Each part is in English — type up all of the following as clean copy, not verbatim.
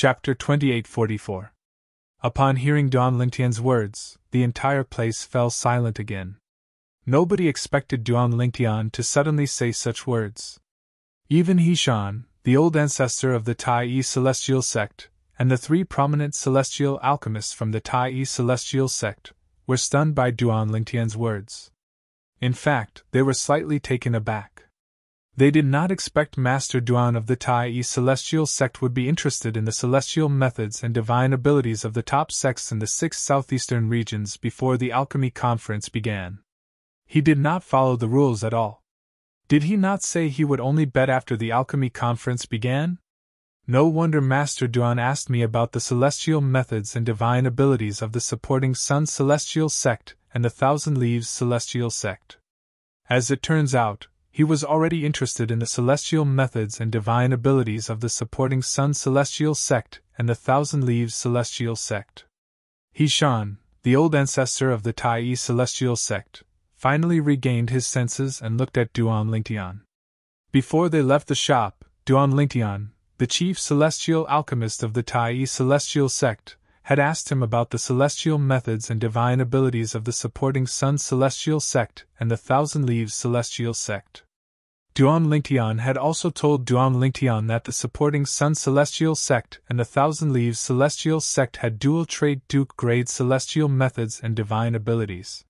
Chapter 2844. Upon hearing Duan Lingtian's words, the entire place fell silent again. Nobody expected Duan Lingtian to suddenly say such words. Even Hishan, the old ancestor of the Tai celestial sect, and the three prominent celestial alchemists from the Tai celestial sect, were stunned by Duan Lingtian's words. In fact, they were slightly taken aback. They did not expect Master Duan of the Tai celestial sect would be interested in the celestial methods and divine abilities of the top sects in the 6 southeastern regions before the alchemy conference began. He did not follow the rules at all. Did he not say he would only bet after the alchemy conference began? No wonder Master Duan asked me about the celestial methods and divine abilities of the supporting Sun celestial sect and the Thousand Leaves celestial sect. As it turns out, he was already interested in the celestial methods and divine abilities of the supporting Sun celestial sect and the Thousand Leaves celestial sect. Hishan, the old ancestor of the Tai celestial sect, finally regained his senses and looked at Duan Lingtian. Before they left the shop, Duan Lingtian, the chief celestial alchemist of the Tai celestial sect, had asked him about the celestial methods and divine abilities of the supporting Sun celestial sect and the Thousand Leaves celestial sect. Duan Lingtian had also told Duan Lingtian that the supporting Sun celestial sect and the Thousand Leaves celestial sect had dual trade Duke grade celestial methods and divine abilities.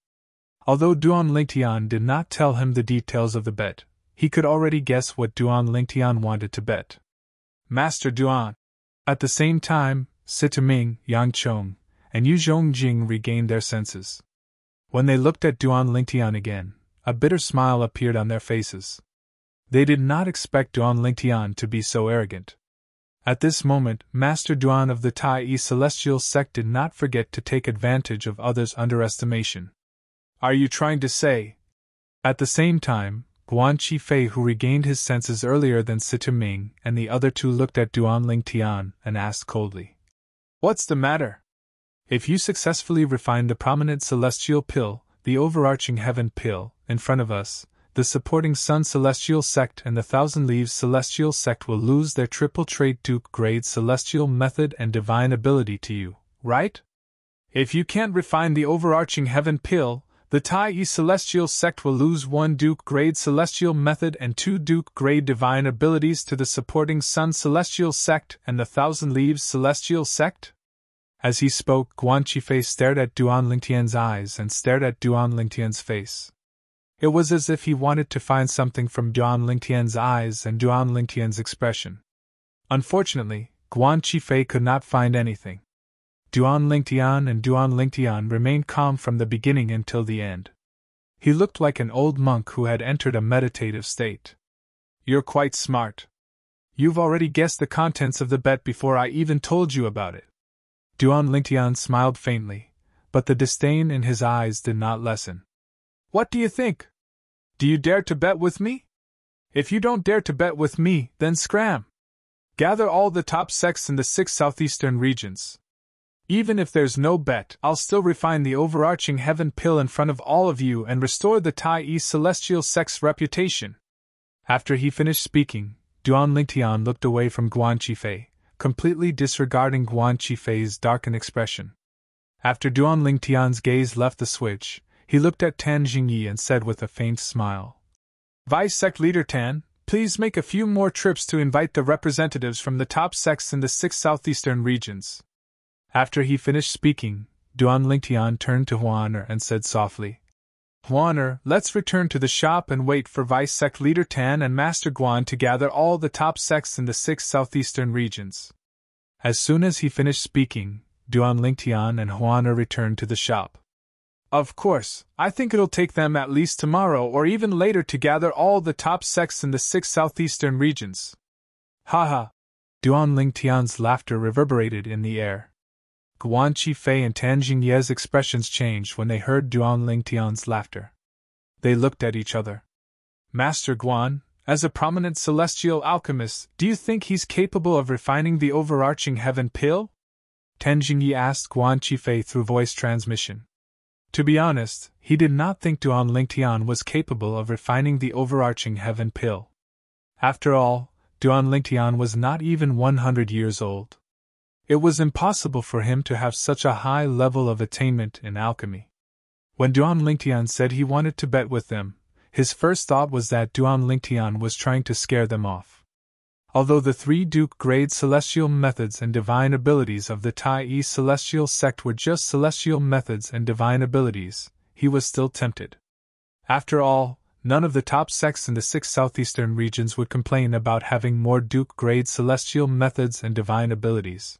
Although Duan Lingtian did not tell him the details of the bet, he could already guess what Duan Lingtian wanted to bet. Master Duan. At the same time, Sitaming, Yang Chong, and Yu Zhongjing regained their senses. When they looked at Duan Lingtian again, a bitter smile appeared on their faces. They did not expect Duan Lingtian to be so arrogant. At this moment, Master Duan of the Tai celestial sect did not forget to take advantage of others' underestimation. Are you trying to say? At the same time, Guan Qifei, who regained his senses earlier than Sitaming and the other two, looked at Duan Lingtian and asked coldly, "What's the matter? If you successfully refine the prominent celestial pill, the overarching heaven pill, in front of us, the supporting Sun celestial sect and the Thousand Leaves celestial sect will lose their triple trait Duke grade celestial method and divine ability to you, right? If you can't refine the overarching heaven pill, the Tai celestial sect will lose 1 Duke grade celestial method and 2 Duke grade divine abilities to the supporting Sun celestial sect and the Thousand Leaves celestial sect?" As he spoke, Guan Qifei stared at Duan Lingtian's eyes and stared at Duan Lingtian's face. It was as if he wanted to find something from Duan Lingtian's eyes and Duan Lingtian's expression. Unfortunately, Guan Qifei could not find anything. Duan Lingtian and Duan Lingtian remained calm from the beginning until the end. He looked like an old monk who had entered a meditative state. "You're quite smart. You've already guessed the contents of the bet before I even told you about it." Duan Lingtian smiled faintly, but the disdain in his eyes did not lessen. "What do you think? Do you dare to bet with me? If you don't dare to bet with me, then scram! Gather all the top sects in the 6 southeastern regions. Even if there's no bet, I'll still refine the overarching heaven pill in front of all of you and restore the Tai celestial sect's reputation." After he finished speaking, Duan Lingtian looked away from Guan Qifei, completely disregarding Guan Qifei's darkened expression. After Duan Lingtian's gaze left the switch, he looked at Tan Jingyi and said with a faint smile, "Vice Sect Leader Tan, please make a few more trips to invite the representatives from the top sects in the 6 southeastern regions." After he finished speaking, Duan Lingtian turned to Huaner and said softly, "Huaner, let's return to the shop and wait for Vice Sect Leader Tan and Master Guan to gather all the top sects in the 6 southeastern regions." As soon as he finished speaking, Duan Lingtian and Huaner returned to the shop. "Of course, I think it'll take them at least tomorrow or even later to gather all the top sects in the 6 southeastern regions." "Ha!" Duan Lingtian's laughter reverberated in the air. Guan Qifei and Tan Jingye's expressions changed when they heard Duan Lingtian's laughter. They looked at each other. "Master Guan, as a prominent celestial alchemist, do you think he's capable of refining the overarching heaven pill?" Tan Jingye asked Guan Qifei through voice transmission. To be honest, he did not think Duan Lingtian was capable of refining the overarching heaven pill. After all, Duan Lingtian was not even 100 years old. It was impossible for him to have such a high level of attainment in alchemy. When Duan Lingtian said he wanted to bet with them, his first thought was that Duan Lingtian was trying to scare them off. Although the 3 Duke-grade celestial methods and divine abilities of the Tai celestial sect were just celestial methods and divine abilities, he was still tempted. After all, none of the top sects in the 6 southeastern regions would complain about having more Duke-grade celestial methods and divine abilities.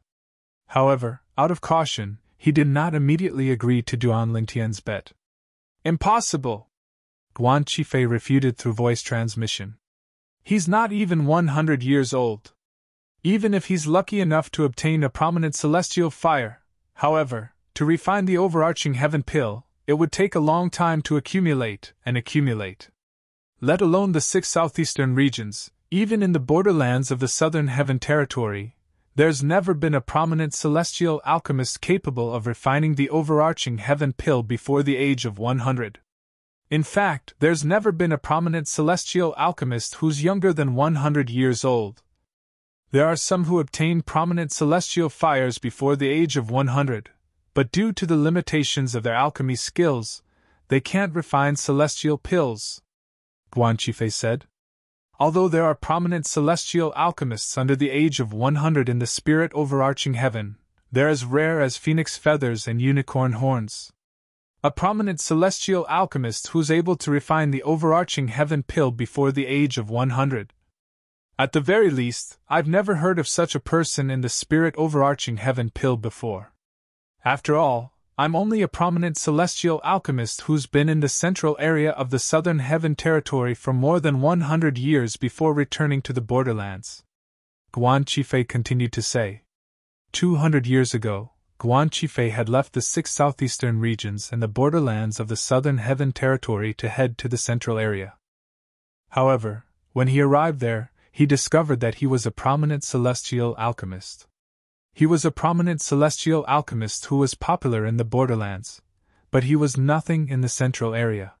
However, out of caution, he did not immediately agree to Duan Lingtian's bet. Impossible! Guan Qifei refuted through voice transmission. He's not even 100 years old. Even if he's lucky enough to obtain a prominent celestial fire, however, to refine the overarching heaven pill, it would take a long time to accumulate and accumulate. Let alone the 6 southeastern regions, even in the borderlands of the southern heaven territory, there's never been a prominent celestial alchemist capable of refining the overarching heaven pill before the age of 100. In fact, there's never been a prominent celestial alchemist who's younger than 100 years old. There are some who obtain prominent celestial fires before the age of 100, but due to the limitations of their alchemy skills, they can't refine celestial pills, Guan Qifei said. Although there are prominent celestial alchemists under the age of 100 in the spirit overarching heaven, they're as rare as phoenix feathers and unicorn horns. A prominent celestial alchemist who's able to refine the overarching heaven pill before the age of 100. At the very least, I've never heard of such a person in the spirit overarching heaven pill before. After all, I'm only a prominent celestial alchemist who's been in the central area of the southern heaven territory for more than 100 years before returning to the borderlands. Guan Qifei continued to say. 200 years ago, Guan Qifei had left the 6 southeastern regions and the borderlands of the southern heaven territory to head to the central area. However, when he arrived there, he discovered that he was a prominent celestial alchemist. He was a prominent celestial alchemist who was popular in the borderlands, but he was nothing in the central area.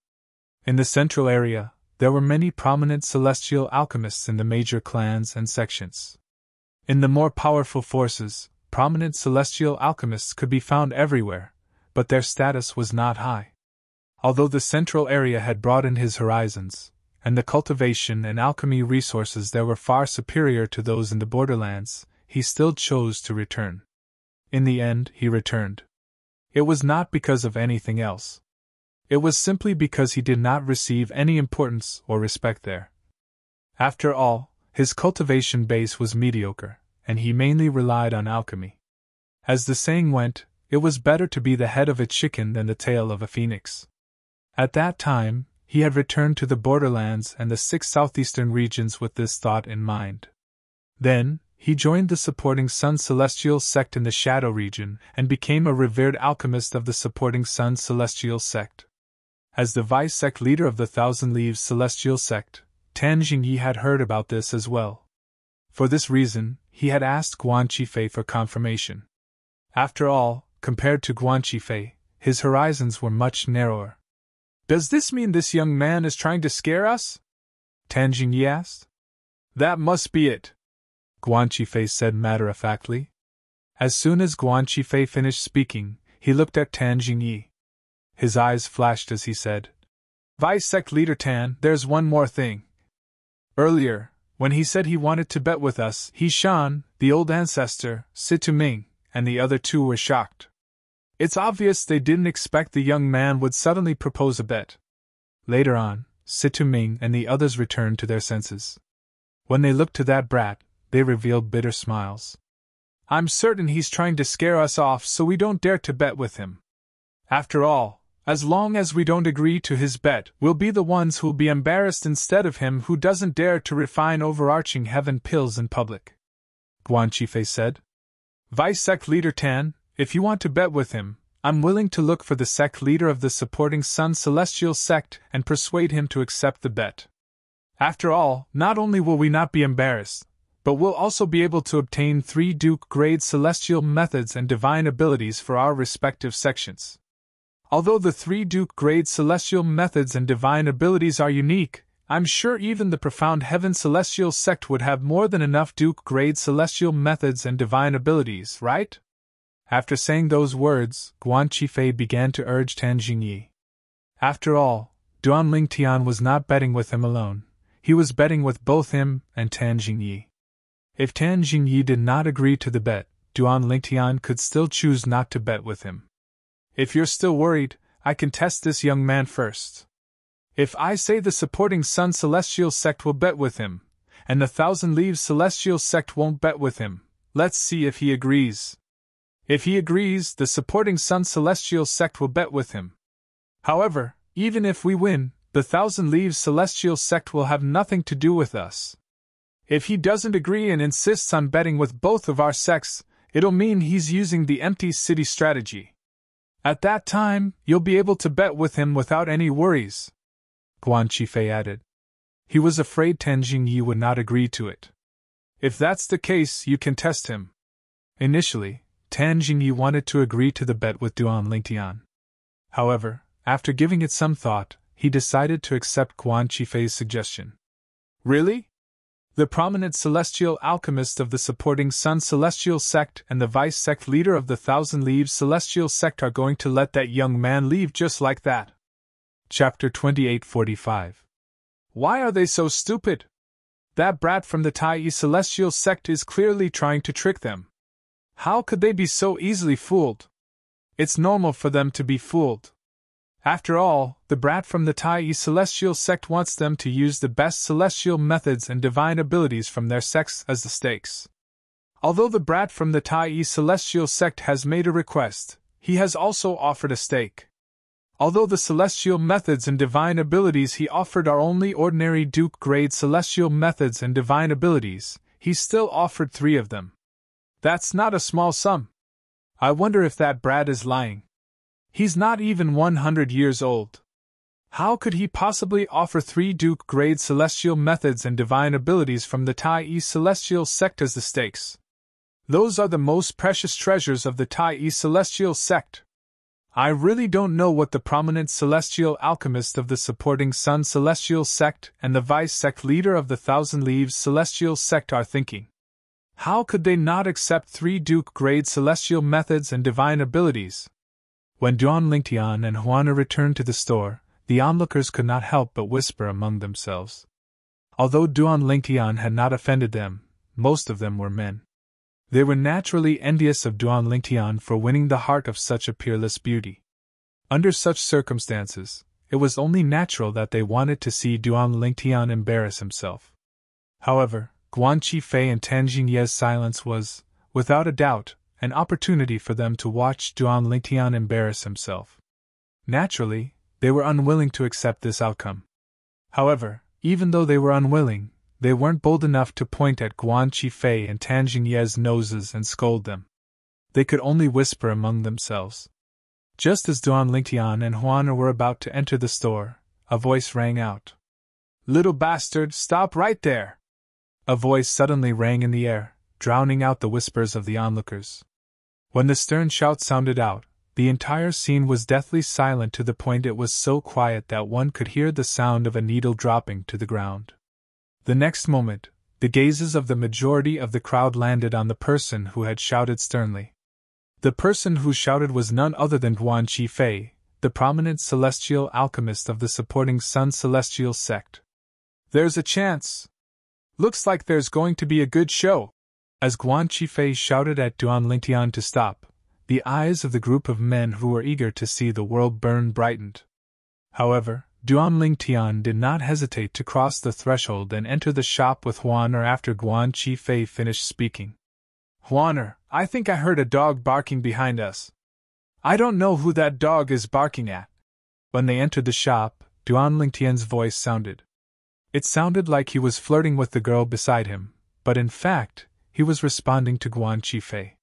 In the central area, there were many prominent celestial alchemists in the major clans and sections. In the more powerful forces, prominent celestial alchemists could be found everywhere, but their status was not high. Although the central area had broadened his horizons, and the cultivation and alchemy resources there were far superior to those in the borderlands, he still chose to return. In the end, he returned. It was not because of anything else. It was simply because he did not receive any importance or respect there. After all, his cultivation base was mediocre, and he mainly relied on alchemy. As the saying went, it was better to be the head of a chicken than the tail of a phoenix. At that time, he had returned to the borderlands and the 6 southeastern regions with this thought in mind. Then, he joined the supporting Sun Celestial sect in the Shadow region and became a revered alchemist of the supporting Sun Celestial sect. As the vice-sect leader of the Thousand Leaves Celestial sect, Tan Jingyi had heard about this as well. For this reason, he had asked Guan Qifei for confirmation. After all, compared to Guan Qifei, his horizons were much narrower. "Does this mean this young man is trying to scare us?" Tan Jingyi asked. "That must be it," Guan Qifei said matter-of-factly. As soon as Guan Qifei finished speaking, he looked at Tan Jingyi. His eyes flashed as he said, "Vice-sect leader Tan, there's one more thing. Earlier, when he said he wanted to bet with us, He Shan, the old ancestor, Situ Ming, and the other 2 were shocked. It's obvious they didn't expect the young man would suddenly propose a bet." Later on, Situ Ming and the others returned to their senses. When they looked to that brat, they revealed bitter smiles. "I'm certain he's trying to scare us off so we don't dare to bet with him. After all, as long as we don't agree to his bet, we'll be the ones who'll be embarrassed instead of him who doesn't dare to refine overarching heaven pills in public," Guan Qifei said. "Vice-sect leader Tan, if you want to bet with him, I'm willing to look for the sect leader of the supporting Sun Celestial sect and persuade him to accept the bet. After all, not only will we not be embarrassed, but we'll also be able to obtain 3 Duke-grade celestial methods and divine abilities for our respective sections. Although the 3 Duke-grade celestial methods and divine abilities are unique, I'm sure even the profound heaven celestial sect would have more than enough Duke-grade celestial methods and divine abilities, right? After saying those words, Guan Qifei began to urge Tan Jingyi. After all, Duan Lingtian was not betting with him alone, he was betting with both him and Tan Jingyi. If Tan Jingyi did not agree to the bet, Duan Lingtian could still choose not to bet with him. If you're still worried, I can test this young man first. If I say the supporting Sun Celestial sect will bet with him, and the Thousand Leaves Celestial sect won't bet with him, let's see if he agrees. If he agrees, the supporting Sun Celestial sect will bet with him. However, even if we win, the Thousand Leaves Celestial sect will have nothing to do with us. If he doesn't agree and insists on betting with both of our sects, it'll mean he's using the empty city strategy. At that time, you'll be able to bet with him without any worries, Guan Qifei added. He was afraid Tan Jingyi would not agree to it. If that's the case, you can test him. Initially, Tan Jingyi wanted to agree to the bet with Duan Lingtian. However, after giving it some thought, he decided to accept Guan Qifei's suggestion. Really? The prominent celestial alchemist of the supporting Sun Celestial sect and the vice-sect leader of the Thousand Leaves Celestial sect are going to let that young man leave just like that? Chapter 2845. Why are they so stupid? That brat from the Tai Celestial sect is clearly trying to trick them. How could they be so easily fooled? It's normal for them to be fooled. After all, the brat from the Tai Celestial sect wants them to use the best celestial methods and divine abilities from their sects as the stakes. Although the brat from the Tai Celestial sect has made a request, he has also offered a stake. Although the celestial methods and divine abilities he offered are only ordinary Duke-grade celestial methods and divine abilities, he still offered 3 of them. That's not a small sum. I wonder if that brat is lying. He's not even 100 years old. How could he possibly offer 3 Duke-grade celestial methods and divine abilities from the Tai Celestial sect as the stakes? Those are the most precious treasures of the Tai Celestial sect. I really don't know what the prominent celestial alchemist of the supporting Sun Celestial sect and the vice-sect leader of the Thousand Leaves Celestial sect are thinking. How could they not accept 3 Duke-grade celestial methods and divine abilities? When Duan Lingtian and Huana returned to the store, the onlookers could not help but whisper among themselves. Although Duan Lingtian had not offended them, most of them were men. They were naturally envious of Duan Lingtian for winning the heart of such a peerless beauty. Under such circumstances, it was only natural that they wanted to see Duan Lingtian embarrass himself. However, Guan Qifei and Tan Jingyi's silence was, without a doubt, an opportunity for them to watch Duan Lingtian embarrass himself. Naturally, they were unwilling to accept this outcome. However, even though they were unwilling, they weren't bold enough to point at Guan Qifei and Tan Jingyi's noses and scold them. They could only whisper among themselves. Just as Duan Lingtian and Huana were about to enter the store, a voice rang out. "Little bastard, stop right there!" A voice suddenly rang in the air, drowning out the whispers of the onlookers. When the stern shout sounded out, the entire scene was deathly silent to the point it was so quiet that one could hear the sound of a needle dropping to the ground. The next moment, the gazes of the majority of the crowd landed on the person who had shouted sternly. The person who shouted was none other than Guan Qifei, the prominent celestial alchemist of the supporting Sun Celestial sect. "There's a chance! Looks like there's going to be a good show!" As Guan Qifei shouted at Duan Lingtian to stop, the eyes of the group of men who were eager to see the world burn brightened. However, Duan Lingtian did not hesitate to cross the threshold and enter the shop with Huaner after Guan Qifei finished speaking. "Huaner, I think I heard a dog barking behind us. I don't know who that dog is barking at." When they entered the shop, Duan Lingtian's voice sounded. It sounded like he was flirting with the girl beside him, but in fact, he was responding to Guan Qifei.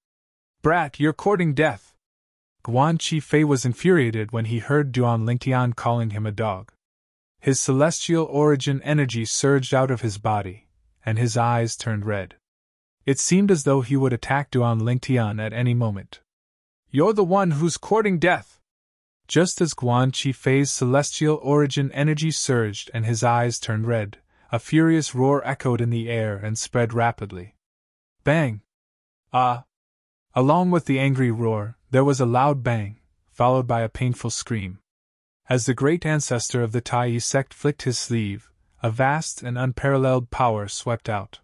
"Brat, you're courting death." Guan Qifei was infuriated when he heard Duan Lingtian calling him a dog. His celestial origin energy surged out of his body, and his eyes turned red. It seemed as though he would attack Duan Lingtian at any moment. "You're the one who's courting death!" Just as Guan Qifei's celestial origin energy surged and his eyes turned red, a furious roar echoed in the air and spread rapidly. Bang! Ah! Along with the angry roar, there was a loud bang, followed by a painful scream. As the great ancestor of the Tai sect flicked his sleeve, a vast and unparalleled power swept out.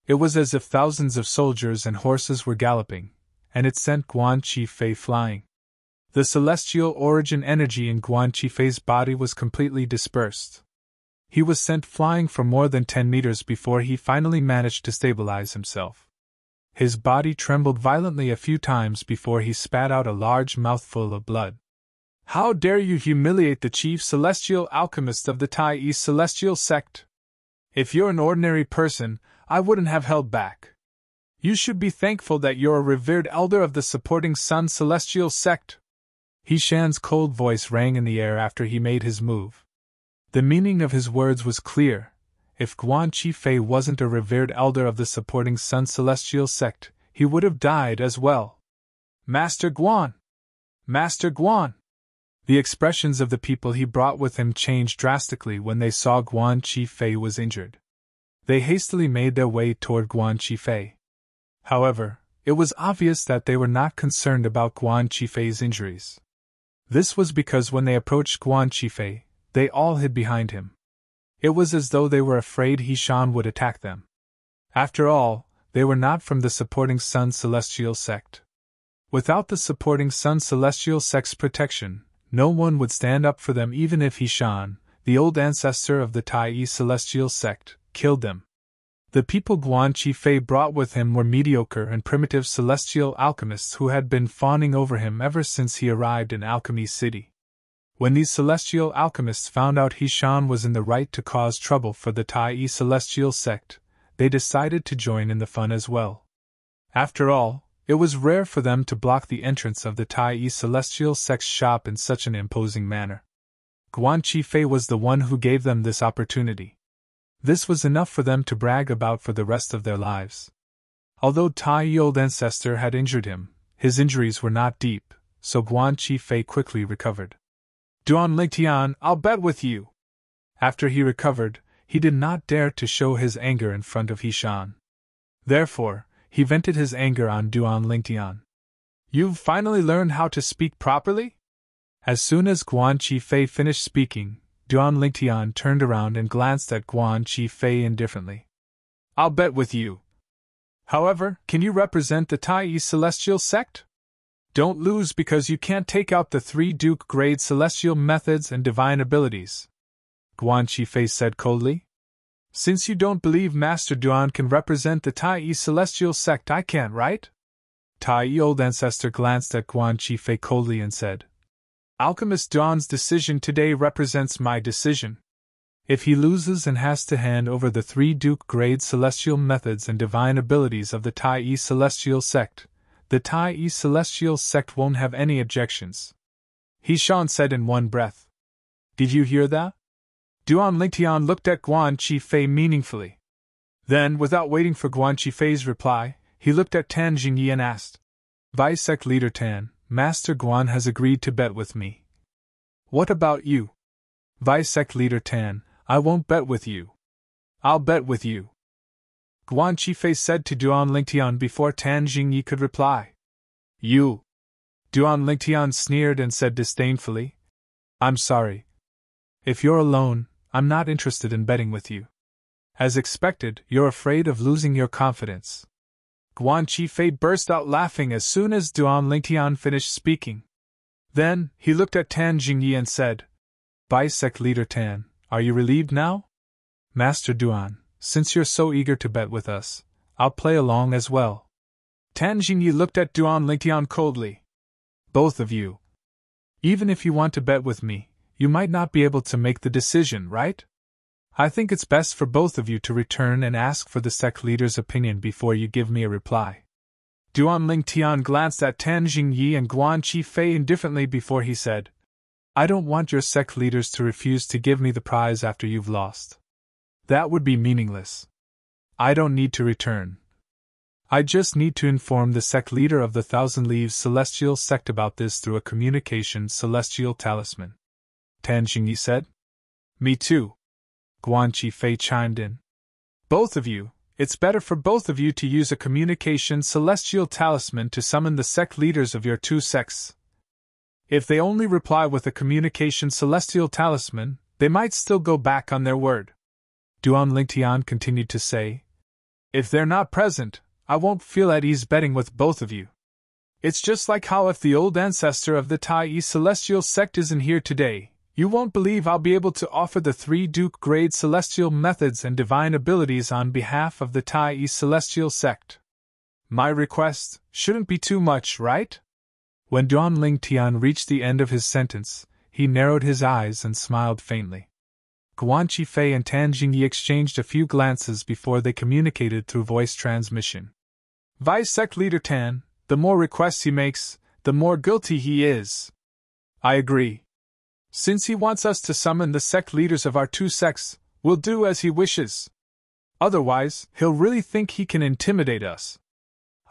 It was as if thousands of soldiers and horses were galloping, and it sent Guan Qifei flying. The celestial origin energy in Guan Qifei's body was completely dispersed. He was sent flying for more than 10 meters before he finally managed to stabilize himself. His body trembled violently a few times before he spat out a large mouthful of blood. How dare you humiliate the chief celestial alchemist of the Tai celestial sect? If you're an ordinary person, I wouldn't have held back. You should be thankful that you're a revered elder of the supporting Sun celestial sect. He Shan's cold voice rang in the air after he made his move. The meaning of his words was clear. If Guan Qifei wasn't a revered elder of the supporting Sun celestial sect, he would have died as well. Master Guan! Master Guan! The expressions of the people he brought with him changed drastically when they saw Guan Qifei was injured. They hastily made their way toward Guan Qifei. However, it was obvious that they were not concerned about Guan Qifei's injuries. This was because when they approached Guan Qifei, they all hid behind him. It was as though they were afraid He Shan would attack them. After all, they were not from the supporting Sun celestial sect. Without the supporting Sun celestial sect's protection, no one would stand up for them even if He Shan, the old ancestor of the Tai celestial sect, killed them. The people Guan Qifei brought with him were mediocre and primitive celestial alchemists who had been fawning over him ever since he arrived in Alchemy City. When these celestial alchemists found out He Shan was in the right to cause trouble for the Tai celestial sect, they decided to join in the fun as well. After all, it was rare for them to block the entrance of the Tai celestial sect's shop in such an imposing manner. Guan Qifei was the one who gave them this opportunity. This was enough for them to brag about for the rest of their lives. Although Tai old ancestor had injured him, his injuries were not deep, so Guan Qifei quickly recovered. Duan Lingtian, I'll bet with you! After he recovered, he did not dare to show his anger in front of He Shan. Therefore, he vented his anger on Duan Lingtian. You've finally learned how to speak properly? As soon as Guan Qifei finished speaking, Duan Lingtian turned around and glanced at Guan Qifei indifferently. I'll bet with you. However, can you represent the Tai celestial sect? Don't lose because you can't take out the 3 Duke-grade celestial methods and divine abilities, Guan Qifei said coldly. Since you don't believe Master Duan can represent the Tai celestial sect, I can't, right? Tai old ancestor glanced at Guan Qifei coldly and said, Alchemist Duan's decision today represents my decision. If he loses and has to hand over the 3 Duke-grade celestial methods and divine abilities of the Tai celestial sect, the Tai celestial sect won't have any objections. He Shan said in one breath. Did you hear that? Duan Lingtian looked at Guan Qifei meaningfully. Then, without waiting for Guan Qifei's reply, he looked at Tan Jingyi and asked, Vice Sect Leader Tan, Master Guan has agreed to bet with me. What about you? Vice Sect Leader Tan, I won't bet with you. I'll bet with you. Guan Qifei said to Duan Lingtian before Tan Jingyi could reply. You. Duan Lingtian sneered and said disdainfully, I'm sorry. If you're alone, I'm not interested in betting with you. As expected, you're afraid of losing your confidence. Guan Qifei burst out laughing as soon as Duan Lingtian finished speaking. Then, he looked at Tan Jingyi and said, Bisect Leader Tan, are you relieved now? Master Duan, since you're so eager to bet with us, I'll play along as well. Tan Jingyi looked at Duan Lingtian coldly. Both of you. Even if you want to bet with me, you might not be able to make the decision, right? I think it's best for both of you to return and ask for the sect leader's opinion before you give me a reply. Duan Lingtian glanced at Tan Jingyi and Guan Qifei indifferently before he said, I don't want your sect leaders to refuse to give me the prize after you've lost. That would be meaningless. I don't need to return. I just need to inform the sect leader of the Thousand Leaves Celestial Sect about this through a communication celestial talisman. Tan Jingyi said. Me too. Guan Qifei chimed in. Both of you, it's better for both of you to use a communication celestial talisman to summon the sect leaders of your two sects. If they only reply with a communication celestial talisman, they might still go back on their word. Duan Lingtian continued to say. If they're not present, I won't feel at ease betting with both of you. It's just like how if the old ancestor of the Tai Celestial Sect isn't here today, you won't believe I'll be able to offer the 3 Duke grade celestial methods and divine abilities on behalf of the Tai Celestial Sect. My request shouldn't be too much, right? When Duan Lingtian reached the end of his sentence, he narrowed his eyes and smiled faintly. Guan Qifei and Tan Jingyi exchanged a few glances before they communicated through voice transmission. Vice Sect Leader Tan, the more requests he makes, the more guilty he is. I agree. Since he wants us to summon the sect leaders of our two sects, we'll do as he wishes. Otherwise, he'll really think he can intimidate us.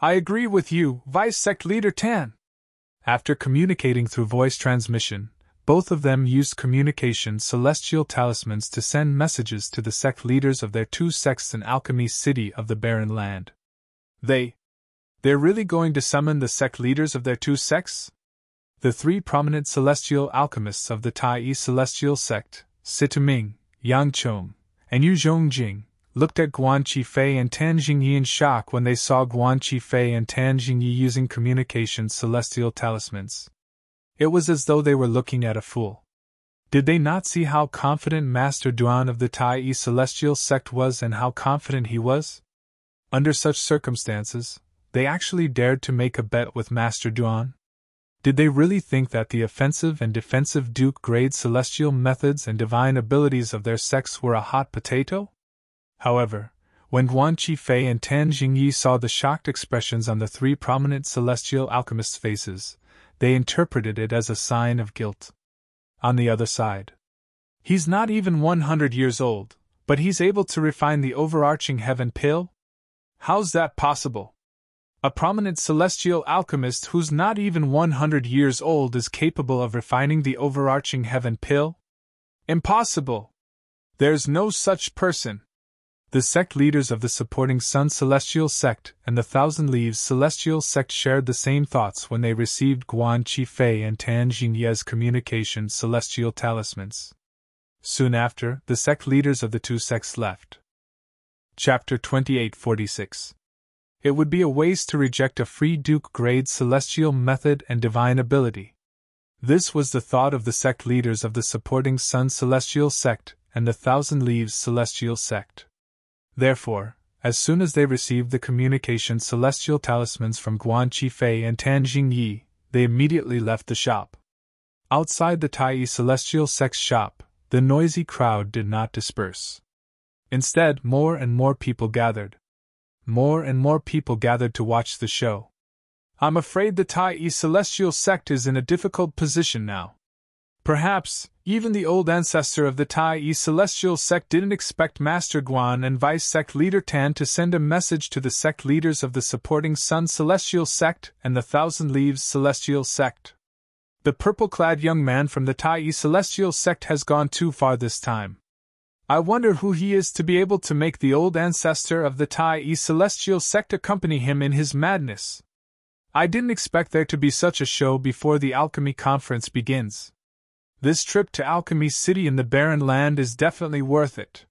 I agree with you, Vice Sect Leader Tan. After communicating through voice transmission, both of them used communication celestial talismans to send messages to the sect leaders of their two sects in Alchemy City of the Barren Land. They're really going to summon the sect leaders of their two sects? The 3 prominent celestial alchemists of the Tai Celestial Sect, Situming, Yang Chong, and Yu Zhongjing, looked at Guan Qifei and Tan Jingyi in shock when they saw Guan Qifei and Tan Jingyi using communication celestial talismans. It was as though they were looking at a fool. Did they not see how confident Master Duan of the Tai Celestial Sect was and how confident he was? Under such circumstances, they actually dared to make a bet with Master Duan? Did they really think that the offensive and defensive Duke-grade celestial methods and divine abilities of their sects were a hot potato? However, when Guan Qifei and Tan Jingyi saw the shocked expressions on the 3 prominent celestial alchemists' faces, they interpreted it as a sign of guilt. On the other side, he's not even 100 years old, but he's able to refine the overarching heaven pill? How's that possible? A prominent celestial alchemist who's not even 100 years old is capable of refining the overarching heaven pill? Impossible! There's no such person. The sect leaders of the supporting Sun Celestial Sect and the Thousand Leaves Celestial Sect shared the same thoughts when they received Guan Qifei and Tan Jingyi's communication celestial talismans. Soon after, the sect leaders of the two sects left. Chapter 2846. It would be a waste to reject a free Duke-grade celestial method and divine ability. This was the thought of the sect leaders of the supporting Sun Celestial Sect and the Thousand Leaves Celestial Sect. Therefore, as soon as they received the communication celestial talismans from Guan Qifei and Tan Jingyi, they immediately left the shop. Outside the Tai Celestial Sect's shop, the noisy crowd did not disperse. Instead, more and more people gathered. More and more people gathered to watch the show. I'm afraid the Tai Celestial Sect is in a difficult position now. Perhaps, even the old ancestor of the Tai Celestial Sect didn't expect Master Guan and Vice Sect Leader Tan to send a message to the sect leaders of the supporting Sun Celestial Sect and the Thousand Leaves Celestial Sect. The purple-clad young man from the Tai Celestial Sect has gone too far this time. I wonder who he is to be able to make the old ancestor of the Tai Celestial Sect accompany him in his madness. I didn't expect there to be such a show before the Alchemy Conference begins. This trip to Alchemy City in the Barren Land is definitely worth it.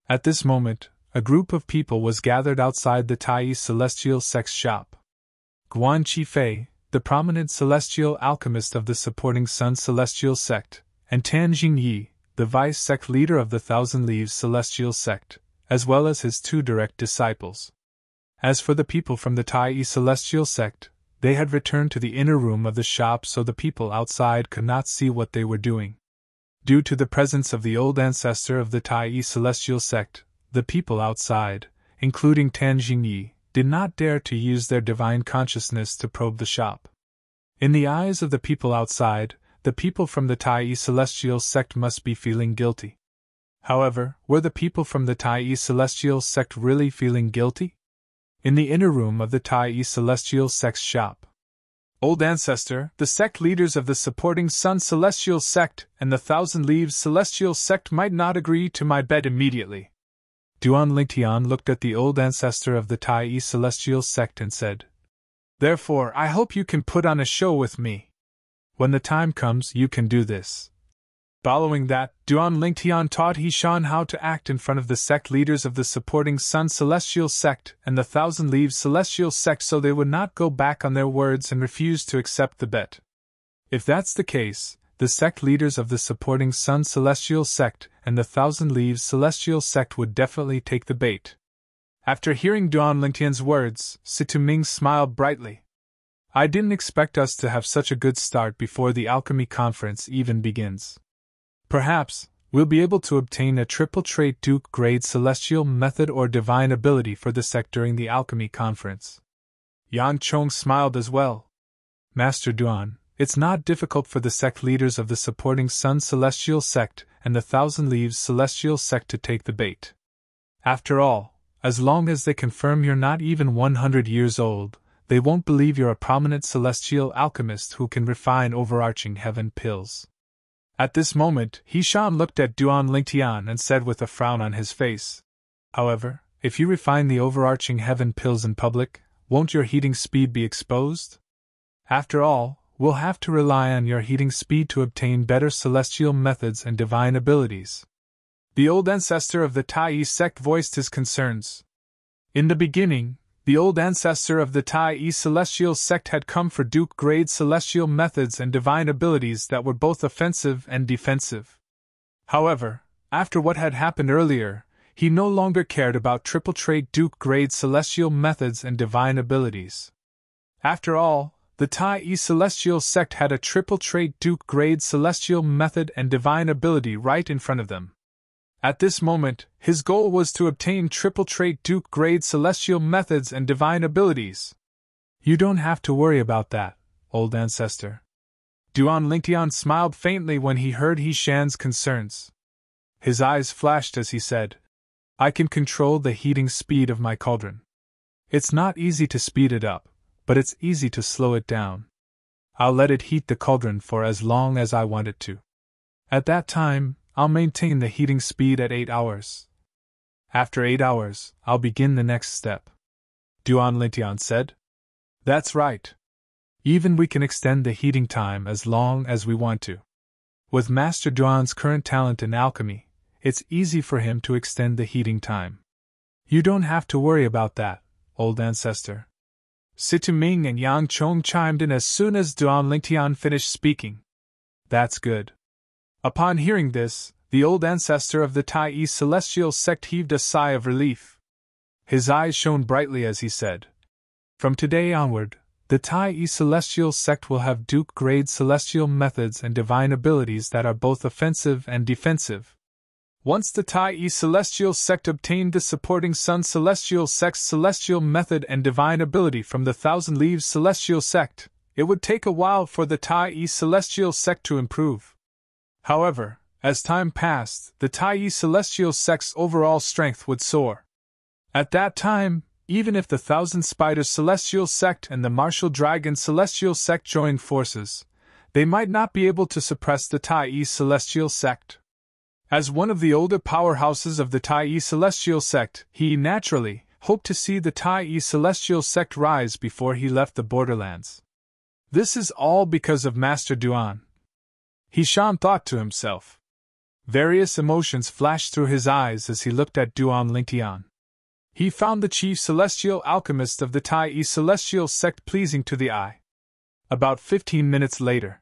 At this moment, a group of people was gathered outside the Tai Celestial Sect's shop. Guan Qifei, the prominent celestial alchemist of the supporting Sun Celestial Sect, and Tan Jingyi, the vice sect leader of the Thousand Leaves Celestial Sect, as well as his 2 direct disciples. As for the people from the Tai Celestial Sect, they had returned to the inner room of the shop so the people outside could not see what they were doing. Due to the presence of the old ancestor of the Tai Celestial Sect, the people outside, including Tan Jingyi, did not dare to use their divine consciousness to probe the shop. In the eyes of the people outside, the people from the Tai Celestial Sect must be feeling guilty. However, were the people from the Tai Celestial Sect really feeling guilty? in the inner room of the Tai Celestial Sect's shop. Old Ancestor, the sect leaders of the supporting Sun Celestial Sect and the Thousand Leaves Celestial Sect might not agree to my bet immediately. Duan Lingtian looked at the old ancestor of the Tai Celestial Sect and said, "Therefore, I hope you can put on a show with me. When the time comes, you can do this." Following that, Duan Lingtian taught Hishan how to act in front of the sect leaders of the supporting Sun Celestial Sect and the Thousand Leaves Celestial Sect so they would not go back on their words and refuse to accept the bet. If that's the case, the sect leaders of the supporting Sun Celestial Sect and the Thousand Leaves Celestial Sect would definitely take the bait. After hearing Duan Lingtian's words, Situ Ming smiled brightly. "I didn't expect us to have such a good start before the alchemy conference even begins. Perhaps, we'll be able to obtain a triple trait Duke grade celestial method or divine ability for the sect during the alchemy conference." Yang Chong smiled as well. "Master Duan, it's not difficult for the sect leaders of the supporting Sun Celestial Sect and the Thousand Leaves Celestial Sect to take the bait. After all, as long as they confirm you're not even 100 years old, they won't believe you're a prominent celestial alchemist who can refine overarching heaven pills." At this moment, Hishan looked at Duan Lingtian and said with a frown on his face, "However, if you refine the overarching heaven pills in public, won't your heating speed be exposed? After all, we'll have to rely on your heating speed to obtain better celestial methods and divine abilities." The old ancestor of the Tai sect voiced his concerns. In the beginning, the old ancestor of the Tai Celestial Sect had come for Duke-grade celestial methods and divine abilities that were both offensive and defensive. However, after what had happened earlier, he no longer cared about triple-trait Duke-grade celestial methods and divine abilities. After all, the Tai Celestial Sect had a triple-trait Duke-grade celestial method and divine ability right in front of them. At this moment, his goal was to obtain triple-trait Duke-grade celestial methods and divine abilities. "You don't have to worry about that, old ancestor." Duan Lingtian smiled faintly when he heard Hishan's concerns. His eyes flashed as he said, "I can control the heating speed of my cauldron. It's not easy to speed it up, but it's easy to slow it down. I'll let it heat the cauldron for as long as I want it to. At that time, I'll maintain the heating speed at 8 hours. After 8 hours, I'll begin the next step," Duan Lingtian said. "That's right. Even we can extend the heating time as long as we want to. With Master Duan's current talent in alchemy, it's easy for him to extend the heating time. You don't have to worry about that, old ancestor." Situ Ming and Yang Chong chimed in as soon as Duan Lingtian finished speaking. "That's good." Upon hearing this, the old ancestor of the Tai Celestial Sect heaved a sigh of relief. His eyes shone brightly as he said, "From today onward, the Tai Celestial Sect will have Duke-grade celestial methods and divine abilities that are both offensive and defensive." Once the Tai Celestial Sect obtained the supporting Sun Celestial Sect's celestial method and divine ability from the Thousand Leaves Celestial Sect, it would take a while for the Tai Celestial Sect to improve. However, as time passed, the Tai Celestial Sect's overall strength would soar. At that time, even if the Thousand Spiders Celestial Sect and the Martial Dragon Celestial Sect joined forces, they might not be able to suppress the Tai Celestial Sect. As one of the older powerhouses of the Tai Celestial Sect, he naturally hoped to see the Tai Celestial Sect rise before he left the borderlands. This is all because of Master Duan. Hishan thought to himself. Various emotions flashed through his eyes as he looked at Duan Lingtian. He found the chief celestial alchemist of the Tai Celestial Sect pleasing to the eye. About 15 minutes later.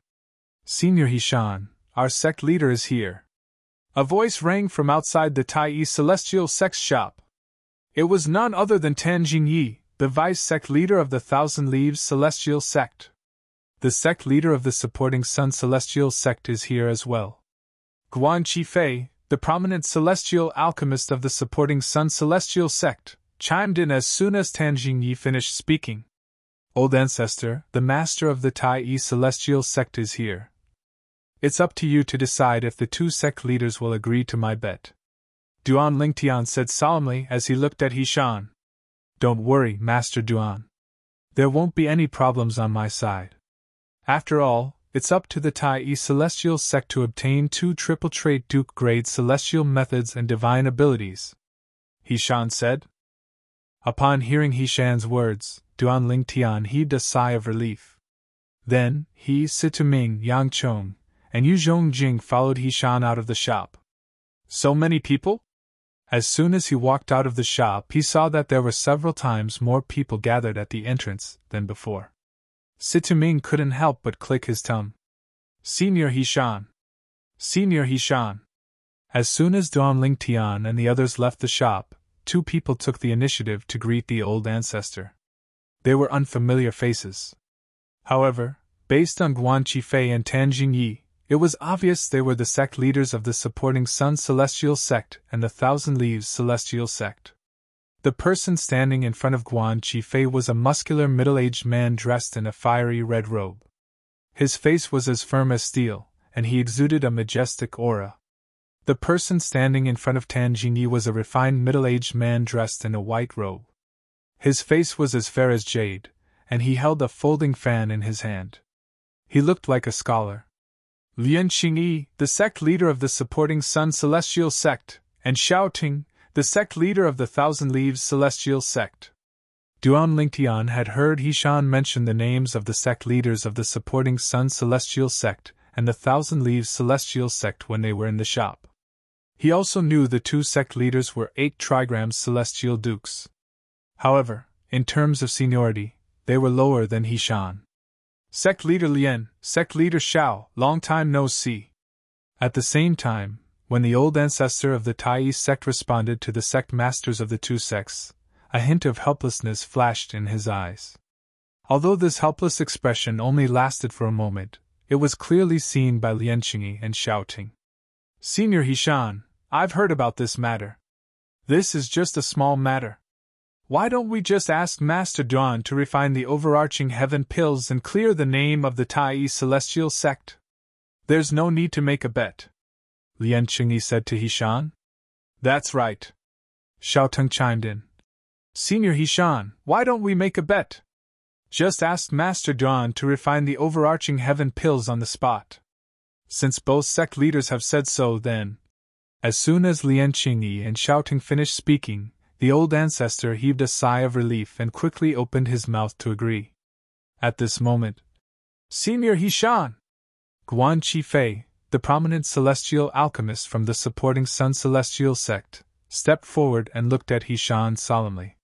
"Senior Hishan, our sect leader is here." A voice rang from outside the Tai Celestial Sect's shop. It was none other than Tan Jingyi, the vice-sect leader of the Thousand Leaves Celestial Sect. The sect leader of the supporting Sun Celestial Sect is here as well. Guan Qifei, the prominent celestial alchemist of the supporting Sun Celestial Sect, chimed in as soon as Tan Jingyi finished speaking. "Old ancestor, the master of the Tai Celestial Sect is here. It's up to you to decide if the two sect leaders will agree to my bet," Duan Lingtian said solemnly as he looked at Hishan. Don't worry, Master Duan. There won't be any problems on my side. After all, it's up to the Tai Celestial Sect to obtain 2 triple trait Duke grade celestial methods and divine abilities, Hishan said. Upon hearing Hishan's words, Duan Lingtian heaved a sigh of relief. Then, he, Situming, Yang Chong, and Yu Zhongjing followed Hishan out of the shop. So many people? As soon as he walked out of the shop, he saw that there were several times more people gathered at the entrance than before. Situming couldn't help but click his tongue. Senior Hishan! Senior Hishan! As soon as Duan Lingtian and the others left the shop, 2 people took the initiative to greet the old ancestor. They were unfamiliar faces. However, based on Guan Qifei and Tan Jingyi, it was obvious they were the sect leaders of the supporting Sun Celestial Sect and the Thousand Leaves Celestial Sect. The person standing in front of Guan Qifei was a muscular middle-aged man dressed in a fiery red robe. His face was as firm as steel, and he exuded a majestic aura. The person standing in front of Tan Jingyi was a refined middle-aged man dressed in a white robe. His face was as fair as jade, and he held a folding fan in his hand. He looked like a scholar. Lian Qingyi, the sect leader of the supporting Sun Celestial Sect, and Xiao Ting, the sect leader of the Thousand Leaves Celestial Sect. Duan Lingtian had heard Hishan mention the names of the sect leaders of the supporting Sun Celestial Sect and the Thousand Leaves Celestial Sect when they were in the shop. He also knew the 2 sect leaders were 8 trigrams Celestial Dukes. However, in terms of seniority, they were lower than Hishan. Sect Leader Lien, Sect Leader Xiao, long time no see. At the same time, when the old ancestor of the Tai sect responded to the sect masters of the 2 sects, a hint of helplessness flashed in his eyes. Although this helpless expression only lasted for a moment, it was clearly seen by Lian Qingyi and Xiao Ting. Senior Hishan, I've heard about this matter. This is just a small matter. Why don't we just ask Master Duan to refine the overarching heaven pills and clear the name of the Tai Celestial Sect? There's no need to make a bet, Lian Qingyi said to Hishan. That's right, Xiao Teng chimed in. Senior Hishan, why don't we make a bet? Just ask Master Duan to refine the overarching heaven pills on the spot. Since both sect leaders have said so, then. As soon as Lian Qingyi and Xiao Teng finished speaking, the old ancestor heaved a sigh of relief and quickly opened his mouth to agree. At this moment, Senior Hishan! Guan Qifei, the prominent celestial alchemist from the supporting Sun Celestial Sect, stepped forward and looked at Hishan solemnly.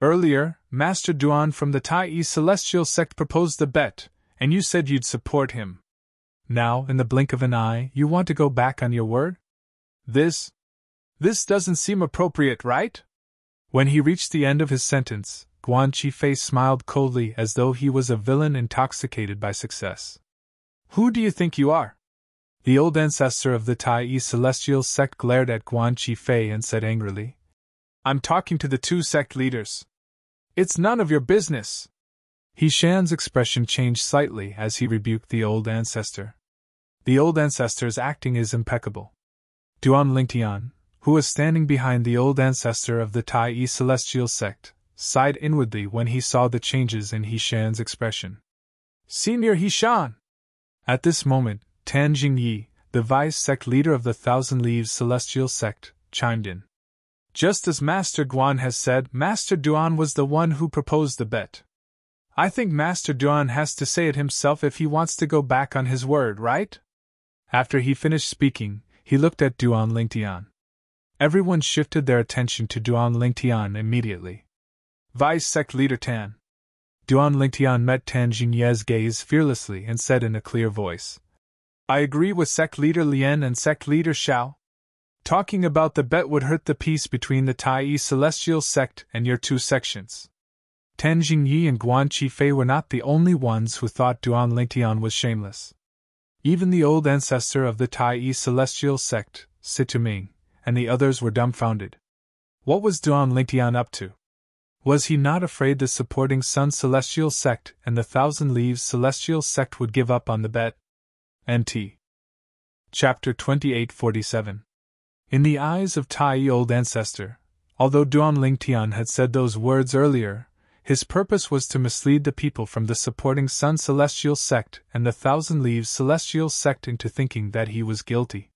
Earlier, Master Duan from the Tai Celestial Sect proposed the bet, and you said you'd support him. Now, in the blink of an eye, you want to go back on your word? This doesn't seem appropriate, right? When he reached the end of his sentence, Guan Qifei smiled coldly as though he was a villain intoxicated by success. Who do you think you are? The old ancestor of the Tai Celestial Sect glared at Guan Qifei and said angrily, I'm talking to the 2 sect leaders. It's none of your business. Hishan's expression changed slightly as he rebuked the old ancestor. The old ancestor's acting is impeccable. Duan Lingtian, who was standing behind the old ancestor of the Tai Celestial Sect, sighed inwardly when he saw the changes in Hishan's expression. Senior Hishan! At this moment, Tan Jingyi, the vice-sect leader of the Thousand Leaves Celestial Sect, chimed in. Just as Master Guan has said, Master Duan was the one who proposed the bet. I think Master Duan has to say it himself if he wants to go back on his word, right? After he finished speaking, he looked at Duan Lingtian. Everyone shifted their attention to Duan Lingtian immediately. Vice-sect leader Tan. Duan Lingtian met Tan Jingye's gaze fearlessly and said in a clear voice, I agree with sect leader Lian and sect leader Xiao. Talking about the bet would hurt the peace between the Tai Celestial Sect and your 2 sections. Tan Jingyi and Guan Qifei were not the only ones who thought Duan Lingtian was shameless. Even the old ancestor of the Tai Celestial Sect, Situming, and the others were dumbfounded. What was Duan Lingtian up to? Was he not afraid the supporting Sun Celestial Sect and the Thousand Leaves Celestial Sect would give up on the bet? Nt. Chapter 2847. In the eyes of Tai old ancestor, Although Duan Lingtian had said those words earlier, his purpose was to mislead the people from the supporting Sun Celestial sect and the Thousand Leaves Celestial sect into thinking that he was guilty.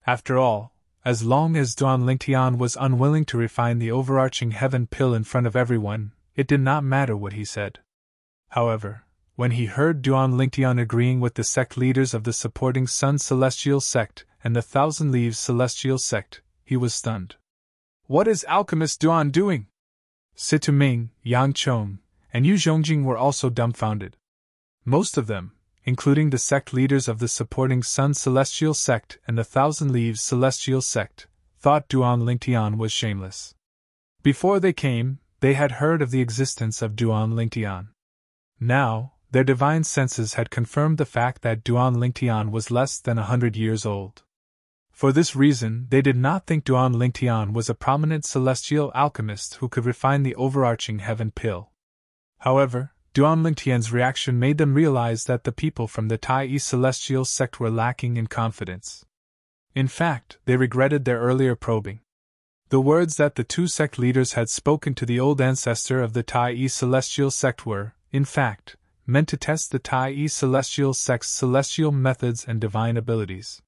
After all, as long as Duan Lingtian was unwilling to refine the overarching heaven pill in front of everyone, it did not matter what he said. However, when he heard Duan Lingtian agreeing with the sect leaders of the supporting Sun Celestial sect and the Thousand Leaves Celestial sect, he was stunned. What is Alchemist Duan doing? Situ Ming, Yang Chong, and Yu Zhongjing were also dumbfounded. Most of them, including the sect leaders of the supporting Sun Celestial sect and the Thousand Leaves Celestial sect, thought Duan Lingtian was shameless. Before they came, they had heard of the existence of Duan Lingtian. Now, their divine senses had confirmed the fact that Duan Lingtian was less than 100 years old. For this reason, they did not think Duan Lingtian was a prominent celestial alchemist who could refine the overarching heaven pill. However, Duan Lingtian's reaction made them realize that the people from the Tai Celestial sect were lacking in confidence. In fact, they regretted their earlier probing. The words that the two sect leaders had spoken to the old ancestor of the Tai Celestial sect were, in fact, meant to test the Tai Celestial sect's celestial methods and divine abilities.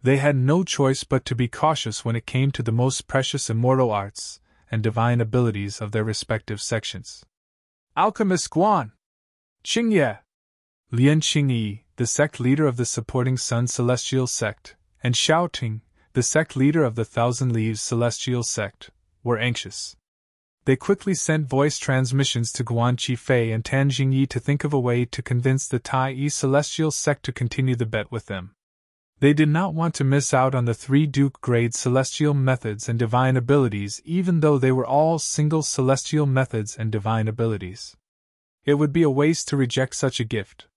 They had no choice but to be cautious when it came to the most precious immortal arts and divine abilities of their respective sections. Alchemist Guan Qingye, Lian Qingyi, the sect leader of the supporting Sun Celestial sect, and Xiao Ting, the sect leader of the Thousand Leaves Celestial sect, were anxious. They quickly sent voice transmissions to Guan Qifei and Tan Jingyi to think of a way to convince the Tai Celestial sect to continue the bet with them. They did not want to miss out on the 3 Duke-grade celestial methods and divine abilities, even though they were all single celestial methods and divine abilities. It would be a waste to reject such a gift.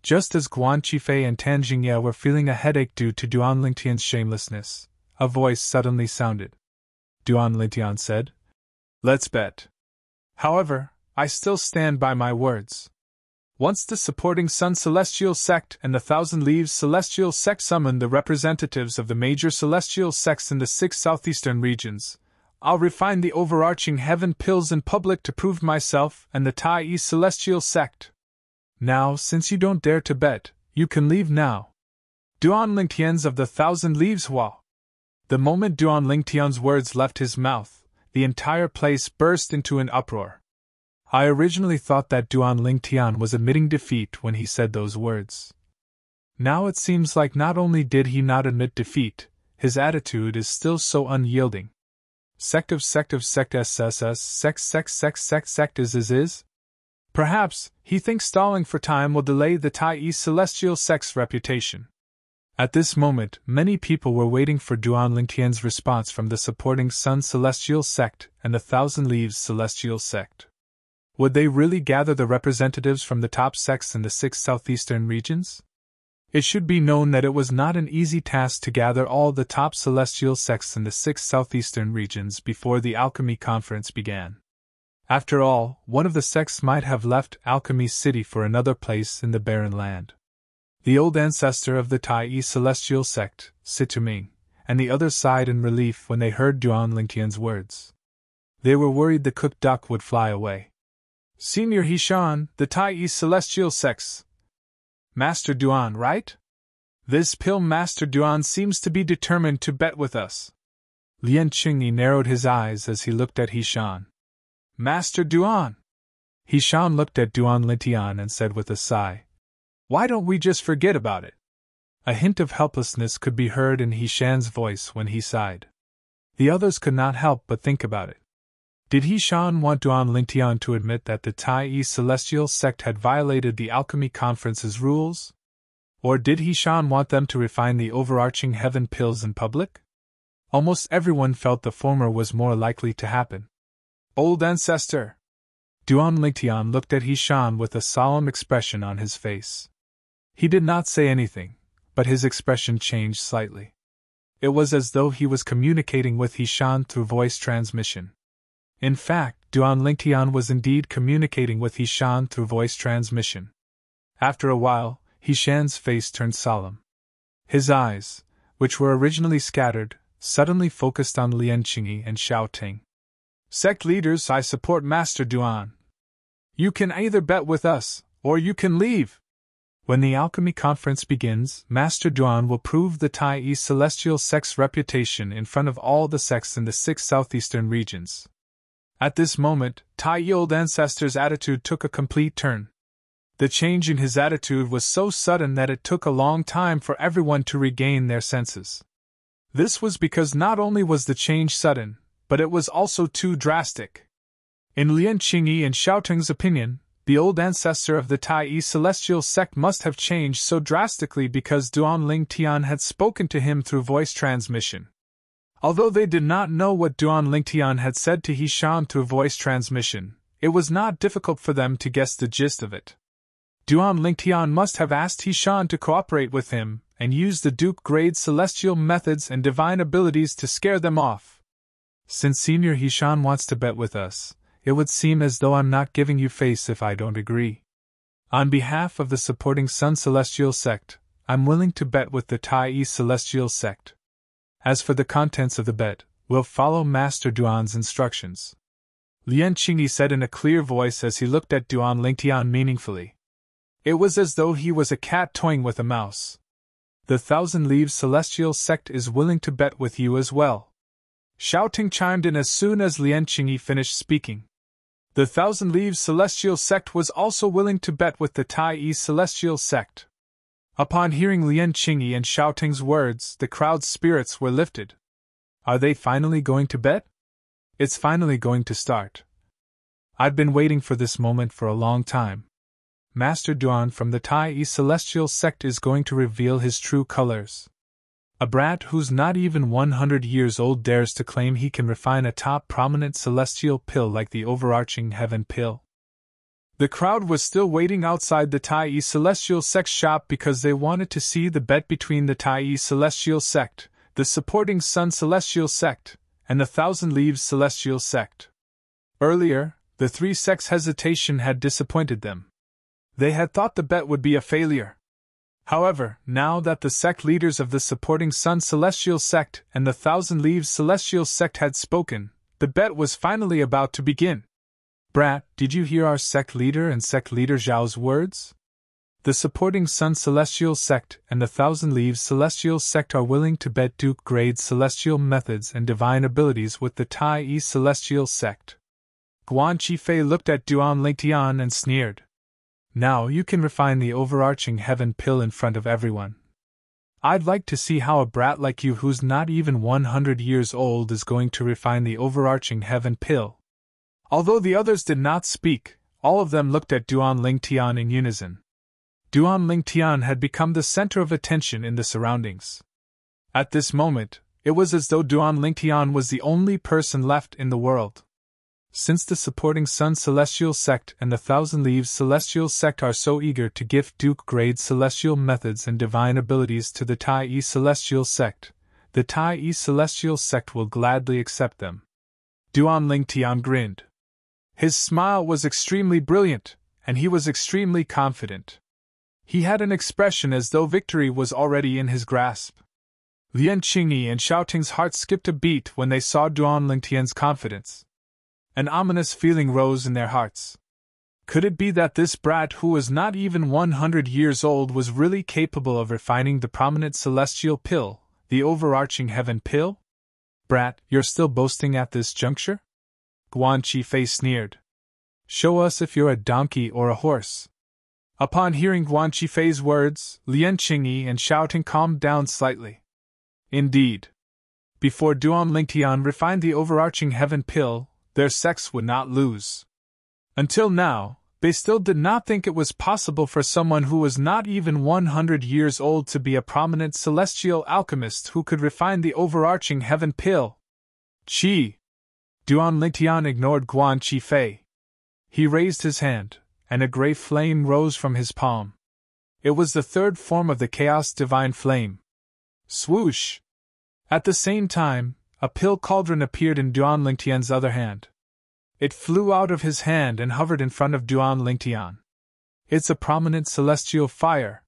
Just as Guan Qifei and Tan Jingye were feeling a headache due to Duan Lingtian's shamelessness, a voice suddenly sounded. Duan Lingtian said, "Let's bet. However, I still stand by my words. Once the supporting Sun Celestial sect and the Thousand Leaves Celestial sect summon the representatives of the major celestial sects in the 6 southeastern regions, I'll refine the overarching heaven pills in public to prove myself and the Tai Celestial sect. Now, since you don't dare to bet, you can leave now." Duan Lingtian's of the Thousand Leaves Hua. The moment Duan Lingtian's words left his mouth, the entire place burst into an uproar. I originally thought that Duan Lingtian was admitting defeat when he said those words. Now it seems like not only did he not admit defeat, his attitude is still so unyielding. Sect SSS, sect is. Perhaps, he thinks stalling for time will delay the Tai Celestial sect's reputation. At this moment, many people were waiting for Duan Lingtian's response from the supporting Sun Celestial sect and the Thousand Leaves Celestial sect. Would they really gather the representatives from the top sects in the 6 southeastern regions? It should be known that it was not an easy task to gather all the top celestial sects in the 6 southeastern regions before the Alchemy Conference began. After all, one of the sects might have left Alchemy City for another place in the barren land. The old ancestor of the Tai Celestial sect, Situ Ming, and the others sighed in relief when they heard Duan Lingtian's words. They were worried the cooked duck would fly away. Senior Hishan, the Tai Celestial sects. Master Duan, right? This pill Master Duan seems to be determined to bet with us. Lian Qingyi narrowed his eyes as he looked at Hishan. Master Duan! Hishan looked at Duan Lingtian and said with a sigh, "Why don't we just forget about it?" A hint of helplessness could be heard in Hishan's voice when he sighed. The others could not help but think about it. Did Hishan want Duan Lingtian to admit that the Tai Celestial sect had violated the Alchemy Conference's rules? Or did Hishan want them to refine the overarching heaven pills in public? Almost everyone felt the former was more likely to happen. Old ancestor! Duan Lingtian looked at Hishan with a solemn expression on his face. He did not say anything, but his expression changed slightly. It was as though he was communicating with Hishan through voice transmission. In fact, Duan Lingtian was indeed communicating with Hishan through voice transmission. After a while, Hishan's face turned solemn. His eyes, which were originally scattered, suddenly focused on Lian Qingyi and Xiao Ting. Sect leaders, I support Master Duan. You can either bet with us, or you can leave. When the alchemy conference begins, Master Duan will prove the Tai celestial sect's reputation in front of all the sects in the 6 southeastern regions. At this moment, Tai old ancestor's attitude took a complete turn. The change in his attitude was so sudden that it took a long time for everyone to regain their senses. This was because not only was the change sudden, but it was also too drastic. In Lian Qingyi and Xiaoting's opinion, the old ancestor of the Tai celestial sect must have changed so drastically because Duan Lingtian had spoken to him through voice transmission. Although they did not know what Duan Lingtian had said to Hishan through voice transmission, it was not difficult for them to guess the gist of it. Duan Lingtian must have asked Hishan to cooperate with him and use the Duke-grade celestial methods and divine abilities to scare them off. Since Senior Hishan wants to bet with us, it would seem as though I'm not giving you face if I don't agree. On behalf of the supporting Sun Celestial sect, I'm willing to bet with the Tai Celestial sect. As for the contents of the bet, we'll follow Master Duan's instructions. Lian Qingyi said in a clear voice as he looked at Duan Lingtian meaningfully. It was as though he was a cat toying with a mouse. The Thousand Leaves Celestial sect is willing to bet with you as well. Xiaoting chimed in as soon as Lian Qingyi finished speaking. The Thousand Leaves Celestial sect was also willing to bet with the Tai Celestial sect. Upon hearing Lian Qingyi and Xiaoting's words, the crowd's spirits were lifted. Are they finally going to bet? It's finally going to start. I've been waiting for this moment for a long time. Master Duan from the Tai Celestial sect is going to reveal his true colors. A brat who's not even 100 years old dares to claim he can refine a top prominent celestial pill like the overarching heaven pill. The crowd was still waiting outside the Tai Celestial sect's shop because they wanted to see the bet between the Tai Celestial sect, the supporting Sun Celestial sect, and the Thousand Leaves Celestial sect. Earlier, the 3 sects' hesitation had disappointed them. They had thought the bet would be a failure. However, now that the sect leaders of the supporting Sun Celestial sect and the Thousand Leaves Celestial sect had spoken, the bet was finally about to begin. Brat, did you hear our sect leader and sect leader Zhao's words? The supporting Sun Celestial sect and the Thousand Leaves Celestial sect are willing to bet Duke-grade celestial methods and divine abilities with the Tai Celestial sect. Guan Qifei looked at Duan Lingtian and sneered. Now you can refine the overarching heaven pill in front of everyone. I'd like to see how a brat like you who's not even 100 years old is going to refine the overarching heaven pill. Although the others did not speak, all of them looked at Duan Lingtian in unison. Duan Lingtian had become the center of attention in the surroundings. At this moment, it was as though Duan Lingtian was the only person left in the world. Since the supporting Sun Celestial sect and the Thousand Leaves Celestial sect are so eager to give Duke-grade celestial methods and divine abilities to the Tai Celestial sect, the Tai Celestial sect will gladly accept them. Duan Lingtian grinned. His smile was extremely brilliant, and he was extremely confident. He had an expression as though victory was already in his grasp. Lian Qingyi and Xiaoting's heart skipped a beat when they saw Duan Lingtian's confidence. An ominous feeling rose in their hearts. Could it be that this brat who was not even 100 years old was really capable of refining the prominent celestial pill, the overarching heaven pill? Brat, you're still boasting at this juncture? Guan Qifei sneered. Show us if you're a donkey or a horse. Upon hearing Guan Qifei's words, Lian Qingyi and Xiaoting calmed down slightly. Indeed. Before Duan Lingtian refined the overarching heaven pill, their sects would not lose. Until now, they still did not think it was possible for someone who was not even 100 years old to be a prominent celestial alchemist who could refine the overarching heaven pill. Qi! Duan Lingtian ignored Guan Qifei. He raised his hand, and a gray flame rose from his palm. It was the third form of the Chaos Divine Flame. Swoosh! At the same time, a pill cauldron appeared in Duan Lingtian's other hand. It flew out of his hand and hovered in front of Duan Lingtian. It's a prominent celestial fire.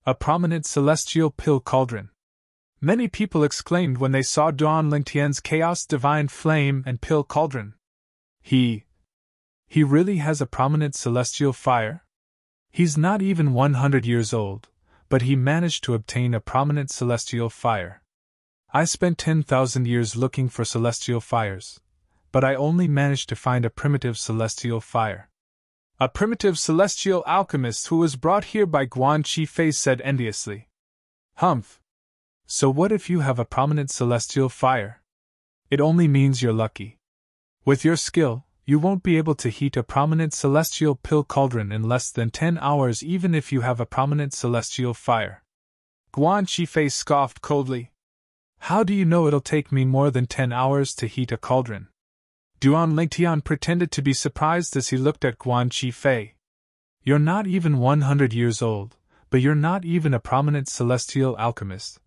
A prominent celestial pill cauldron. Many people exclaimed when they saw Duan Lingtian's Chaos Divine Flame and pill cauldron. He really has a prominent celestial fire? He's not even 100 years old, but he managed to obtain a prominent celestial fire. I spent 10,000 years looking for celestial fires, but I only managed to find a primitive celestial fire. A primitive celestial alchemist who was brought here by Guan Qifei said enviously. Humph. So what if you have a prominent celestial fire? It only means you're lucky. With your skill, you won't be able to heat a prominent celestial pill cauldron in less than 10 hours even if you have a prominent celestial fire. Guan Qifei scoffed coldly. How do you know it'll take me more than 10 hours to heat a cauldron? Duan Lingtian pretended to be surprised as he looked at Guan Qifei. You're not even 100 years old, but you're not even a prominent celestial alchemist.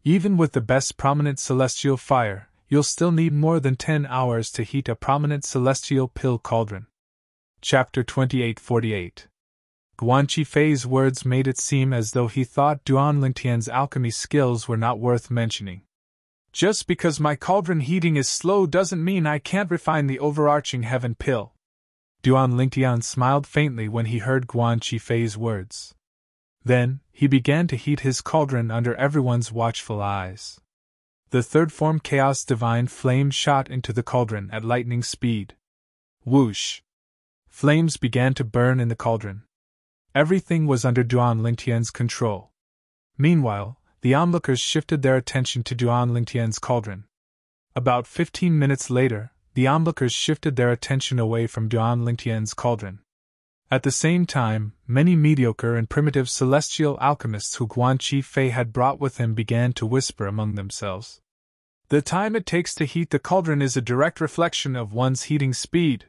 Even with the best prominent celestial fire, you'll still need more than 10 hours to heat a prominent celestial pill cauldron. Chapter 2848. Guan Qifei's words made it seem as though he thought Duan Lingtian's alchemy skills were not worth mentioning. Just because my cauldron heating is slow doesn't mean I can't refine the overarching heaven pill. Duan Lingtian smiled faintly when he heard Guan Qifei's words. Then, he began to heat his cauldron under everyone's watchful eyes. The third form Chaos Divine Flame shot into the cauldron at lightning speed. Whoosh! Flames began to burn in the cauldron. Everything was under Duan Lingtian's control. Meanwhile, the onlookers shifted their attention to Duan Lingtian's cauldron. About 15 minutes later, the onlookers shifted their attention away from Duan Lingtian's cauldron. At the same time, many mediocre and primitive celestial alchemists who Guan Qifei had brought with him began to whisper among themselves. The time it takes to heat the cauldron is a direct reflection of one's heating speed.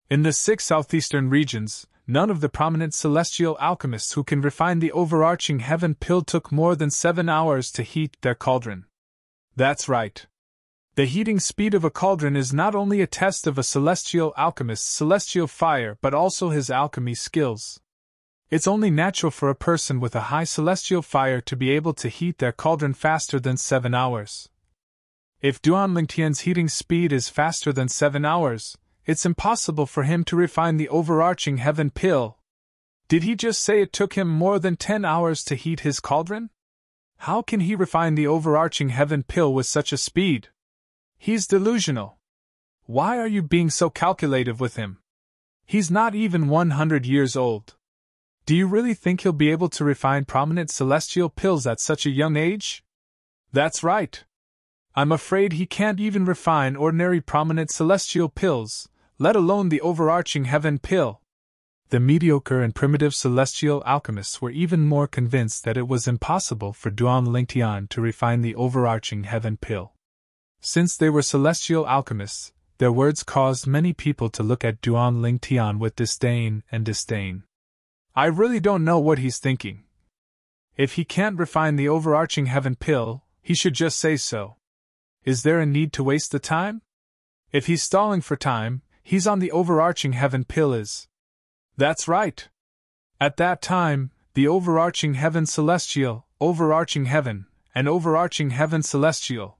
In the 6 southeastern regions, none of the prominent celestial alchemists who can refine the overarching heaven pill took more than 7 hours to heat their cauldron. That's right. The heating speed of a cauldron is not only a test of a celestial alchemist's celestial fire but also his alchemy skills. It's only natural for a person with a high celestial fire to be able to heat their cauldron faster than 7 hours. If Duan Lingtian's heating speed is faster than 7 hours, it's impossible for him to refine the overarching heaven pill. Did he just say it took him more than 10 hours to heat his cauldron? How can he refine the overarching heaven pill with such a speed? He's delusional. Why are you being so calculative with him? He's not even 100 years old. Do you really think he'll be able to refine prominent celestial pills at such a young age? That's right. I'm afraid he can't even refine ordinary prominent celestial pills, let alone the overarching heaven pill. The mediocre and primitive celestial alchemists were even more convinced that it was impossible for Duan Lingtian to refine the overarching heaven pill. Since they were celestial alchemists, their words caused many people to look at Duan Lingtian with disdain. I really don't know what he's thinking. If he can't refine the overarching heaven pill, he should just say so. Is there a need to waste the time? If he's stalling for time, he's on the overarching heaven pill is. That's right. At that time, the overarching heaven celestial, overarching heaven, and overarching heaven celestial.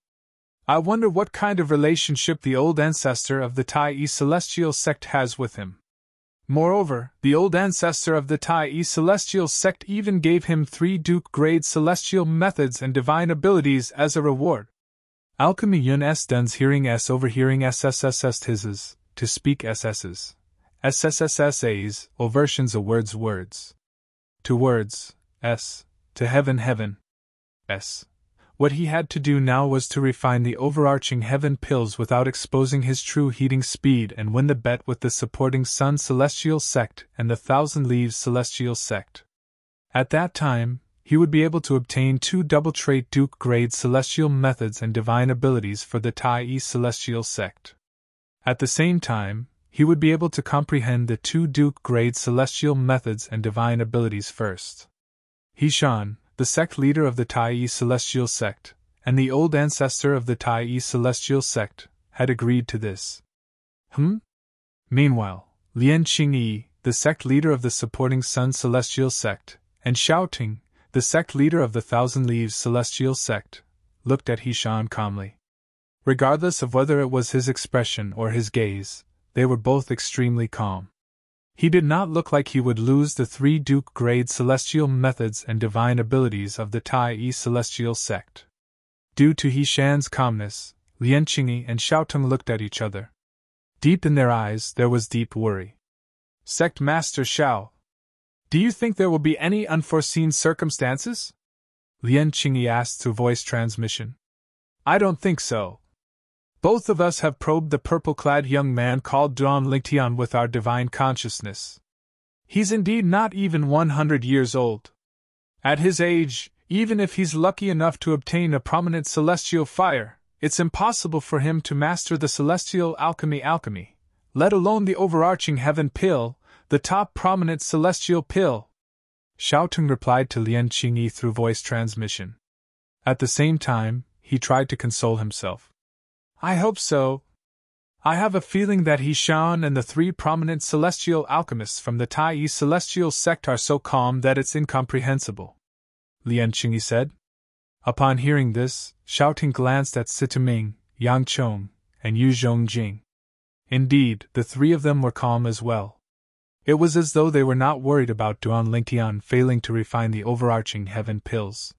I wonder what kind of relationship the old ancestor of the Tai celestial sect has with him. Moreover, the old ancestor of the Tai celestial sect even gave him 3 Duke-grade celestial methods and divine abilities as a reward. Alchemy Yun S Duns hearing S overhearing SSSS Tises, to speak SS's. SSSSAs, O versions of words. To words, S, to heaven, S. What he had to do now was to refine the overarching heaven pills without exposing his true heating speed and win the bet with the supporting Sun Celestial Sect and the Thousand Leaves Celestial Sect. At that time, he would be able to obtain 2 double-trait Duke-grade celestial methods and divine abilities for the Tai Celestial Sect. At the same time, he would be able to comprehend the 2 Duke-grade celestial methods and divine abilities first. Hishan, the sect leader of the Tai Celestial Sect, and the old ancestor of the Tai Celestial Sect, had agreed to this. Meanwhile, Lian Qingyi, the sect leader of the supporting Sun Celestial Sect, and Xiaoting, the sect leader of the Thousand Leaves Celestial Sect, looked at Hishan calmly. Regardless of whether it was his expression or his gaze, they were both extremely calm. He did not look like he would lose the 3 Duke-grade celestial methods and divine abilities of the Tai celestial sect. Due to He Shan's calmness, Lian Qingyi and Xiaotong looked at each other. Deep in their eyes there was deep worry. Sect Master Xiao, do you think there will be any unforeseen circumstances? Lian Qingyi asked through voice transmission. I don't think so. Both of us have probed the purple-clad young man called Duan Lingtian with our divine consciousness. He's indeed not even 100 years old. At his age, even if he's lucky enough to obtain a prominent celestial fire, it's impossible for him to master the celestial alchemy, let alone the overarching heaven pill, the top prominent celestial pill. Xiaotong replied to Lian Qingyi through voice transmission. At the same time, he tried to console himself. I hope so. I have a feeling that He Shan and the 3 prominent celestial alchemists from the Tai celestial sect are so calm that it's incomprehensible, Lian Qingyi said. Upon hearing this, Xiaotong glanced at Sitaming, Yang Chong, and Yu Zhongjing. Indeed, the 3 of them were calm as well. It was as though they were not worried about Duan Lingtian failing to refine the overarching heaven pills.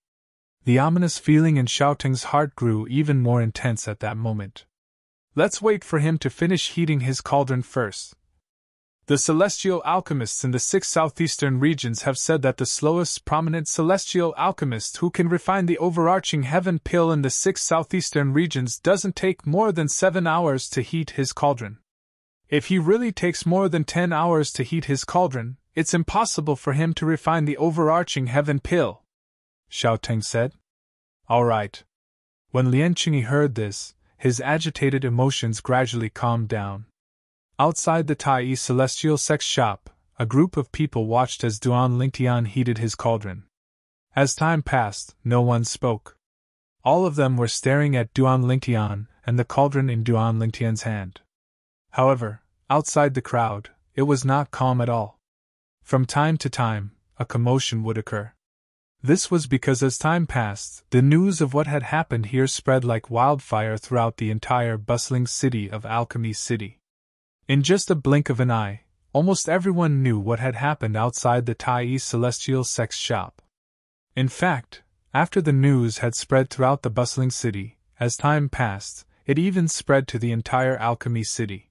The ominous feeling in Xiaotong's heart grew even more intense at that moment. Let's wait for him to finish heating his cauldron first. The celestial alchemists in the 6 southeastern regions have said that the slowest prominent celestial alchemist who can refine the overarching heaven pill in the 6 southeastern regions doesn't take more than 7 hours to heat his cauldron. If he really takes more than 10 hours to heat his cauldron, it's impossible for him to refine the overarching heaven pill, Xiaotong said. All right. When Lian Qingyi heard this, his agitated emotions gradually calmed down. Outside the Tai celestial sect shop, a group of people watched as Duan Lingtian heated his cauldron. As time passed, no one spoke. All of them were staring at Duan Lingtian and the cauldron in Duan Lingtian's hand. However, outside the crowd, it was not calm at all. From time to time, a commotion would occur. This was because as time passed, the news of what had happened here spread like wildfire throughout the entire bustling city of Alchemy City. In just a blink of an eye, almost everyone knew what had happened outside the Tai celestial sect's shop. In fact, after the news had spread throughout the bustling city, as time passed, it even spread to the entire Alchemy City.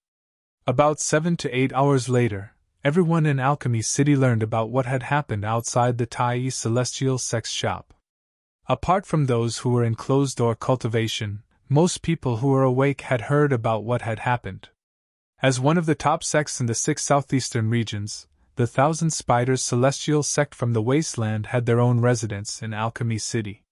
About 7 to 8 hours later, everyone in Alchemy City learned about what had happened outside the Tai celestial sect's shop. Apart from those who were in closed-door cultivation, most people who were awake had heard about what had happened. As one of the top sects in the 6 southeastern regions, the 1,000 Spiders celestial sect from the wasteland had their own residence in Alchemy City.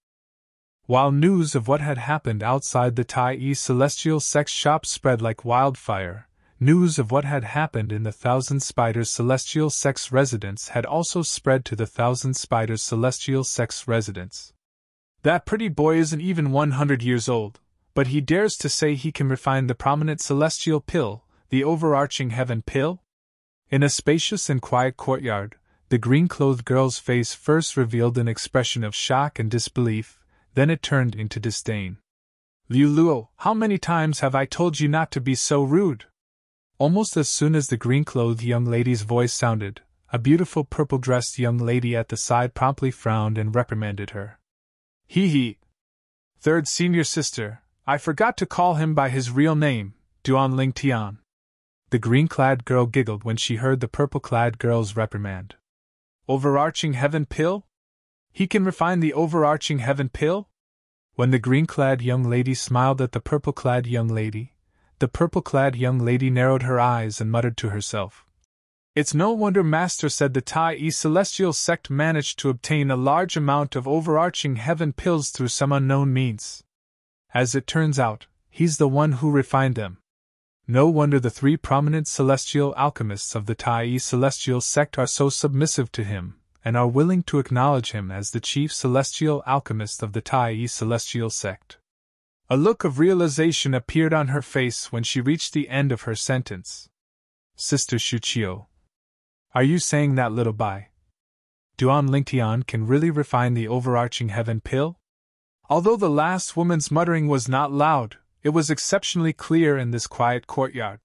While news of what had happened outside the Tai celestial sect's shop spread like wildfire, news of what had happened in the 1,000 Spiders celestial sect's residence had also spread to the 1,000 Spiders celestial sect's residence. That pretty boy isn't even 100 years old, but he dares to say he can refine the prominent celestial pill, the overarching heaven pill? In a spacious and quiet courtyard, the green-clothed girl's face first revealed an expression of shock and disbelief, then it turned into disdain. Liu Luo, how many times have I told you not to be so rude? Almost as soon as the green-clothed young lady's voice sounded, a beautiful purple-dressed young lady at the side promptly frowned and reprimanded her. Hee. Third senior sister, I forgot to call him by his real name, Duan Lingtian. The green-clad girl giggled when she heard the purple-clad girl's reprimand. Overarching heaven pill? He can refine the overarching heaven pill? When the green-clad young lady smiled at the purple-clad young lady, the purple-clad young lady narrowed her eyes and muttered to herself. It's no wonder Master said the Tai celestial sect managed to obtain a large amount of overarching heaven pills through some unknown means. As it turns out, he's the one who refined them. No wonder the 3 prominent celestial alchemists of the Tai celestial sect are so submissive to him, and are willing to acknowledge him as the chief celestial alchemist of the Tai celestial sect. A look of realization appeared on her face when she reached the end of her sentence. Sister Shuqiu, are you saying that little Bai Duan Lingtian can really refine the overarching heaven pill? Although the last woman's muttering was not loud, it was exceptionally clear in this quiet courtyard.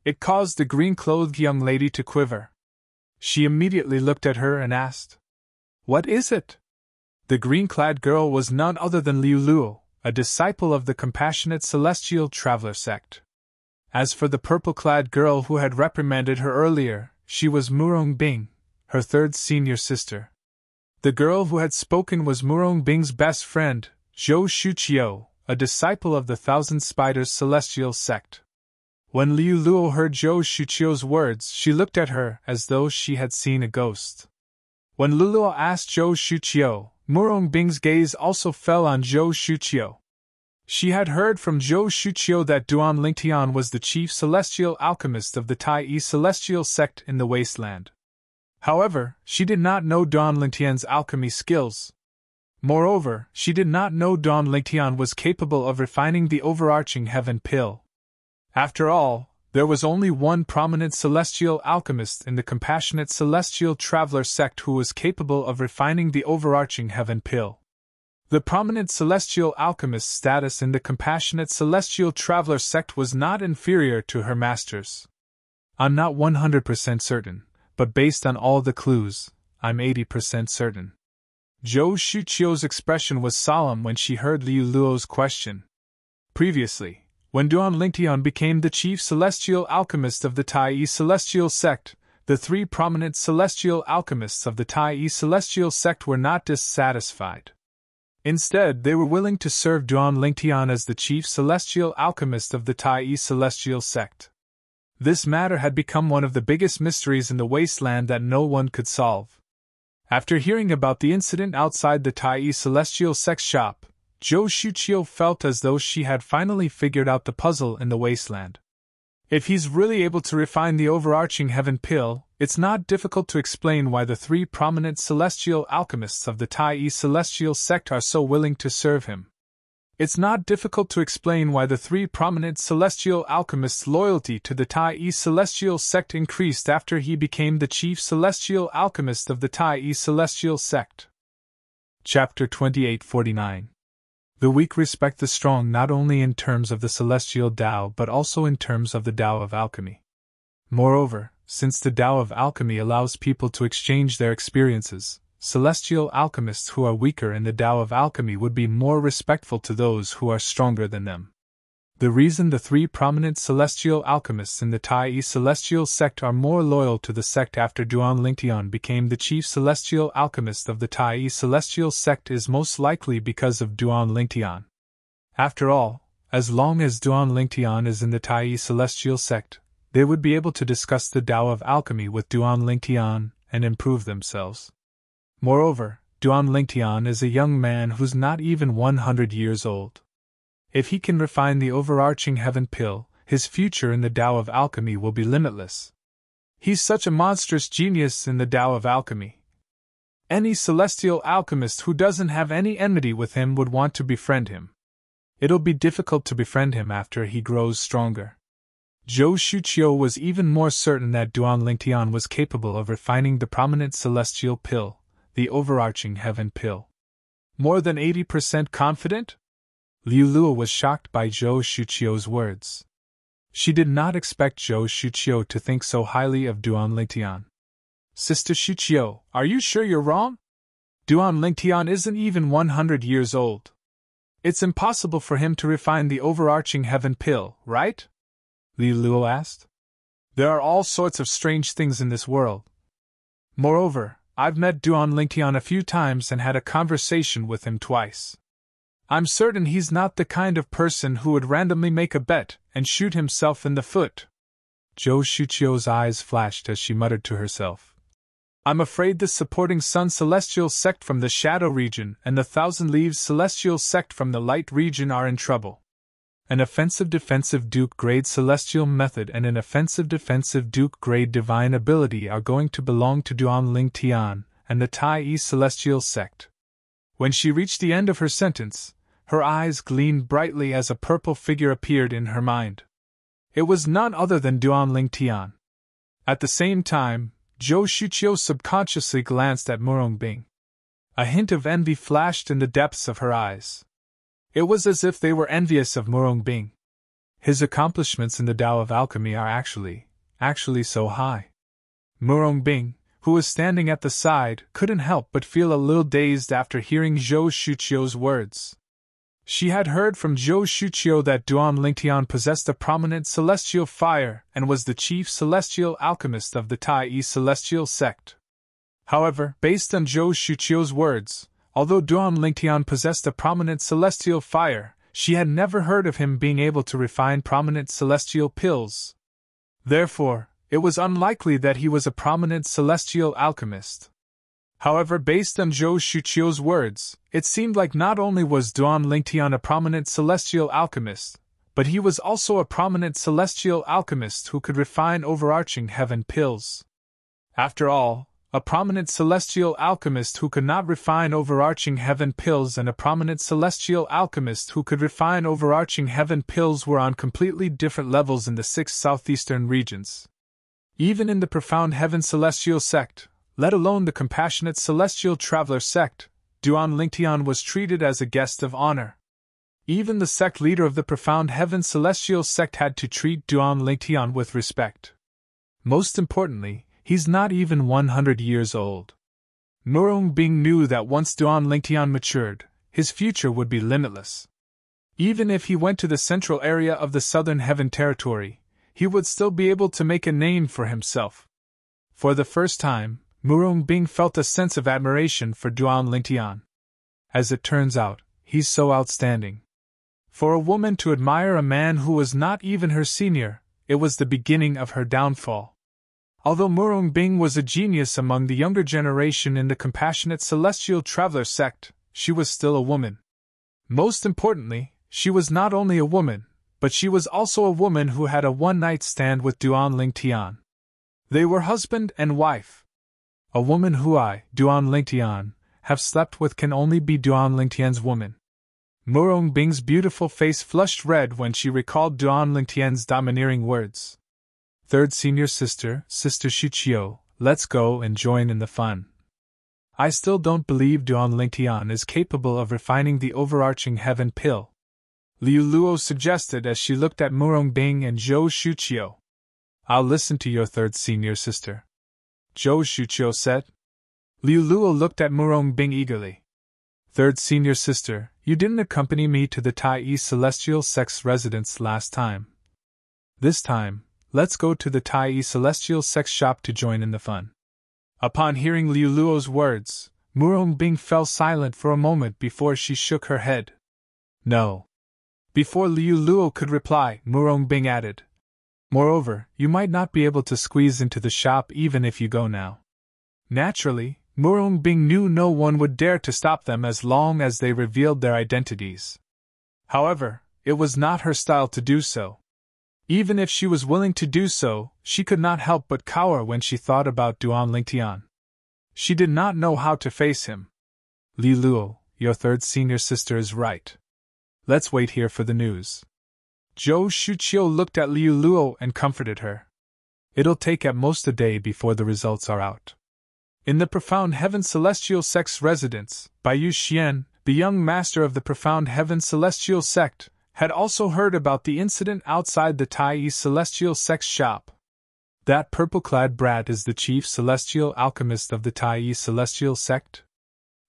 It caused the green-clothed young lady to quiver. She immediately looked at her and asked, "What is it?" The green-clad girl was none other than Liu Luo, a disciple of the compassionate celestial traveler sect. As for the purple-clad girl who had reprimanded her earlier, she was Murong Bing, her third senior sister. The girl who had spoken was Murong Bing's best friend, Zhou Shuqiu, a disciple of the Thousand Spiders celestial sect. When Liu Luo heard Zhou Shuqiu's words, she looked at her as though she had seen a ghost. When Liu Luo asked Zhou Shuqiu, Murong Bing's gaze also fell on Zhou Shuqiu. She had heard from Zhou Shuqiu that Duan Lingtian was the chief celestial alchemist of the Tai celestial sect in the wasteland. However, she did not know Duan Lingtian's alchemy skills. Moreover, she did not know Duan Lingtian was capable of refining the overarching heaven pill. After all, there was only one prominent celestial alchemist in the compassionate celestial traveler sect who was capable of refining the overarching heaven pill. The prominent celestial alchemist's status in the compassionate celestial traveler sect was not inferior to her master's. I'm not 100% certain, but based on all the clues, I'm 80% certain. Zhou Shuqiu's expression was solemn when she heard Liu Luo's question. Previously, when Duan Lingtian became the chief celestial alchemist of the Tai celestial sect, the three prominent celestial alchemists of the Tai celestial sect were not dissatisfied. Instead, they were willing to serve Duan Lingtian as the chief celestial alchemist of the Tai celestial sect. This matter had become one of the biggest mysteries in the wasteland that no one could solve. After hearing about the incident outside the Tai celestial sect shop, Zhou Shuqiu felt as though she had finally figured out the puzzle in the wasteland. If he's really able to refine the overarching heaven pill, it's not difficult to explain why the three prominent celestial alchemists of the Tai celestial sect are so willing to serve him. It's not difficult to explain why the three prominent celestial alchemists' loyalty to the Tai celestial sect increased after he became the chief celestial alchemist of the Tai celestial sect. Chapter 2849. The weak respect the strong not only in terms of the celestial Tao but also in terms of the Tao of alchemy. Moreover, since the Tao of alchemy allows people to exchange their experiences, celestial alchemists who are weaker in the Tao of alchemy would be more respectful to those who are stronger than them. The reason the three prominent celestial alchemists in the Tai celestial sect are more loyal to the sect after Duan Lingtian became the chief celestial alchemist of the Tai celestial sect is most likely because of Duan Lingtian. After all, as long as Duan Lingtian is in the Tai celestial sect, they would be able to discuss the Tao of alchemy with Duan Lingtian and improve themselves. Moreover, Duan Lingtian is a young man who's not even 100 years old. If he can refine the overarching heaven pill, his future in the Tao of alchemy will be limitless. He's such a monstrous genius in the Tao of alchemy. Any celestial alchemist who doesn't have any enmity with him would want to befriend him. It'll be difficult to befriend him after he grows stronger. Zhou Shuqiu was even more certain that Duan Lingtian was capable of refining the prominent celestial pill, the overarching heaven pill. More than 80% confident? Liu Luo was shocked by Zhou Shuqiu's words. She did not expect Zhou Shuqiu to think so highly of Duan Lingtian. Sister Shuqiu, are you sure you're wrong? Duan Lingtian isn't even 100 years old. It's impossible for him to refine the overarching heaven pill, right? Liu Luo asked. There are all sorts of strange things in this world. Moreover, I've met Duan Lingtian a few times and had a conversation with him twice. I'm certain he's not the kind of person who would randomly make a bet and shoot himself in the foot. Zhou Shuqiu's eyes flashed as she muttered to herself. I'm afraid the supporting Sun Celestial sect from the Shadow region and the Thousand Leaves Celestial sect from the Light region are in trouble. An offensive-defensive Duke-grade Celestial method and an offensive-defensive Duke-grade Divine ability are going to belong to Duan Lingtian and the Tai Celestial sect. When she reached the end of her sentence, her eyes gleamed brightly as a purple figure appeared in her mind. It was none other than Duan Lingtian. At the same time, Zhou Shuqiu subconsciously glanced at Murong Bing. A hint of envy flashed in the depths of her eyes. It was as if they were envious of Murong Bing. His accomplishments in the Tao of alchemy are actually so high. Murong Bing, who was standing at the side, couldn't help but feel a little dazed after hearing Zhou Shuqiu's words. She had heard from Zhou Shuqiu that Duan Lingtian possessed a prominent celestial fire and was the chief celestial alchemist of the Tai celestial sect. However, based on Zhou Shuqiu's words, although Duan Lingtian possessed a prominent celestial fire, she had never heard of him being able to refine prominent celestial pills. Therefore, it was unlikely that he was a prominent celestial alchemist. However, based on Zhou Shuqiu's words, it seemed like not only was Duan Lingtian a prominent celestial alchemist, but he was also a prominent celestial alchemist who could refine overarching heaven pills. After all, a prominent celestial alchemist who could not refine overarching heaven pills and a prominent celestial alchemist who could refine overarching heaven pills were on completely different levels in the 6 southeastern regions. Even in the profound heaven celestial sect, let alone the compassionate celestial traveler sect, Duan Lingtian was treated as a guest of honor. Even the sect leader of the profound heaven celestial sect had to treat Duan Lingtian with respect. Most importantly, he's not even 100 years old. Murong Bing knew that once Duan Lingtian matured, his future would be limitless. Even if he went to the central area of the southern heaven territory, he would still be able to make a name for himself. For the first time, Murong Bing felt a sense of admiration for Duan Lingtian. As it turns out, he's so outstanding. For a woman to admire a man who was not even her senior, it was the beginning of her downfall. Although Murong Bing was a genius among the younger generation in the compassionate celestial traveler sect, she was still a woman. Most importantly, she was not only a woman, but she was also a woman who had a one-night stand with Duan Lingtian. They were husband and wife. A woman who I, Duan Lingtian, have slept with can only be Duan Lingtian's woman. Murong Bing's beautiful face flushed red when she recalled Duan Lingtian's domineering words. Third senior sister, Sister Shuqiu, let's go and join in the fun. I still don't believe Duan Lingtian is capable of refining the overarching heaven pill, Liu Luo suggested as she looked at Murong Bing and Zhou Shuqiu. I'll listen to your third senior sister, Zhou Shuqiu said. Liu Luo looked at Murong Bing eagerly. Third senior sister, you didn't accompany me to the Tai Celestial Sect's residence last time. This time, let's go to the Tai Celestial Sect's shop to join in the fun. Upon hearing Liu Luo's words, Murong Bing fell silent for a moment before she shook her head. No. Before Liu Luo could reply, Murong Bing added, moreover, you might not be able to squeeze into the shop even if you go now. Naturally, Murong Bing knew no one would dare to stop them as long as they revealed their identities. However, it was not her style to do so. Even if she was willing to do so, she could not help but cower when she thought about Duan Lingtian. She did not know how to face him. Li Luo, your third senior sister is right. Let's wait here for the news. Zhou Shuqiu looked at Liu Luo and comforted her. It'll take at most a day before the results are out. In the Profound Heaven Celestial Sect's residence, Baiyu Xian, the young master of the Profound Heaven Celestial Sect, had also heard about the incident outside the Tai Celestial Sect's shop. That purple-clad brat is the chief celestial alchemist of the Tai Celestial Sect?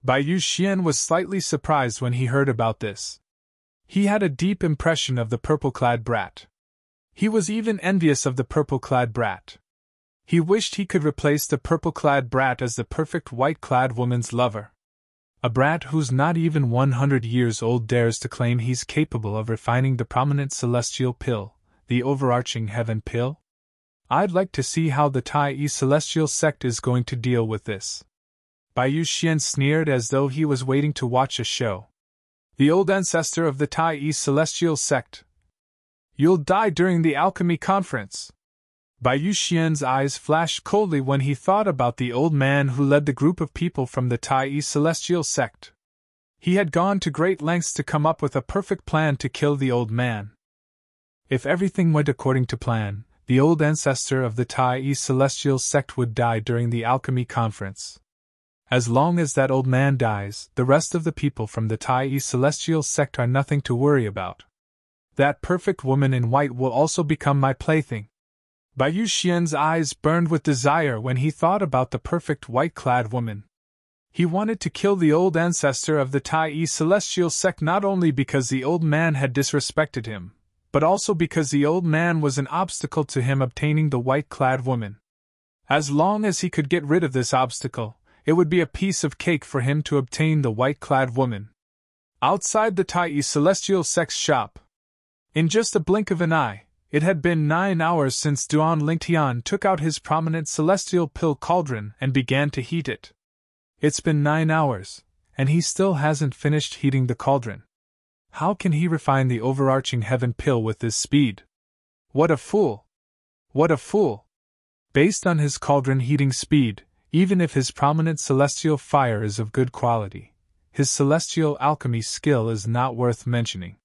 Baiyu Xian was slightly surprised when he heard about this. He had a deep impression of the purple-clad brat. He was even envious of the purple-clad brat. He wished he could replace the purple-clad brat as the perfect white-clad woman's lover. A brat who's not even 100 years old dares to claim he's capable of refining the prominent celestial pill, the overarching heaven pill? I'd like to see how the Tai Celestial Sect is going to deal with this. Baiyu Xian sneered as though he was waiting to watch a show. The old ancestor of the Tai Celestial Sect. You'll die during the alchemy conference. Baiyu Xian's eyes flashed coldly when he thought about the old man who led the group of people from the Tai Celestial Sect. He had gone to great lengths to come up with a perfect plan to kill the old man. If everything went according to plan, the old ancestor of the Tai Celestial Sect would die during the alchemy conference. As long as that old man dies, the rest of the people from the Tai celestial sect are nothing to worry about. That perfect woman in white will also become my plaything. Bai Xian's eyes burned with desire when he thought about the perfect white-clad woman. He wanted to kill the old ancestor of the Tai celestial sect not only because the old man had disrespected him, but also because the old man was an obstacle to him obtaining the white-clad woman. As long as he could get rid of this obstacle, it would be a piece of cake for him to obtain the white-clad woman. Outside the Tai celestial sect's shop, in just a blink of an eye, it had been 9 hours since Duan Lingtian took out his prominent celestial pill cauldron and began to heat it. It's been 9 hours, and he still hasn't finished heating the cauldron. How can he refine the overarching heaven pill with this speed? What a fool! What a fool! Based on his cauldron heating speed, even if his prominent celestial fire is of good quality, his celestial alchemy skill is not worth mentioning.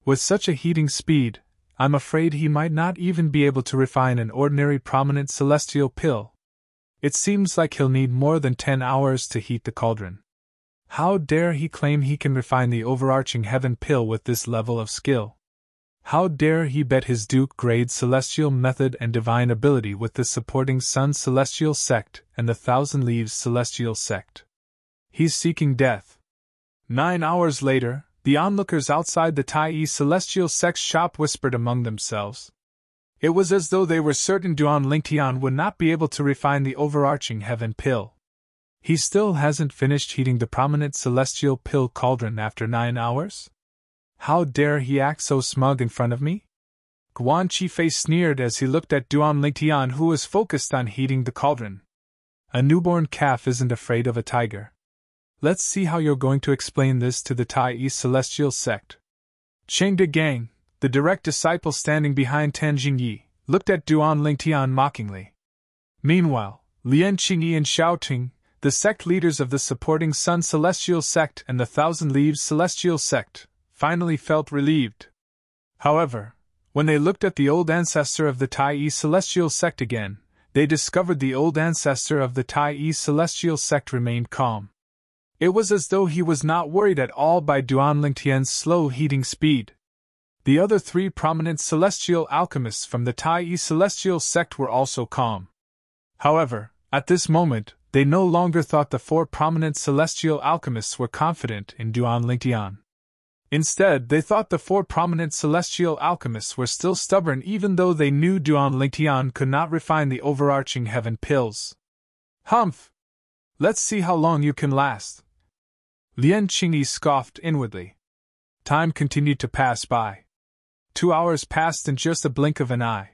With such a heating speed, I'm afraid he might not even be able to refine an ordinary prominent celestial pill. It seems like he'll need more than 10 hours to heat the cauldron. How dare he claim he can refine the overarching heaven pill with this level of skill? How dare he bet his Duke-grade celestial method and divine ability with the supporting Sun celestial sect and the Thousand Leaves celestial sect? He's seeking death. 9 hours later, the onlookers outside the Tai celestial sect's shop whispered among themselves. It was as though they were certain Duan Lingtian would not be able to refine the overarching heaven pill. He still hasn't finished heating the prominent celestial pill cauldron after 9 hours? How dare he act so smug in front of me? Guan Qifei sneered as he looked at Duan Lingtian, who was focused on heating the cauldron. A newborn calf isn't afraid of a tiger. Let's see how you're going to explain this to the Tai celestial sect. Cheng De Gang, the direct disciple standing behind Tan Jingyi, looked at Duan Lingtian mockingly. Meanwhile, Lian Qingyi and Xiao Ting, the sect leaders of the supporting Sun celestial sect and the Thousand Leaves celestial sect, finally felt relieved. However, when they looked at the old ancestor of the Tai celestial sect again, they discovered the old ancestor of the Tai celestial sect remained calm. It was as though he was not worried at all by Duan Lingtian's slow heating speed. The other 3 prominent celestial alchemists from the Tai celestial sect were also calm. However, at this moment, they no longer thought the 4 prominent celestial alchemists were confident in Duan Lingtian. Instead, they thought the 4 prominent celestial alchemists were still stubborn even though they knew Duan Lingtian could not refine the overarching heaven pills. Humph! Let's see how long you can last. Lian Qingyi scoffed inwardly. Time continued to pass by. 2 hours passed in just a blink of an eye.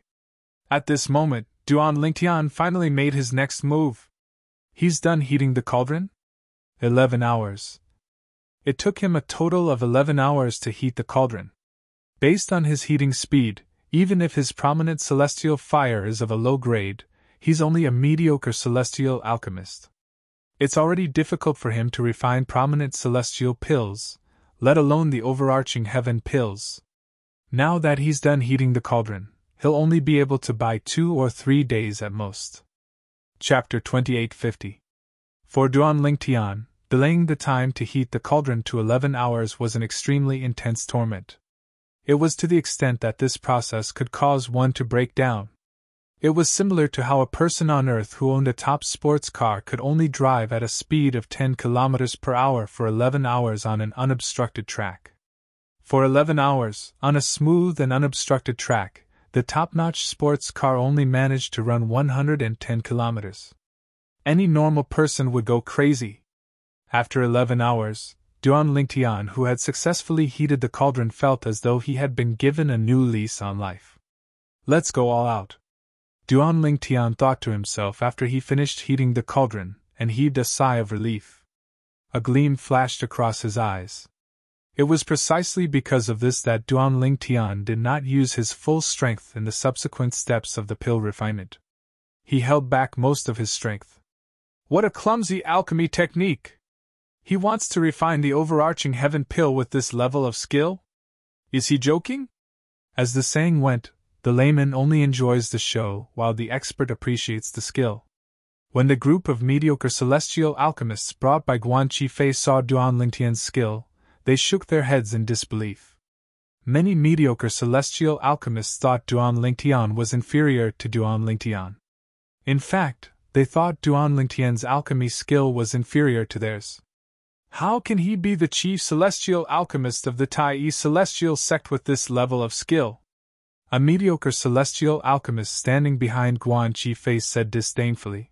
At this moment, Duan Lingtian finally made his next move. He's done heating the cauldron? 11 hours. It took him a total of 11 hours to heat the cauldron. Based on his heating speed, even if his prominent celestial fire is of a low grade, he's only a mediocre celestial alchemist. It's already difficult for him to refine prominent celestial pills, let alone the overarching heaven pills. Now that he's done heating the cauldron, he'll only be able to buy 2 or 3 days at most. Chapter 2850. For Duan Lingtian, delaying the time to heat the cauldron to 11 hours was an extremely intense torment. It was to the extent that this process could cause one to break down. It was similar to how a person on Earth who owned a top sports car could only drive at a speed of 10 km per hour for 11 hours on an unobstructed track. For 11 hours, on a smooth and unobstructed track, the top-notch sports car only managed to run 110 kilometers. Any normal person would go crazy. After 11 hours, Duan Lingtian, who had successfully heated the cauldron, felt as though he had been given a new lease on life. Let's go all out. Duan Lingtian thought to himself after he finished heating the cauldron, and heaved a sigh of relief. A gleam flashed across his eyes. It was precisely because of this that Duan Lingtian did not use his full strength in the subsequent steps of the pill refinement. He held back most of his strength. What a clumsy alchemy technique! He wants to refine the overarching heaven pill with this level of skill? Is he joking? As the saying went, the layman only enjoys the show while the expert appreciates the skill. When the group of mediocre celestial alchemists brought by Guan Qifei saw Duan Lingtian's skill, they shook their heads in disbelief. Many mediocre celestial alchemists thought Duan Lingtian was inferior to Duan Lingtian. In fact, they thought Duan Lingtian's alchemy skill was inferior to theirs. How can he be the chief celestial alchemist of the Tai celestial sect with this level of skill? A mediocre celestial alchemist standing behind Guan Qifei said disdainfully.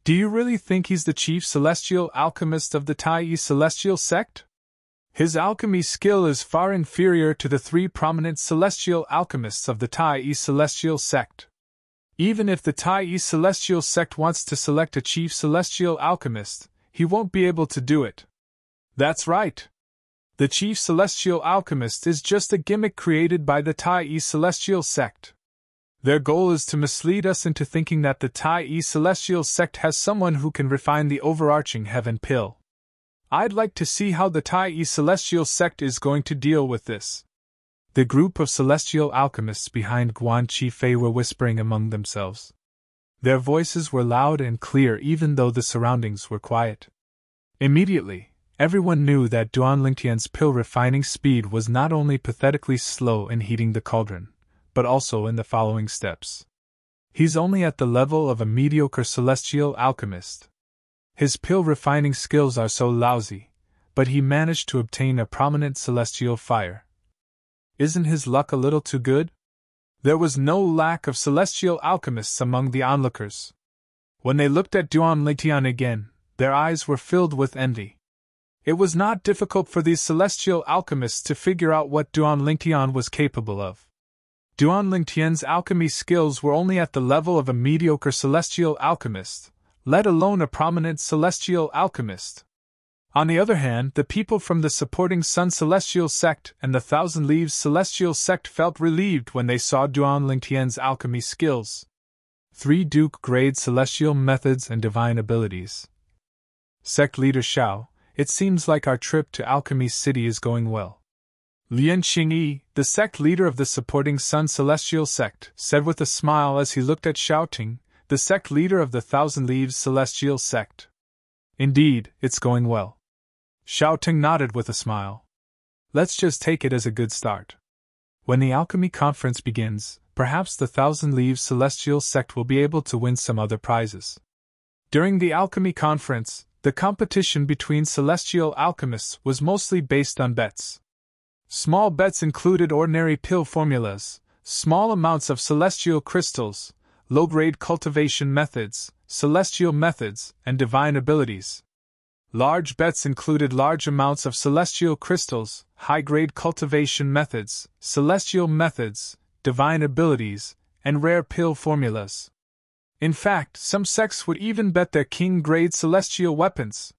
Do you really think he's the chief celestial alchemist of the Tai celestial sect? His alchemy skill is far inferior to the 3 prominent celestial alchemists of the Tai celestial sect. Even if the Tai celestial sect wants to select a chief celestial alchemist, he won't be able to do it. That's right. The chief celestial alchemist is just a gimmick created by the Tai celestial sect. Their goal is to mislead us into thinking that the Tai celestial sect has someone who can refine the overarching heaven pill. I'd like to see how the Tai celestial sect is going to deal with this. The group of celestial alchemists behind Guan Qifei were whispering among themselves. Their voices were loud and clear even though the surroundings were quiet. Immediately, everyone knew that Duan Lingtian's pill refining speed was not only pathetically slow in heating the cauldron, but also in the following steps. He's only at the level of a mediocre celestial alchemist. His pill refining skills are so lousy, but he managed to obtain a prominent celestial fire. Isn't his luck a little too good? There was no lack of celestial alchemists among the onlookers. When they looked at Duan Lingtian again, their eyes were filled with envy. It was not difficult for these celestial alchemists to figure out what Duan Lingtian was capable of. Duan Lingtian's alchemy skills were only at the level of a mediocre celestial alchemist, let alone a prominent celestial alchemist. On the other hand, the people from the supporting Sun Celestial Sect and the Thousand Leaves Celestial Sect felt relieved when they saw Duan Lingtian's alchemy skills. 3 Duke-grade celestial methods and divine abilities. Sect Leader Xiao, it seems like our trip to Alchemy City is going well. Lian Qingyi, the sect leader of the supporting Sun Celestial Sect, said with a smile as he looked at Xiao Ting, the sect leader of the Thousand Leaves Celestial Sect. Indeed, it's going well. Xiao Ting nodded with a smile. Let's just take it as a good start. When the alchemy conference begins, perhaps the Thousand Leaves Celestial Sect will be able to win some other prizes. During the alchemy conference, the competition between celestial alchemists was mostly based on bets. Small bets included ordinary pill formulas, small amounts of celestial crystals, low-grade cultivation methods, celestial methods, and divine abilities. Large bets included large amounts of celestial crystals, high-grade cultivation methods, celestial methods, divine abilities, and rare pill formulas. In fact, some sects would even bet their king-grade celestial weapons.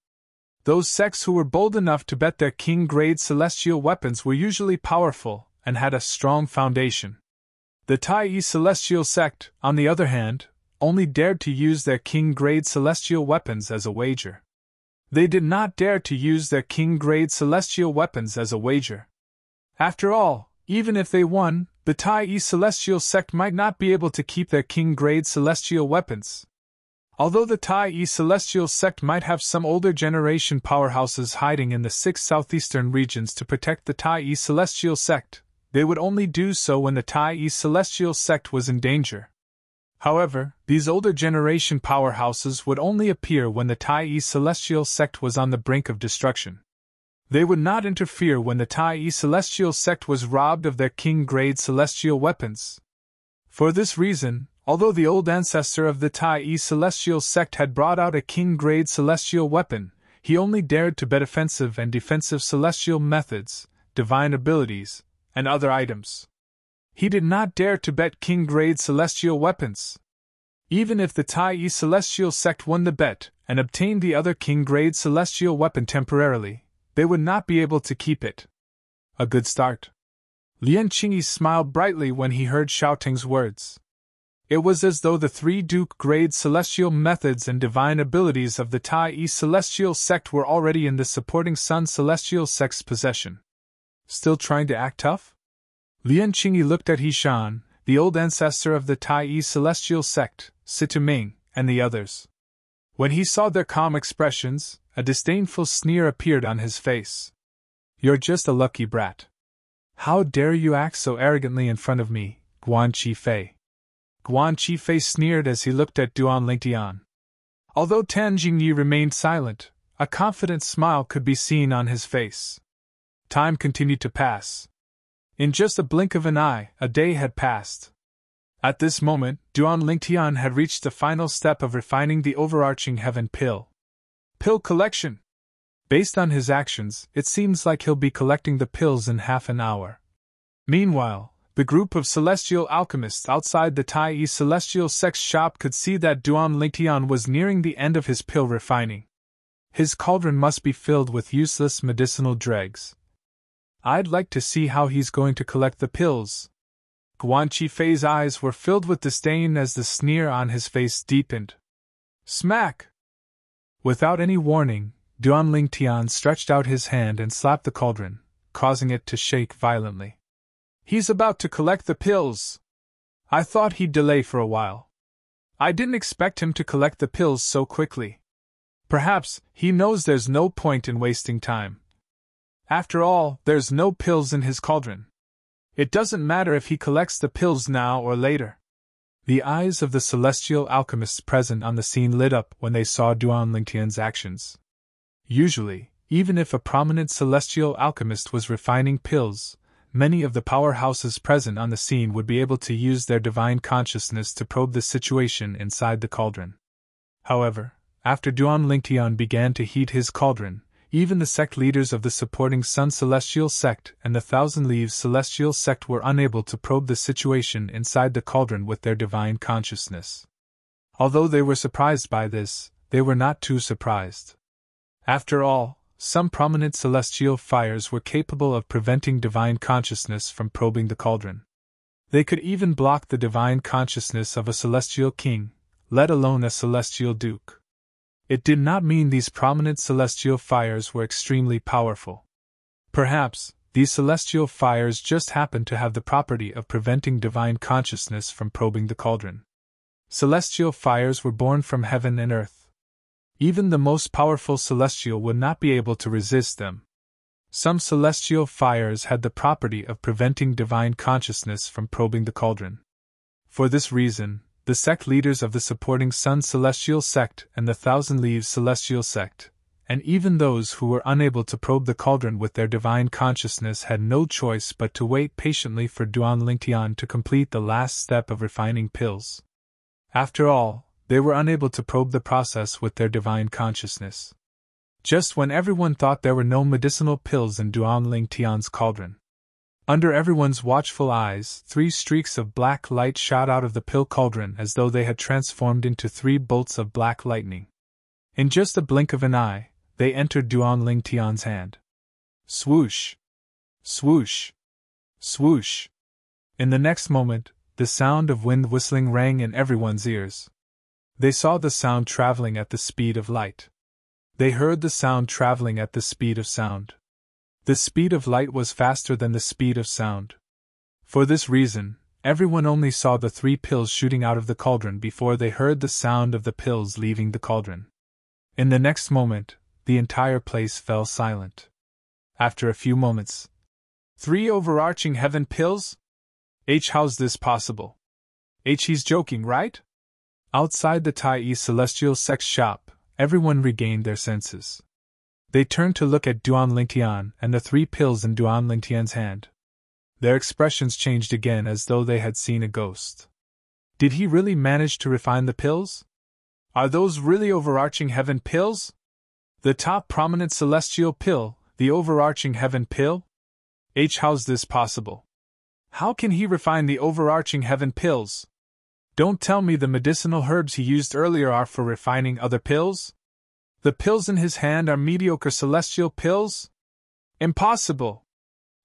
Those sects who were bold enough to bet their king-grade celestial weapons were usually powerful and had a strong foundation. The Tai Celestial Sect, on the other hand, only dared to use their king-grade celestial weapons as a wager. They did not dare to use their king-grade celestial weapons as a wager. After all, even if they won, the Tai Celestial Sect might not be able to keep their king-grade celestial weapons. Although the Tai Celestial Sect might have some older generation powerhouses hiding in the 6 southeastern regions to protect the Tai Celestial Sect, they would only do so when the Tai Celestial Sect was in danger. However, these older generation powerhouses would only appear when the Tai Celestial Sect was on the brink of destruction. They would not interfere when the Tai Celestial Sect was robbed of their king-grade celestial weapons. For this reason, although the old ancestor of the Tai Celestial Sect had brought out a king-grade celestial weapon, he only dared to bet offensive and defensive celestial methods, divine abilities, and other items. He did not dare to bet king-grade celestial weapons. Even if the Tai Celestial Sect won the bet and obtained the other king-grade celestial weapon temporarily, they would not be able to keep it. A good start. Lian Qingyi smiled brightly when he heard Xiao Ting's words. It was as though the 3 Duke-grade celestial methods and divine abilities of the Tai Celestial Sect were already in the supporting Sun Celestial Sect's possession. Still trying to act tough? Lian Qingyi looked at Hishan, the old ancestor of the Tai Celestial Sect, Situ Ming, and the others. When he saw their calm expressions, a disdainful sneer appeared on his face. "You're just a lucky brat. How dare you act so arrogantly in front of me, Guan Qifei?" Guan Qifei sneered as he looked at Duan Lingtian. Although Tan Jingyi remained silent, a confident smile could be seen on his face. Time continued to pass. In just a blink of an eye, a day had passed. At this moment, Duan Lingtian had reached the final step of refining the overarching heaven pill. Pill collection! Based on his actions, it seems like he'll be collecting the pills in half an hour. Meanwhile, the group of celestial alchemists outside the Tai celestial sex shop could see that Duan Lingtian was nearing the end of his pill refining. His cauldron must be filled with useless medicinal dregs. I'd like to see how he's going to collect the pills. Guan Qifei's eyes were filled with disdain as the sneer on his face deepened. Smack! Without any warning, Duan Lingtian stretched out his hand and slapped the cauldron, causing it to shake violently. He's about to collect the pills! I thought he'd delay for a while. I didn't expect him to collect the pills so quickly. Perhaps he knows there's no point in wasting time. After all, there's no pills in his cauldron. It doesn't matter if he collects the pills now or later. The eyes of the celestial alchemists present on the scene lit up when they saw Duan Lingtian's actions. Usually, even if a prominent celestial alchemist was refining pills, many of the powerhouses present on the scene would be able to use their divine consciousness to probe the situation inside the cauldron. However, after Duan Lingtian began to heat his cauldron, even the sect leaders of the supporting Sun Celestial Sect and the Thousand Leaves Celestial Sect were unable to probe the situation inside the cauldron with their divine consciousness. Although they were surprised by this, they were not too surprised. After all, some prominent celestial fires were capable of preventing divine consciousness from probing the cauldron. They could even block the divine consciousness of a celestial king, let alone a celestial duke. It did not mean these prominent celestial fires were extremely powerful. Perhaps, these celestial fires just happened to have the property of preventing divine consciousness from probing the cauldron. Celestial fires were born from heaven and earth. Even the most powerful celestial would not be able to resist them. Some celestial fires had the property of preventing divine consciousness from probing the cauldron. For this reason, the sect leaders of the supporting Sun Celestial Sect and the Thousand Leaves Celestial Sect, and even those who were unable to probe the cauldron with their divine consciousness had no choice but to wait patiently for Duan Lingtian to complete the last step of refining pills. After all, they were unable to probe the process with their divine consciousness. Just when everyone thought there were no medicinal pills in Duan Lingtian's cauldron, under everyone's watchful eyes, 3 streaks of black light shot out of the pill cauldron as though they had transformed into 3 bolts of black lightning. In just a blink of an eye, they entered Duan Lingtian's hand. Swoosh! Swoosh! Swoosh! In the next moment, the sound of wind whistling rang in everyone's ears. They saw the sound traveling at the speed of light. They heard the sound traveling at the speed of sound. The speed of light was faster than the speed of sound. For this reason, everyone only saw the 3 pills shooting out of the cauldron before they heard the sound of the pills leaving the cauldron. In the next moment, the entire place fell silent. After a few moments, 3 overarching heaven pills? How's this possible? He's joking, right? Outside the Tai Celestial Sex shop, everyone regained their senses. They turned to look at Duan Lingtian and the 3 pills in Duan Lingtian's hand. Their expressions changed again as though they had seen a ghost. Did he really manage to refine the pills? Are those really overarching heaven pills? The top prominent celestial pill, the overarching heaven pill? How's this possible? How can he refine the overarching heaven pills? Don't tell me the medicinal herbs he used earlier are for refining other pills? The pills in his hand are mediocre celestial pills? Impossible!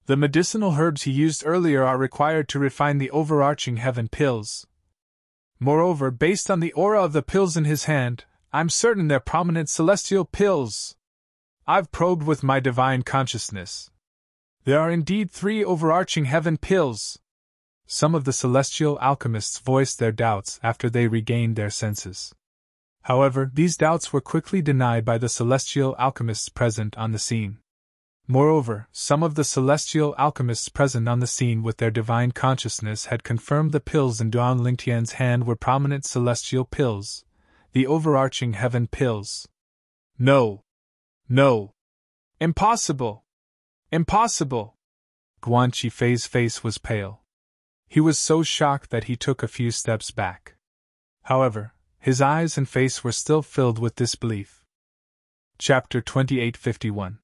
The medicinal herbs he used earlier are required to refine the overarching heaven pills. Moreover, based on the aura of the pills in his hand, I'm certain they're prominent celestial pills. I've probed with my divine consciousness. There are indeed 3 overarching heaven pills. Some of the celestial alchemists voiced their doubts after they regained their senses. However, these doubts were quickly denied by the celestial alchemists present on the scene. Moreover, some of the celestial alchemists present on the scene with their divine consciousness had confirmed the pills in Duan Lingtian's hand were prominent celestial pills, the overarching heaven pills. No! No! Impossible! Impossible! Guan Qifei's face was pale. He was so shocked that he took a few steps back. However, his eyes and face were still filled with disbelief. Chapter 2851.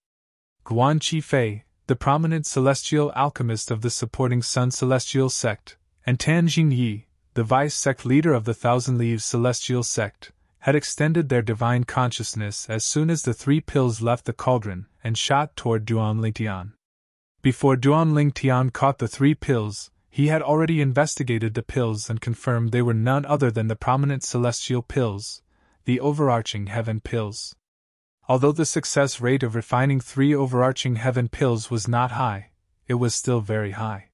Guan Qifei, the prominent celestial alchemist of the supporting Sun Celestial sect, and Tan Jingyi, the vice-sect leader of the Thousand Leaves Celestial sect, had extended their divine consciousness as soon as the 3 pills left the cauldron and shot toward Duan Lingtian. Before Duan Lingtian caught the 3 pills, he had already investigated the pills and confirmed they were none other than the prominent celestial pills, the overarching heaven pills. Although the success rate of refining 3 overarching heaven pills was not high, it was still very high.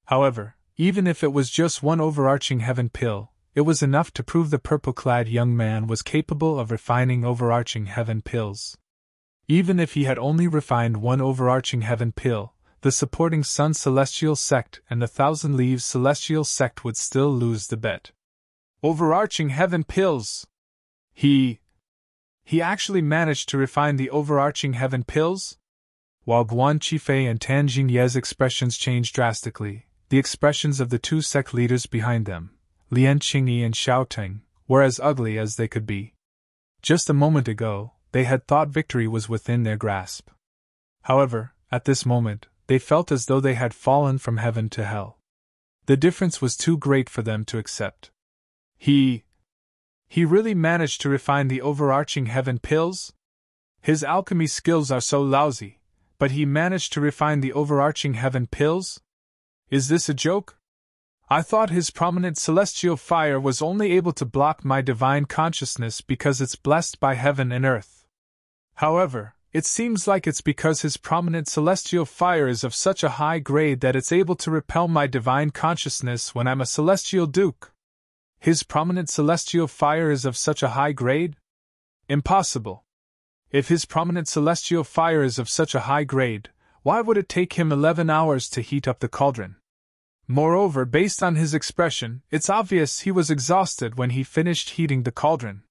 However, even if it was just one overarching heaven pill, it was enough to prove the purple-clad young man was capable of refining overarching heaven pills. Even if he had only refined one overarching heaven pill, the supporting Sun Celestial sect and the Thousand Leaves Celestial sect would still lose the bet. Overarching heaven pills! He actually managed to refine the overarching heaven pills? While Guan Qifei and Tan Jingye's expressions changed drastically, the expressions of the 2 sect leaders behind them, Lian Qingyi and Xiao Teng, were as ugly as they could be. Just a moment ago, they had thought victory was within their grasp. However, at this moment, they felt as though they had fallen from heaven to hell. The difference was too great for them to accept. He really managed to refine the overarching heaven pills? His alchemy skills are so lousy, but he managed to refine the overarching heaven pills? Is this a joke? I thought his prominent celestial fire was only able to block my divine consciousness because it's blessed by heaven and earth. However, it seems like it's because his prominent celestial fire is of such a high grade that it's able to repel my divine consciousness when I'm a celestial duke. His prominent celestial fire is of such a high grade? Impossible. If his prominent celestial fire is of such a high grade, why would it take him 11 hours to heat up the cauldron? Moreover, based on his expression, it's obvious he was exhausted when he finished heating the cauldron.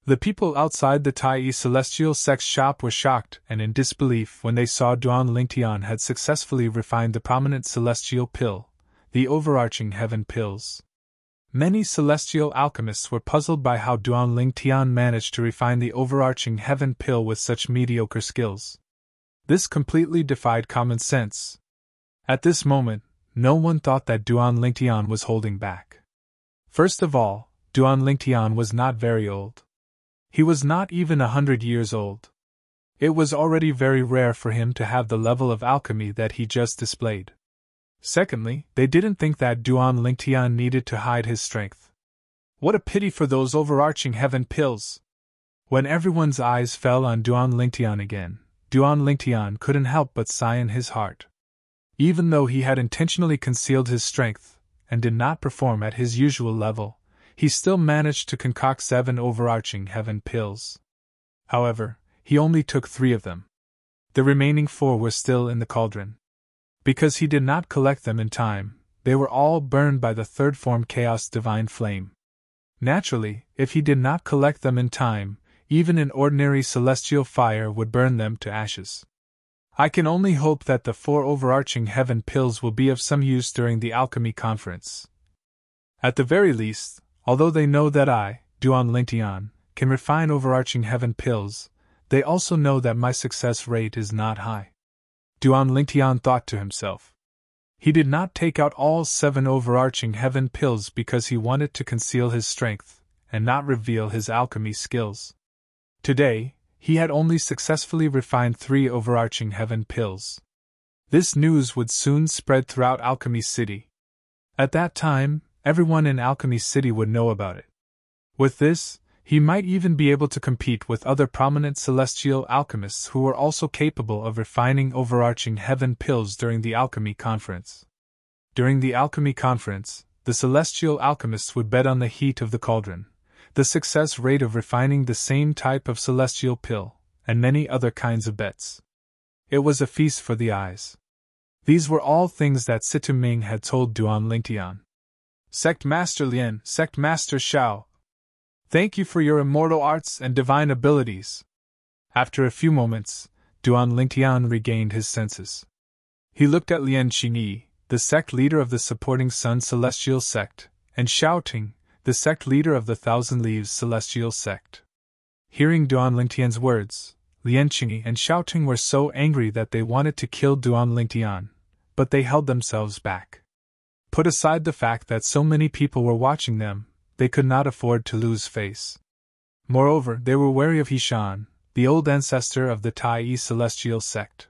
The people outside the Tai Celestial Sect's shop were shocked and in disbelief when they saw Duan Lingtian had successfully refined the prominent celestial pill, the overarching heaven pills. Many celestial alchemists were puzzled by how Duan Lingtian managed to refine the overarching heaven pill with such mediocre skills. This completely defied common sense. At this moment, no one thought that Duan Lingtian was holding back. First of all, Duan Lingtian was not very old. He was not even 100 years old. It was already very rare for him to have the level of alchemy that he just displayed. Secondly, they didn't think that Duan Lingtian needed to hide his strength. What a pity for those overarching heaven pills! When everyone's eyes fell on Duan Lingtian again, Duan Lingtian couldn't help but sigh in his heart. Even though he had intentionally concealed his strength, and did not perform at his usual level, he still managed to concoct 7 overarching heaven pills. However, he only took 3 of them. The remaining 4 were still in the cauldron. Because he did not collect them in time, they were all burned by the third form Chaos Divine Flame. Naturally, if he did not collect them in time, even an ordinary celestial fire would burn them to ashes. I can only hope that the 4 overarching heaven pills will be of some use during the alchemy conference. At the very least, although they know that I, Duan Lingtian, can refine overarching heaven pills, they also know that my success rate is not high. Duan Lingtian thought to himself. He did not take out all 7 overarching heaven pills because he wanted to conceal his strength and not reveal his alchemy skills. Today, he had only successfully refined 3 overarching heaven pills. This news would soon spread throughout Alchemy City. At that time, everyone in Alchemy City would know about it. With this, he might even be able to compete with other prominent celestial alchemists who were also capable of refining overarching heaven pills during the alchemy conference. During the alchemy conference, the celestial alchemists would bet on the heat of the cauldron. the success rate of refining the same type of celestial pill, and many other kinds of bets. It was a feast for the eyes. These were all things that Situ Ming had told Duan Lingtian. Sect Master Lien, Sect Master Shao, thank you for your immortal arts and divine abilities. After a few moments, Duan Lingtian regained his senses. He looked at Lian Qingyi, the sect leader of the supporting Sun Celestial Sect, and Shao Ting, the sect leader of the Thousand Leaves Celestial Sect. Hearing Duan Lingtian's words, Lian Qingyi and Shao Ting were so angry that they wanted to kill Duan Lingtian, but they held themselves back. Put aside the fact that so many people were watching them, they could not afford to lose face. Moreover, they were wary of Hishan, the old ancestor of the Tai Celestial Sect.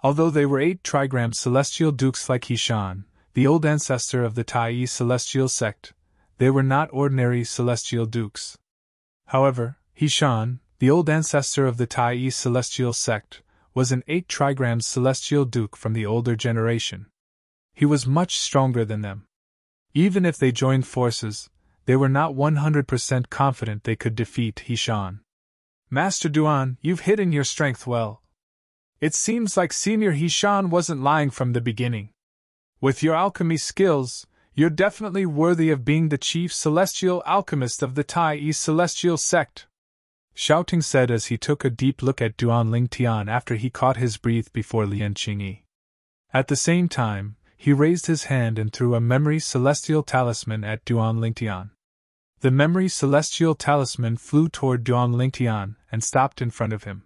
Although they were 8 trigram celestial dukes like Hishan, the old ancestor of the Tai Celestial Sect, they were not ordinary celestial dukes. However, Hishan, the old ancestor of the Tai Celestial Sect, was an 8 trigram celestial duke from the older generation. He was much stronger than them. Even if they joined forces, they were not 100% confident they could defeat Hishan. Master Duan, you've hidden your strength well. It seems like Senior Hishan wasn't lying from the beginning. With your alchemy skills, you're definitely worthy of being the chief celestial alchemist of the Tai Celestial Sect, Shao Ting said as he took a deep look at Duan Lingtian after he caught his breath before Lian Qingyi. At the same time, he raised his hand and threw a memory celestial talisman at Duan Lingtian. The memory celestial talisman flew toward Duan Lingtian and stopped in front of him.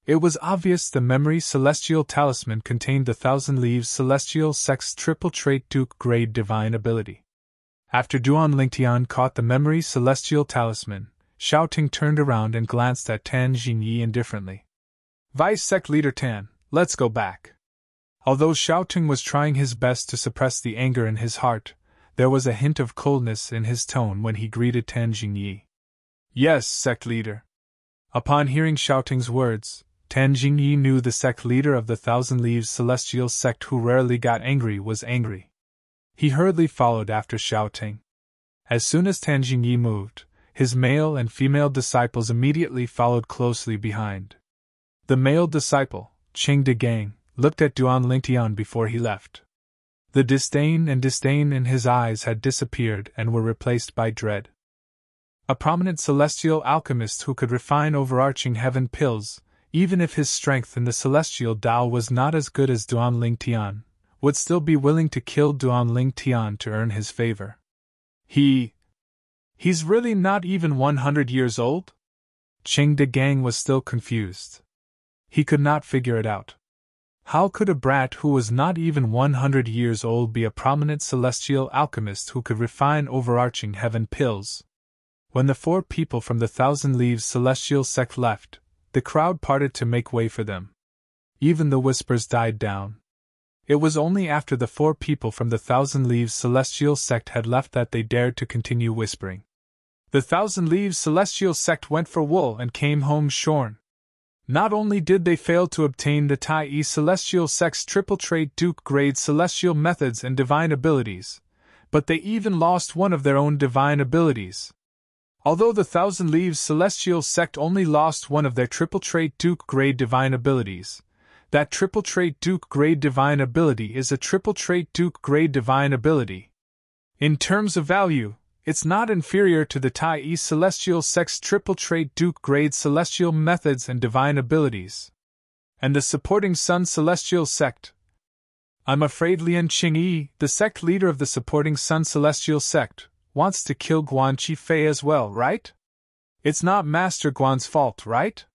It was obvious the memory celestial talisman contained the Thousand Leaves Celestial Sect's triple trait Duke grade divine ability. After Duan Lingtian caught the memory celestial talisman, Shao Ting turned around and glanced at Tan Jingyi indifferently. Vice Sect Leader Tan, let's go back. Although Shao Ting was trying his best to suppress the anger in his heart, there was a hint of coldness in his tone when he greeted Tan Jingyi. Yes, Sect Leader. Upon hearing Shao Ting's words, Tan Jingyi knew the sect leader of the Thousand Leaves Celestial Sect who rarely got angry was angry. He hurriedly followed after Shao Ting. As soon as Tan Jingyi moved, his male and female disciples immediately followed closely behind. The male disciple, Qing De Gang, looked at Duan Lingtian before he left. The disdain in his eyes had disappeared and were replaced by dread. A prominent celestial alchemist who could refine overarching heaven pills, even if his strength in the celestial Tao was not as good as Duan Lingtian, would still be willing to kill Duan Lingtian to earn his favor. He's really not even 100 years old? Qing De Gang was still confused. He could not figure it out. How could a brat who was not even 100 years old be a prominent celestial alchemist who could refine overarching heaven pills? When the 4 people from the Thousand Leaves Celestial Sect left, the crowd parted to make way for them. Even the whispers died down. It was only after the 4 people from the Thousand Leaves Celestial Sect had left that they dared to continue whispering. The Thousand Leaves Celestial Sect went for wool and came home shorn. Not only did they fail to obtain the Tai Celestial Sect's triple trait Duke grade celestial methods and divine abilities, but they even lost one of their own divine abilities. Although the Thousand Leaves Celestial Sect only lost one of their triple trait Duke grade divine abilities, that triple trait Duke grade divine ability is a triple trait Duke grade divine ability. In terms of value, it's not inferior to the Tai Celestial Sect's triple trait Duke grade celestial methods and divine abilities. And the supporting Sun Celestial Sect. I'm afraid Lian Qingyi, the sect leader of the supporting Sun Celestial Sect, wants to kill Guan Qifei as well, right? It's not Master Guan's fault, right?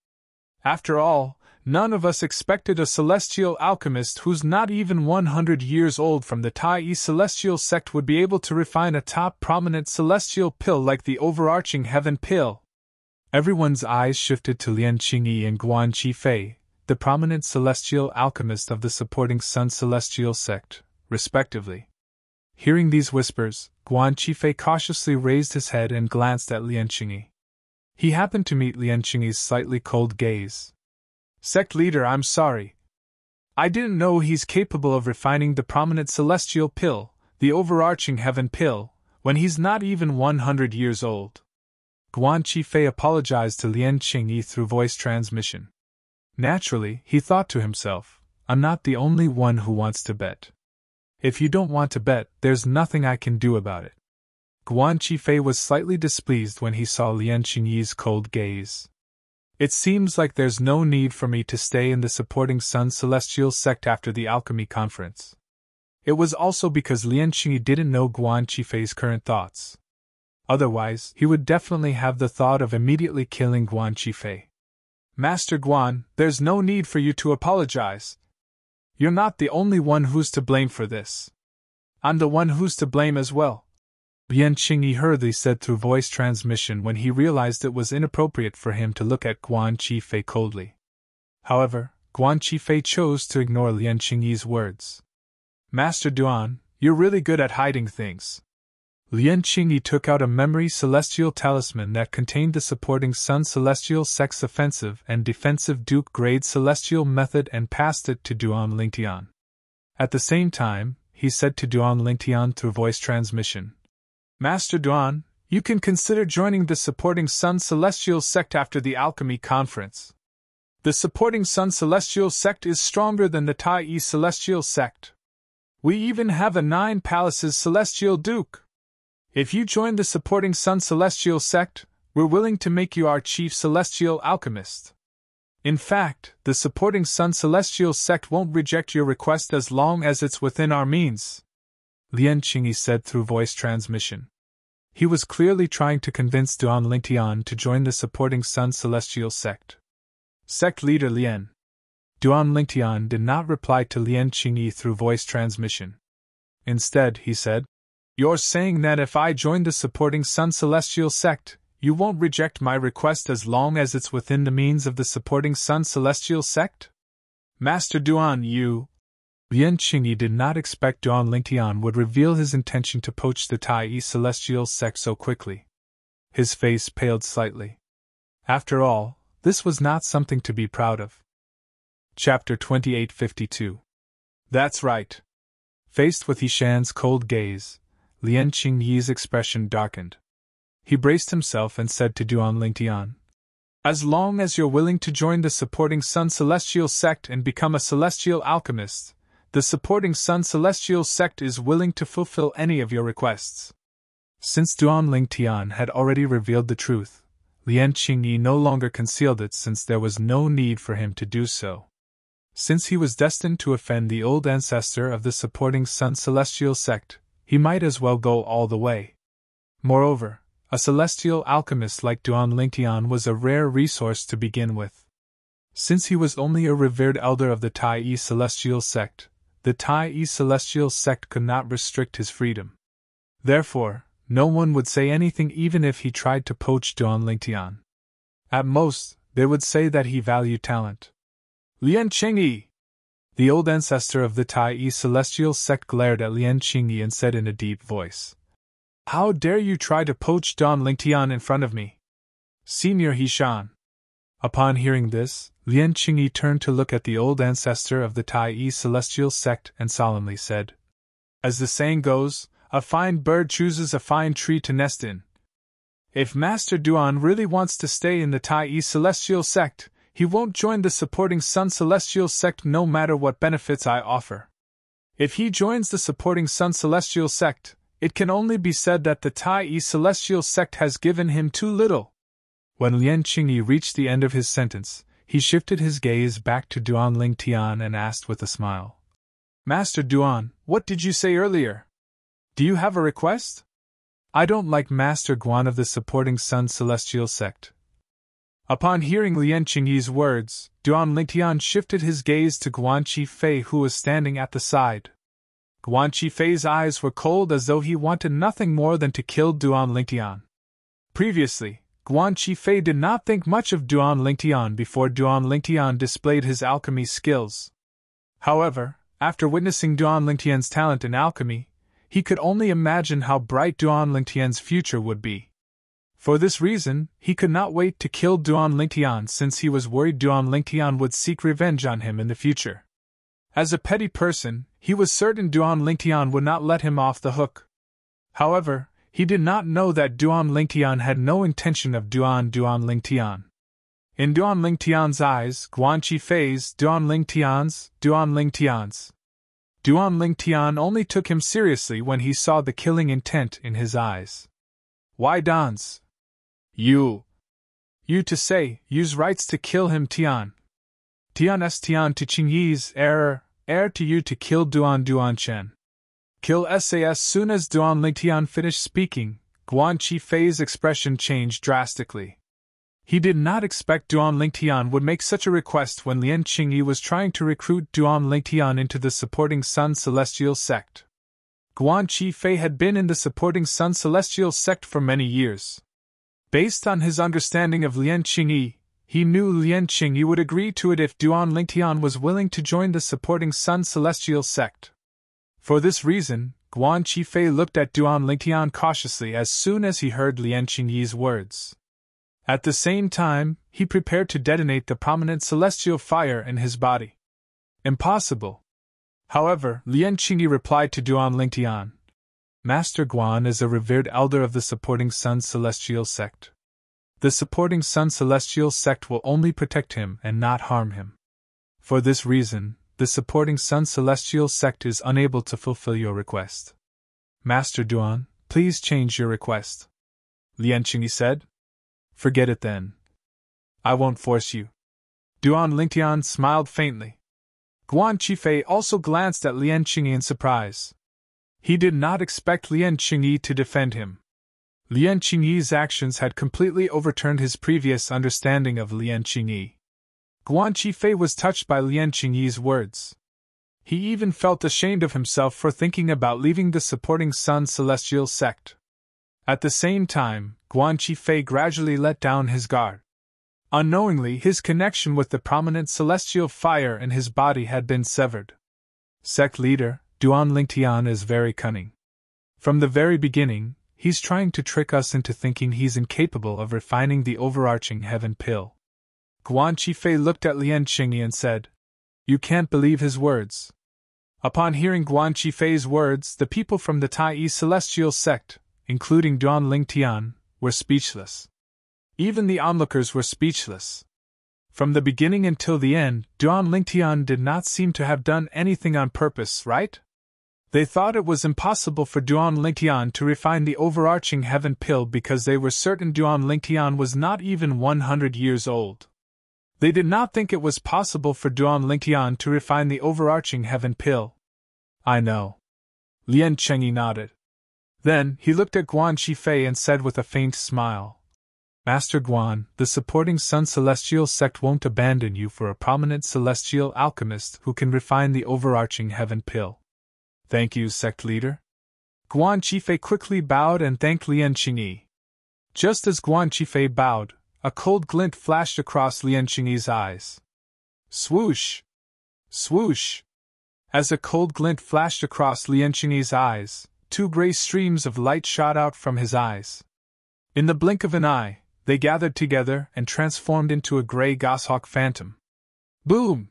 After all, none of us expected a celestial alchemist who's not even 100 years old from the Tai Celestial Sect would be able to refine a top prominent celestial pill like the overarching heaven pill. Everyone's eyes shifted to Lian Qingyi and Guan Qifei, the prominent celestial alchemist of the supporting Sun Celestial Sect, respectively. Hearing these whispers, Guan Qifei cautiously raised his head and glanced at Lian Qingyi. He happened to meet Lian Qingyi's slightly cold gaze. Sect leader, I'm sorry. I didn't know he's capable of refining the prominent celestial pill, the overarching heaven pill, when he's not even 100 years old. Guan Qifei apologized to Lian Qingyi through voice transmission. Naturally, he thought to himself, I'm not the only one who wants to bet. If you don't want to bet, there's nothing I can do about it. Guan Qifei was slightly displeased when he saw Lian Qingyi's cold gaze. It seems like there's no need for me to stay in the supporting Sun Celestial sect after the alchemy conference. It was also because Lian Qingyi didn't know Guan Qifei's current thoughts. Otherwise, he would definitely have the thought of immediately killing Guan Qifei. Master Guan, there's no need for you to apologize. You're not the only one who's to blame for this. I'm the one who's to blame as well. Lian Qingyi hurriedly said through voice transmission when he realized it was inappropriate for him to look at Guan Qifei coldly. However, Guan Qifei chose to ignore Lian Qingyi's words. Master Duan, you're really good at hiding things. Lian Qingyi took out a memory celestial talisman that contained the supporting Sun Celestial Sect's offensive and defensive Duke grade celestial method and passed it to Duan Lingtian. At the same time, he said to Duan Lingtian through voice transmission, Master Duan, you can consider joining the supporting Sun Celestial Sect after the alchemy conference. The supporting Sun Celestial Sect is stronger than the Tai Celestial Sect. We even have a 9 Palaces Celestial Duke. If you join the supporting Sun Celestial Sect, we're willing to make you our chief celestial alchemist. In fact, the supporting Sun Celestial Sect won't reject your request as long as it's within our means, Lian Qingyi said through voice transmission. He was clearly trying to convince Duan Lingtian to join the supporting Sun Celestial Sect. Sect leader Lian. Duan Lingtian did not reply to Lian Qingyi through voice transmission. Instead, he said, You're saying that if I join the supporting Sun Celestial Sect, you won't reject my request as long as it's within the means of the supporting Sun Celestial Sect? Master Duan, you... Lian Qingyi did not expect Duan Lingtian would reveal his intention to poach the Tai Celestial Sect so quickly. His face paled slightly. After all, this was not something to be proud of. Chapter 2852. That's right. Faced with Yishan's cold gaze, Lian Qingyi's expression darkened. He braced himself and said to Duan Lingtian, As long as you're willing to join the supporting Sun Celestial Sect and become a celestial alchemist, the supporting Sun Celestial Sect is willing to fulfill any of your requests. Since Duan Lingtian had already revealed the truth, Lian Qingyi no longer concealed it since there was no need for him to do so. Since he was destined to offend the old ancestor of the supporting Sun Celestial Sect, he might as well go all the way. Moreover, a celestial alchemist like Duan Lingtian was a rare resource to begin with. Since he was only a revered elder of the Tai Celestial Sect, the Tai Celestial Sect could not restrict his freedom. Therefore, no one would say anything even if he tried to poach Duan Lingtian. At most, they would say that he valued talent. Lian Qingyi! The old ancestor of the Tai Celestial Sect glared at Lian Qingyi and said in a deep voice, How dare you try to poach Duan Lingtian in front of me? Senior Yishan. Upon hearing this, Lian Qingyi turned to look at the old ancestor of the Tai Celestial Sect and solemnly said, As the saying goes, a fine bird chooses a fine tree to nest in. If Master Duan really wants to stay in the Tai Celestial Sect, he won't join the supporting Sun Celestial Sect no matter what benefits I offer. If he joins the supporting Sun Celestial Sect, it can only be said that the Tai Celestial Sect has given him too little. When Lian Qingyi reached the end of his sentence, he shifted his gaze back to Duan Lingtian and asked with a smile, Master Duan, what did you say earlier? Do you have a request? I don't like Master Guan of the supporting Sun Celestial Sect. Upon hearing Lian Qingyi's words, Duan Lingtian shifted his gaze to Guan Qifei who was standing at the side. Guan Qifei's eyes were cold as though he wanted nothing more than to kill Duan Lingtian. Previously, Guan Qifei did not think much of Duan Lingtian before Duan Lingtian displayed his alchemy skills. However, after witnessing Duan Lingtian's talent in alchemy, he could only imagine how bright Duan Lingtian's future would be. For this reason, he could not wait to kill Duan Lingtian since he was worried Duan Lingtian would seek revenge on him in the future. As a petty person, he was certain Duan Lingtian would not let him off the hook. However, he did not know that Duan Lingtian had no intention of Duan Lingtian. In Duan Lingtian's eyes, Guan Qifei's Duan Lingtian's. Duan Lingtian only took him seriously when he saw the killing intent in his eyes. Why Dans? You to say, use rights to kill him Tian. Tian to Qingyi's error to you to kill Duan Chen. Kill SAS. Soon as Duan Lingtian finished speaking, Guan Qifei's expression changed drastically. He did not expect Duan Lingtian would make such a request when Lian Qingyi was trying to recruit Duan Lingtian into the supporting Sun Celestial sect. Guan Qifei had been in the supporting Sun Celestial sect for many years. Based on his understanding of Lian Qingyi, he knew Lian Qingyi would agree to it if Duan Lingtian was willing to join the supporting Sun Celestial sect. For this reason, Guan Qifei looked at Duan Lingtian cautiously as soon as he heard Lian Qingyi's words. At the same time, he prepared to detonate the prominent celestial fire in his body. Impossible. However, Lian Qingyi replied to Duan Lingtian, Master Guan is a revered elder of the supporting Sun Celestial sect. The supporting Sun Celestial sect will only protect him and not harm him. For this reason, the supporting Sun Celestial sect is unable to fulfill your request. Master Duan, please change your request. Lian Qingyi said. Forget it then. I won't force you. Duan Lingtian smiled faintly. Guan Qifei also glanced at Lian Qingyi in surprise. He did not expect Lian Qingyi to defend him. Lian Qingyi's actions had completely overturned his previous understanding of Lian Qingyi. Guan Qifei was touched by Lian Qingyi's words. He even felt ashamed of himself for thinking about leaving the supporting Sun Celestial sect. At the same time, Guan Qifei gradually let down his guard. Unknowingly, his connection with the prominent celestial fire in his body had been severed. Sect leader, Duan Lingtian is very cunning. From the very beginning, he's trying to trick us into thinking he's incapable of refining the overarching heaven pill. Guan Qifei looked at Lian Qingyi and said, You can't believe his words. Upon hearing Guan Qifei's words, the people from the Tai Celestial sect, including Duan Lingtian, were speechless. Even the onlookers were speechless. From the beginning until the end, Duan Lingtian did not seem to have done anything on purpose, right? They thought it was impossible for Duan Lingtian to refine the overarching heaven pill because they were certain Duan Lingtian was not even 100 years old. They did not think it was possible for Duan Lingtian to refine the overarching heaven pill. I know. Lian Qingyi nodded. Then, he looked at Guan Qifei and said with a faint smile, Master Guan, the supporting Sun Celestial sect won't abandon you for a prominent celestial alchemist who can refine the overarching heaven pill. Thank you, sect leader. Guan Qifei quickly bowed and thanked Lian Qingyi. Just as Guan Qifei bowed, a cold glint flashed across Lian Qingyi's eyes. Swoosh! Swoosh! As a cold glint flashed across Lian Qingyi's eyes, 2 gray streams of light shot out from his eyes. In the blink of an eye, they gathered together and transformed into a gray goshawk phantom. Boom!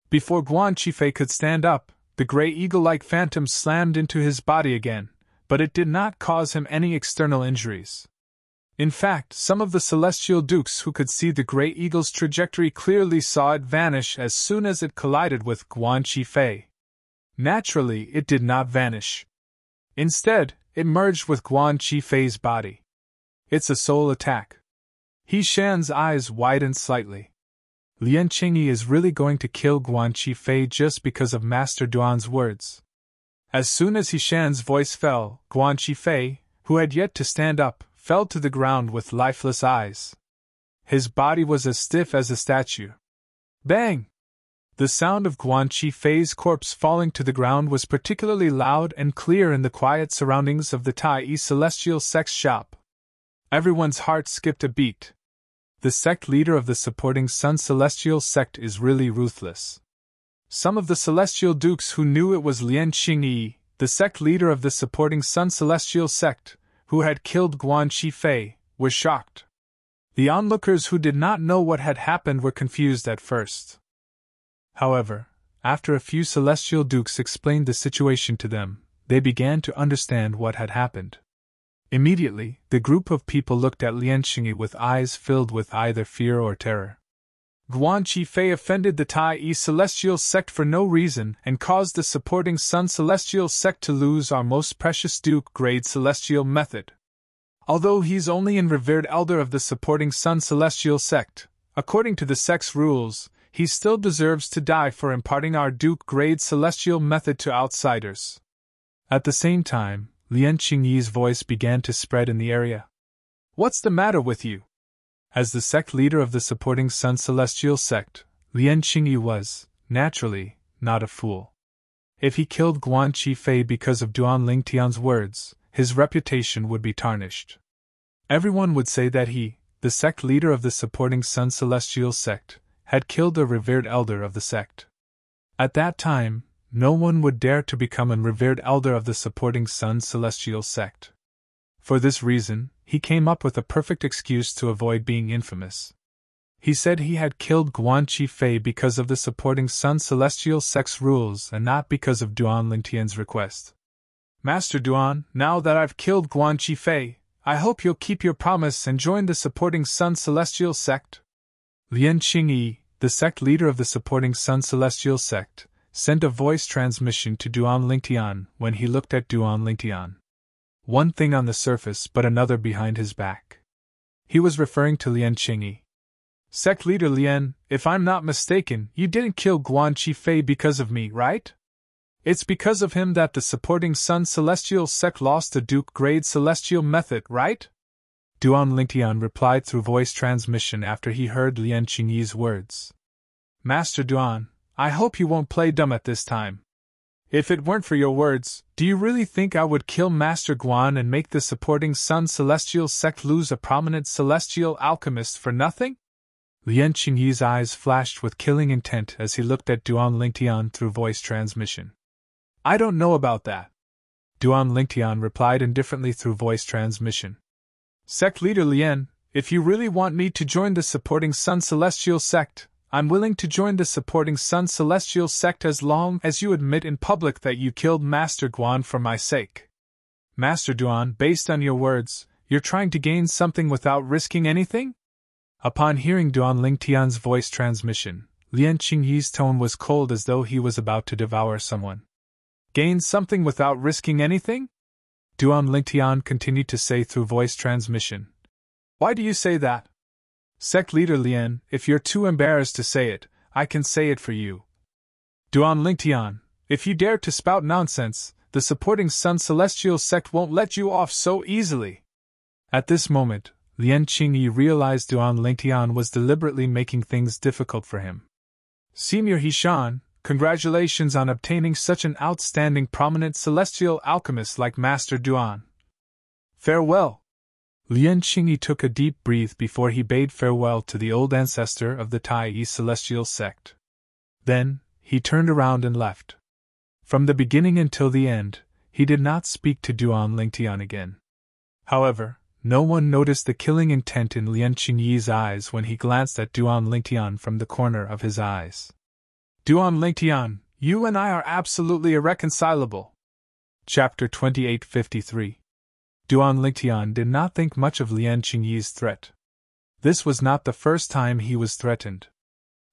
Before Guan Qifei could stand up, the gray eagle-like phantom slammed into his body again, but it did not cause him any external injuries. In fact, some of the celestial dukes who could see the gray eagle's trajectory clearly saw it vanish as soon as it collided with Guan Qifei. Naturally, it did not vanish. Instead, it merged with Guan Qifei's body. It's a soul attack. He Shan's eyes widened slightly. Lian Qingyi is really going to kill Guan Qifei just because of Master Duan's words. As soon as He Shan's voice fell, Guan Qifei, who had yet to stand up, fell to the ground with lifeless eyes. His body was as stiff as a statue. Bang! The sound of Guan Qifei's corpse falling to the ground was particularly loud and clear in the quiet surroundings of the Tai Celestial Sect's shop. Everyone's heart skipped a beat. The sect leader of the supporting Sun Celestial sect is really ruthless. Some of the celestial dukes who knew it was Lian Qingyi, the sect leader of the supporting Sun Celestial sect, who had killed Guan Qifei, were shocked. The onlookers who did not know what had happened were confused at first. However, after a few celestial dukes explained the situation to them, they began to understand what had happened. Immediately, the group of people looked at Lian Xingyi with eyes filled with either fear or terror. Guan Qifei offended the Tai Celestial Sect for no reason and caused the supporting Sun Celestial Sect to lose our most precious Duke-grade Celestial Method. Although he's only an revered elder of the supporting Sun Celestial Sect, according to the sect's rules, he still deserves to die for imparting our Duke-grade Celestial Method to outsiders. At the same time, Lian Xingyi's voice began to spread in the area. What's the matter with you? As the sect leader of the supporting Sun Celestial Sect, Lian Xingyi was, naturally, not a fool. If he killed Guan Qifei because of Duan Lingtian's words, his reputation would be tarnished. Everyone would say that he, the sect leader of the supporting Sun Celestial Sect, had killed a revered elder of the sect. At that time, no one would dare to become a revered elder of the supporting Sun Celestial Sect. For this reason, he came up with a perfect excuse to avoid being infamous. He said he had killed Guan Qifei because of the supporting Sun Celestial Sect's rules and not because of Duan Lingtian's request. Master Duan, now that I've killed Guan Qifei, I hope you'll keep your promise and join the supporting Sun Celestial Sect. Lian Xingyi, the sect leader of the supporting Sun Celestial Sect, sent a voice transmission to Duan Lingtian when he looked at Duan Lingtian. One thing on the surface but another behind his back. He was referring to Lian Xingyi. Sect leader Lian, if I'm not mistaken, you didn't kill Guan Qifei because of me, right? It's because of him that the supporting Sun Celestial Sect lost the Duke-grade Celestial Method, right? Duan Lingtian replied through voice transmission after he heard Lian Xingyi's words. Master Duan, I hope you won't play dumb at this time. If it weren't for your words, do you really think I would kill Master Guan and make the supporting Sun Celestial Sect lose a prominent celestial alchemist for nothing? Lian Xingyi's eyes flashed with killing intent as he looked at Duan Lingtian through voice transmission. I don't know about that. Duan Lingtian replied indifferently through voice transmission. Sect leader Lian, if you really want me to join the supporting Sun Celestial Sect, I'm willing to join the supporting Sun Celestial Sect as long as you admit in public that you killed Master Guan for my sake. Master Duan, based on your words, you're trying to gain something without risking anything? Upon hearing Duan Lingtian's voice transmission, Lian Xingyi's tone was cold as though he was about to devour someone. Gain something without risking anything? Duan Lingtian continued to say through voice transmission. Why do you say that? Sect leader Lian, if you're too embarrassed to say it, I can say it for you. Duan Lingtian, if you dare to spout nonsense, the supporting Sun Celestial Sect won't let you off so easily. At this moment, Lian Xingyi realized Duan Lingtian was deliberately making things difficult for him. Senior Hishan, congratulations on obtaining such an outstanding prominent celestial alchemist like Master Duan. Farewell. Lian Xingyi took a deep breath before he bade farewell to the old ancestor of the Tai Celestial Sect. Then, he turned around and left. From the beginning until the end, he did not speak to Duan Lingtian again. However, no one noticed the killing intent in Lian Xingyi's eyes when he glanced at Duan Lingtian from the corner of his eyes. Duan Lingtian, you and I are absolutely irreconcilable. Chapter 2853. Duan Lingtian did not think much of Lian Xingyi's threat. This was not the first time he was threatened.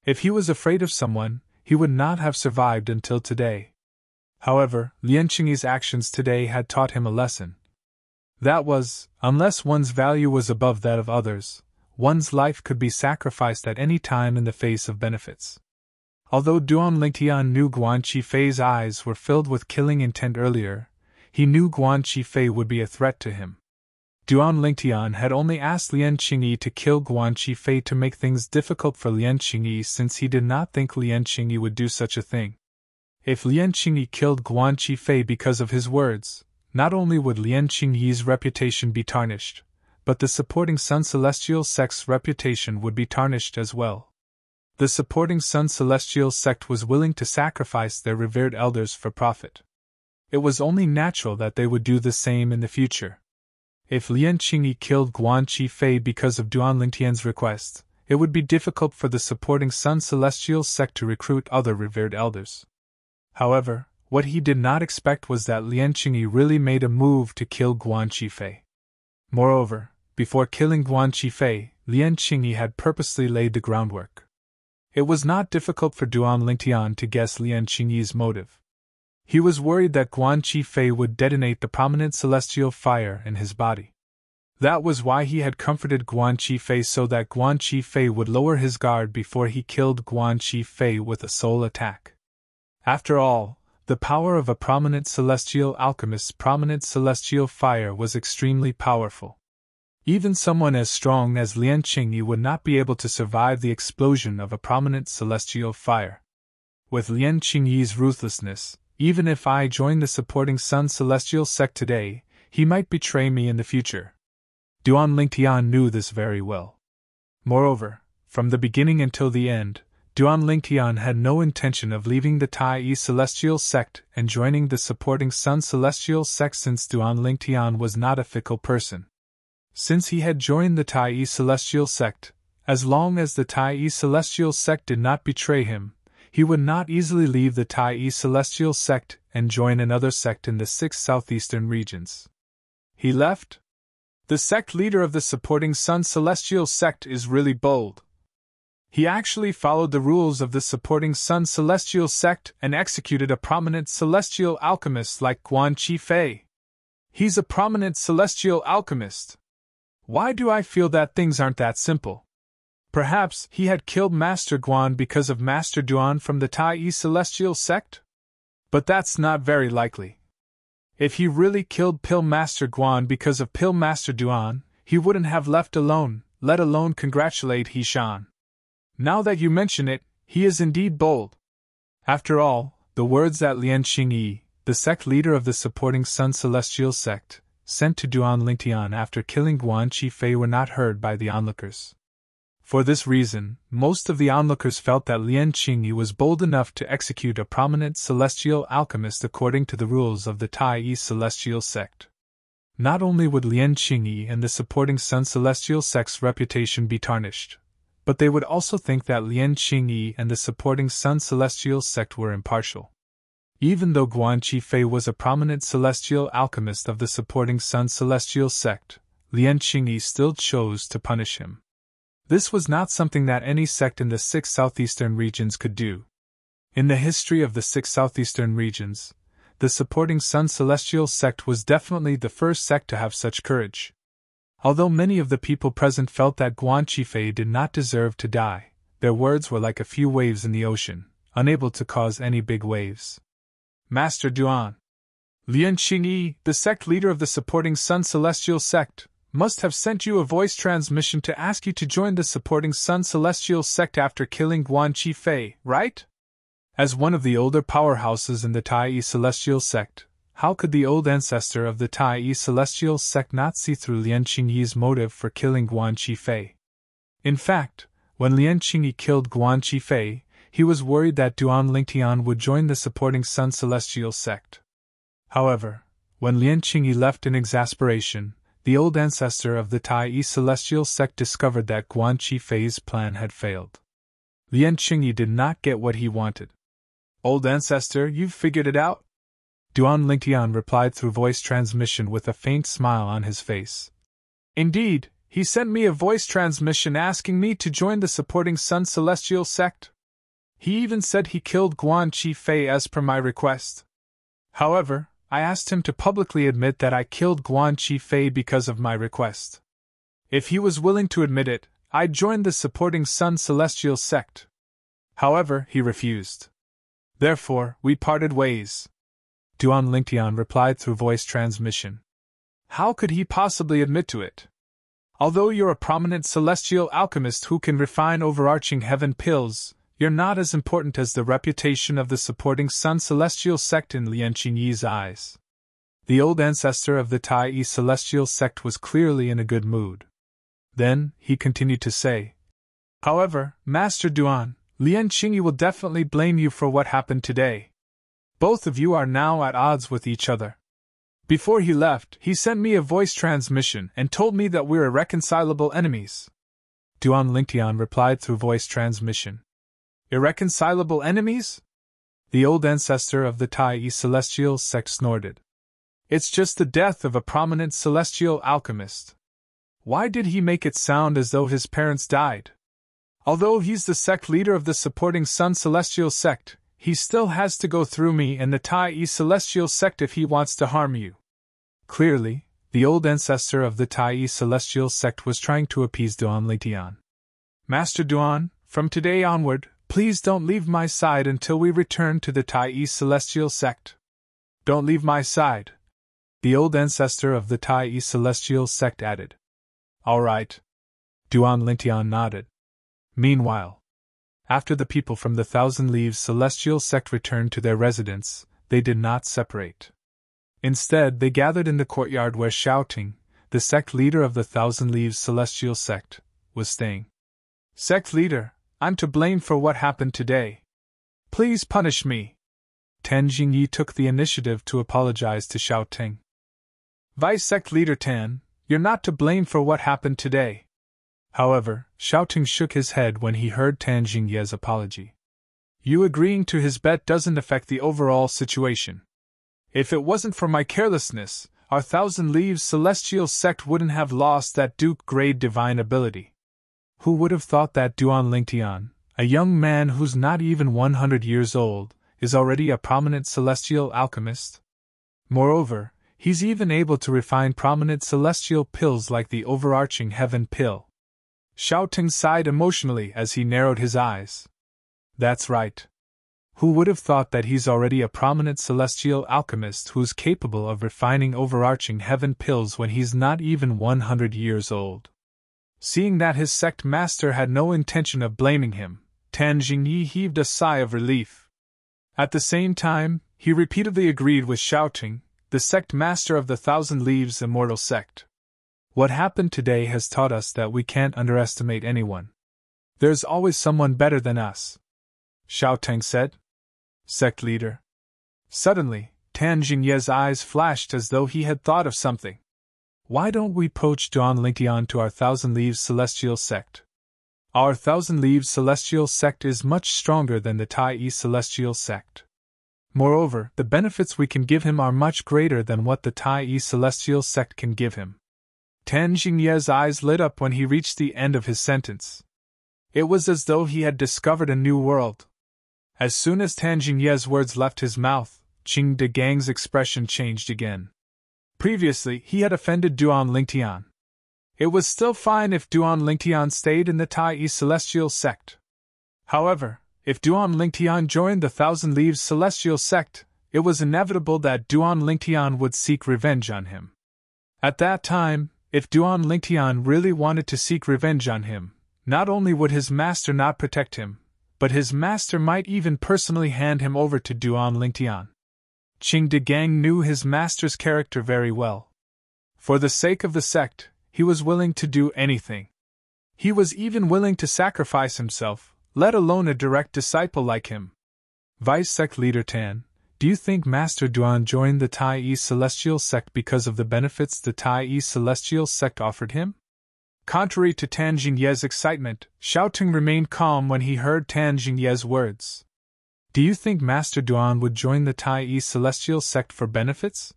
If he was afraid of someone, he would not have survived until today. However, Lian Xingyi's actions today had taught him a lesson. That was, unless one's value was above that of others, one's life could be sacrificed at any time in the face of benefits. Although Duan Lingtian knew Guan Qifei's eyes were filled with killing intent earlier, he knew Guan Qifei would be a threat to him. Duan Lingtian had only asked Lian Xingyi to kill Guan Qifei to make things difficult for Lian Xingyi since he did not think Lian Xingyi would do such a thing. If Lian Xingyi killed Guan Qifei because of his words, not only would Lian Xingyi's reputation be tarnished, but the supporting Sun Celestial Sect's reputation would be tarnished as well. The supporting Sun Celestial Sect was willing to sacrifice their revered elders for profit. It was only natural that they would do the same in the future. If Lian Xingyi killed Guan Qifei because of Duan Lingtian's request, it would be difficult for the supporting Sun Celestial Sect to recruit other revered elders. However, what he did not expect was that Lian Xingyi really made a move to kill Guan Qifei. Moreover, before killing Guan Qifei, Lian Qingyi had purposely laid the groundwork. It was not difficult for Duan Lingtian to guess Lian Qingyi's motive. He was worried that Guan Qifei would detonate the prominent celestial fire in his body. That was why he had comforted Guan Qifei, so that Guan Qifei would lower his guard before he killed Guan Qifei with a sole attack. After all, the power of a prominent celestial alchemist's prominent celestial fire was extremely powerful. Even someone as strong as Lian Qingyi would not be able to survive the explosion of a prominent celestial fire. With Lian Qingyi's ruthlessness, even if I join the supporting Sun Celestial sect today, he might betray me in the future. Duan Lingtian knew this very well. Moreover, from the beginning until the end, Duan Lingtian had no intention of leaving the Tai Celestial sect and joining the supporting Sun Celestial sect, since Duan Lingtian was not a fickle person. Since he had joined the Tai Celestial sect, as long as the Tai Celestial sect did not betray him, he would not easily leave the Tai Celestial sect and join another sect in the 6 southeastern regions. He left? The sect leader of the supporting Sun Celestial sect is really bold. He actually followed the rules of the supporting Sun Celestial sect and executed a prominent celestial alchemist like Guan Qifei. He's a prominent celestial alchemist. Why do I feel that things aren't that simple? Perhaps he had killed Master Guan because of Master Duan from the Tai Celestial sect? But that's not very likely. If he really killed Pill Master Guan because of Pill Master Duan, he wouldn't have left alone, let alone congratulate He Shan. Now that you mention it, he is indeed bold. After all, the words that Lian Qingyi, the sect leader of the supporting Sun Celestial sect, sent to Duan Lingtian after killing Guan Qifei were not heard by the onlookers. For this reason, most of the onlookers felt that Lian Qingyi was bold enough to execute a prominent celestial alchemist according to the rules of the Tai Celestial sect. Not only would Lian Qingyi and the supporting Sun Celestial sect's reputation be tarnished, but they would also think that Lian Qingyi and the supporting Sun Celestial sect were impartial. Even though Guan Qifei was a prominent celestial alchemist of the supporting Sun Celestial sect, Lian Qingyi still chose to punish him. This was not something that any sect in the 6 southeastern regions could do. In the history of the 6 southeastern regions, the supporting Sun Celestial sect was definitely the first sect to have such courage. Although many of the people present felt that Guan Qifei did not deserve to die, their words were like a few waves in the ocean, unable to cause any big waves. Master Duan, Lian Qingyi, the sect leader of the supporting Sun Celestial sect, must have sent you a voice transmission to ask you to join the supporting Sun Celestial sect after killing Guan Qifei, right? As one of the older powerhouses in the Tai Celestial sect, how could the old ancestor of the Tai Celestial sect not see through Lian Qingyi's motive for killing Guan Qifei? In fact, when Lian Qingyi killed Guan Qifei, he was worried that Duan Lingtian would join the supporting Sun Celestial sect. However, when Lian Qingyi left in exasperation, the old ancestor of the Tai Celestial sect discovered that Guan Qifei's plan had failed. Lian Qingyi did not get what he wanted. Old ancestor, you've figured it out? Duan Lingtian replied through voice transmission with a faint smile on his face. Indeed, he sent me a voice transmission asking me to join the supporting Sun Celestial sect. He even said he killed Guan Qifei as per my request. However, I asked him to publicly admit that I killed Guan Qifei because of my request. If he was willing to admit it, I'd join the supporting Sun Celestial sect. However, he refused. Therefore, we parted ways. Duan Lingtian replied through voice transmission. How could he possibly admit to it? Although you're a prominent celestial alchemist who can refine overarching heaven pills, you're not as important as the reputation of the supporting Sun Celestial sect in Lian Qingyi's eyes. The old ancestor of the Tai Celestial sect was clearly in a good mood. Then, he continued to say, however, Master Duan, Lian Qingyi will definitely blame you for what happened today. Both of you are now at odds with each other. Before he left, he sent me a voice transmission and told me that we're irreconcilable enemies. Duan Lingtian replied through voice transmission. Irreconcilable enemies? The old ancestor of the Tai Celestial sect snorted. It's just the death of a prominent celestial alchemist, Why did he make it sound as though his parents died? Although he's the sect leader of the supporting Sun Celestial sect, he still has to go through me and the Tai Celestial sect if he wants to harm you. Clearly, the old ancestor of the Tai Celestial sect was trying to appease Duan Lingtian. Master Duan, from today onward, please don't leave my side until we return to the Tai Celestial sect. Don't leave my side, the old ancestor of the Tai Celestial sect added. All right. Duan Lingtian nodded. Meanwhile, after the people from the Thousand Leaves Celestial sect returned to their residence, they did not separate. Instead, they gathered in the courtyard where Shouting, the sect leader of the Thousand Leaves Celestial sect, was staying. Sect leader, I'm to blame for what happened today. Please punish me. Tan Jingyi took the initiative to apologize to Shouting. Vice Sect Leader Tan, you're not to blame for what happened today. However, Shouting shook his head when he heard Tan Jingye's apology. You agreeing to his bet doesn't affect the overall situation. If it wasn't for my carelessness, our Thousand Leaves Celestial sect wouldn't have lost that Duke-grade divine ability. Who would have thought that Duan Lingtian, a young man who's not even 100 years old, is already a prominent celestial alchemist? Moreover, he's even able to refine prominent celestial pills like the overarching heaven pill. Shouting sighed emotionally as he narrowed his eyes. That's right. Who would have thought that he's already a prominent celestial alchemist who's capable of refining overarching heaven pills when he's not even 100 years old? Seeing that his sect master had no intention of blaming him, Tan Jingyi heaved a sigh of relief. At the same time, he repeatedly agreed with Shouting, the sect master of the Thousand Leaves Immortal sect. What happened today has taught us that we can't underestimate anyone. There's always someone better than us, Shouting said. Sect leader. Suddenly, Tan Jingye's eyes flashed as though he had thought of something. Why don't we poach Duan Lingtian to our Thousand Leaves Celestial sect? Our Thousand Leaves Celestial sect is much stronger than the Tai Celestial sect. Moreover, the benefits we can give him are much greater than what the Tai Celestial sect can give him. Tan Jingye's eyes lit up when he reached the end of his sentence. It was as though he had discovered a new world. As soon as Tan Jingye's words left his mouth, Qing De Gang's expression changed again. Previously, he had offended Duan Lingtian. It was still fine if Duan Lingtian stayed in the Tai Celestial sect. However, if Duan Lingtian joined the Thousand Leaves Celestial sect, it was inevitable that Duan Lingtian would seek revenge on him. At that time, if Duan Lingtian really wanted to seek revenge on him, not only would his master not protect him, but his master might even personally hand him over to Duan Lingtian. Qing De Gang knew his master's character very well. For the sake of the sect, he was willing to do anything. He was even willing to sacrifice himself, let alone a direct disciple like him. Vice Sect Leader Tan, do you think Master Duan joined the Tai Celestial sect because of the benefits the Tai Celestial sect offered him? Contrary to Tan Jingye's excitement, Shouting remained calm when he heard Tan Jingye's words. Do you think Master Duan would join the Tai Celestial sect for benefits?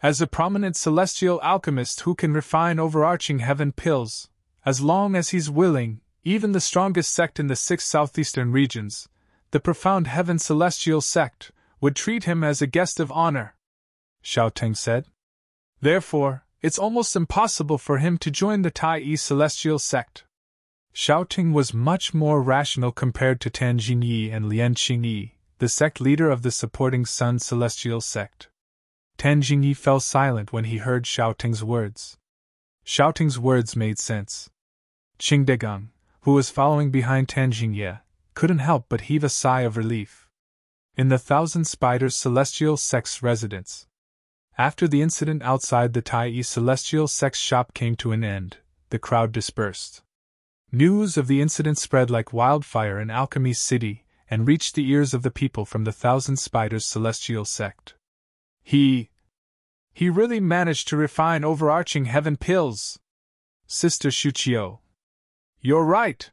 As a prominent celestial alchemist who can refine overarching heaven pills, as long as he's willing, even the strongest sect in the 6 southeastern regions, the profound heaven celestial sect, would treat him as a guest of honor, Shouting said. Therefore, it's almost impossible for him to join the Tai Celestial sect. Shouting was much more rational compared to Tan Jingyi and Lian Qingyi, the sect leader of the supporting Sun Celestial sect. Tan Jingyi fell silent when he heard Shouting's words. Shouting's words made sense. Qing Degang, who was following behind Tan Jingyi, couldn't help but heave a sigh of relief. In the Thousand Spiders Celestial sect's residence. After the incident outside the Tai Celestial sect's shop came to an end, the crowd dispersed. News of the incident spread like wildfire in Alchemy City and reached the ears of the people from the Thousand Spiders Celestial sect. He really managed to refine overarching heaven pills. Sister Shuqiu. You're right.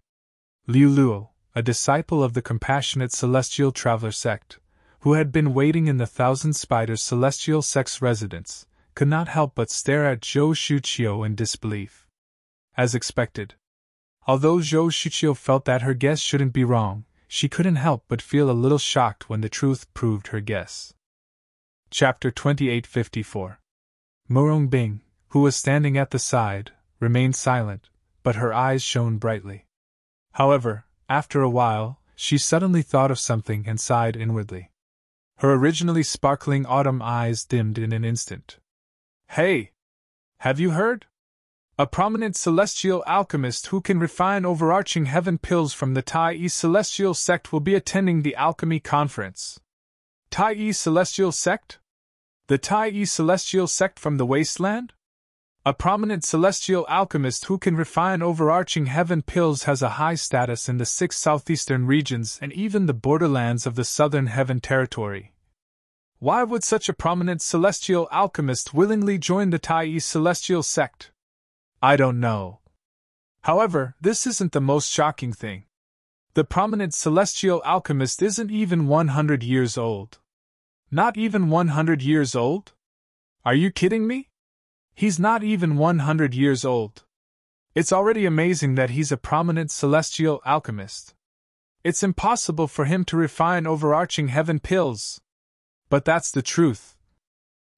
Liu Luo, a disciple of the Compassionate Celestial Traveler sect, who had been waiting in the Thousand Spiders Celestial sect's residence, could not help but stare at Zhou Shuqiu in disbelief. As expected. Although Zhou Shiqiu felt that her guess shouldn't be wrong, she couldn't help but feel a little shocked when the truth proved her guess. Chapter 2854. Murong Bing, who was standing at the side, remained silent, but her eyes shone brightly. However, after a while, she suddenly thought of something and sighed inwardly. Her originally sparkling autumn eyes dimmed in an instant. Hey! Have you heard? A prominent celestial alchemist who can refine overarching heaven pills from the Tai celestial sect will be attending the alchemy conference. Tai celestial sect? The Tai celestial sect from the wasteland? A prominent celestial alchemist who can refine overarching heaven pills has a high status in the 6 southeastern regions and even the borderlands of the southern heaven territory. Why would such a prominent celestial alchemist willingly join the Tai celestial sect? I don't know. However, this isn't the most shocking thing. The prominent celestial alchemist isn't even 100 years old. Not even 100 years old? Are you kidding me? He's not even 100 years old. It's already amazing that he's a prominent celestial alchemist. It's impossible for him to refine overarching heaven pills. But that's the truth.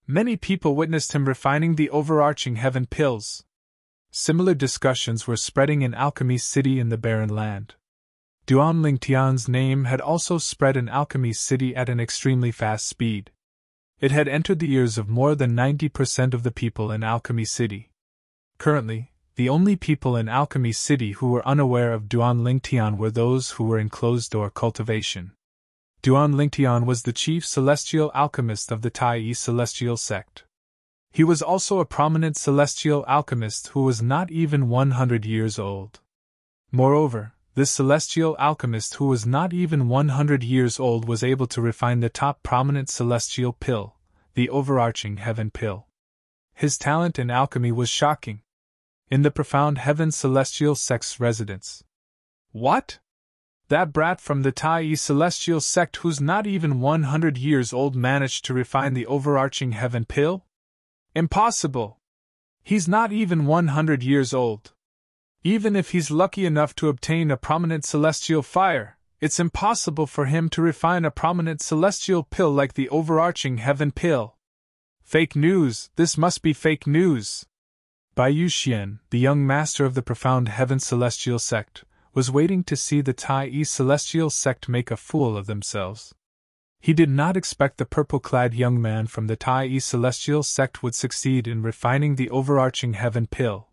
Many people witnessed him refining the overarching heaven pills. Similar discussions were spreading in Alchemy City in the Barren Land. Duan Lingtian's name had also spread in Alchemy City at an extremely fast speed. It had entered the ears of more than 90% of the people in Alchemy City. Currently, the only people in Alchemy City who were unaware of Duan Lingtian were those who were in closed-door cultivation. Duan Lingtian was the chief celestial alchemist of the Tai celestial sect. He was also a prominent celestial alchemist who was not even 100 years old. Moreover, this celestial alchemist who was not even 100 years old was able to refine the top prominent celestial pill, the overarching heaven pill. His talent in alchemy was shocking. In the profound heaven celestial sect's residence. What? That brat from the Tai celestial sect who's not even 100 years old managed to refine the overarching heaven pill? Impossible! He's not even 100 years old. Even if he's lucky enough to obtain a prominent celestial fire, it's impossible for him to refine a prominent celestial pill like the overarching heaven pill. Fake news, this must be fake news. Bai Yuxian, the young master of the profound heaven celestial sect, was waiting to see the Tai celestial sect make a fool of themselves. He did not expect the purple-clad young man from the Tai celestial sect would succeed in refining the overarching heaven pill.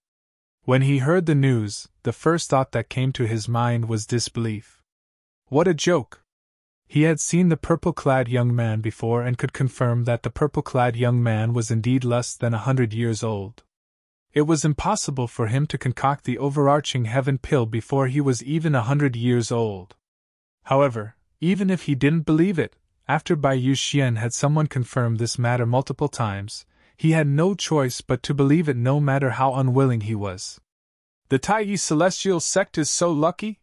When he heard the news, the first thought that came to his mind was disbelief. What a joke! He had seen the purple-clad young man before and could confirm that the purple-clad young man was indeed less than 100 years old. It was impossible for him to concoct the overarching heaven pill before he was even 100 years old. However, even if he didn't believe it, after Bai Yuxian had someone confirm this matter multiple times, he had no choice but to believe it no matter how unwilling he was. The Tai celestial sect is so lucky?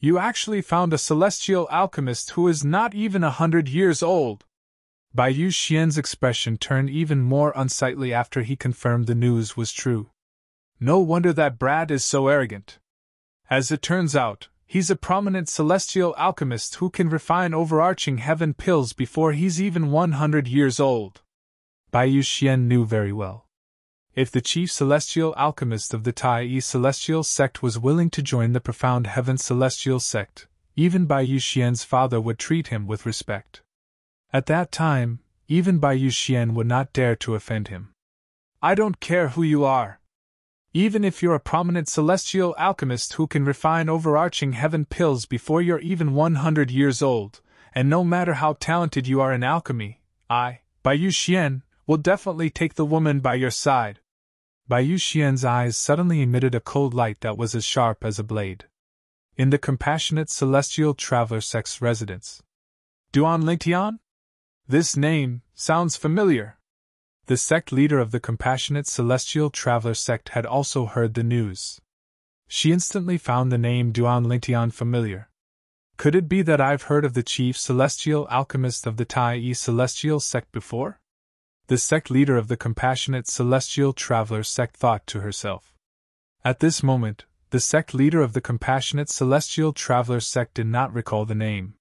You actually found a celestial alchemist who is not even 100 years old. Bai Yuxian's expression turned even more unsightly after he confirmed the news was true. No wonder that brat is so arrogant. As it turns out, he's a prominent celestial alchemist who can refine overarching heaven pills before he's even 100 years old. Bai Yuxian knew very well. If the chief celestial alchemist of the Tai celestial sect was willing to join the profound heaven celestial sect, even Bai Yuxian's father would treat him with respect. At that time, even Bai Yuxian would not dare to offend him. I don't care who you are. Even if you're a prominent celestial alchemist who can refine overarching heaven pills before you're even 100 years old, and no matter how talented you are in alchemy, I, Bai Yuxian, will definitely take the woman by your side. Bai Yuxian's eyes suddenly emitted a cold light that was as sharp as a blade. In the compassionate celestial traveler sect's residence. Duan Lingtian? This name sounds familiar. The sect leader of the compassionate celestial traveler sect had also heard the news. She instantly found the name Duan Lingtian familiar. Could it be that I've heard of the chief celestial alchemist of the Tai celestial sect before? The sect leader of the compassionate celestial traveler sect thought to herself. At this moment, the sect leader of the Compassionate Celestial Traveler sect did not recall the name.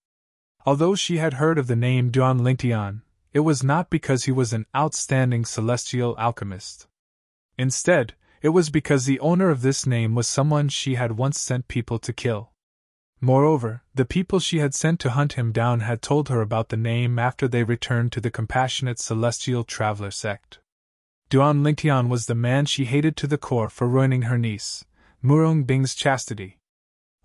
Although she had heard of the name Duan Lingtian, it was not because he was an outstanding celestial alchemist. Instead, it was because the owner of this name was someone she had once sent people to kill. Moreover, the people she had sent to hunt him down had told her about the name after they returned to the Compassionate Celestial Traveler sect. Duan Lingtian was the man she hated to the core for ruining her niece, Murong Bing's chastity.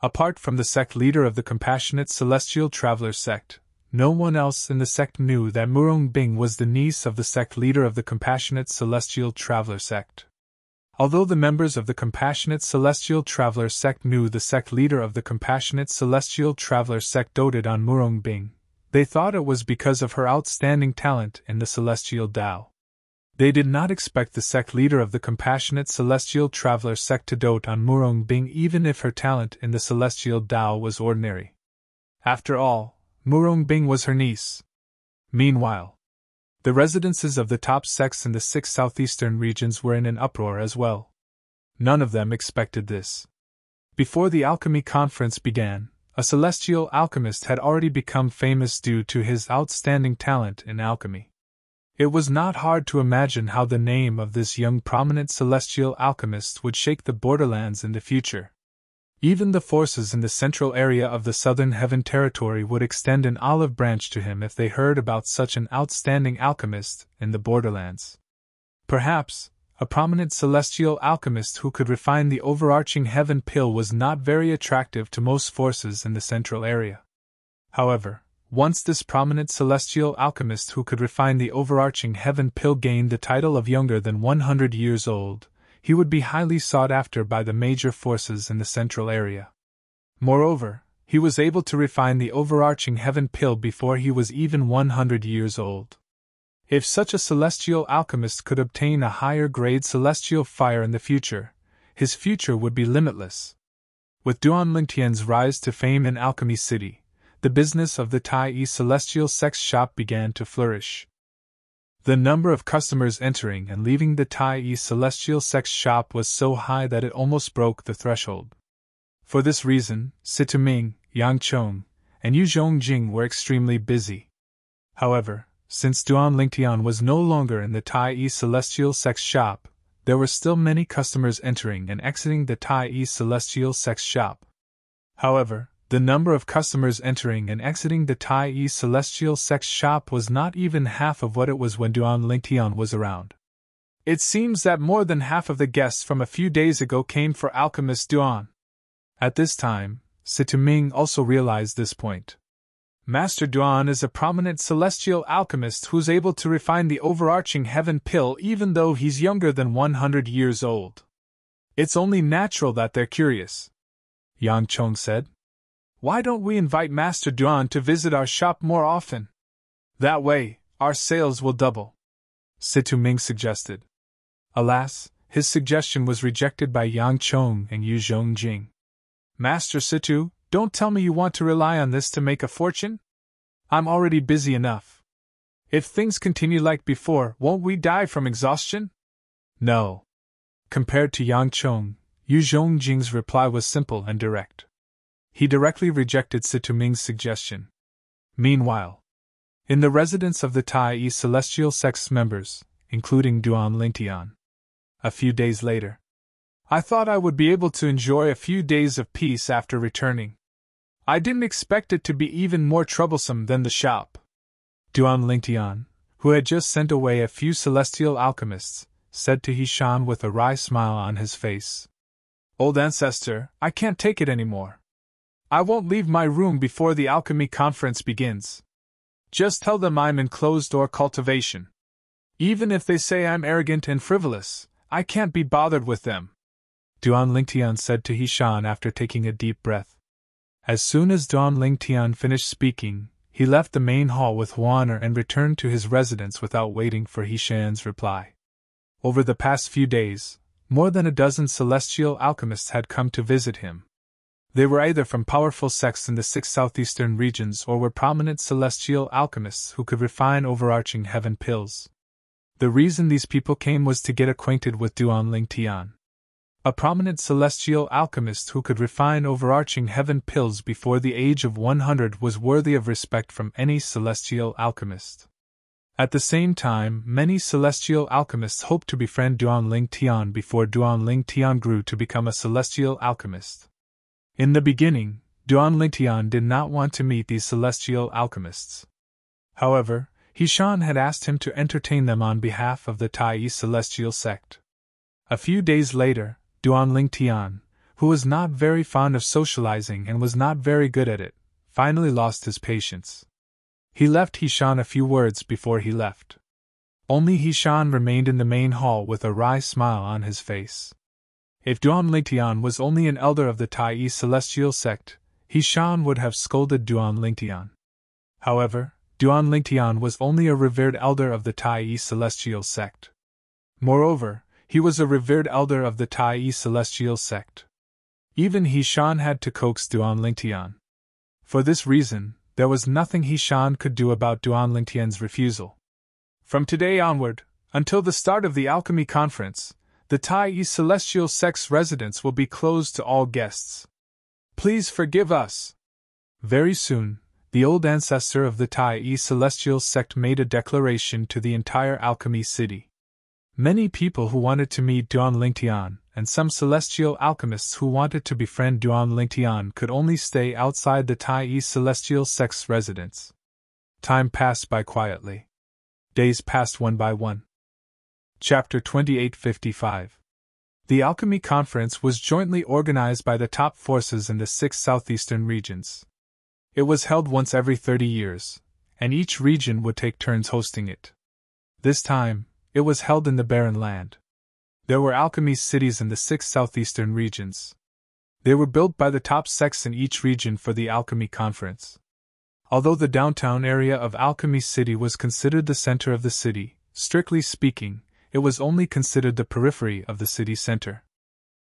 Apart from the sect leader of the Compassionate Celestial Traveler sect, no one else in the sect knew that Murong Bing was the niece of the sect leader of the Compassionate Celestial Traveler sect. Although the members of the Compassionate Celestial Traveler sect knew the sect leader of the Compassionate Celestial Traveler sect doted on Murong Bing, they thought it was because of her outstanding talent in the Celestial Tao. They did not expect the sect leader of the Compassionate Celestial Traveler sect to dote on Murong Bing even if her talent in the Celestial Tao was ordinary. After all, Murong Bing was her niece. Meanwhile, the residences of the top sects in the 6 southeastern regions were in an uproar as well. None of them expected this. Before the alchemy conference began, a celestial alchemist had already become famous due to his outstanding talent in alchemy. It was not hard to imagine how the name of this young prominent celestial alchemist would shake the borderlands in the future. Even the forces in the central area of the Southern Heaven territory would extend an olive branch to him if they heard about such an outstanding alchemist in the borderlands. Perhaps, a prominent celestial alchemist who could refine the overarching heaven pill was not very attractive to most forces in the central area. However, once this prominent celestial alchemist who could refine the overarching heaven pill gained the title of younger than 100 years old, he would be highly sought after by the major forces in the central area. Moreover, he was able to refine the overarching heaven pill before he was even 100 years old. If such a celestial alchemist could obtain a higher grade celestial fire in the future, his future would be limitless. With Duan Lingtian's rise to fame in Alchemy City, the business of the Tai Celestial Sex Shop began to flourish. The number of customers entering and leaving the Tai Celestial Sex Shop was so high that it almost broke the threshold. For this reason, Situming, Yang Chong, and Yu Zhongjing were extremely busy. However, since Duan Lingtian was no longer in the Tai Celestial Sex Shop, there were still many customers entering and exiting the Tai Celestial Sex Shop. However, the number of customers entering and exiting the Tai Celestial Sex Shop was not even half of what it was when Duan Lingtian was around. It seems that more than half of the guests from a few days ago came for Alchemist Duan. At this time, Situming also realized this point. Master Duan is a prominent celestial alchemist who's able to refine the overarching heaven pill even though he's younger than 100 years old. It's only natural that they're curious, Yang Chong said. Why don't we invite Master Duan to visit our shop more often? That way, our sales will double, Situming suggested. Alas, his suggestion was rejected by Yang Chong and Yu Zhongjing. Master Situ, don't tell me you want to rely on this to make a fortune? I'm already busy enough. If things continue like before, won't we die from exhaustion? No. Compared to Yang Chong, Yu Zhongjing's reply was simple and direct. He directly rejected Situming's suggestion. Meanwhile, in the residence of the Tai Celestial Sex members, including Duan Lingtian, a few days later, I thought I would be able to enjoy a few days of peace after returning. I didn't expect it to be even more troublesome than the shop. Duan Lingtian, who had just sent away a few celestial alchemists, said to Hishan with a wry smile on his face. Old ancestor, I can't take it anymore. I won't leave my room before the alchemy conference begins. Just tell them I'm in closed-door cultivation. Even if they say I'm arrogant and frivolous, I can't be bothered with them, Duan Lingtian said to Hishan after taking a deep breath. As soon as Duan Lingtian finished speaking, he left the main hall with Huaner and returned to his residence without waiting for Hishan's reply. Over the past few days, more than a dozen celestial alchemists had come to visit him. They were either from powerful sects in the 6 southeastern regions or were prominent celestial alchemists who could refine overarching heaven pills. The reason these people came was to get acquainted with Duan Lingtian. A prominent celestial alchemist who could refine overarching heaven pills before the age of 100 was worthy of respect from any celestial alchemist. At the same time, many celestial alchemists hoped to befriend Duanling Tian before Duanling Tian grew to become a celestial alchemist. In the beginning, Duanling Tian did not want to meet these celestial alchemists. However, Hishan had asked him to entertain them on behalf of the Tai celestial sect. A few days later, Duanling Tian, who was not very fond of socializing and was not very good at it, finally lost his patience. He left Hishan a few words before he left. Only Hishan remained in the main hall with a wry smile on his face. If Duanling Tian was only an elder of the Tai celestial sect, Hishan would have scolded Duanling Tian. However, Duanling Tian was only a revered elder of the Tai celestial sect. Moreover, he was a revered elder of the Tai celestial sect. Even Hishan had to coax Duanling Tian. For this reason, there was nothing Hishan could do about Duanling Tian's refusal. From today onward, until the start of the alchemy conference, the Tai celestial sect's residence will be closed to all guests. Please forgive us. Very soon, the old ancestor of the Tai celestial sect made a declaration to the entire alchemy city. Many people who wanted to meet Duanling Tian, and some celestial alchemists who wanted to befriend Duanling Tian could only stay outside the Tai celestial sect's residence. Time passed by quietly. Days passed one by one. Chapter 2855. The Alchemy Conference was jointly organized by the top forces in the 6 southeastern regions. It was held once every 30 years, and each region would take turns hosting it. This time, it was held in the Barren Land. There were alchemy cities in the 6 southeastern regions. They were built by the top sects in each region for the Alchemy Conference. Although the downtown area of Alchemy City was considered the center of the city, strictly speaking, it was only considered the periphery of the city center.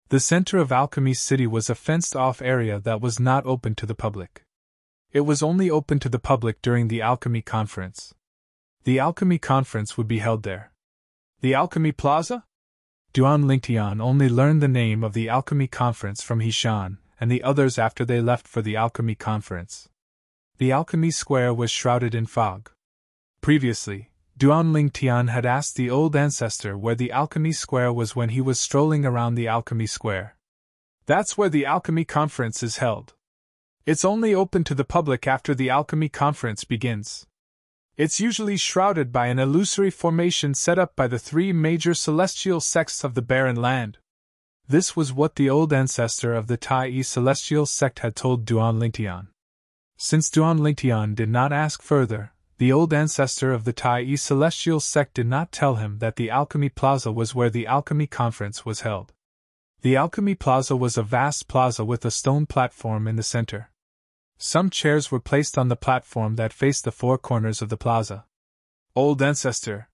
The center of Alchemy City was a fenced-off area that was not open to the public. It was only open to the public during the Alchemy Conference. The Alchemy Conference would be held there. The Alchemy Plaza? Duanling Tian only learned the name of the Alchemy Conference from Hishan and the others after they left for the Alchemy Conference. The Alchemy Square was shrouded in fog. Previously, Duanling Tian had asked the old ancestor where the Alchemy Square was when he was strolling around the Alchemy Square. That's where the Alchemy Conference is held. It's only open to the public after the Alchemy Conference begins. It's usually shrouded by an illusory formation set up by the 3 major celestial sects of the Barren Land. This was what the old ancestor of the Tai celestial sect had told Duanling Tian. Since Duanling Tian did not ask further, the old ancestor of the Tai celestial sect did not tell him that the Alchemy Plaza was where the Alchemy Conference was held. The Alchemy Plaza was a vast plaza with a stone platform in the center. Some chairs were placed on the platform that faced the 4 corners of the plaza. Old ancestor,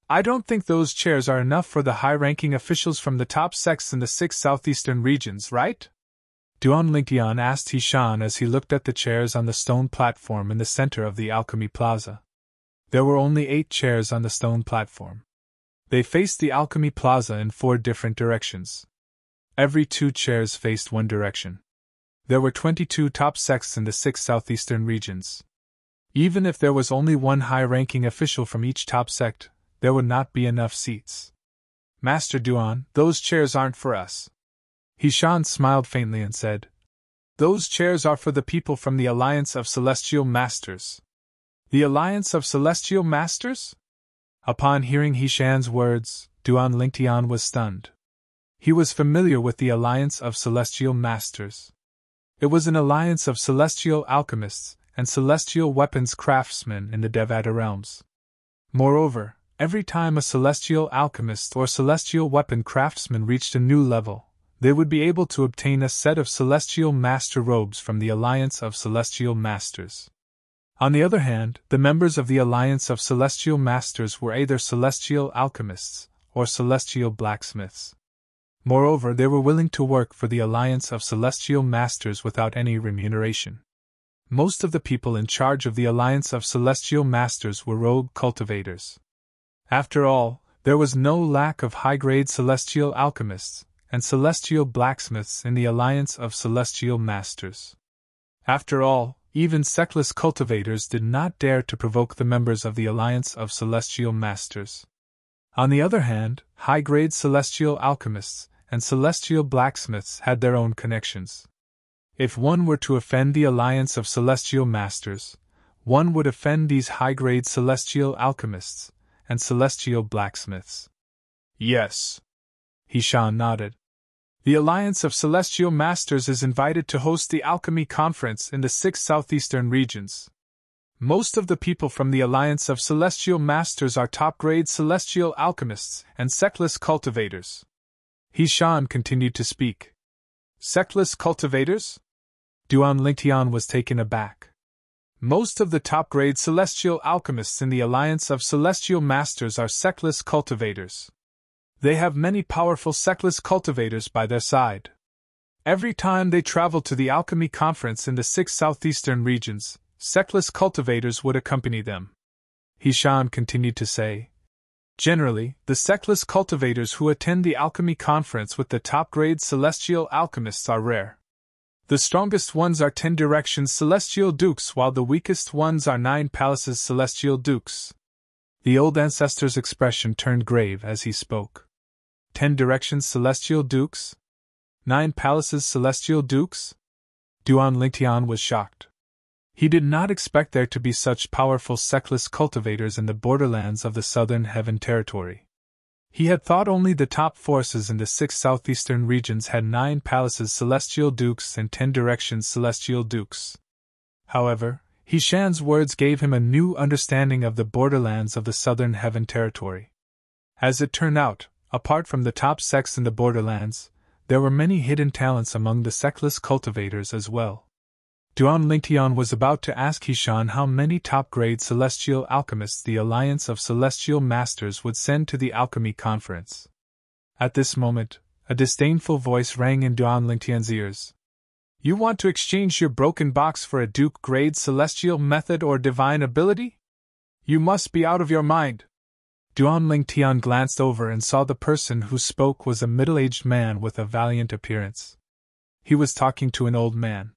I don't think those chairs are enough for the high-ranking officials from the top sects in the 6 southeastern regions, right? Duanling Tian asked Hishan as he looked at the chairs on the stone platform in the center of the Alchemy Plaza. There were only 8 chairs on the stone platform. They faced the Alchemy Plaza in 4 different directions. Every 2 chairs faced one direction. There were 22 top sects in the 6 southeastern regions. Even if there was only one high-ranking official from each top sect, there would not be enough seats. Master Duan, those chairs aren't for us. Hishan smiled faintly and said, Those chairs are for the people from the Alliance of Celestial Masters. The Alliance of Celestial Masters? Upon hearing Hishan's words, Duanling Tian was stunned. He was familiar with the Alliance of Celestial Masters. It was an alliance of celestial alchemists and celestial weapons craftsmen in the Devata realms. Moreover, every time a celestial alchemist or celestial weapon craftsman reached a new level, they would be able to obtain a set of celestial master robes from the Alliance of Celestial Masters. On the other hand, the members of the Alliance of Celestial Masters were either celestial alchemists or celestial blacksmiths. Moreover, they were willing to work for the Alliance of Celestial Masters without any remuneration. Most of the people in charge of the Alliance of Celestial Masters were rogue cultivators. After all, there was no lack of high-grade celestial alchemists, and celestial blacksmiths in the alliance of celestial masters. After all, even sectless cultivators did not dare to provoke the members of the alliance of celestial masters. On the other hand, high-grade celestial alchemists and celestial blacksmiths had their own connections. If one were to offend the alliance of celestial masters, one would offend these high-grade celestial alchemists and celestial blacksmiths. Yes. Hishan nodded. The Alliance of Celestial Masters is invited to host the Alchemy Conference in the 6 southeastern regions. Most of the people from the Alliance of Celestial Masters are top-grade celestial alchemists and sectless cultivators. Hishan continued to speak. Sectless cultivators? Duan Lingtian was taken aback. Most of the top-grade celestial alchemists in the Alliance of Celestial Masters are sectless cultivators. They have many powerful sectless cultivators by their side. Every time they travel to the Alchemy Conference in the 6 southeastern regions, sectless cultivators would accompany them. Hishan continued to say, generally, the sectless cultivators who attend the Alchemy Conference with the top-grade celestial alchemists are rare. The strongest ones are 10 Directions Celestial Dukes, while the weakest ones are 9 Palaces Celestial Dukes. The old ancestor's expression turned grave as he spoke. 10 Directions Celestial Dukes? 9 Palaces Celestial Dukes? Duan Lingtian was shocked. He did not expect there to be such powerful sectless cultivators in the borderlands of the Southern Heaven Territory. He had thought only the top forces in the 6 southeastern regions had 9 Palaces Celestial Dukes and 10 Directions Celestial Dukes. However, Hishan's words gave him a new understanding of the borderlands of the Southern Heaven Territory. As it turned out, apart from the top sects in the borderlands, there were many hidden talents among the sectless cultivators as well. Duan Lingtian was about to ask Hishan how many top-grade celestial alchemists the Alliance of Celestial Masters would send to the Alchemy Conference. At this moment, a disdainful voice rang in Duan Lingtian's ears. You want to exchange your broken box for a Duke-grade celestial method or divine ability? You must be out of your mind. Duan Lingtian glanced over and saw the person who spoke was a middle-aged man with a valiant appearance. He was talking to an old man.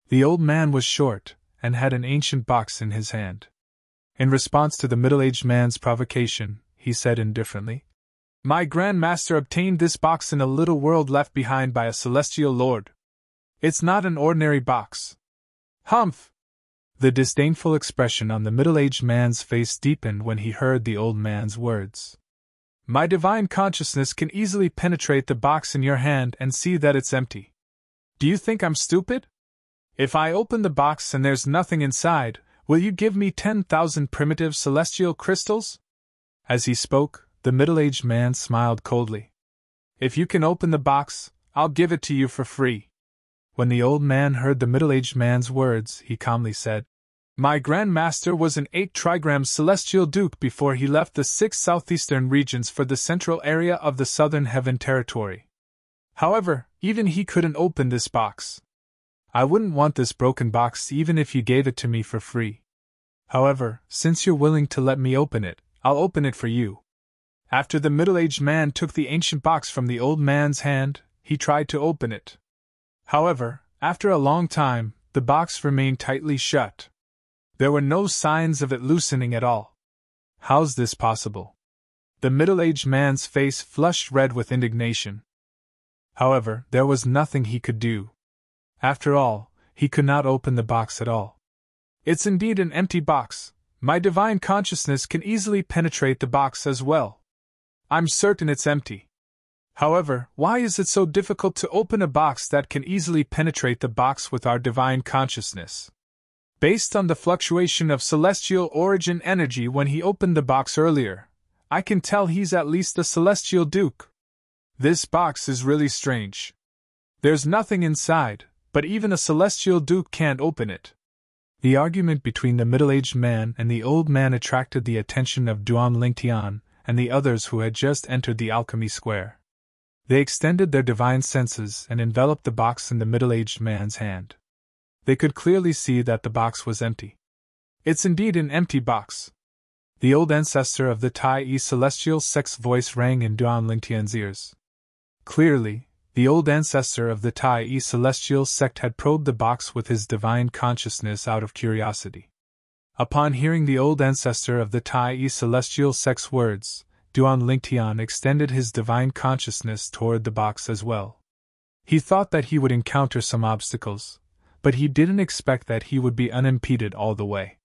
The old man was short, and had an ancient box in his hand. In response to the middle-aged man's provocation, he said indifferently, My Grand Master obtained this box in a little world left behind by a celestial lord. It's not an ordinary box. Humph! The disdainful expression on the middle-aged man's face deepened when he heard the old man's words. My divine consciousness can easily penetrate the box in your hand and see that it's empty. Do you think I'm stupid? If I open the box and there's nothing inside, will you give me 10,000 primitive celestial crystals? As he spoke, the middle-aged man smiled coldly. If you can open the box, I'll give it to you for free. When the old man heard the middle-aged man's words, he calmly said, My Grand Master was an 8-trigram celestial duke before he left the 6 southeastern regions for the central area of the Southern Heaven Territory. However, even he couldn't open this box. I wouldn't want this broken box even if you gave it to me for free. However, since you're willing to let me open it, I'll open it for you. After the middle-aged man took the ancient box from the old man's hand, he tried to open it. However, after a long time, the box remained tightly shut. There were no signs of it loosening at all. How's this possible? The middle-aged man's face flushed red with indignation. However, there was nothing he could do. After all, he could not open the box at all. It's indeed an empty box. My divine consciousness can easily penetrate the box as well. I'm certain it's empty. However, why is it so difficult to open a box that can easily penetrate the box with our divine consciousness? Based on the fluctuation of celestial origin energy when he opened the box earlier, I can tell he's at least a celestial duke. This box is really strange. There's nothing inside, but even a celestial duke can't open it. The argument between the middle-aged man and the old man attracted the attention of Duan Lingtian and the others who had just entered the alchemy square. They extended their divine senses and enveloped the box in the middle-aged man's hand. They could clearly see that the box was empty. It's indeed an empty box. The old ancestor of the Tai celestial sect's voice rang in Duan Lingtian's ears. Clearly, the old ancestor of the Tai celestial sect had probed the box with his divine consciousness out of curiosity. Upon hearing the old ancestor of the Tai celestial sect's words, Duan Lingtian extended his divine consciousness toward the box as well. He thought that he would encounter some obstacles, but he didn't expect that he would be unimpeded all the way.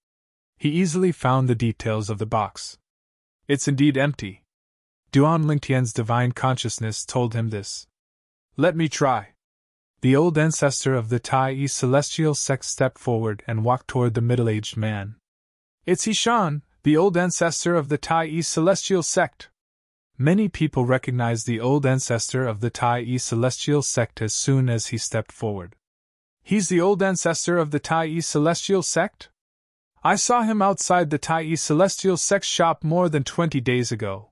He easily found the details of the box. It's indeed empty. Duan Lingtian's divine consciousness told him this. Let me try. The old ancestor of the Tai celestial sect stepped forward and walked toward the middle-aged man. It's Hishan, the old ancestor of the Tai celestial sect. Many people recognized the old ancestor of the Tai celestial sect as soon as he stepped forward. He's the old ancestor of the Tai celestial sect? I saw him outside the Tai celestial sect's shop more than 20 days ago.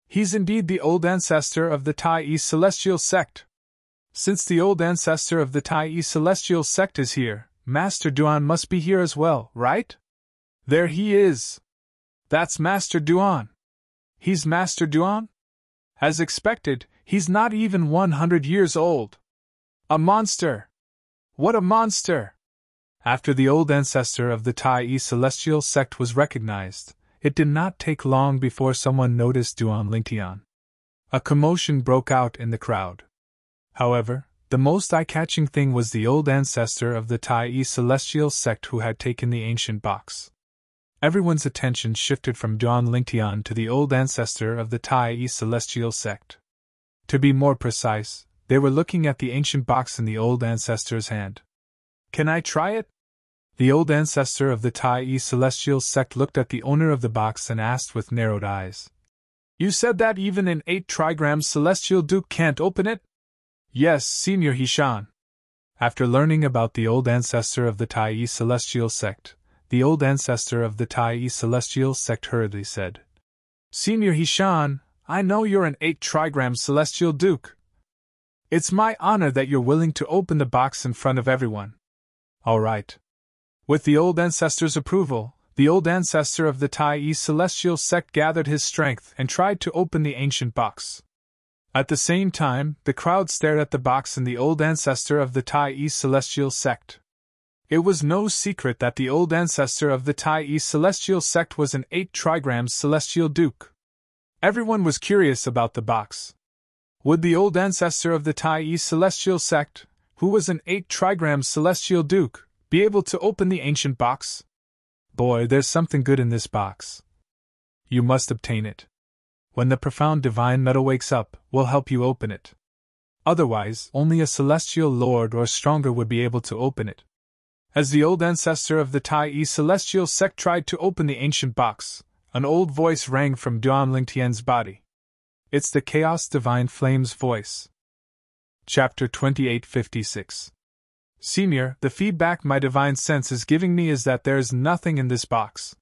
He's indeed the old ancestor of the Tai celestial sect. Since the old ancestor of the Tai celestial sect is here, Master Duan must be here as well, right? There he is. That's Master Duan. He's Master Duan? As expected, he's not even 100 years old. A monster! What a monster! After the old ancestor of the Tai celestial sect was recognized, it did not take long before someone noticed Duan Lingtian. A commotion broke out in the crowd. However, the most eye-catching thing was the old ancestor of the Tai celestial sect who had taken the ancient box. Everyone's attention shifted from Duan Lingtian to the old ancestor of the Tai celestial sect. To be more precise, they were looking at the ancient box in the old ancestor's hand. Can I try it? The old ancestor of the Tai celestial sect looked at the owner of the box and asked with narrowed eyes. You said that even an 8 trigram celestial duke can't open it? Yes, Senior Hishan. After learning about the old ancestor of the Tai celestial sect, the old ancestor of the Tai celestial sect hurriedly said, Senior Hishan, I know you're an 8 trigram celestial duke. It's my honor that you're willing to open the box in front of everyone. All right. With the old ancestor's approval, the old ancestor of the Tai celestial sect gathered his strength and tried to open the ancient box. At the same time, the crowd stared at the box and the old ancestor of the Tai celestial sect. It was no secret that the old ancestor of the Tai celestial sect was an 8 trigram celestial duke. Everyone was curious about the box. Would the old ancestor of the Tai celestial sect, who was an 8 trigram celestial duke, be able to open the ancient box? Boy, there's something good in this box. You must obtain it. When the profound divine metal wakes up, we'll help you open it. Otherwise, only a celestial lord or stronger would be able to open it. As the old ancestor of the Tai celestial sect tried to open the ancient box, an old voice rang from Duan Lingtian's body. It's the Chaos Divine Flame's voice. Chapter 2856. Senior, the feedback my divine sense is giving me is that there is nothing in this box.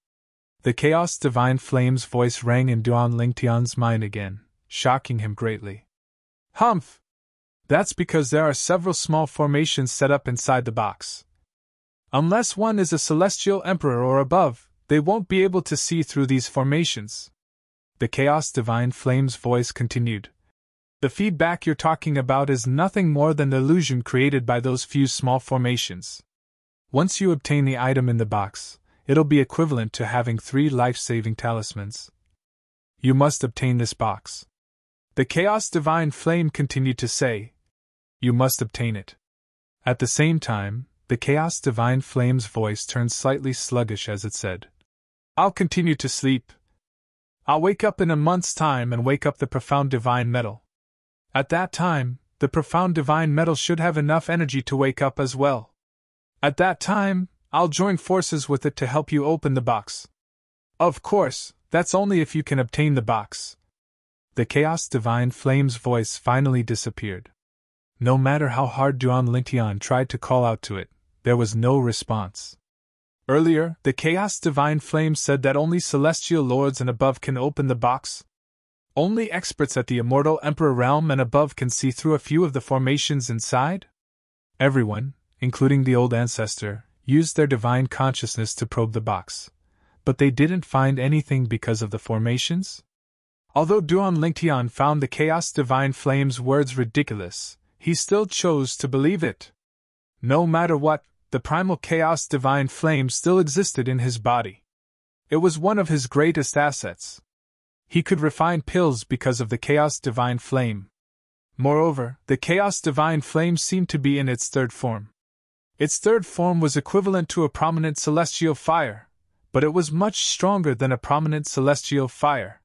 The Chaos Divine Flame's voice rang in Duan Lingtian's mind again, shocking him greatly. Humph! That's because there are several small formations set up inside the box. Unless one is a celestial emperor or above, they won't be able to see through these formations. The Chaos Divine Flame's voice continued. The feedback you're talking about is nothing more than the illusion created by those few small formations. Once you obtain the item in the box, it'll be equivalent to having 3 life-saving talismans. You must obtain this box. The Chaos Divine Flame continued to say. You must obtain it. At the same time, the Chaos Divine Flame's voice turned slightly sluggish as it said, I'll continue to sleep. I'll wake up in a month's time and wake up the profound divine metal. At that time, the profound divine metal should have enough energy to wake up as well. At that time, I'll join forces with it to help you open the box. Of course, that's only if you can obtain the box. The Chaos Divine Flame's voice finally disappeared. No matter how hard Duan Lingtian tried to call out to it, there was no response. Earlier, the Chaos Divine Flame said that only celestial lords and above can open the box. Only experts at the Immortal Emperor realm and above can see through a few of the formations inside? Everyone, including the old ancestor, used their divine consciousness to probe the box. But they didn't find anything because of the formations? Although Duan Lingtian found the Chaos Divine Flame's words ridiculous, he still chose to believe it. No matter what, the primal Chaos Divine Flame still existed in his body. It was one of his greatest assets. He could refine pills because of the Chaos Divine Flame. Moreover, the Chaos Divine Flame seemed to be in its third form. Its third form was equivalent to a prominent celestial fire, but it was much stronger than a prominent celestial fire.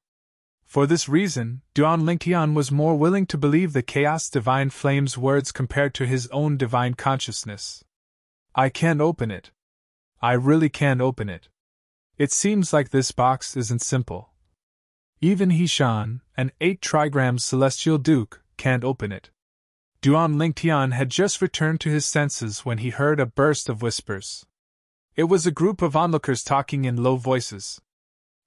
For this reason, Duan Lingtian was more willing to believe the Chaos Divine Flame's words compared to his own divine consciousness. I can't open it. I really can't open it. It seems like this box isn't simple. Even Hishan, an 8-trigram celestial duke, can't open it. Duan Lingtian had just returned to his senses when he heard a burst of whispers. It was a group of onlookers talking in low voices.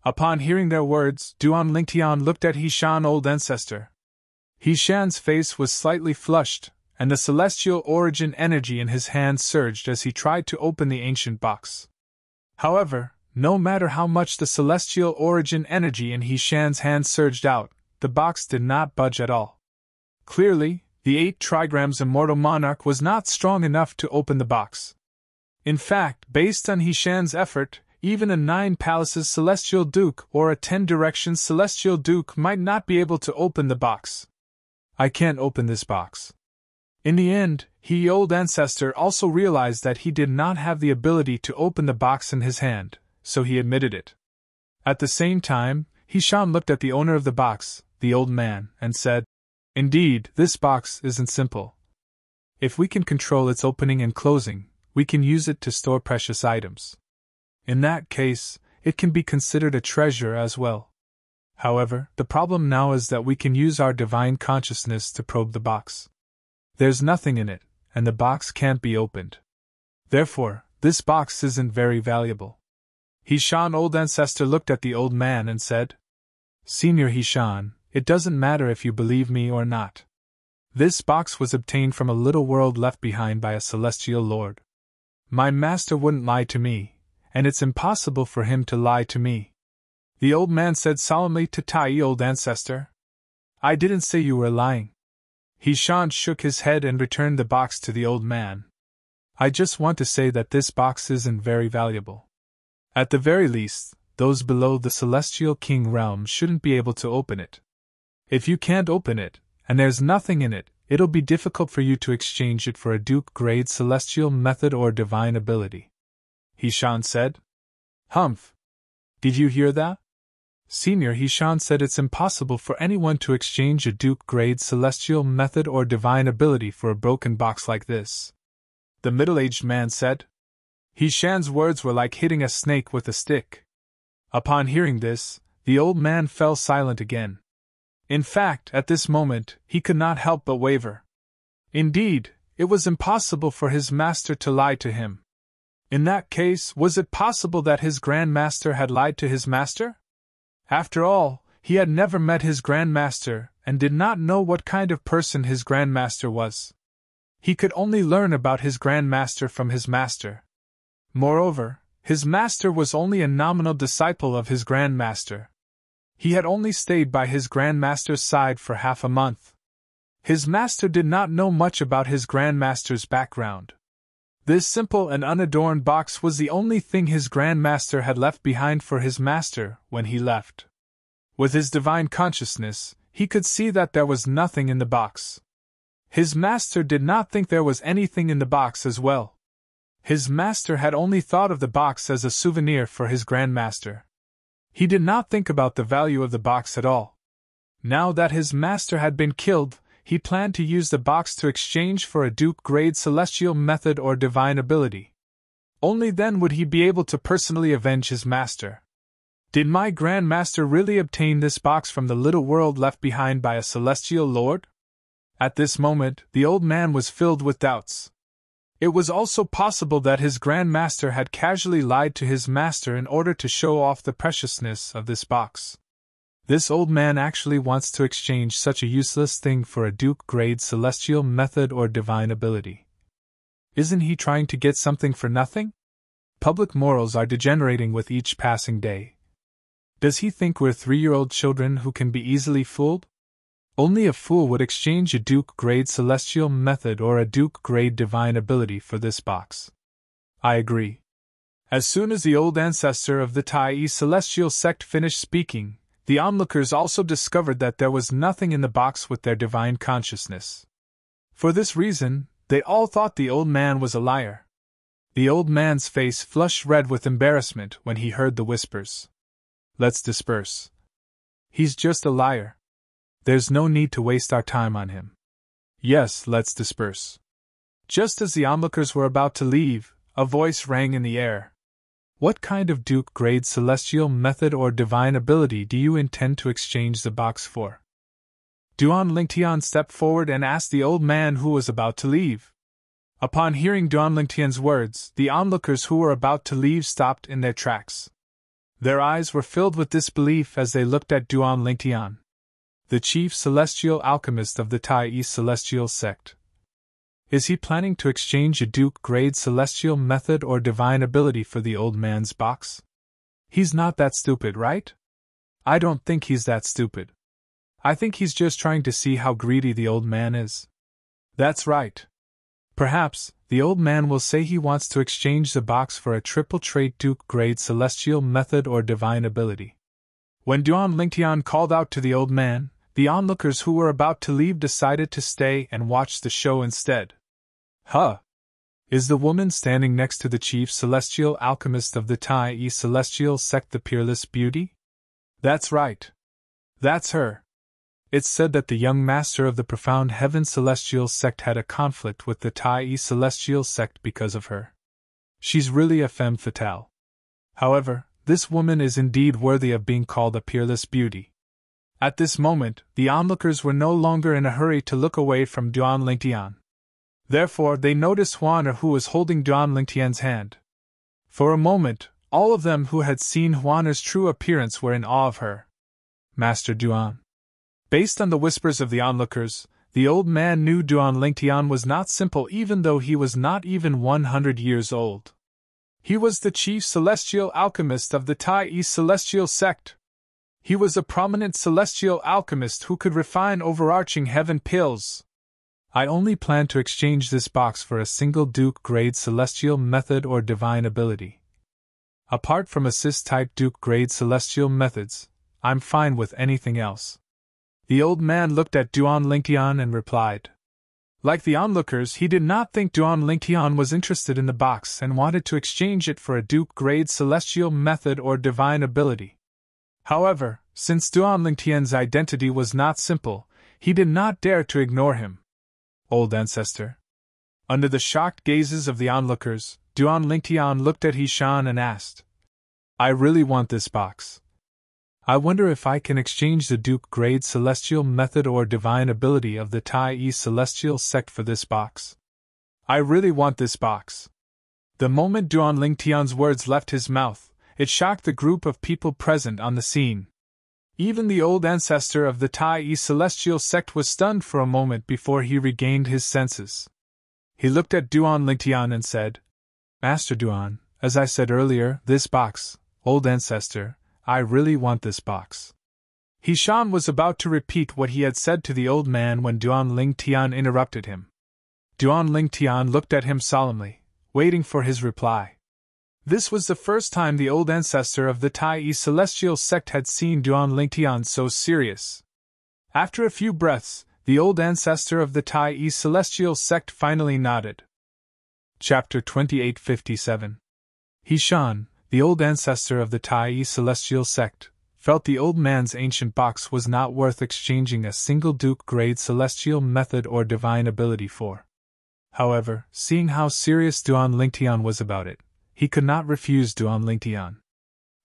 Upon hearing their words, Duan Lingtian looked at Hishan, old ancestor. Hishan's face was slightly flushed, and the celestial origin energy in his hand surged as he tried to open the ancient box. However, no matter how much the celestial origin energy in Hishan's hand surged out, the box did not budge at all. Clearly, the 8 trigrams Immortal Monarch was not strong enough to open the box. In fact, based on Hishan's effort, even a 9 palaces celestial duke or a 10 directions celestial duke might not be able to open the box. I can't open this box. In the end, old ancestor also realized that he did not have the ability to open the box in his hand, so he admitted it. At the same time, Hishan looked at the owner of the box, the old man, and said, "Indeed, this box isn't simple. If we can control its opening and closing, we can use it to store precious items. In that case, it can be considered a treasure as well. However, the problem now is that we can use our divine consciousness to probe the box. There's nothing in it, and the box can't be opened. Therefore, this box isn't very valuable." Hishan, old ancestor, looked at the old man and said, "Senior Hishan, it doesn't matter if you believe me or not. This box was obtained from a little world left behind by a celestial lord. My master wouldn't lie to me, and it's impossible for him to lie to me." The old man said solemnly to Tai, "Old ancestor, I didn't say you were lying." Hishan shook his head and returned the box to the old man. "I just want to say that this box isn't very valuable. At the very least, those below the Celestial King realm shouldn't be able to open it. If you can't open it, and there's nothing in it, it'll be difficult for you to exchange it for a Duke-grade celestial method or divine ability," Hishan said. "Humph! Did you hear that?" Senior Hishan said it's impossible for anyone to exchange a Duke-grade celestial method or divine ability for a broken box like this, the middle-aged man said. Hishan's words were like hitting a snake with a stick. Upon hearing this, the old man fell silent again. In fact, at this moment, he could not help but waver. Indeed, it was impossible for his master to lie to him. In that case, was it possible that his Grand Master had lied to his master? After all, he had never met his Grand Master and did not know what kind of person his Grand Master was. He could only learn about his Grand Master from his master. Moreover, his master was only a nominal disciple of his Grand Master. He had only stayed by his Grand Master's side for half a month. His master did not know much about his Grand Master's background. This simple and unadorned box was the only thing his Grand Master had left behind for his master when he left. With his divine consciousness, he could see that there was nothing in the box. His master did not think there was anything in the box as well. His master had only thought of the box as a souvenir for his Grand Master. He did not think about the value of the box at all. Now that his master had been killed, he planned to use the box to exchange for a Duke-grade celestial method or divine ability. Only then would he be able to personally avenge his master. Did my Grand Master really obtain this box from the little world left behind by a celestial lord? At this moment, the old man was filled with doubts. It was also possible that his Grand Master had casually lied to his master in order to show off the preciousness of this box. This old man actually wants to exchange such a useless thing for a Duke-grade celestial method or divine ability. Isn't he trying to get something for nothing? Public morals are degenerating with each passing day. Does he think we're 3-year-old children who can be easily fooled? Only a fool would exchange a Duke-grade celestial method or a Duke-grade divine ability for this box. I agree. As soon as the old ancestor of the Tai celestial sect finished speaking, the onlookers also discovered that there was nothing in the box with their divine consciousness. For this reason, they all thought the old man was a liar. The old man's face flushed red with embarrassment when he heard the whispers. Let's disperse. He's just a liar. There's no need to waste our time on him. Yes, let's disperse. Just as the onlookers were about to leave, a voice rang in the air. What kind of Duke-grade celestial method or divine ability do you intend to exchange the box for? Duan Lingtian stepped forward and asked the old man who was about to leave. Upon hearing Duan Lingtian's words, the onlookers who were about to leave stopped in their tracks. Their eyes were filled with disbelief as they looked at Duan Lingtian, the chief celestial alchemist of the Tai celestial sect. Is he planning to exchange a Duke-grade celestial method or divine ability for the old man's box? He's not that stupid, right? I don't think he's that stupid. I think he's just trying to see how greedy the old man is. That's right. Perhaps, the old man will say he wants to exchange the box for a triple-trait Duke-grade celestial method or divine ability. When Duan Lingtian called out to the old man, the onlookers who were about to leave decided to stay and watch the show instead. Huh! Is the woman standing next to the chief celestial alchemist of the Tai celestial sect the Peerless Beauty? That's right. That's her. It's said that the young master of the Profound Heaven celestial sect had a conflict with the Tai celestial sect because of her. She's really a femme fatale. However, this woman is indeed worthy of being called a Peerless Beauty. At this moment, the onlookers were no longer in a hurry to look away from Duan Lingtian. Therefore, they noticed Huaner, who was holding Duan Lingtian's hand. For a moment, all of them who had seen Huaner's true appearance were in awe of her. Master Duan. Based on the whispers of the onlookers, the old man knew Duan Lingtian was not simple even though he was not even 100 years old. He was the chief celestial alchemist of the Tai celestial sect. He was a prominent celestial alchemist who could refine overarching heaven pills. I only plan to exchange this box for a single Duke-grade celestial method or divine ability. Apart from assist-type Duke-grade celestial methods, I'm fine with anything else. The old man looked at Duan Lingtian and replied. Like the onlookers, he did not think Duan Lingtian was interested in the box and wanted to exchange it for a Duke-grade celestial method or divine ability. However, since Duan Lingtian's identity was not simple, he did not dare to ignore him. Old ancestor. Under the shocked gazes of the onlookers, Duan Lingtian looked at Hishan and asked, I really want this box. I wonder if I can exchange the Duke-grade celestial method or divine ability of the Tai celestial sect for this box. I really want this box. The moment Duan Lingtian's words left his mouth, it shocked the group of people present on the scene. Even the old ancestor of the Tai celestial sect was stunned for a moment before he regained his senses. He looked at Duan Lingtian and said, Master Duan, as I said earlier, this box, old ancestor, I really want this box. Hishan was about to repeat what he had said to the old man when Duan Lingtian interrupted him. Duan Lingtian looked at him solemnly, waiting for his reply. This was the first time the old ancestor of the Tai celestial sect had seen Duan Lingtian so serious. After a few breaths, the old ancestor of the Tai celestial sect finally nodded. Chapter 2857. Hishan, the old ancestor of the Tai celestial sect, felt the old man's ancient box was not worth exchanging a single Duke-grade celestial method or divine ability for. However, seeing how serious Duan Lingtian was about it, he could not refuse Duan Lingtian.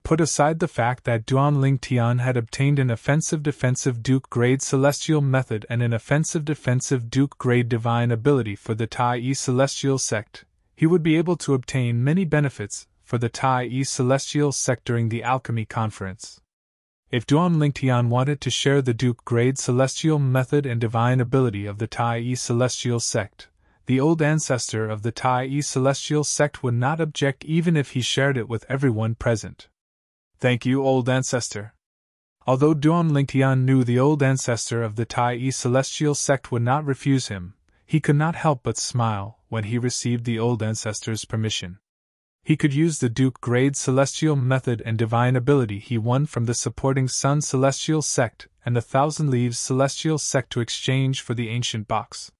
Put aside the fact that Duan Lingtian had obtained an offensive-defensive Duke-grade celestial method and an offensive-defensive Duke-grade divine ability for the Tai celestial sect, he would be able to obtain many benefits for the Tai celestial sect during the alchemy conference. If Duan Lingtian wanted to share the Duke-grade celestial method and divine ability of the Tai celestial sect, the old ancestor of the Tai celestial sect would not object even if he shared it with everyone present. Thank you, old ancestor. Although Duan Lingtian knew the old ancestor of the Tai celestial sect would not refuse him, he could not help but smile when he received the old ancestor's permission. He could use the Duke grade celestial method and divine ability he won from the supporting Sun celestial sect and the Thousand Leaves celestial sect to exchange for the ancient box.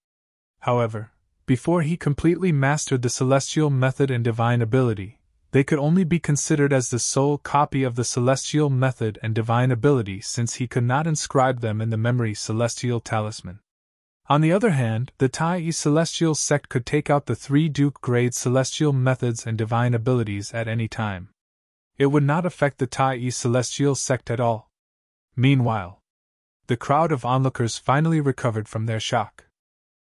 However, before he completely mastered the celestial method and divine ability, they could only be considered as the sole copy of the celestial method and divine ability since he could not inscribe them in the memory celestial talisman. On the other hand, the Tai celestial sect could take out the 3 Duke grade celestial methods and divine abilities at any time. It would not affect the Tai celestial sect at all. Meanwhile, the crowd of onlookers finally recovered from their shock.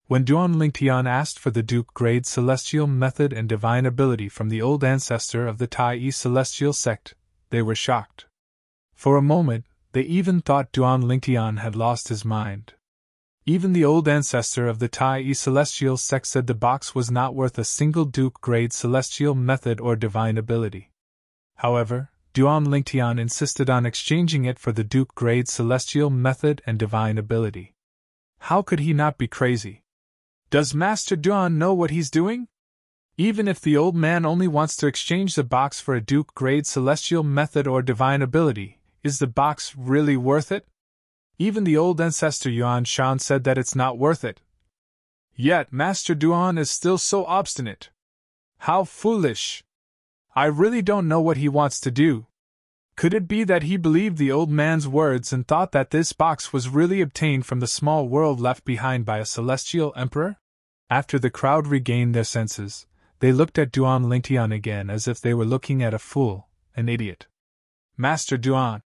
When Duan Lingtian asked for the Duke grade celestial method and divine ability from the old ancestor of the Tai celestial sect, they were shocked. For a moment, they even thought Duan Lingtian had lost his mind. Even the old ancestor of the Tai celestial sect said the box was not worth a single Duke grade celestial method or divine ability. However, Duan Lingtian insisted on exchanging it for the Duke grade celestial method and divine ability. How could he not be crazy? Does Master Duan know what he's doing? Even if the old man only wants to exchange the box for a Duke grade celestial method or divine ability, is the box really worth it? Even the old ancestor Yuan Shan said that it's not worth it. Yet Master Duan is still so obstinate. How foolish! I really don't know what he wants to do. Could it be that he believed the old man's words and thought that this box was really obtained from the small world left behind by a celestial emperor? After the crowd regained their senses, they looked at Duan Lingtian again as if they were looking at a fool, an idiot. Master Duan,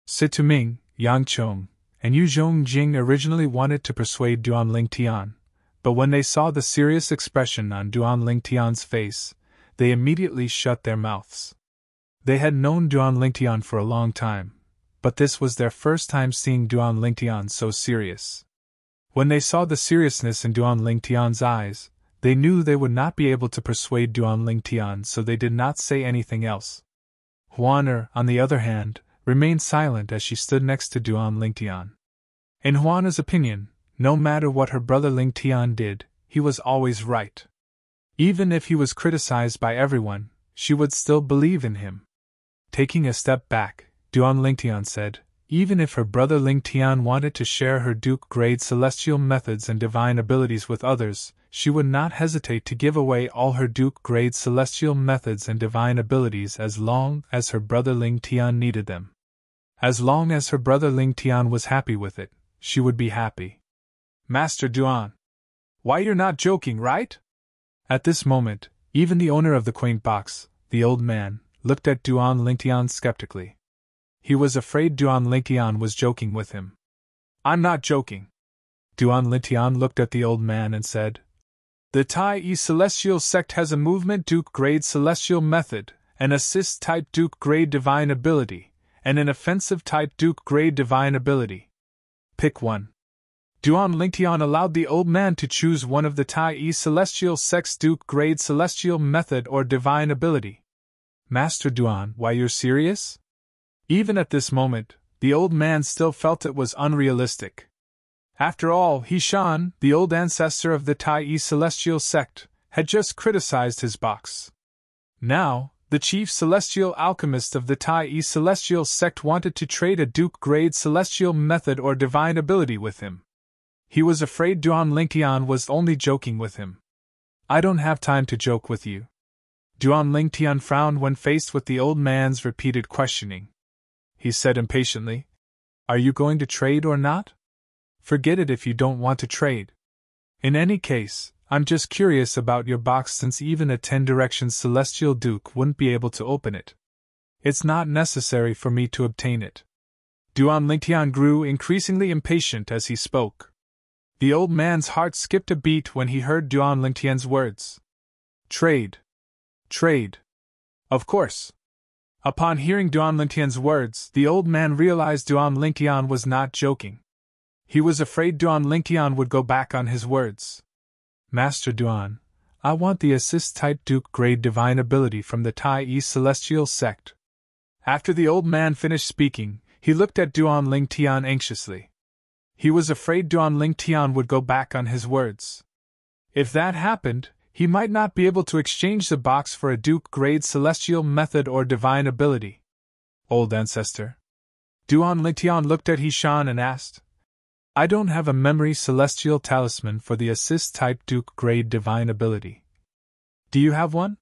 Situming, Yang Chong, and Yu Zhongjing originally wanted to persuade Duan Lingtian, but when they saw the serious expression on Duan Lingtian's face, they immediately shut their mouths. They had known Duan Lingtian for a long time, but this was their first time seeing Duan Lingtian so serious. When they saw the seriousness in Duan Lingtian's eyes, they knew they would not be able to persuade Duan Lingtian, so they did not say anything else. Huaner, on the other hand, remained silent as she stood next to Duan Lingtian. In Huana's opinion, no matter what her brother Lingtian did, he was always right. Even if he was criticized by everyone, she would still believe in him. Taking a step back, Duan Lingtian said, even if her brother Lingtian wanted to share her Duke grade celestial methods and divine abilities with others, she would not hesitate to give away all her Duke grade celestial methods and divine abilities as long as her brother Lingtian needed them. As long as her brother Lingtian was happy with it, she would be happy. Master Duan, why you're not joking, right? At this moment, even the owner of the quaint box, the old man, looked at Duan Lingtian skeptically. He was afraid Duan Lingtian was joking with him. I'm not joking. Duan Lingtian looked at the old man and said, the Tai celestial sect has a movement Duke grade celestial method, an assist type Duke grade divine ability, and an offensive type Duke grade divine ability. Pick one. Duan Lingtian allowed the old man to choose one of the Tai celestial sect's Duke grade celestial method or divine ability. Master Duan, why you're serious? Even at this moment, the old man still felt it was unrealistic. After all, He Shan, the old ancestor of the Tai celestial sect, had just criticized his box. Now, the chief celestial alchemist of the Tai celestial sect wanted to trade a Duke grade celestial method or divine ability with him. He was afraid Duan Lingtian was only joking with him. I don't have time to joke with you. Duan Lingtian frowned when faced with the old man's repeated questioning. He said impatiently, are you going to trade or not? Forget it if you don't want to trade. In any case, I'm just curious about your box since even a 10 Directions Celestial Duke wouldn't be able to open it. It's not necessary for me to obtain it. Duan Lingtian grew increasingly impatient as he spoke. The old man's heart skipped a beat when he heard Duan Lingtian's words. Trade. Trade. Of course. Upon hearing Duan Lingtian's words, the old man realized Duan Lingtian was not joking. He was afraid Duan Lingtian would go back on his words. Master Duan, I want the assist type Duke grade divine ability from the Tai celestial sect. After the old man finished speaking, he looked at Duan Lingtian anxiously. He was afraid Duan Lingtian would go back on his words. If that happened, he might not be able to exchange the box for a Duke-grade celestial method or divine ability. Old ancestor. Duan Lingtian looked at Hishan and asked, I don't have a memory celestial talisman for the assist-type Duke-grade divine ability. Do you have one?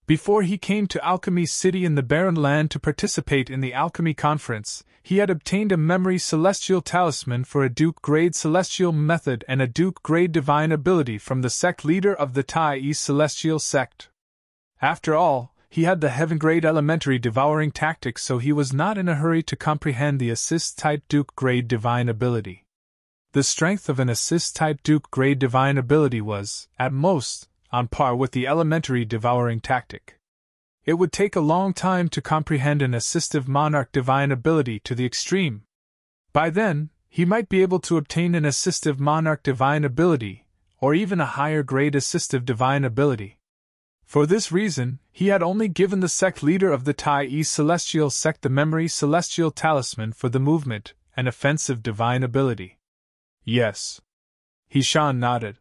Before he came to Alchemy City in the Barren Land to participate in the Alchemy Conference, he had obtained a memory celestial talisman for a Duke-grade celestial method and a Duke-grade divine ability from the sect leader of the Tai East Celestial Sect. After all, he had the heaven-grade elementary devouring tactic, so he was not in a hurry to comprehend the assist-type Duke-grade divine ability. The strength of an assist-type Duke-grade divine ability was, at most, on par with the elementary devouring tactic. It would take a long time to comprehend an assistive monarch divine ability to the extreme. By then, he might be able to obtain an assistive monarch divine ability, or even a higher grade assistive divine ability. For this reason, he had only given the sect leader of the Tai East Celestial Sect the memory celestial talisman for the movement and offensive divine ability. Yes. Hishan nodded.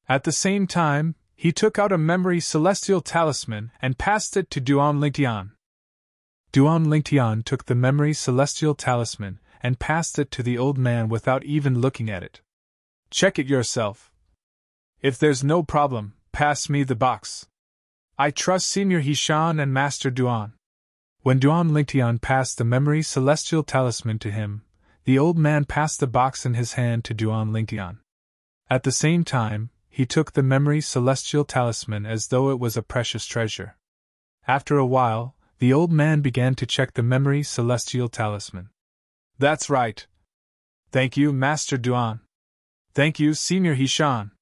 At the same time, he took out a memory celestial talisman and passed it to Duan Lingtian. Duan Lingtian took the memory celestial talisman and passed it to the old man without even looking at it. Check it yourself. If there's no problem, pass me the box. I trust Senior Hishan and Master Duan. When Duan Lingtian passed the memory celestial talisman to him, the old man passed the box in his hand to Duan Lingtian. At the same time, he took the memory celestial talisman as though it was a precious treasure. After a while, the old man began to check the memory celestial talisman. That's right. Thank you, Master Duan. Thank you, Senior Hishan.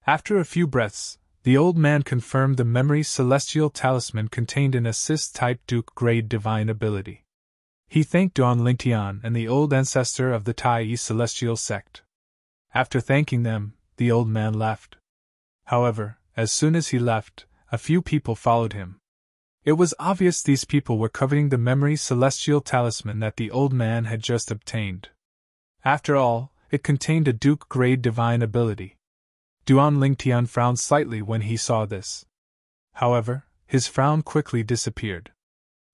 After a few breaths, the old man confirmed the memory celestial talisman contained an assist-type Duke-grade divine ability. He thanked Duan Lingtian and the old ancestor of the Tai East Celestial Sect. After thanking them, the old man left. However, as soon as he left, a few people followed him. It was obvious these people were coveting the memory celestial talisman that the old man had just obtained. After all, it contained a Duke-grade divine ability. Duan Lingtian frowned slightly when he saw this. However, his frown quickly disappeared.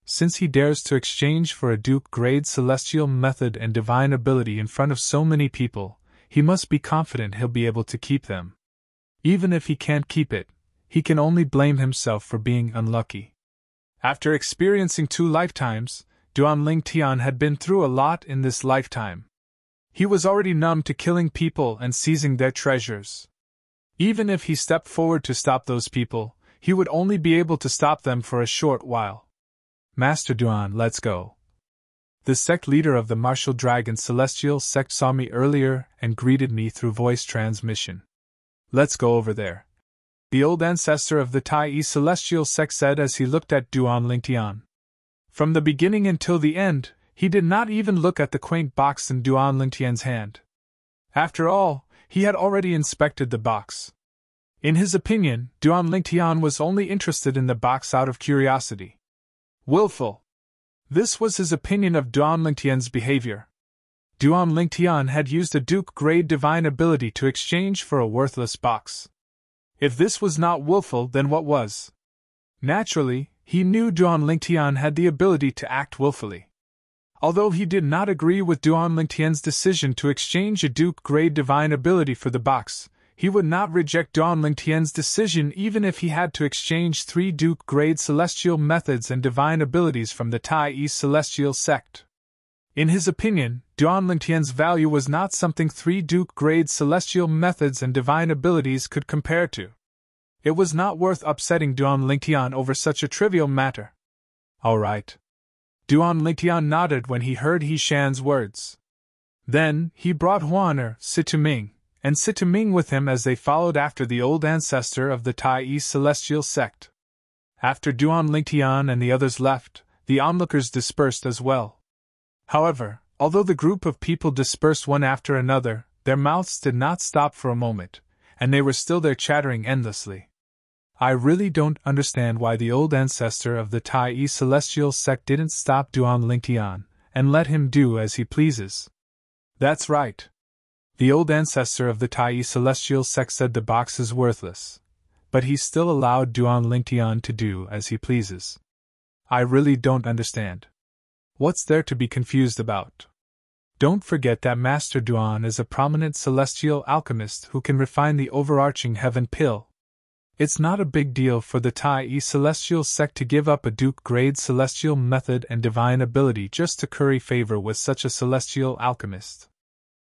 Since he dares to exchange for a Duke-grade celestial method and divine ability in front of so many people, he must be confident he'll be able to keep them. Even if he can't keep it, he can only blame himself for being unlucky. After experiencing 2 lifetimes, Duan Lingtian had been through a lot in this lifetime. He was already numb to killing people and seizing their treasures. Even if he stepped forward to stop those people, he would only be able to stop them for a short while. Master Duan, let's go. The sect leader of the Martial Dragon Celestial Sect saw me earlier and greeted me through voice transmission. Let's go over there, the old ancestor of the Tai East Celestial Sect said as he looked at Duan Lingtian. From the beginning until the end, he did not even look at the quaint box in Duan Lingtian's hand. After all, he had already inspected the box. In his opinion, Duan Lingtian was only interested in the box out of curiosity. Willful. This was his opinion of Duan Lingtian's behavior. Duan Lingtian had used a Duke-grade divine ability to exchange for a worthless box. If this was not willful, then what was? Naturally, he knew Duan Lingtian had the ability to act willfully. Although he did not agree with Duan Lingtian's decision to exchange a Duke-grade divine ability for the box, he would not reject Duan Lingtian's decision even if he had to exchange 3 Duke-grade celestial methods and divine abilities from the Tai East Celestial Sect. In his opinion, Duan Lingtian's value was not something 3 Duke-grade celestial methods and divine abilities could compare to. It was not worth upsetting Duan Lingtian over such a trivial matter. All right. Duan Lingtian nodded when he heard Hishan's words. Then, he brought Huaner, Situming, and Situming with him as they followed after the old ancestor of the Tai East Celestial Sect. After Duan Lingtian and the others left, the onlookers dispersed as well. However, although the group of people dispersed one after another, their mouths did not stop for a moment, and they were still there chattering endlessly. I really don't understand why the old ancestor of the Tai celestial sect didn't stop Duan Lingtian and let him do as he pleases. That's right. The old ancestor of the Tai celestial sect said the box is worthless, but he still allowed Duan Lingtian to do as he pleases. I really don't understand. What's there to be confused about? Don't forget that Master Duan is a prominent celestial alchemist who can refine the overarching heaven pill. It's not a big deal for the Tai celestial sect to give up a Duke-grade celestial method and divine ability just to curry favor with such a celestial alchemist.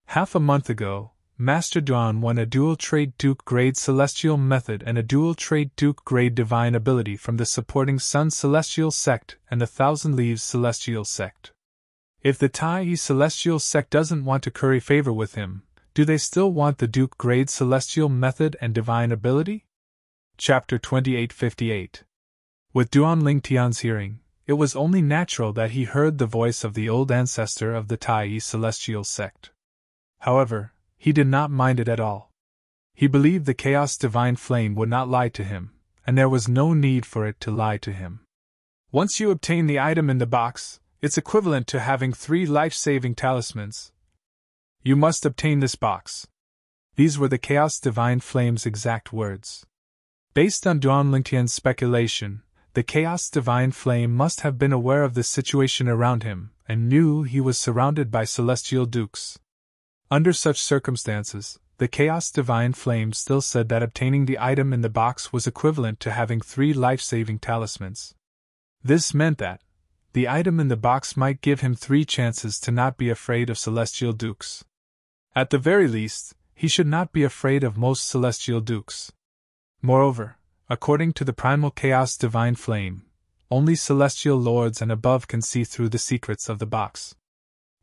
Half a month ago, Master Duan won a dual-trait Duke-grade celestial method and a dual-trait Duke-grade divine ability from the supporting Sun celestial sect and the Thousand Leaves celestial sect. If the Tai celestial sect doesn't want to curry favor with him, do they still want the Duke-grade celestial method and divine ability? Chapter 2858. With Duan Lingtian's hearing, it was only natural that he heard the voice of the old ancestor of the Tai celestial sect. However, he did not mind it at all. He believed the Chaos Divine Flame would not lie to him, and there was no need for it to lie to him. Once you obtain the item in the box, it's equivalent to having 3 life-saving talismans. You must obtain this box. These were the Chaos Divine Flame's exact words. Based on Duan Lingtian's speculation, the Chaos Divine Flame must have been aware of the situation around him, and knew he was surrounded by celestial dukes. Under such circumstances, the Chaos Divine Flame still said that obtaining the item in the box was equivalent to having 3 life-saving talismans. This meant that the item in the box might give him 3 chances to not be afraid of celestial dukes. At the very least, he should not be afraid of most celestial dukes. Moreover, according to the primal Chaos Divine Flame, only celestial lords and above can see through the secrets of the box.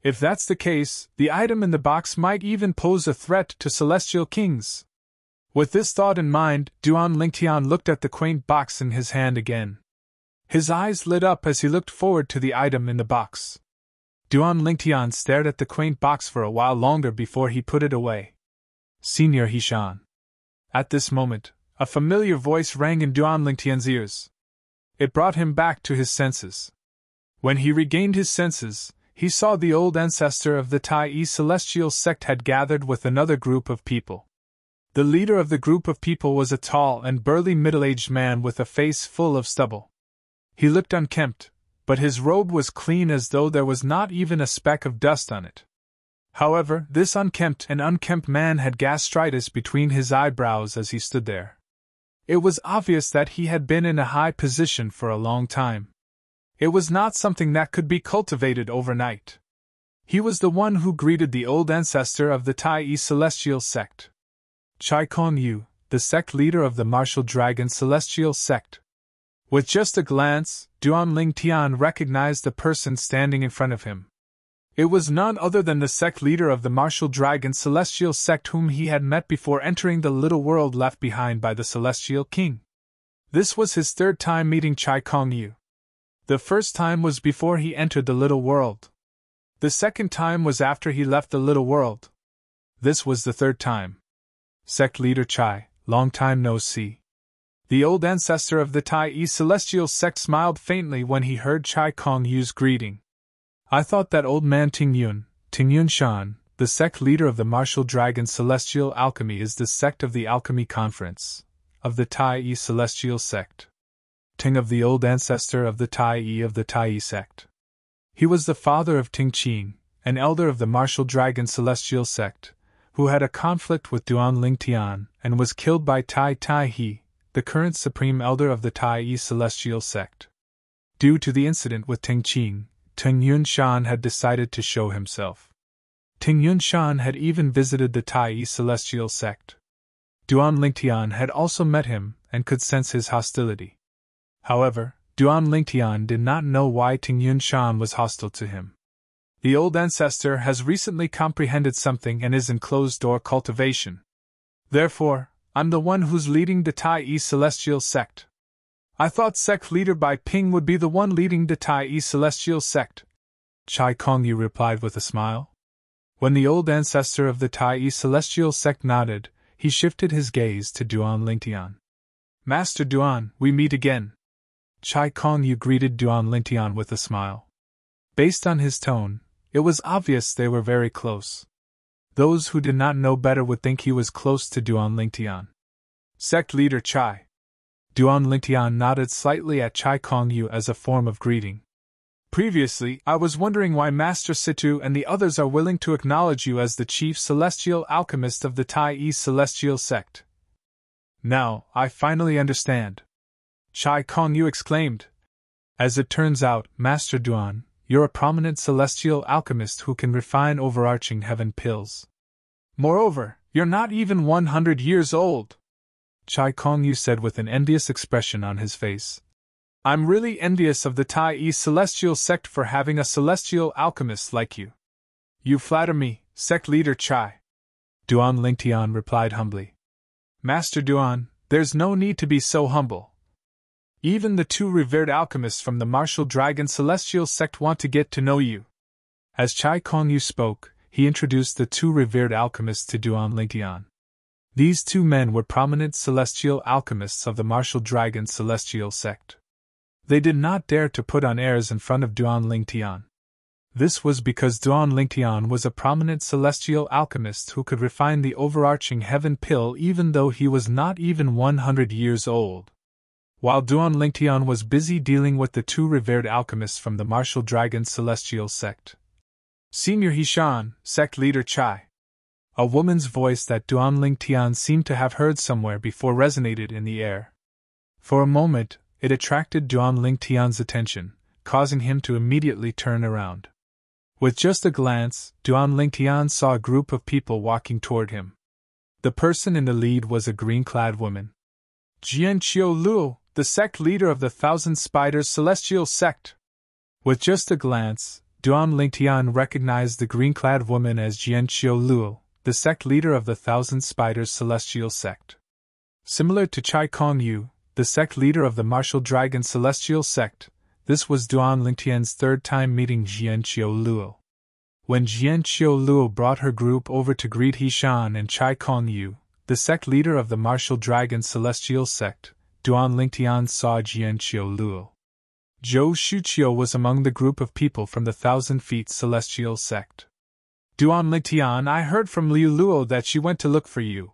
If that's the case, the item in the box might even pose a threat to celestial kings. With this thought in mind, Duan Lingtian looked at the quaint box in his hand again. His eyes lit up as he looked forward to the item in the box. Duan Lingtian stared at the quaint box for a while longer before he put it away. Senior Hishan. At this moment, a familiar voice rang in Duan Lingtian's ears. It brought him back to his senses. When he regained his senses, he saw the old ancestor of the Tai celestial sect had gathered with another group of people. The leader of the group of people was a tall and burly middle-aged man with a face full of stubble. He looked unkempt, but his robe was clean as though there was not even a speck of dust on it. However, this unkempt man had gastritis between his eyebrows as he stood there. It was obvious that he had been in a high position for a long time. It was not something that could be cultivated overnight. He was the one who greeted the old ancestor of the Tai celestial sect. Chai Kong Yu, the sect leader of the martial dragon celestial sect. With just a glance, Duan Lingtian recognized the person standing in front of him. It was none other than the sect leader of the martial dragon celestial sect whom he had met before entering the little world left behind by the celestial king. This was his 3rd time meeting Chai Kong Yu. The first time was before he entered the little world. The 2nd time was after he left the little world. This was the 3rd time. Sect leader Chai, long time no see. The old ancestor of the Tai celestial sect smiled faintly when he heard Chai Kong Yu's greeting. I thought that old man Tingyun Shan, the sect leader of the martial dragon celestial alchemy, is the sect of the alchemy conference of the Tai celestial sect. Ting of the old ancestor of the Tai sect. He was the father of Ting Qing, an elder of the martial dragon celestial sect, who had a conflict with Duan Lingtian and was killed by Tai He, the current supreme elder of the Tai celestial sect. Due to the incident with Ting Qing, Ting Yun Shan had decided to show himself. Ting Yun Shan had even visited the Tai celestial sect. Duan Lingtian had also met him and could sense his hostility. However, Duan Lingtian did not know why Ting Yun Shan was hostile to him. The old ancestor has recently comprehended something and is in closed-door cultivation. Therefore, I'm the one who's leading the Tai celestial sect. I thought sect leader Bai Ping would be the one leading the Tai celestial sect, Chai Kong Yu replied with a smile. When the old ancestor of the Tai celestial sect nodded, he shifted his gaze to Duan Lingtian. Master Duan, we meet again. Chai Kong-yu greeted Duan Lingtian with a smile. Based on his tone, it was obvious they were very close. Those who did not know better would think he was close to Duan Lingtian. Sect leader Chai. Duan Lingtian nodded slightly at Chai Kong-yu as a form of greeting. Previously, I was wondering why Master Situ and the others are willing to acknowledge you as the chief celestial alchemist of the Tai celestial sect. Now, I finally understand. Chai Kong-yu exclaimed. As it turns out, Master Duan, you're a prominent celestial alchemist who can refine overarching heaven pills. Moreover, you're not even 100 years old, Chai Kong-yu said with an envious expression on his face. I'm really envious of the Tai celestial sect for having a celestial alchemist like you. You flatter me, sect leader Chai. Duan Lingtian replied humbly. Master Duan, there's no need to be so humble. Even the two revered alchemists from the martial dragon celestial sect want to get to know you. As Chai Kong-yu spoke, he introduced the two revered alchemists to Duan Lingtian. These two men were prominent celestial alchemists of the martial dragon celestial sect. They did not dare to put on airs in front of Duan Lingtian. This was because Duan Lingtian was a prominent celestial alchemist who could refine the overarching heaven pill even though he was not even 100 years old. While Duan Lingtian was busy dealing with the two revered alchemists from the martial dragon celestial sect. Senior Hishan, sect leader Chai. A woman's voice that Duan Lingtian seemed to have heard somewhere before resonated in the air. For a moment, it attracted Duan Lingtian's attention, causing him to immediately turn around. With just a glance, Duan Lingtian saw a group of people walking toward him. The person in the lead was a green-clad woman. Jian Qiu Luo, the sect leader of the Thousand Spiders Celestial Sect. With just a glance, Duan Lingtian recognized the green-clad woman as Jian Qiu Luo, the sect leader of the Thousand Spiders Celestial Sect. Similar to Chai Kong-yu, the sect leader of the martial dragon celestial sect, this was Duan Lingtian's third time meeting Jian Qiu Luo. When Jian Qiu Luo brought her group over to greet Hishan and Chai Kong-yu, the sect leader of the martial dragon celestial sect, Duan Lingtian saw Jian Qiu Luo. Zhou Shuqiu was among the group of people from the Thousand Feet celestial sect. Duan Lingtian, I heard from Liu Luo that she went to look for you.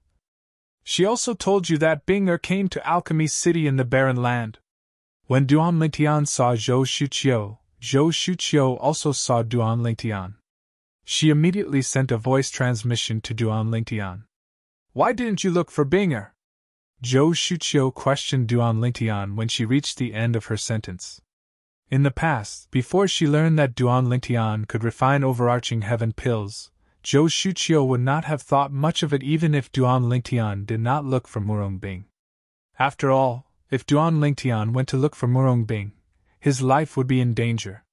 She also told you that Bing'er came to Alchemy City in the Barren Land. When Duan Lingtian saw Zhou Shuqiu also saw Duan Lingtian. She immediately sent a voice transmission to Duan Lingtian. Why didn't you look for Bing'er? Zhou Shuqiu questioned Duan Lingtian when she reached the end of her sentence. In the past, before she learned that Duan Lingtian could refine overarching heaven pills, Zhou Shuqiu would not have thought much of it even if Duan Lingtian did not look for Murong Bing. After all, if Duan Lingtian went to look for Murong Bing, his life would be in danger.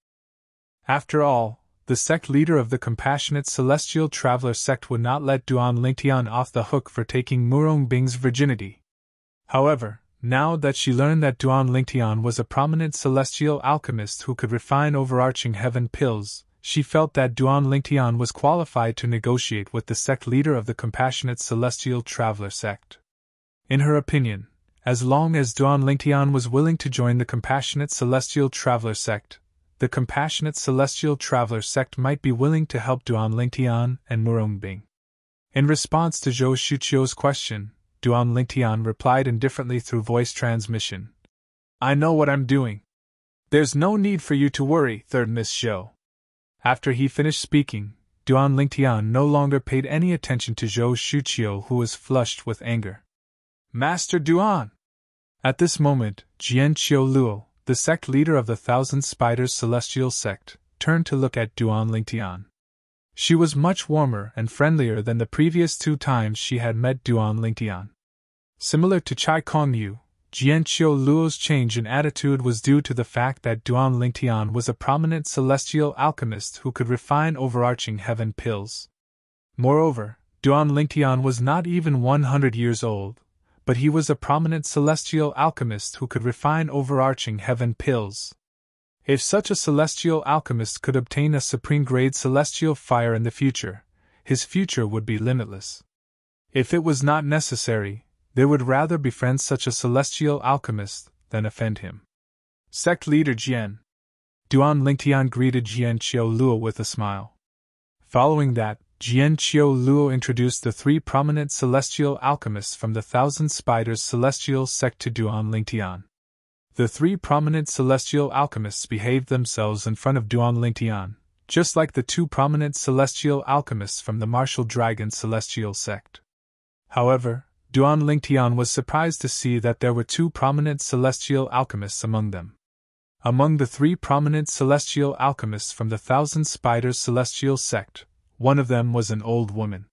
After all, the sect leader of the Compassionate Celestial Traveler sect would not let Duan Lingtian off the hook for taking Murong Bing's virginity. However, now that she learned that Duan Lingtian was a prominent celestial alchemist who could refine overarching heaven pills, she felt that Duan Lingtian was qualified to negotiate with the sect leader of the Compassionate Celestial Traveler sect. In her opinion, as long as Duan Lingtian was willing to join the Compassionate Celestial Traveler sect, the Compassionate Celestial Traveler sect might be willing to help Duan Lingtian and Murong Bing. In response to Zhou Shuqiu's question, Duan Lingtian replied indifferently through voice transmission. I know what I'm doing. There's no need for you to worry, Third Miss Zhou. After he finished speaking, Duan Lingtian no longer paid any attention to Zhou Shuqiu, who was flushed with anger. Master Duan! At this moment, Jian Qiu Luo, the sect leader of the Thousand Spiders Celestial Sect, turned to look at Duan Lingtian. She was much warmer and friendlier than the previous two times she had met Duan Lingtian. Similar to Chai Kong-yu, Jian Qiu Luo's change in attitude was due to the fact that Duan Lingtian was a prominent celestial alchemist who could refine overarching heaven pills. Moreover, Duan Lingtian was not even 100 years old, but he was a prominent celestial alchemist who could refine overarching heaven pills. If such a celestial alchemist could obtain a supreme-grade celestial fire in the future, his future would be limitless. If it was not necessary, They would rather befriend such a celestial alchemist than offend him. Sect leader Jian. Duan Lingtian greeted Jian Qiuoluo with a smile. Following that, Jian Qiuoluo introduced the 3 prominent celestial alchemists from the Thousand Spiders celestial sect to Duan Lingtian. The 3 prominent celestial alchemists behaved themselves in front of Duan Lingtian, just like the 2 prominent celestial alchemists from the Martial Dragon celestial sect. However, Duan Lingtian was surprised to see that there were 2 prominent celestial alchemists among them. Among the 3 prominent celestial alchemists from the Thousand Spiders celestial sect, one of them was an old woman.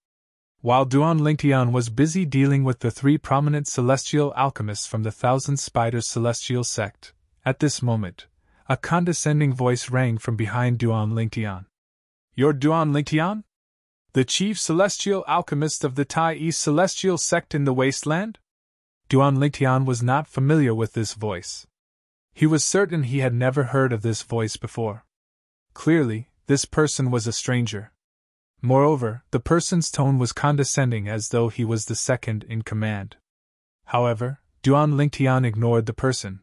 While Duan Lingtian was busy dealing with the 3 prominent celestial alchemists from the Thousand Spiders celestial sect, at this moment, a condescending voice rang from behind Duan Lingtian. "You're Duan Lingtian? The chief celestial alchemist of the Tai celestial sect in the wasteland?" Duan Lingtian was not familiar with this voice. He was certain he had never heard of this voice before. Clearly, this person was a stranger. Moreover, the person's tone was condescending as though he was the second in command. However, Duan Lingtian ignored the person.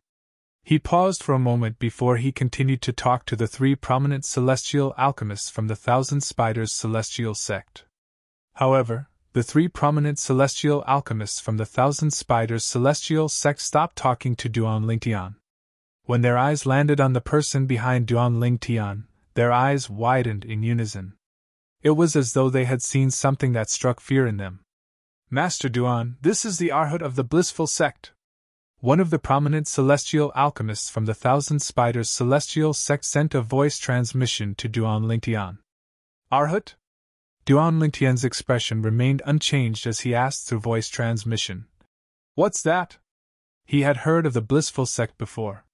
He paused for a moment before he continued to talk to the 3 prominent celestial alchemists from the Thousand Spiders celestial sect. However, the 3 prominent celestial alchemists from the Thousand Spiders celestial sect stopped talking to Duan Lingtian. When their eyes landed on the person behind Duan Lingtian, their eyes widened in unison. It was as though they had seen something that struck fear in them. "Master Duan, this is the Arhat of the Blissful Sect." One of the prominent celestial alchemists from the Thousand Spiders celestial sect sent a voice transmission to Duan Lingtian. "Arhat?" Duan Lingtian's expression remained unchanged as he asked through voice transmission. "What's that?" He had heard of the Blissful Sect before.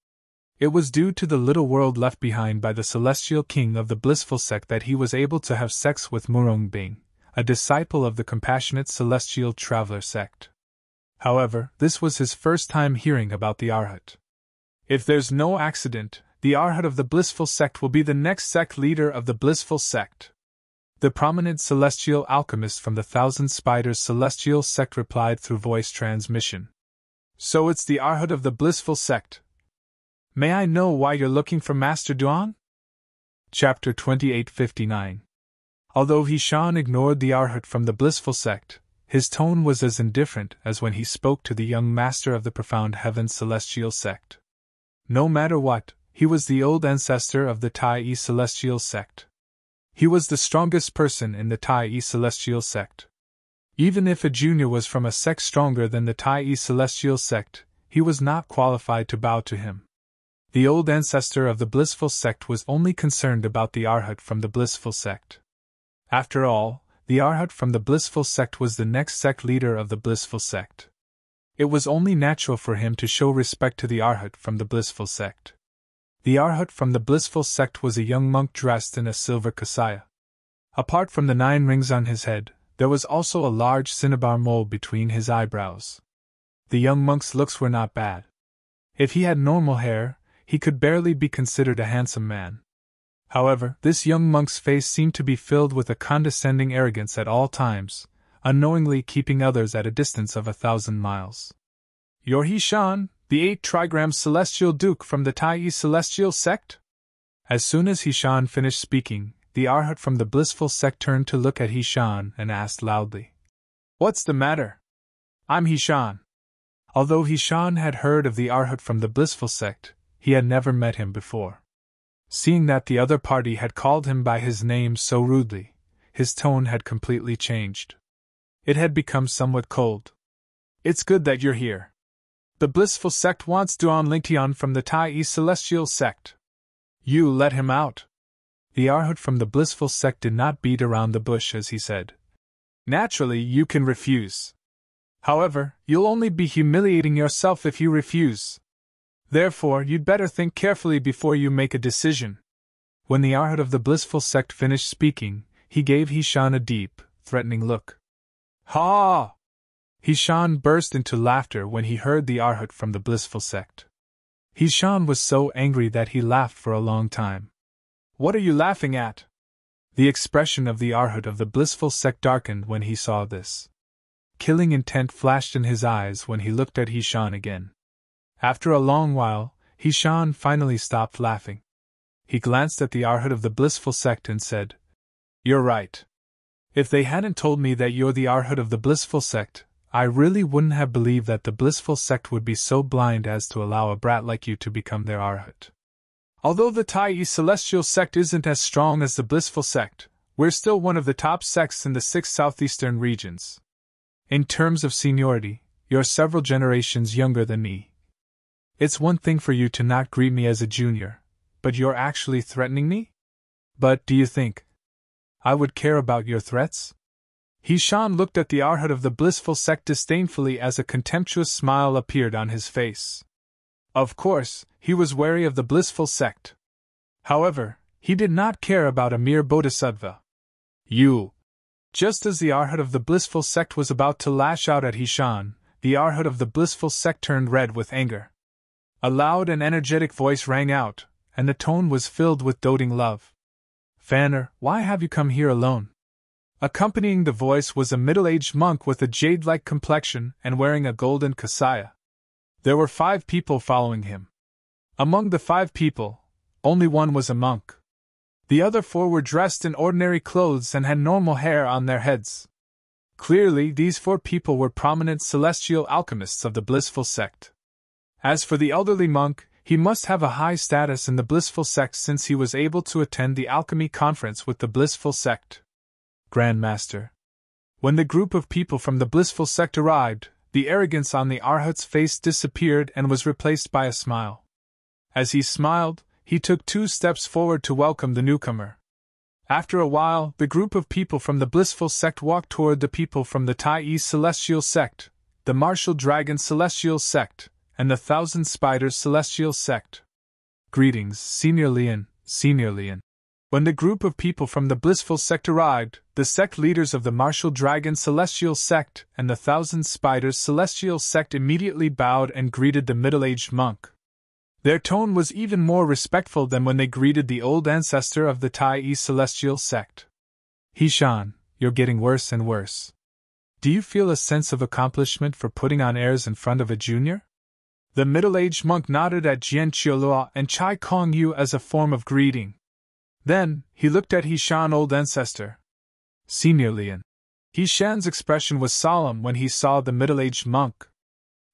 It was due to the little world left behind by the celestial king of the Blissful Sect that he was able to have sex with Murongbing, a disciple of the compassionate celestial traveler sect. However, this was his first time hearing about the Arhat. "If there's no accident, the Arhat of the Blissful Sect will be the next sect leader of the Blissful Sect." The prominent celestial alchemist from the Thousand Spiders celestial sect replied through voice transmission. "So it's the Arhat of the Blissful Sect. May I know why you're looking for Master Duan?" Chapter 2859. Although Hishan ignored the Arhat from the Blissful Sect, his tone was as indifferent as when he spoke to the young master of the Profound Heavens celestial sect. No matter what, he was the old ancestor of the Tai celestial sect. He was the strongest person in the Tai celestial sect. Even if a junior was from a sect stronger than the Tai celestial sect, he was not qualified to bow to him. The old ancestor of the Blissful Sect was only concerned about the Arhat from the Blissful Sect. After all, the Arhat from the Blissful Sect was the next sect leader of the Blissful Sect. It was only natural for him to show respect to the Arhat from the Blissful Sect. The Arhat from the Blissful Sect was a young monk dressed in a silver kasaya. Apart from the 9 rings on his head, there was also a large cinnabar mole between his eyebrows. The young monk's looks were not bad. If he had normal hair, he could barely be considered a handsome man. However, this young monk's face seemed to be filled with a condescending arrogance at all times, unknowingly keeping others at a distance of 1,000 miles. "You're Hishan, the 8 trigram celestial duke from the Tai celestial sect?" As soon as Hishan finished speaking, the Arhat from the Blissful Sect turned to look at Hishan and asked loudly, "What's the matter?" "I'm Hishan." Although Hishan had heard of the Arhat from the Blissful Sect, he had never met him before. Seeing that the other party had called him by his name so rudely, his tone had completely changed. It had become somewhat cold. "It's good that you're here. The Blissful Sect wants Duan Lingtian from the Tai celestial sect. You let him out." The Arhat from the Blissful Sect did not beat around the bush as he said, "Naturally, you can refuse. However, you'll only be humiliating yourself if you refuse. Therefore, you'd better think carefully before you make a decision." When the Arhat of the Blissful Sect finished speaking, he gave Hishan a deep, threatening look. "Ha!" Hishan burst into laughter when he heard the Arhat from the Blissful Sect. Hishan was so angry that he laughed for a long time. "What are you laughing at?" The expression of the Arhat of the Blissful Sect darkened when he saw this. killing intent flashed in his eyes when he looked at Hishan again. After a long while, Hishan finally stopped laughing. He glanced at the Arhat of the blissful sect and said, "You're right. If they hadn't told me that you're the Arhat of the blissful sect, I really wouldn't have believed that the blissful sect would be so blind as to allow a brat like you to become their Arhat. Although the Tai celestial sect isn't as strong as the blissful sect, we're still one of the top sects in the 6 southeastern regions. In terms of seniority, you're several generations younger than me. It's one thing for you to not greet me as a junior, but you're actually threatening me? But do you think I would care about your threats?" Hishan looked at the Arhat of the blissful sect disdainfully as a contemptuous smile appeared on his face. Of course, he was wary of the blissful sect. However, he did not care about a mere bodhisattva. "You!" Just as the Arhat of the blissful sect was about to lash out at Hishan, the Arhat of the blissful sect turned red with anger. A loud and energetic voice rang out, and the tone was filled with doting love. "Fanner, why have you come here alone?" Accompanying the voice was a middle-aged monk with a jade-like complexion and wearing a golden kasaya. There were 5 people following him. Among the 5 people, only one was a monk. The other 4 were dressed in ordinary clothes and had normal hair on their heads. Clearly, these 4 people were prominent celestial alchemists of the blissful sect. As for the elderly monk, he must have a high status in the blissful sect since he was able to attend the alchemy conference with the blissful sect. "Grandmaster." When the group of people from the blissful sect arrived, the arrogance on the Arhat's face disappeared and was replaced by a smile. As he smiled, he took 2 steps forward to welcome the newcomer. After a while, the group of people from the blissful sect walked toward the people from the Tai celestial sect, the martial dragon celestial sect, and the 1,000 spiders celestial sect. "Greetings, Senior Lian, Senior Lian." When the group of people from the blissful sect arrived, the sect leaders of the martial dragon celestial sect and the 1,000 spiders celestial sect immediately bowed and greeted the middle-aged monk. Their tone was even more respectful than when they greeted the old ancestor of the Tai celestial sect. "Hishan, you're getting worse and worse. Do you feel a sense of accomplishment for putting on airs in front of a junior?" The middle-aged monk nodded at Jian Qiulua and Chai Kong Yu as a form of greeting. Then, he looked at Hishan, old ancestor. "Senior Lian." Hishan's expression was solemn when he saw the middle-aged monk.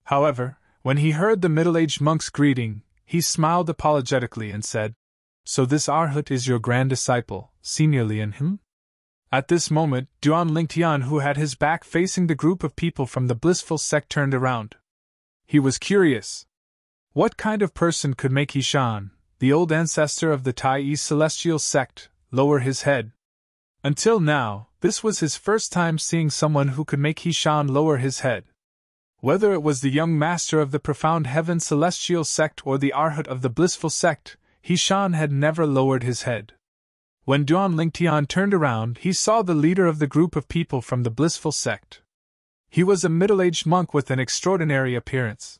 However, when he heard the middle-aged monk's greeting, he smiled apologetically and said, "So this Arhat is your grand disciple, Senior Lian, At this moment, Duan Lingtian, who had his back facing the group of people from the blissful sect, turned around. He was curious. What kind of person could make Hishan, the old ancestor of the Tai celestial sect, lower his head? Until now, this was his first time seeing someone who could make Hishan lower his head. Whether it was the young master of the profound heaven celestial sect or the Arhat of the blissful sect, Hishan had never lowered his head. When Duan Lingtian turned around, he saw the leader of the group of people from the blissful sect. He was a middle-aged monk with an extraordinary appearance.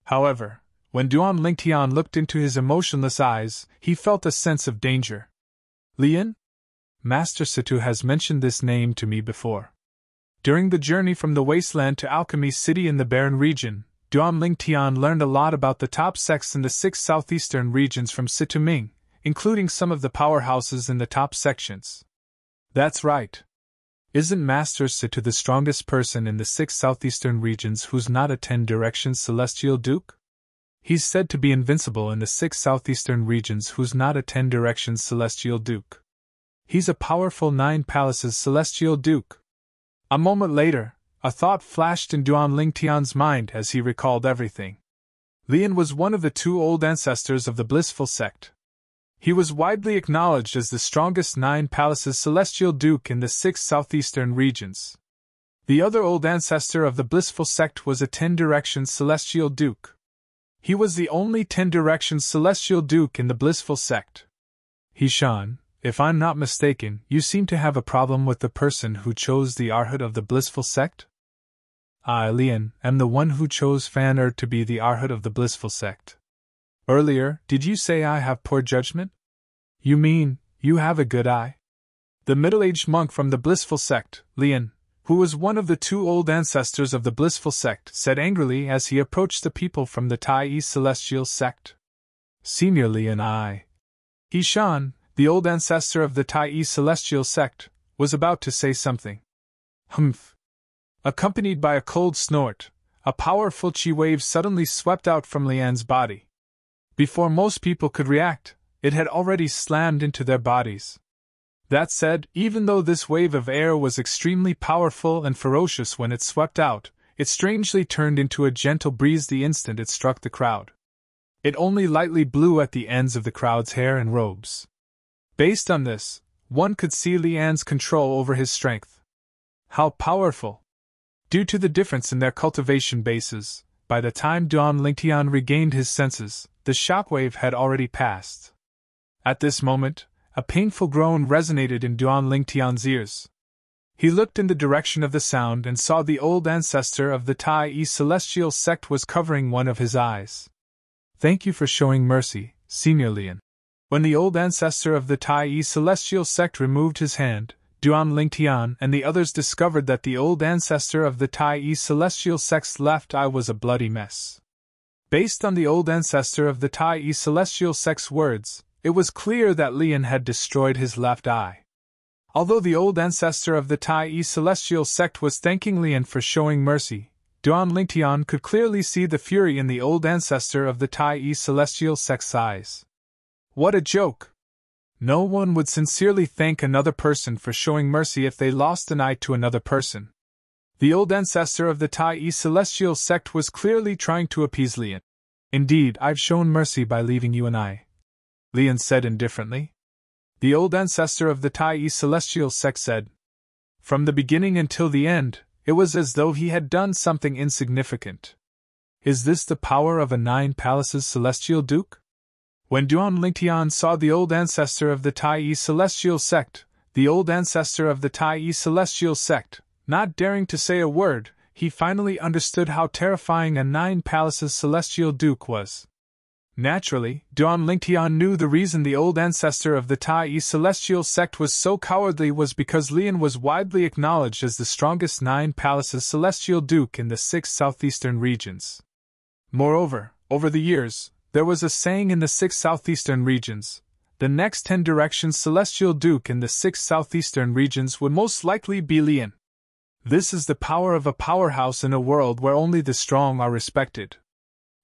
However, when Duan Lingtian looked into his emotionless eyes, he felt a sense of danger. "Lian? Master Situ has mentioned this name to me before. During the journey from the wasteland to Alchemy City in the barren region, Duan Lingtian learned a lot about the top sects in the 6 southeastern regions from Situ Ming, including some of the powerhouses in the top sections." "That's right. Isn't Master Situ the strongest person in the 6 southeastern regions who's not a 10 directions celestial duke? He's said to be invincible in the 6 southeastern regions who's not a 10 directions celestial duke. He's a powerful 9 palaces celestial duke." A moment later, a thought flashed in Duan Lingtian's mind as he recalled everything. Lian was one of the 2 old ancestors of the blissful sect. He was widely acknowledged as the strongest 9 palaces celestial duke in the 6 southeastern regions. The other old ancestor of the blissful sect was a 10 directions celestial duke. He was the only 10 directions celestial duke in the blissful sect. "Hishan, if I'm not mistaken, you seem to have a problem with the person who chose the Arhat of the blissful sect?" "I, Lian, am the one who chose Fan to be the Arhat of the blissful sect. Earlier, did you say I have poor judgment? You mean, you have a good eye?" The middle-aged monk from the blissful sect, Lian, who was one of the two old ancestors of the blissful sect, said angrily as he approached the people from the Tai celestial sect. Senior Li and I. Hishan, the old ancestor of the Tai celestial sect, was about to say something. Humph. Accompanied by a cold snort, a powerful chi wave suddenly swept out from Lian's body. Before most people could react, it had already slammed into their bodies. That said, even though this wave of air was extremely powerful and ferocious when it swept out, it strangely turned into a gentle breeze the instant it struck the crowd. It only lightly blew at the ends of the crowd's hair and robes. Based on this, one could see Lian's control over his strength. How powerful! Due to the difference in their cultivation bases, by the time Duan Lingtian regained his senses, the shockwave had already passed. At this moment, a painful groan resonated in Duan Lingtian's ears. He looked in the direction of the sound and saw the old ancestor of the Tai celestial sect was covering one of his eyes. Thank you for showing mercy, Senior Lian. When the old ancestor of the Tai celestial sect removed his hand, Duan Lingtian and the others discovered that the old ancestor of the Tai celestial sect's left eye was a bloody mess. Based on the old ancestor of the Tai celestial sect's words, it was clear that Lian had destroyed his left eye. Although the old ancestor of the Tai celestial sect was thanking Lian for showing mercy, Duan Lingtian could clearly see the fury in the old ancestor of the Tai celestial sect's eyes. What a joke! No one would sincerely thank another person for showing mercy if they lost an eye to another person. The old ancestor of the Tai celestial sect was clearly trying to appease Lian. Indeed, I've shown mercy by leaving you an eye, Lian said indifferently. The old ancestor of the Tai celestial sect said. From the beginning until the end, it was as though he had done something insignificant. Is this the power of a 9 palaces celestial duke? When Duan Lingtian saw the old ancestor of the Tai celestial sect, the old ancestor of the Tai celestial sect, not daring to say a word, he finally understood how terrifying a 9 palaces celestial duke was. Naturally, Duan Lingtian knew the reason the old ancestor of the Tai celestial sect was so cowardly was because Lian was widely acknowledged as the strongest 9 palaces celestial duke in the 6 southeastern regions. Moreover, over the years, there was a saying in the 6 southeastern regions, the next 10 directions celestial duke in the 6 southeastern regions would most likely be Lian. This is the power of a powerhouse in a world where only the strong are respected.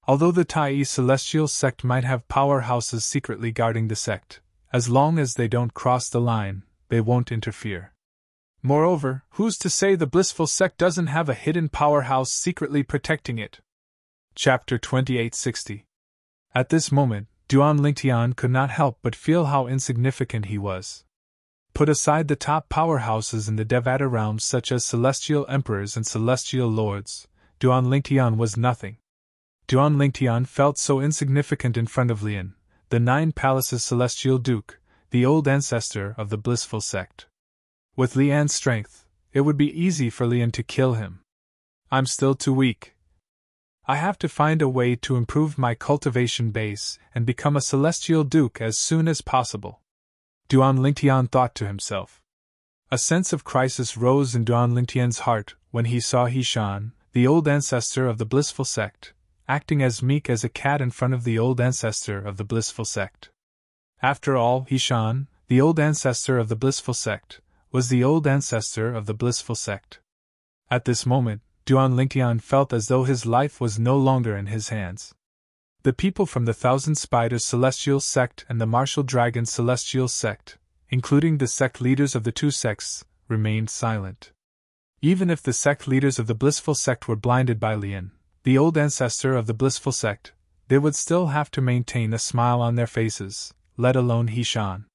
Although the Tai celestial sect might have powerhouses secretly guarding the sect, as long as they don't cross the line, they won't interfere. Moreover, who's to say the blissful sect doesn't have a hidden powerhouse secretly protecting it? Chapter 2860. At this moment, Duan Lingtian could not help but feel how insignificant he was. Put aside the top powerhouses in the Devata realms such as celestial emperors and celestial lords, Duan Lingtian was nothing. Duan Lingtian felt so insignificant in front of Lian, the 9 palaces celestial duke, the old ancestor of the blissful sect. With Lian's strength, it would be easy for Lian to kill him. I'm still too weak. I have to find a way to improve my cultivation base and become a celestial duke as soon as possible. Duan Lingtian thought to himself. A sense of crisis rose in Duan Lingtian's heart when he saw Hishan, the old ancestor of the blissful sect, acting as meek as a cat in front of the old ancestor of the blissful sect. After all, Hishan, the old ancestor of the blissful sect, was the old ancestor of the blissful sect. At this moment, Duan Lingtian felt as though his life was no longer in his hands. The people from the Thousand Spiders Celestial Sect and the Martial Dragon Celestial Sect, including the sect leaders of the 2 sects, remained silent. Even if the sect leaders of the blissful sect were blinded by Lian, the old ancestor of the blissful sect, they would still have to maintain a smile on their faces, let alone Hishan.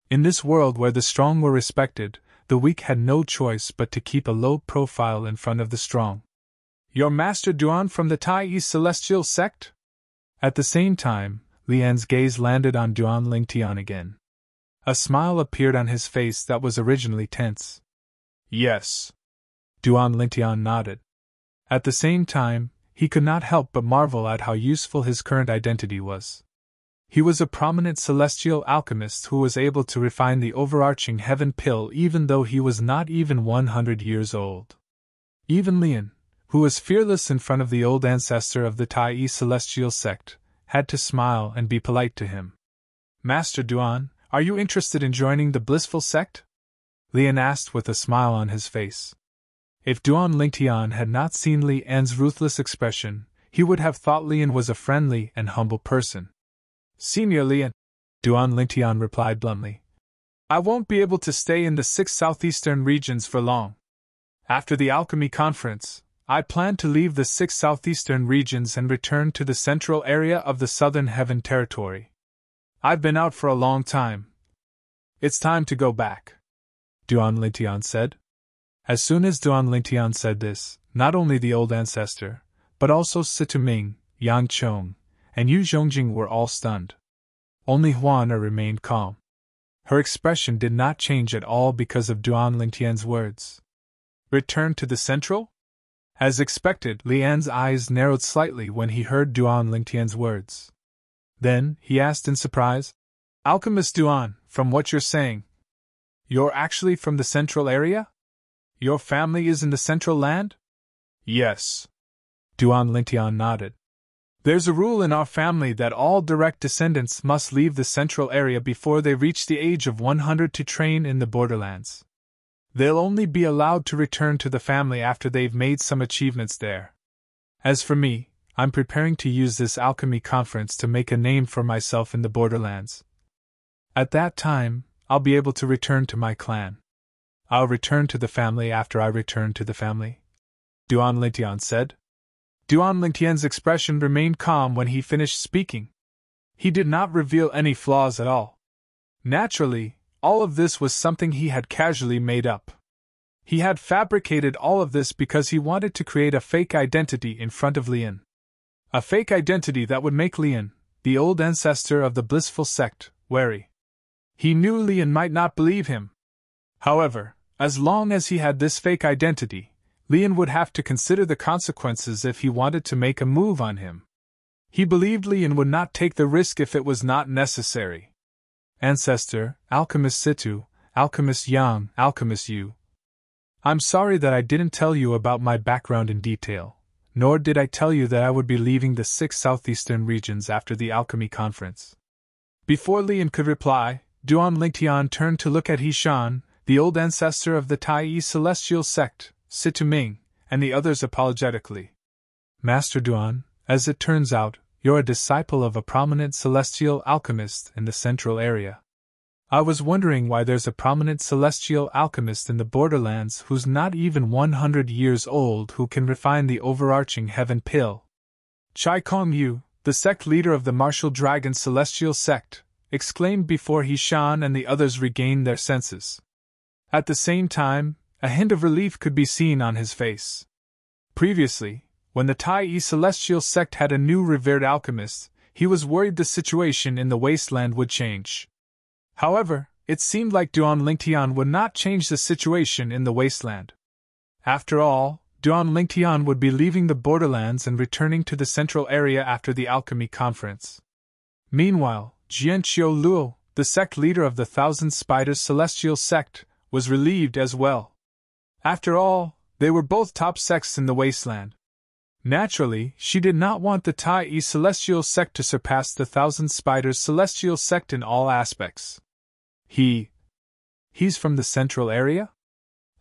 In this world where the strong were respected, the weak had no choice but to keep a low profile in front of the strong. Your master Duan from the Tai celestial sect? At the same time, Lian's gaze landed on Duan Lingtian again. A smile appeared on his face that was originally tense. Yes. Duan Lingtian nodded. At the same time, he could not help but marvel at how useful his current identity was. He was a prominent celestial alchemist who was able to refine the overarching heaven pill even though he was not even 100 years old. Even Lian, who was fearless in front of the old ancestor of the Tai celestial sect, had to smile and be polite to him. Master Duan, are you interested in joining the blissful sect? Lian asked with a smile on his face. If Duan Lingtian had not seen Li An's ruthless expression, he would have thought Lian was a friendly and humble person. Senior Lian, Duan Lingtian replied bluntly, I won't be able to stay in the 6 southeastern regions for long. After the alchemy conference, I plan to leave the 6 southeastern regions and return to the central area of the southern heaven territory. I've been out for a long time. It's time to go back, Duan Lingtian said. As soon as Duan Lingtian said this, not only the old ancestor, but also Situ Ming, Yang Chong, and Yu Zhongjing were all stunned. Only Huana remained calm. Her expression did not change at all because of Duan Lingtian's words. Return to the central? As expected, Lian's eyes narrowed slightly when he heard Duan Lingtian's words. Then, he asked in surprise, Alchemist Duan, from what you're saying, you're actually from the central area? Your family is in the central land? Yes. Duan Lingtian nodded. There's a rule in our family that all direct descendants must leave the central area before they reach the age of 100 to train in the borderlands. They'll only be allowed to return to the family after they've made some achievements there. As for me, I'm preparing to use this alchemy conference to make a name for myself in the borderlands. At that time, I'll be able to return to my clan. I'll return to the family after I return to the family, Duan Lingtian said. Duan Lingtian's expression remained calm when he finished speaking. He did not reveal any flaws at all. Naturally, all of this was something he had casually made up. He had fabricated all of this because he wanted to create a fake identity in front of Lian. A fake identity that would make Lian, the old ancestor of the blissful sect, wary. He knew Lian might not believe him. However, as long as he had this fake identity, Lian would have to consider the consequences if he wanted to make a move on him. He believed Lian would not take the risk if it was not necessary. Ancestor, Alchemist Situ, Alchemist Yang, Alchemist Yu. I'm sorry that I didn't tell you about my background in detail, nor did I tell you that I would be leaving the 6 southeastern regions after the alchemy conference. Before Lian could reply, Duan Lingtian turned to look at Hishan, the old ancestor of the Tai celestial sect, Situ Ming, and the others apologetically. Master Duan, as it turns out, you're a disciple of a prominent celestial alchemist in the central area. I was wondering why there's a prominent celestial alchemist in the borderlands who's not even 100 years old who can refine the overarching heaven pill. Chai Kong Yu, the sect leader of the martial dragon celestial sect, exclaimed before Hishan and the others regained their senses. At the same time, a hint of relief could be seen on his face. Previously, when the Tai celestial sect had a new revered alchemist, he was worried the situation in the wasteland would change. However, it seemed like Duan Lingtian would not change the situation in the wasteland. After all, Duan Lingtian would be leaving the borderlands and returning to the central area after the alchemy conference. Meanwhile, Jian Qiu Luo, the sect leader of the Thousand Spiders celestial sect, was relieved as well. After all, they were both top sects in the wasteland. Naturally, she did not want the Tai celestial sect to surpass the Thousand Spiders celestial sect in all aspects. He's from the central area?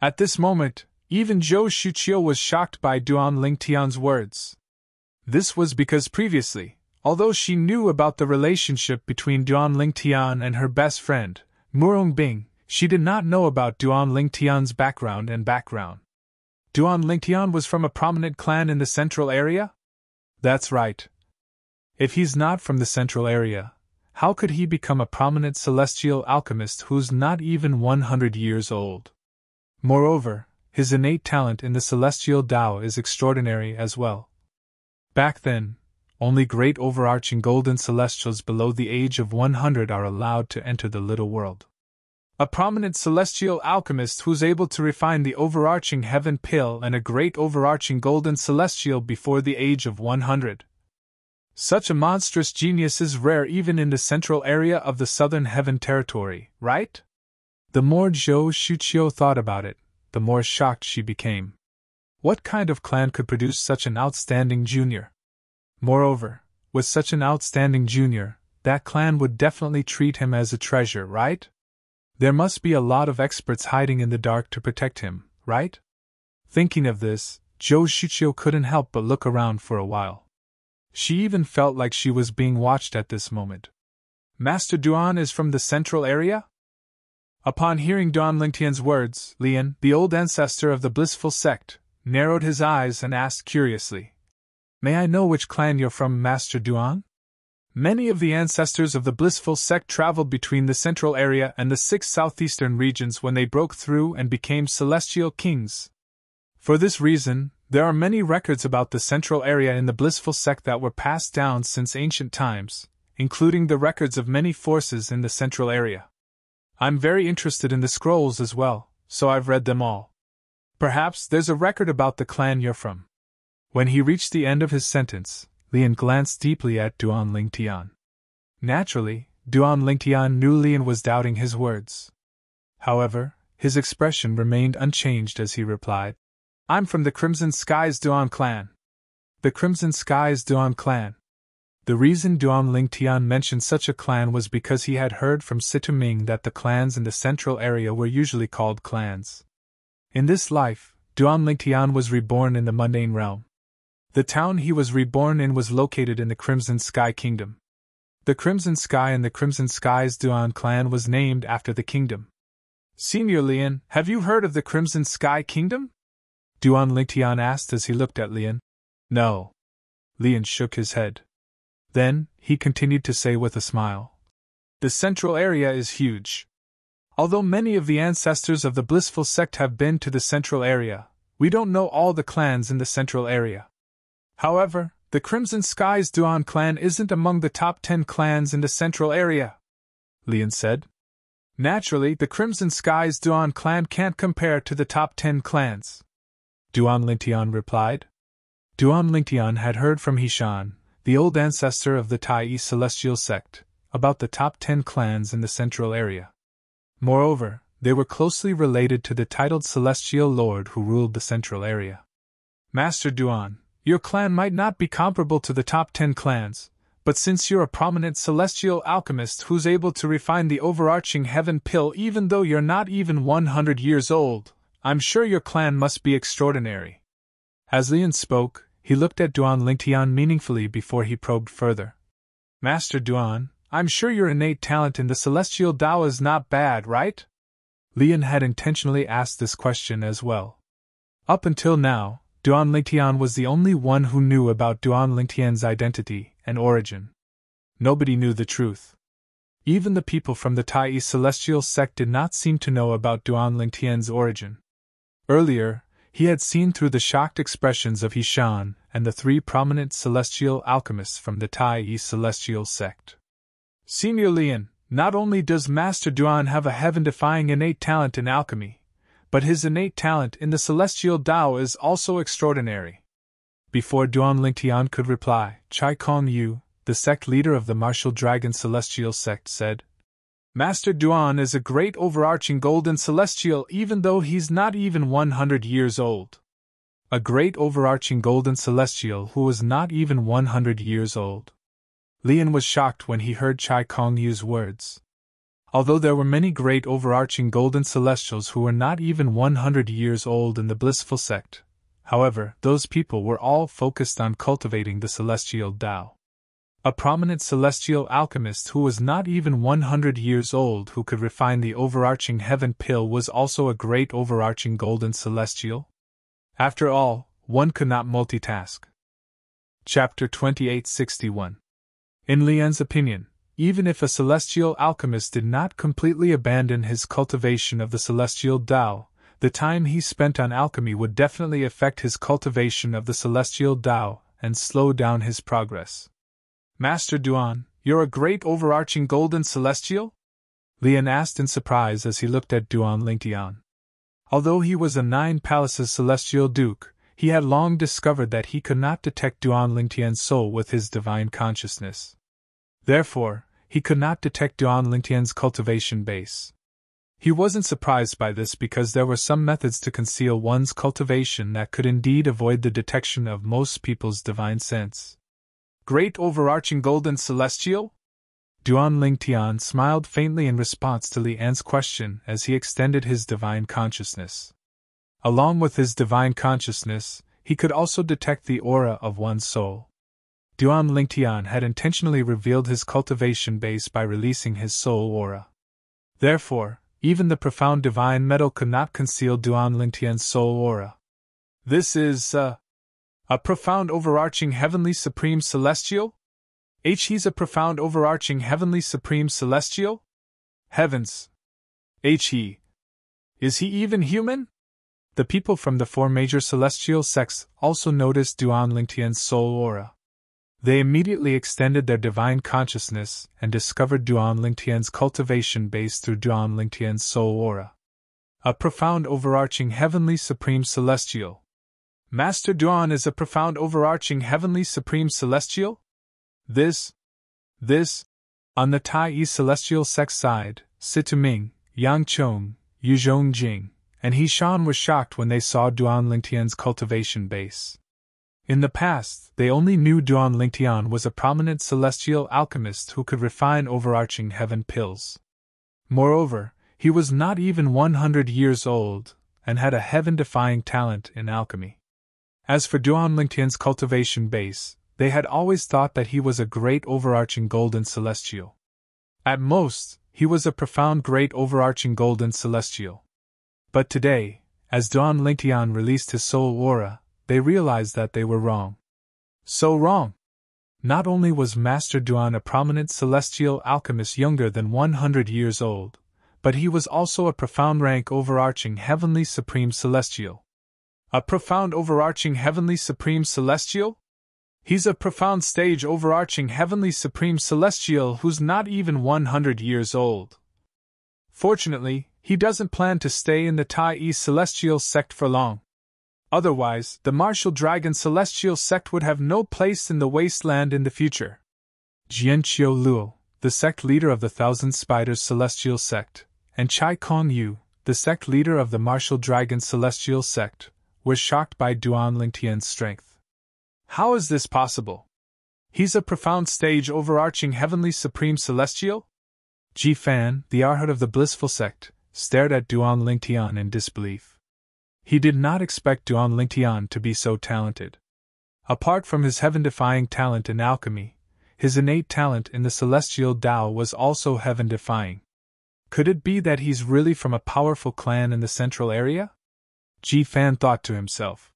At this moment, even Zhou Shuqiu was shocked by Duan Lingtian's words. This was because previously, although she knew about the relationship between Duan Lingtian and her best friend, Murong Bing, she did not know about Duan Lingtian's background. Duan Lingtian was from a prominent clan in the central area? That's right. If he's not from the central area, how could he become a prominent celestial alchemist who's not even 100 years old? Moreover, his innate talent in the celestial Tao is extraordinary as well. Back then, only great overarching golden celestials below the age of 100 are allowed to enter the little world. A prominent celestial alchemist who's able to refine the overarching heaven pill and a great overarching golden celestial before the age of 100. Such a monstrous genius is rare even in the central area of the Southern Heaven Territory, right? The more Zhou Shuqiu thought about it, the more shocked she became. What kind of clan could produce such an outstanding junior? Moreover, with such an outstanding junior, that clan would definitely treat him as a treasure, right? There must be a lot of experts hiding in the dark to protect him, right? Thinking of this, Zhou Shuqiu couldn't help but look around for a while. She even felt like she was being watched at this moment. Master Duan is from the central area? Upon hearing Duan Lingtian's words, Lian, the old ancestor of the blissful sect, narrowed his eyes and asked curiously, "May I know which clan you're from, Master Duan?" Many of the ancestors of the blissful sect traveled between the central area and the 6 southeastern regions when they broke through and became celestial kings. For this reason, there are many records about the central area in the blissful sect that were passed down since ancient times, including the records of many forces in the central area. I'm very interested in the scrolls as well, so I've read them all. Perhaps there's a record about the clan you're from. When he reached the end of his sentence, Lian glanced deeply at Duan Lingtian. Naturally, Duan Lingtian knew Lian was doubting his words. However, his expression remained unchanged as he replied, "I'm from the Crimson Skies Duan clan." The Crimson Skies Duan clan. The reason Duan Lingtian mentioned such a clan was because he had heard from Situming that the clans in the central area were usually called clans. In this life, Duan Lingtian was reborn in the mundane realm. The town he was reborn in was located in the Crimson Sky Kingdom. The Crimson Sky and the Crimson Skies Duan clan was named after the kingdom. "Senior Lian, have you heard of the Crimson Sky Kingdom?" Duan Lingtian asked as he looked at Lian. "No." Lian shook his head. Then, he continued to say with a smile, "The central area is huge. Although many of the ancestors of the blissful sect have been to the central area, we don't know all the clans in the central area. However, the Crimson Skies Duan clan isn't among the top 10 clans in the central area," Lian said. "Naturally, the Crimson Skies Duan clan can't compare to the top 10 clans," Duan Lingtian replied. Duan Lingtian had heard from Hishan, the old ancestor of the Tai celestial sect, about the top 10 clans in the central area. Moreover, they were closely related to the titled celestial lord who ruled the central area. "Master Duan, your clan might not be comparable to the top 10 clans, but since you're a prominent celestial alchemist who's able to refine the overarching heaven pill even though you're not even 100 years old, I'm sure your clan must be extraordinary." As Lian spoke, he looked at Duan Lingtian meaningfully before he probed further. "Master Duan, I'm sure your innate talent in the celestial Tao is not bad, right?" Lian had intentionally asked this question as well. Up until now, Duan Lingtian was the only one who knew about Duan Lingtian's identity and origin. Nobody knew the truth. Even the people from the Tai celestial sect did not seem to know about Duan Lingtian's origin. Earlier, he had seen through the shocked expressions of Hishan and the 3 prominent celestial alchemists from the Tai celestial sect. "Senior Lian, not only does Master Duan have a heaven-defying innate talent in alchemy, but his innate talent in the celestial Tao is also extraordinary." Before Duan Lingtian could reply, Chai Kong Yu, the sect leader of the martial dragon celestial sect, said, "Master Duan is a great overarching golden celestial even though he's not even 100 years old." A great overarching golden celestial who was not even 100 years old. Lian was shocked when he heard Chai Kong Yu's words. Although there were many great overarching golden celestials who were not even 100 years old in the blissful sect, however, those people were all focused on cultivating the celestial Tao. A prominent celestial alchemist who was not even 100 years old who could refine the overarching heaven pill was also a great overarching golden celestial? After all, one could not multitask. Chapter 2861. In Lian's opinion, even if a celestial alchemist did not completely abandon his cultivation of the celestial Tao, the time he spent on alchemy would definitely affect his cultivation of the celestial Tao and slow down his progress. "Master Duan, you're a great overarching golden celestial?" Lian asked in surprise as he looked at Duan Lingtian. Although he was a 9 palaces celestial duke, he had long discovered that he could not detect Duan Lingtian's soul with his divine consciousness. Therefore, he could not detect Duan Lingtian's cultivation base. He wasn't surprised by this because there were some methods to conceal one's cultivation that could indeed avoid the detection of most people's divine sense. Great overarching golden celestial? Duan Lingtian smiled faintly in response to Li An's question as he extended his divine consciousness. Along with his divine consciousness, he could also detect the aura of one's soul. Duan Lingtian had intentionally revealed his cultivation base by releasing his soul aura. Therefore, even the profound divine metal could not conceal Duan Lingtian's soul aura. This is a profound overarching heavenly supreme celestial? He's a profound overarching heavenly supreme celestial? Heavens! Is he even human? The people from the 4 major celestial sects also noticed Duan Lingtian's soul aura. They immediately extended their divine consciousness and discovered Duan Lingtian's cultivation base through Duan Lingtian's soul aura. A profound overarching heavenly supreme celestial. Master Duan is a profound overarching heavenly supreme celestial? This, on the Tai celestial sect side, Situming, Yang Chong, Yu Zhongjing, and He Shan were shocked when they saw Duan Lingtian's cultivation base. In the past, they only knew Duan Lingtian was a prominent celestial alchemist who could refine overarching heaven pills. Moreover, he was not even 100 years old, and had a heaven-defying talent in alchemy. As for Duan Lingtian's cultivation base, they had always thought that he was a great overarching golden celestial. At most, he was a profound great overarching golden celestial. But today, as Duan Lingtian released his soul aura, they realized that they were wrong. So wrong! Not only was Master Duan a prominent celestial alchemist younger than 100 years old, but he was also a profound rank overarching heavenly supreme celestial. A profound overarching heavenly supreme celestial? He's a profound stage overarching heavenly supreme celestial who's not even 100 years old. Fortunately, he doesn't plan to stay in the Tai celestial sect for long. Otherwise, the martial dragon celestial sect would have no place in the wasteland in the future. Jianqiu Luo, the sect leader of the Thousand Spiders celestial sect, and Chai Kong Yu, the sect leader of the martial dragon celestial sect, were shocked by Duan Lingtian's strength. How is this possible? He's a profound stage overarching heavenly supreme celestial? Ji Fan, the arhat of the blissful sect, stared at Duan Lingtian in disbelief. He did not expect Duan Lingtian to be so talented. Apart from his heaven-defying talent in alchemy, his innate talent in the celestial Tao was also heaven-defying. Could it be that he's really from a powerful clan in the central area? Ji Fan thought to himself.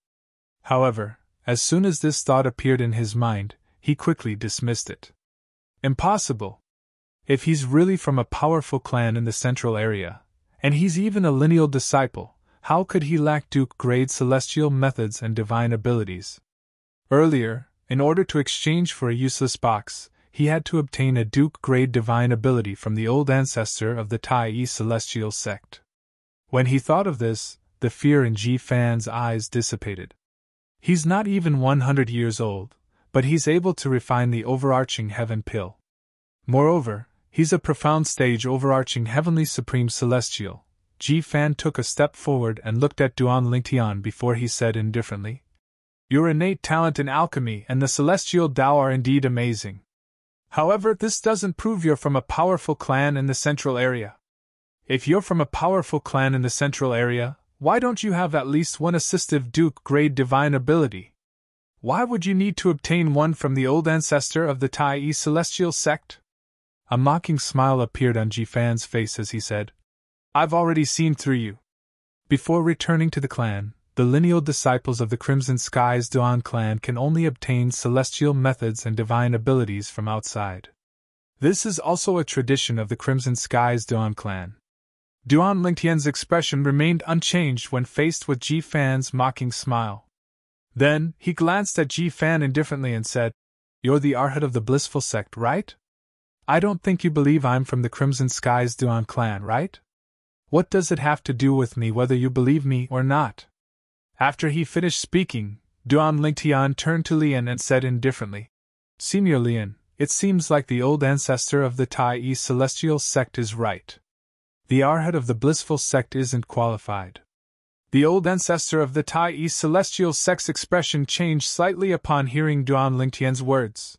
However, as soon as this thought appeared in his mind, he quickly dismissed it. Impossible! If he's really from a powerful clan in the central area, and he's even a lineal disciple, how could he lack Duke-grade celestial methods and divine abilities? Earlier, in order to exchange for a useless box, he had to obtain a Duke-grade divine ability from the old ancestor of the Tai celestial sect. When he thought of this, the fear in Ji Fan's eyes dissipated. He's not even 100 years old, but he's able to refine the overarching heaven pill. Moreover, he's a profound stage overarching heavenly supreme celestial. Ji Fan took a step forward and looked at Duan Lingtian before he said indifferently, "Your innate talent in alchemy and the celestial Tao are indeed amazing. However, this doesn't prove you're from a powerful clan in the central area. If you're from a powerful clan in the central area, why don't you have at least one assistive Duke-grade divine ability? Why would you need to obtain one from the old ancestor of the Tai celestial sect?" A mocking smile appeared on Ji Fan's face as he said, "I've already seen through you." Before returning to the clan, the lineal disciples of the Crimson Skies Duan clan can only obtain celestial methods and divine abilities from outside. This is also a tradition of the Crimson Skies Duan clan. Duan Lingtian's expression remained unchanged when faced with Ji Fan's mocking smile. Then, he glanced at Ji Fan indifferently and said, "You're the arhat of the blissful sect, right? I don't think you believe I'm from the Crimson Skies Duan clan, right? What does it have to do with me whether you believe me or not?" After he finished speaking, Duan Lingtian turned to Lian and said indifferently, Senior Lian, it seems like the old ancestor of the Tai celestial sect is right. The arhat of the blissful sect isn't qualified. The old ancestor of the Tai celestial sect's expression changed slightly upon hearing Duan Lingtian's words.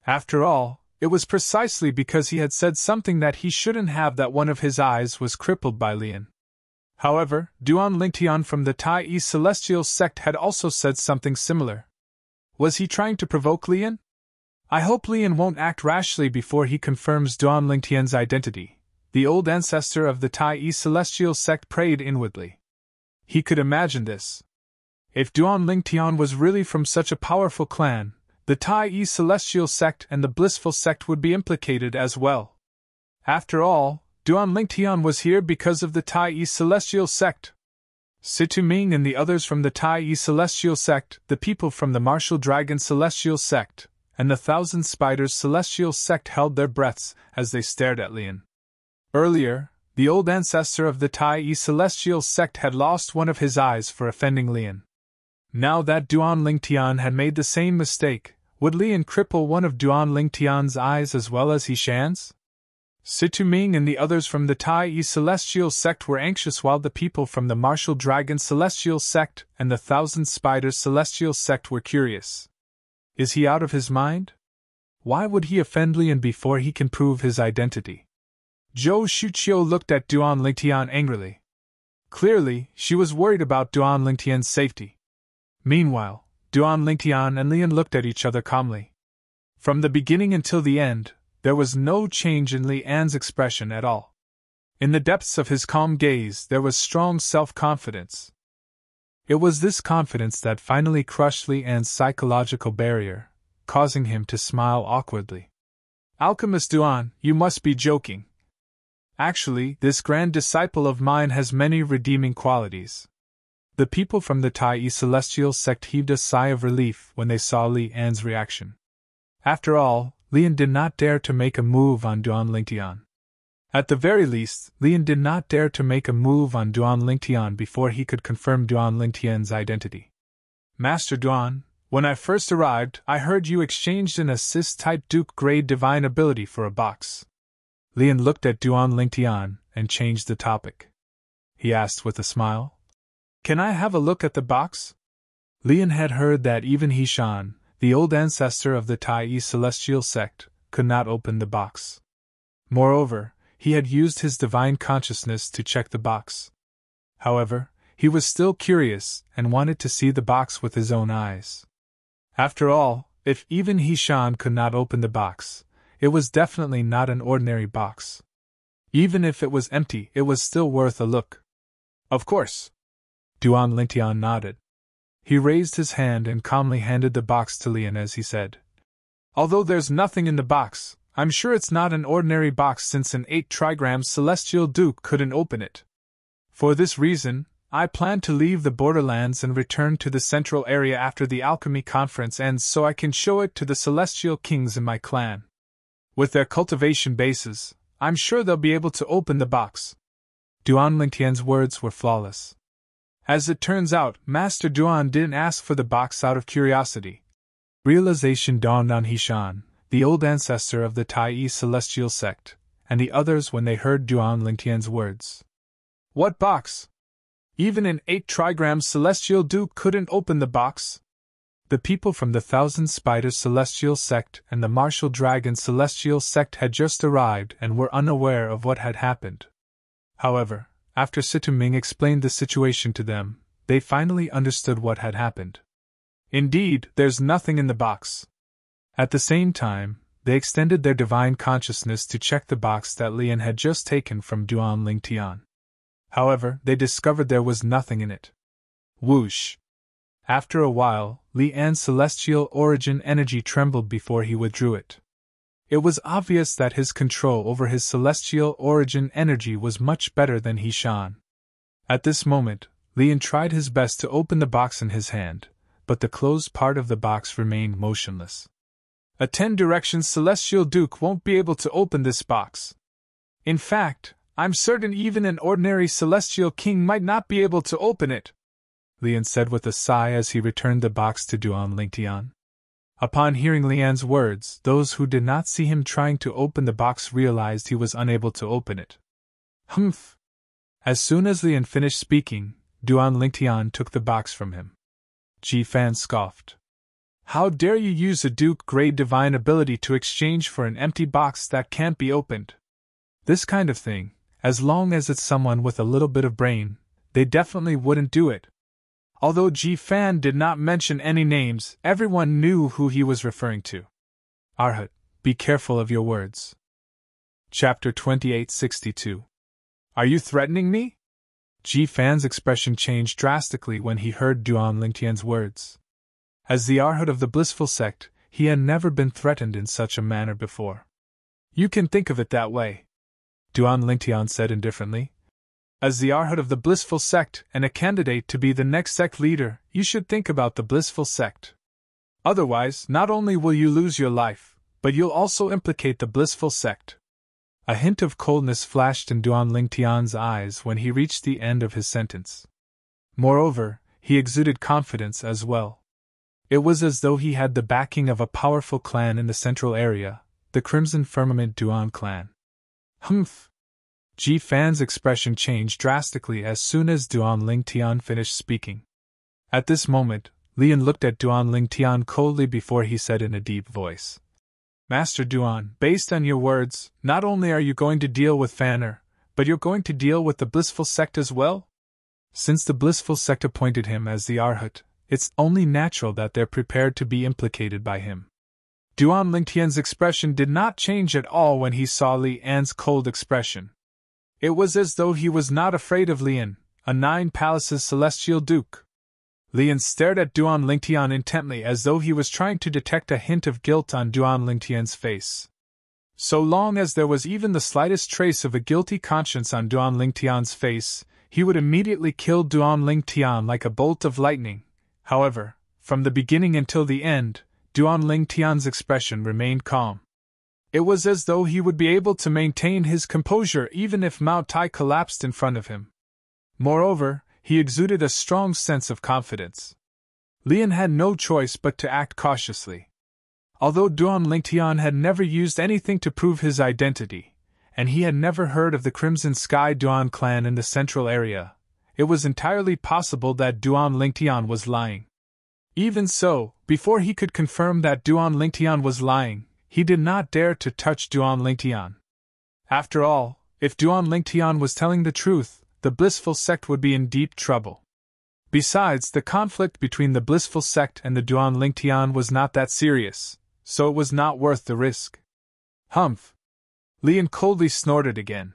After all, it was precisely because he had said something that he shouldn't have that one of his eyes was crippled by Lian. However, Duan Lingtian from the Tai celestial sect had also said something similar. Was he trying to provoke Lian? I hope Lian won't act rashly before he confirms Duan Lingtian's identity. The old ancestor of the Tai celestial sect prayed inwardly. He could imagine this. If Duan Lingtian was really from such a powerful clan, the Tai celestial sect and the blissful sect would be implicated as well. After all, Duan Lingtian was here because of the Tai celestial sect. Situ Ming and the others from the Tai celestial sect, the people from the martial dragon celestial sect, and the thousand spiders celestial sect held their breaths as they stared at Lian. Earlier, the old ancestor of the Tai celestial sect had lost one of his eyes for offending Lian. Now that Duan Lingtian had made the same mistake, would Lian cripple one of Duan Lingtian's eyes as well as Hishan's? Situ Ming and the others from the Tai celestial sect were anxious while the people from the martial dragon celestial sect and the thousand spiders celestial sect were curious. Is he out of his mind? Why would he offend Lian before he can prove his identity? Zhou Shuqiu looked at Duan Lingtian angrily. Clearly, she was worried about Duan Lingtian's safety. Meanwhile, Duan Lingtian and Lian looked at each other calmly. From the beginning until the end, there was no change in Lian's expression at all. In the depths of his calm gaze there was strong self-confidence. It was this confidence that finally crushed Lian's psychological barrier, causing him to smile awkwardly. Alchemist Duan, you must be joking. Actually, this grand disciple of mine has many redeeming qualities. The people from the Tai celestial sect heaved a sigh of relief when they saw Lian's reaction. After all, Lian did not dare to make a move on Duan Lingtian. At the very least, Lian did not dare to make a move on Duan Lingtian before he could confirm Duan Lingtian's identity. Master Duan, when I first arrived, I heard you exchanged an assist-type Duke-grade divine ability for a box. Lian looked at Duan Lingtian and changed the topic. He asked with a smile, Can I have a look at the box? Lian had heard that even Hishan, the old ancestor of the Tai celestial sect, could not open the box. Moreover, he had used his divine consciousness to check the box. However, he was still curious and wanted to see the box with his own eyes. After all, if even Hishan could not open the box, it was definitely not an ordinary box. Even if it was empty, it was still worth a look. Of course. Duan Lingtian nodded. He raised his hand and calmly handed the box to Lian as he said, Although there's nothing in the box, I'm sure it's not an ordinary box since an 8-trigram celestial duke couldn't open it. For this reason, I plan to leave the borderlands and return to the central area after the alchemy conference ends so I can show it to the celestial kings in my clan. With their cultivation bases, I'm sure they'll be able to open the box. Duan Lingtian's words were flawless. As it turns out, Master Duan didn't ask for the box out of curiosity. Realization dawned on Hishan, the old ancestor of the Tai celestial sect, and the others when they heard Duan Lingtian's words. What box? Even an 8-trigram celestial duke couldn't open the box? The people from the Thousand Spiders celestial sect and the Martial Dragon celestial sect had just arrived and were unaware of what had happened. However, after Situ Ming explained the situation to them, they finally understood what had happened. Indeed, there's nothing in the box. At the same time, they extended their divine consciousness to check the box that Lian had just taken from Duan Lingtian. However, they discovered there was nothing in it. Whoosh! After a while, Lian's celestial origin energy trembled before he withdrew it. It was obvious that his control over his celestial origin energy was much better than Hishan. At this moment, Lian tried his best to open the box in his hand, but the closed part of the box remained motionless. A 10-direction celestial duke won't be able to open this box. In fact, I'm certain even an ordinary celestial king might not be able to open it. Lian said with a sigh as he returned the box to Duan Lingtian. Upon hearing Lian's words, those who did not see him trying to open the box realized he was unable to open it. Humph! As soon as Lian finished speaking, Duan Lingtian took the box from him. Ji Fan scoffed. How dare you use a Duke-grade divine ability to exchange for an empty box that can't be opened? This kind of thing, as long as it's someone with a little bit of brain, they definitely wouldn't do it. Although Ji Fan did not mention any names, everyone knew who he was referring to. Arhat, be careful of your words. Chapter 2862. Are you threatening me? Ji Fan's expression changed drastically when he heard Duan Lingtian's words. As the Arhat of the blissful sect, he had never been threatened in such a manner before. You can think of it that way, Duan Lingtian said indifferently. As the Arhat of the blissful sect and a candidate to be the next sect leader, you should think about the blissful sect. Otherwise, not only will you lose your life, but you'll also implicate the blissful sect. A hint of coldness flashed in Duan Lingtian's eyes when he reached the end of his sentence. Moreover, he exuded confidence as well. It was as though he had the backing of a powerful clan in the central area, the Crimson Firmament Duan clan. Humph! Ji Fan's expression changed drastically as soon as Duan Lingtian finished speaking. At this moment, Lian looked at Duan Lingtian coldly before he said in a deep voice. Master Duan, based on your words, not only are you going to deal with Fanner, but you're going to deal with the blissful sect as well? Since the blissful sect appointed him as the Arhat, it's only natural that they're prepared to be implicated by him. Duan Lingtian's expression did not change at all when he saw Li An's cold expression. It was as though he was not afraid of Lian, a 9 palaces celestial duke. Lian stared at Duan Lingtian intently as though he was trying to detect a hint of guilt on Duan Lingtian's face. So long as there was even the slightest trace of a guilty conscience on Duan Lingtian's face, he would immediately kill Duan Lingtian like a bolt of lightning. However, from the beginning until the end, Duan Lingtian's expression remained calm. It was as though he would be able to maintain his composure even if Mao Tai collapsed in front of him. Moreover, he exuded a strong sense of confidence. Lian had no choice but to act cautiously. Although Duan Lingtian had never used anything to prove his identity, and he had never heard of the Crimson Sky Duan clan in the central area, it was entirely possible that Duan Lingtian was lying. Even so, before he could confirm that Duan Lingtian was lying, he did not dare to touch Duan Lingtian. After all, if Duan Lingtian was telling the truth, the blissful sect would be in deep trouble. Besides, the conflict between the blissful sect and the Duan Lingtian was not that serious, so it was not worth the risk. Humph! Lian coldly snorted again.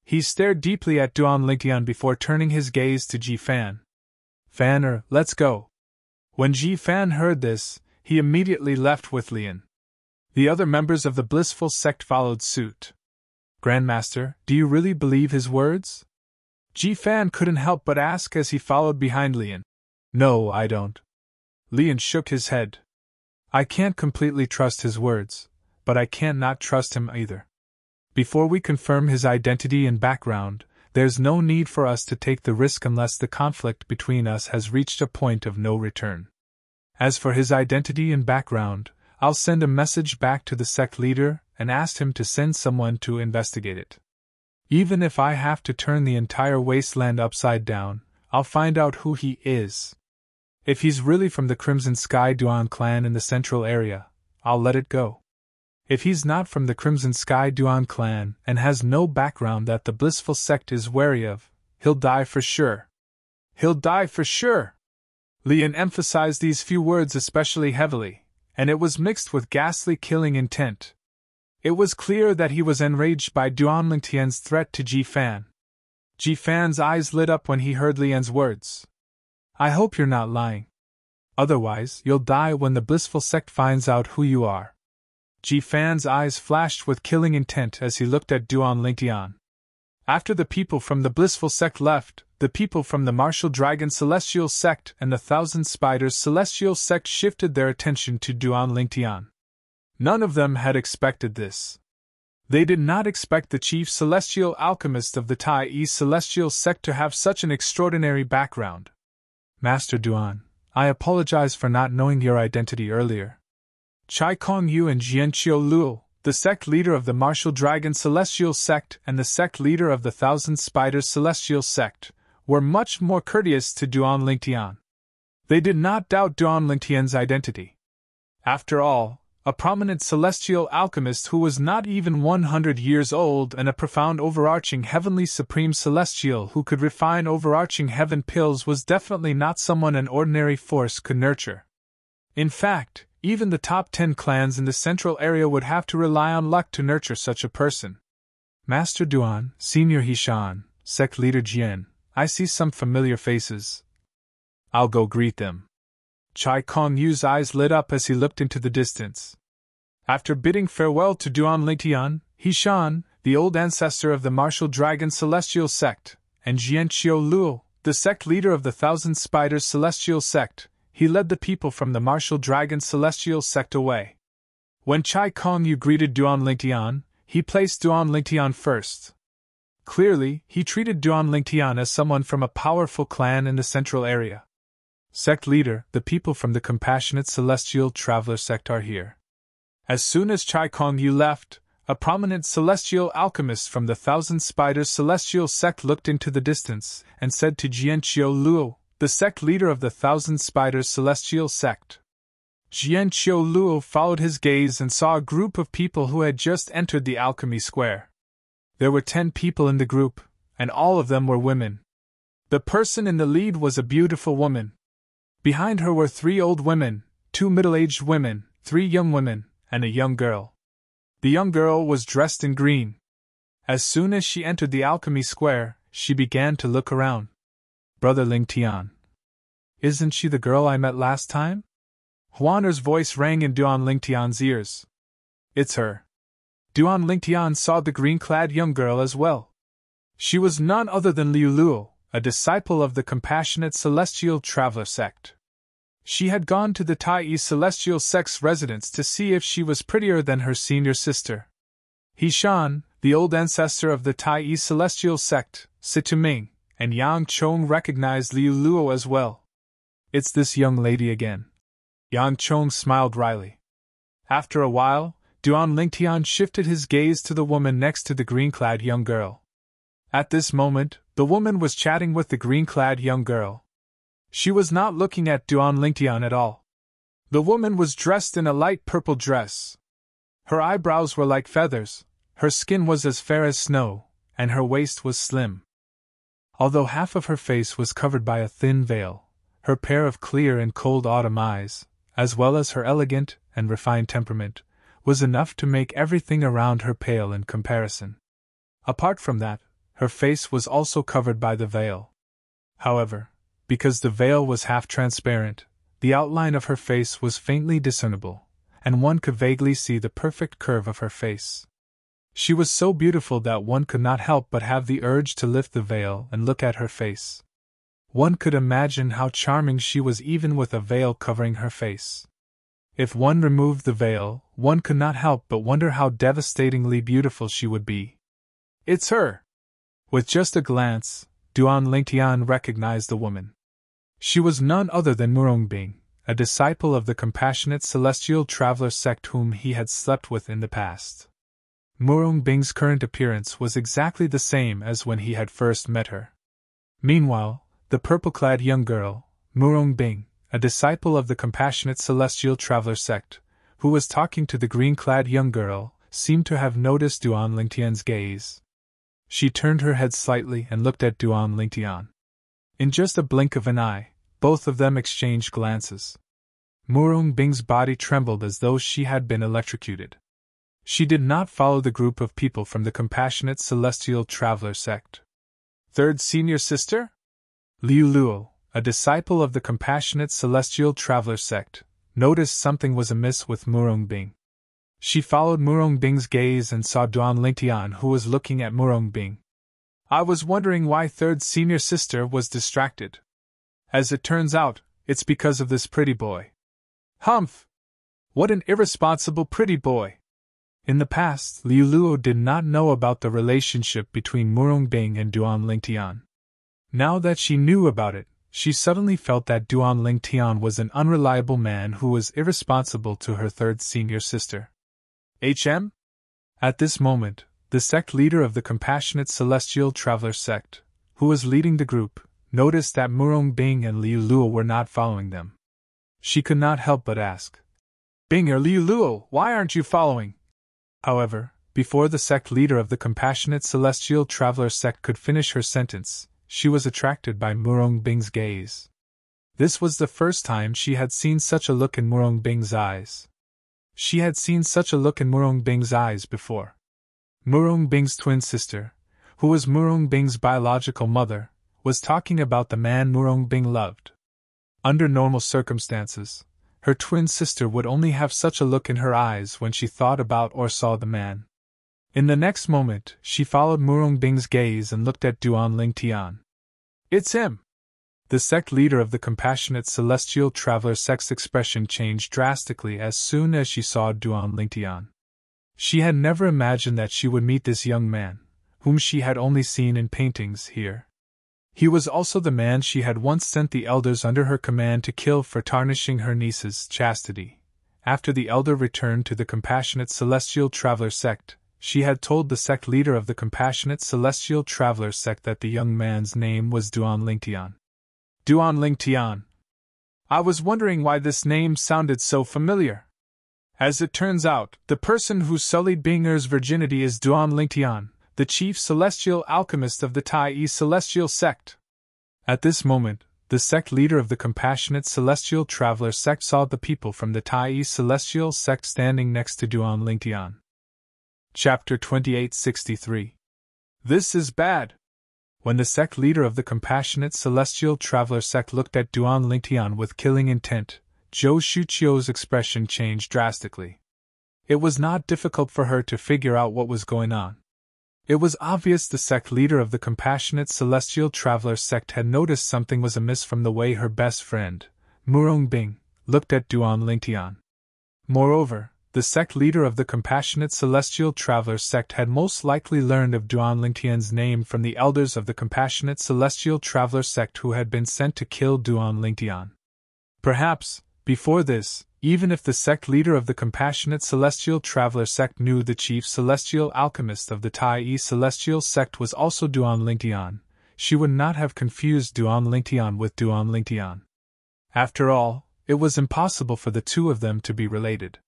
He stared deeply at Duan Lingtian before turning his gaze to Ji Fan. Fanner, let's go. When Ji Fan heard this, he immediately left with Lian. The other members of the blissful sect followed suit. Grandmaster, do you really believe his words? Ji Fan couldn't help but ask as he followed behind Lian. No, I don't. Lian shook his head. I can't completely trust his words, but I can't not trust him either. Before we confirm his identity and background, there's no need for us to take the risk unless the conflict between us has reached a point of no return. As for his identity and background, I'll send a message back to the sect leader and ask him to send someone to investigate it. Even if I have to turn the entire wasteland upside down, I'll find out who he is. If he's really from the Crimson Sky Duan clan in the central area, I'll let it go. If he's not from the Crimson Sky Duan clan and has no background that the blissful sect is wary of, he'll die for sure. He'll die for sure! Lian emphasized these few words especially heavily, and it was mixed with ghastly killing intent. It was clear that he was enraged by Duan Lingtian's threat to Ji Fan. Ji Fan's eyes lit up when he heard Lian's words. I hope you're not lying. Otherwise, you'll die when the blissful sect finds out who you are. Ji Fan's eyes flashed with killing intent as he looked at Duan Lingtian. After the people from the blissful sect left, the people from the Martial Dragon Celestial Sect and the Thousand Spiders Celestial Sect shifted their attention to Duan Lingtian. None of them had expected this. They did not expect the chief celestial alchemist of the Tai Celestial Sect to have such an extraordinary background. Master Duan, I apologize for not knowing your identity earlier. Chai Kong Yu and Jian Qiu Luo, the sect leader of the Martial Dragon Celestial Sect and the sect leader of the Thousand Spiders Celestial Sect, were much more courteous to Duan Lingtian. They did not doubt Duan Lingtian's identity. After all, a prominent celestial alchemist who was not even 100 years old and a profound overarching heavenly supreme celestial who could refine overarching heaven pills was definitely not someone an ordinary force could nurture. In fact, even the top 10 clans in the central area would have to rely on luck to nurture such a person. Master Duan, Senior Hishan, Sect Leader Jian, I see some familiar faces. I'll go greet them. Chai Kong Yu's eyes lit up as he looked into the distance. After bidding farewell to Duan Lingtian, Hishan, the old ancestor of the Martial Dragon Celestial Sect, and Jian Qiu Luo, the sect leader of the Thousand Spiders Celestial Sect, he led the people from the Martial Dragon Celestial Sect away. When Chai Kong Yu greeted Duan Lingtian, he placed Duan Lingtian first. Clearly, he treated Duan Lingtian as someone from a powerful clan in the central area. Sect leader, the people from the Compassionate Celestial Traveler Sect are here. As soon as Chai Kong Yu left, a prominent celestial alchemist from the Thousand Spiders Celestial Sect looked into the distance and said to Jian Qiu Luo, the sect leader of the Thousand Spiders Celestial Sect. Jian Qiu Luo followed his gaze and saw a group of people who had just entered the alchemy square. There were 10 people in the group, and all of them were women. The person in the lead was a beautiful woman. Behind her were 3 old women, 2 middle-aged women, 3 young women, and a young girl. The young girl was dressed in green. As soon as she entered the alchemy square, she began to look around. Brother Lingtian. Isn't she the girl I met last time? Huaner's voice rang in Duan Lingtian's ears. It's her. Duan Lingtian saw the green-clad young girl as well. She was none other than Liu Luo, a disciple of the Compassionate Celestial Traveler Sect. She had gone to the Tai Celestial Sect's residence to see if she was prettier than her senior sister. Hishan, the old ancestor of the Tai Celestial Sect, Situming, and Yang Chong recognized Liu Luo as well. It's this young lady again. Yang Chong smiled wryly. After a while, Duan Lingtian shifted his gaze to the woman next to the green-clad young girl. At this moment, the woman was chatting with the green-clad young girl. She was not looking at Duan Lingtian at all. The woman was dressed in a light purple dress. Her eyebrows were like feathers, her skin was as fair as snow, and her waist was slim. Although half of her face was covered by a thin veil, her pair of clear and cold autumn eyes, as well as her elegant and refined temperament, was enough to make everything around her pale in comparison. Apart from that, her face was also covered by the veil. However, because the veil was half transparent, the outline of her face was faintly discernible, and one could vaguely see the perfect curve of her face. She was so beautiful that one could not help but have the urge to lift the veil and look at her face. One could imagine how charming she was even with a veil covering her face. If one removed the veil, one could not help but wonder how devastatingly beautiful she would be. It's her! With just a glance, Duan Lingtian recognized the woman. She was none other than Murongbing, a disciple of the Compassionate Celestial Traveler Sect whom he had slept with in the past. Murongbing's current appearance was exactly the same as when he had first met her. Meanwhile, the purple-clad young girl, Murongbing, a disciple of the Compassionate Celestial Traveler Sect, who was talking to the green-clad young girl, seemed to have noticed Duan Lingtian's gaze. She turned her head slightly and looked at Duan Lingtian. In just a blink of an eye, both of them exchanged glances. Murongbing's body trembled as though she had been electrocuted. She did not follow the group of people from the Compassionate Celestial Traveler Sect. Third senior sister? Liu Luo, a disciple of the Compassionate Celestial Traveler Sect, noticed something was amiss with Murongbing. She followed Murongbing's gaze and saw Duan Lingtian, who was looking at Murongbing. I was wondering why third senior sister was distracted. As it turns out, it's because of this pretty boy. Humph! What an irresponsible pretty boy! In the past, Liu Luo did not know about the relationship between Murongbing and Duan Lingtian. Now that she knew about it, she suddenly felt that Duan Lingtian was an unreliable man who was irresponsible to her third senior sister. HM? At this moment, the sect leader of the Compassionate Celestial Traveler sect, who was leading the group, noticed that Murong Bing and Liu Luo were not following them. She could not help but ask, Bing or Liu Luo, why aren't you following? However, before the sect leader of the Compassionate Celestial Traveler sect could finish her sentence, she was attracted by Murong Bing's gaze. This was the first time she had seen such a look in Murong Bing's eyes. She had seen such a look in Murong Bing's eyes before. Murong Bing's twin sister, who was Murong Bing's biological mother, was talking about the man Murong Bing loved. Under normal circumstances, her twin sister would only have such a look in her eyes when she thought about or saw the man. In the next moment, she followed Murong Bing's gaze and looked at Duan Lingtian. It's him! The sect leader of the Compassionate Celestial Traveler sect's expression changed drastically as soon as she saw Duan Lingtian. She had never imagined that she would meet this young man, whom she had only seen in paintings here. He was also the man she had once sent the elders under her command to kill for tarnishing her niece's chastity. After the elder returned to the Compassionate Celestial Traveler sect, she had told the sect leader of the Compassionate Celestial Traveler sect that the young man's name was Duan Lingtian. Duan Lingtian. I was wondering why this name sounded so familiar. As it turns out, the person who sullied Binger's virginity is Duan Lingtian, the chief celestial alchemist of the Tai Celestial sect. At this moment, the sect leader of the Compassionate Celestial Traveler sect saw the people from the Tai Celestial sect standing next to Duan Lingtian. Chapter 2863. This is bad. When the sect leader of the Compassionate Celestial Traveler sect looked at Duan Lingtian with killing intent, Zhou Shuqiu's expression changed drastically. It was not difficult for her to figure out what was going on. It was obvious the sect leader of the Compassionate Celestial Traveler sect had noticed something was amiss from the way her best friend, Murong Bing, looked at Duan Lingtian. Moreover, the sect leader of the Compassionate Celestial Traveler sect had most likely learned of Duan Lingtian's name from the elders of the Compassionate Celestial Traveler sect who had been sent to kill Duan Lingtian. Perhaps, before this, even if the sect leader of the Compassionate Celestial Traveler sect knew the chief celestial alchemist of the Tai Celestial sect was also Duan Lingtian, she would not have confused Duan Lingtian with Duan Lingtian. After all, it was impossible for the two of them to be related.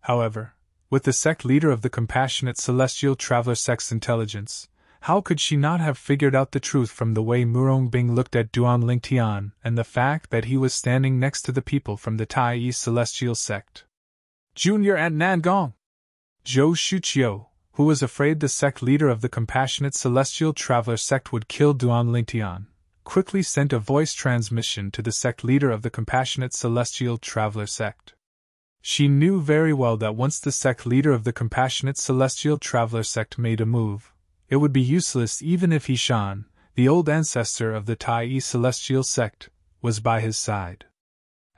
However, with the sect leader of the Compassionate Celestial Traveler sect's intelligence, how could she not have figured out the truth from the way Murong Bing looked at Duan Lingtian and the fact that he was standing next to the people from the Tai Celestial sect? Junior Aunt Nangong! Zhou Shuqiu, who was afraid the sect leader of the Compassionate Celestial Traveler sect would kill Duan Lingtian, quickly sent a voice transmission to the sect leader of the Compassionate Celestial Traveler sect. She knew very well that once the sect leader of the Compassionate Celestial Traveler sect made a move, it would be useless even if Hishan, the old ancestor of the Tai Celestial sect, was by his side.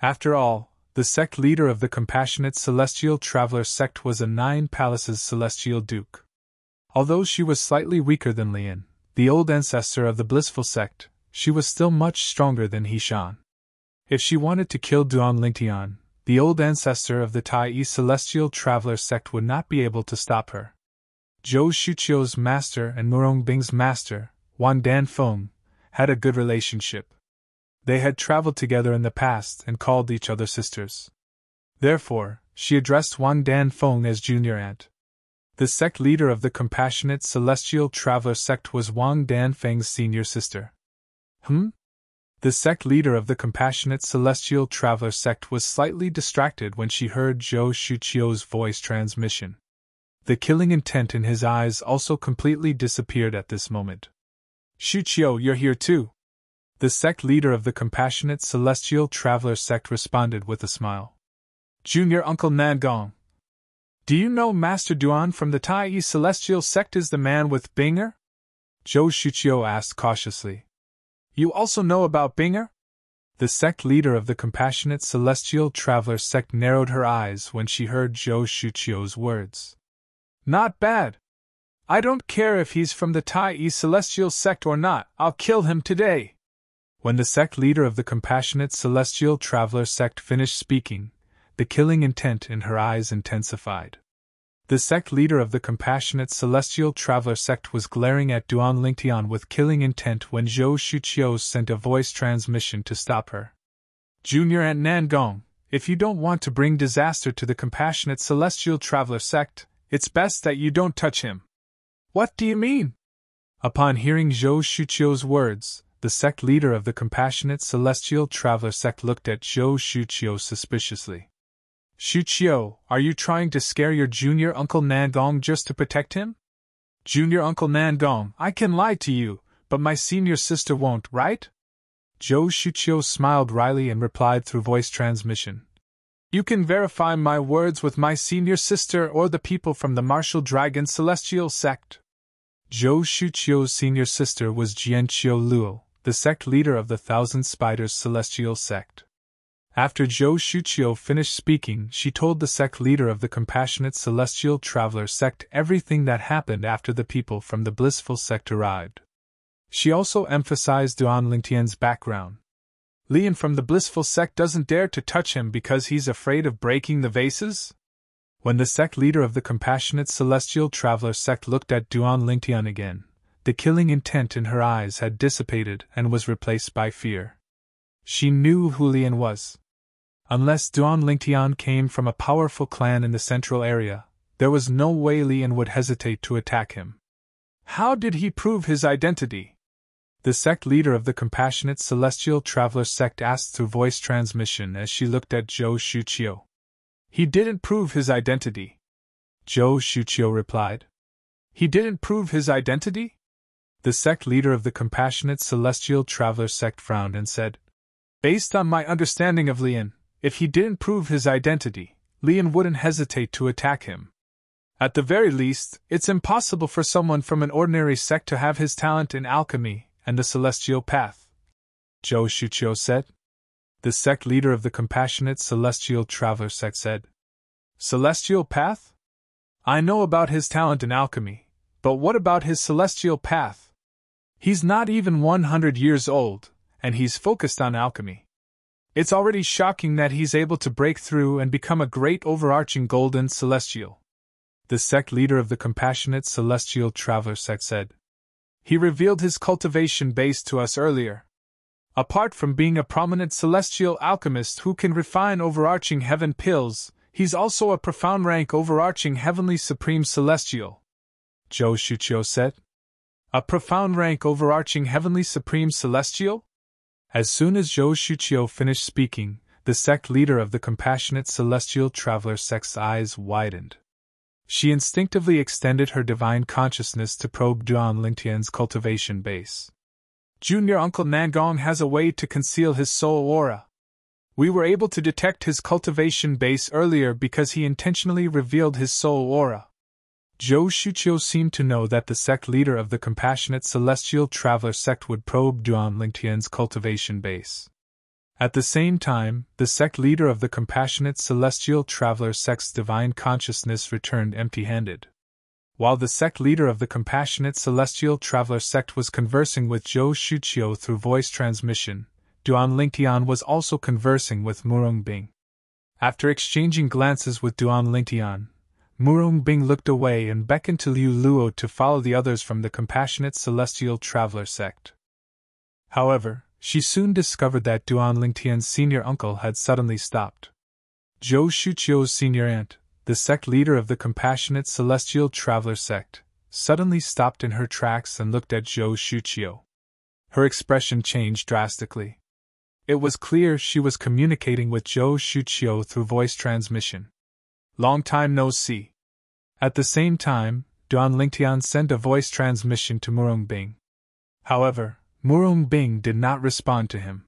After all, the sect leader of the Compassionate Celestial Traveler sect was a 9 Palaces Celestial Duke. Although she was slightly weaker than Lian, the old ancestor of the Blissful sect, she was still much stronger than Hishan. If she wanted to kill Duan Lingtian, the old ancestor of the Tai Celestial Traveler sect would not be able to stop her. Zhou Shuqiu's master and Murong Bing's master, Wan Danfeng, had a good relationship. They had traveled together in the past and called each other sisters. Therefore, she addressed Wan Danfeng as junior aunt. The sect leader of the Compassionate Celestial Traveler sect was Wang Danfeng's senior sister. The sect leader of the Compassionate Celestial Traveler sect was slightly distracted when she heard Zhou Shuqiu's voice transmission. The killing intent in his eyes also completely disappeared at this moment. Shuqiu, you're here too. The sect leader of the Compassionate Celestial Traveler sect responded with a smile. Junior Uncle Nangong. Do you know Master Duan from the Tai Celestial sect is the man with Binger? Zhou Shuqiu asked cautiously. You also know about Binger? The sect leader of the Compassionate Celestial Traveler sect narrowed her eyes when she heard Zhou Shuqiu's words. Not bad. I don't care if he's from the Tai Celestial sect or not, I'll kill him today. When the sect leader of the Compassionate Celestial Traveler sect finished speaking, the killing intent in her eyes intensified. The sect leader of the Compassionate Celestial Traveler sect was glaring at Duan Lingtian with killing intent when Zhou Shuqiu sent a voice transmission to stop her. Junior Aunt Nangong, if you don't want to bring disaster to the Compassionate Celestial Traveler sect, it's best that you don't touch him. What do you mean? Upon hearing Zhou Shuqiu's words, the sect leader of the Compassionate Celestial Traveler sect looked at Zhou Shuqiu suspiciously. Shuqiu, are you trying to scare your junior uncle Nangong just to protect him? Junior uncle Nangong, I can lie to you, but my senior sister won't, right? Zhou Shuqiu smiled wryly and replied through voice transmission. You can verify my words with my senior sister or the people from the Martial Dragon Celestial sect. Zhou Shuqiu's senior sister was Jianqiu Luo, the sect leader of the Thousand Spiders Celestial sect. After Zhou Shuqiu finished speaking, she told the sect leader of the Compassionate Celestial Traveler sect everything that happened after the people from the Blissful sect arrived. She also emphasized Duan Lingtian's background. Lian from the Blissful sect doesn't dare to touch him because he's afraid of breaking the vases? When the sect leader of the Compassionate Celestial Traveler sect looked at Duan Lingtian again, the killing intent in her eyes had dissipated and was replaced by fear. She knew who Lian was. Unless Duan Lingtian came from a powerful clan in the central area, there was no way Lian would hesitate to attack him. How did he prove his identity? The sect leader of the Compassionate Celestial Traveler sect asked through voice transmission as she looked at Zhou Shuqiu. He didn't prove his identity. Zhou Shuqiu replied. He didn't prove his identity? The sect leader of the Compassionate Celestial Traveler sect frowned and said, Based on my understanding of Lian, if he didn't prove his identity, Lian wouldn't hesitate to attack him. At the very least, it's impossible for someone from an ordinary sect to have his talent in alchemy and the celestial path, Zhou Shuqiu said. The sect leader of the Compassionate Celestial Traveler sect said, Celestial path? I know about his talent in alchemy, but what about his celestial path? He's not even 100 years old, and he's focused on alchemy. It's already shocking that he's able to break through and become a great overarching golden celestial. The sect leader of the Compassionate Celestial Traveler sect said. He revealed his cultivation base to us earlier. Apart from being a prominent celestial alchemist who can refine overarching heaven pills, he's also a profound rank overarching heavenly supreme celestial. Zhou Shuqiu said. A profound rank overarching heavenly supreme celestial? As soon as Zhou Shuqiu finished speaking, the sect leader of the Compassionate Celestial Traveler sect's eyes widened. She instinctively extended her divine consciousness to probe Duan Lingtian's cultivation base. Junior Uncle Nangong has a way to conceal his soul aura. We were able to detect his cultivation base earlier because he intentionally revealed his soul aura. Zhou Shuqiu seemed to know that the sect leader of the Compassionate Celestial Traveler sect would probe Duan Lingtian's cultivation base. At the same time, the sect leader of the Compassionate Celestial Traveler sect's divine consciousness returned empty-handed. While the sect leader of the Compassionate Celestial Traveler sect was conversing with Zhou Shuqiu through voice transmission, Duan Lingtian was also conversing with Murong Bing. After exchanging glances with Duan Lingtian, Murong Bing looked away and beckoned to Liu Luo to follow the others from the Compassionate Celestial Traveler sect. However, she soon discovered that Duan Lingtian's senior uncle had suddenly stopped. Zhou Shuqiu's senior aunt, the sect leader of the Compassionate Celestial Traveler sect, suddenly stopped in her tracks and looked at Zhou Shuqiu. Her expression changed drastically. It was clear she was communicating with Zhou Shuqiu through voice transmission. Long time no see. At the same time, Duan Lingtian sent a voice transmission to Murong Bing. However, Murong Bing did not respond to him.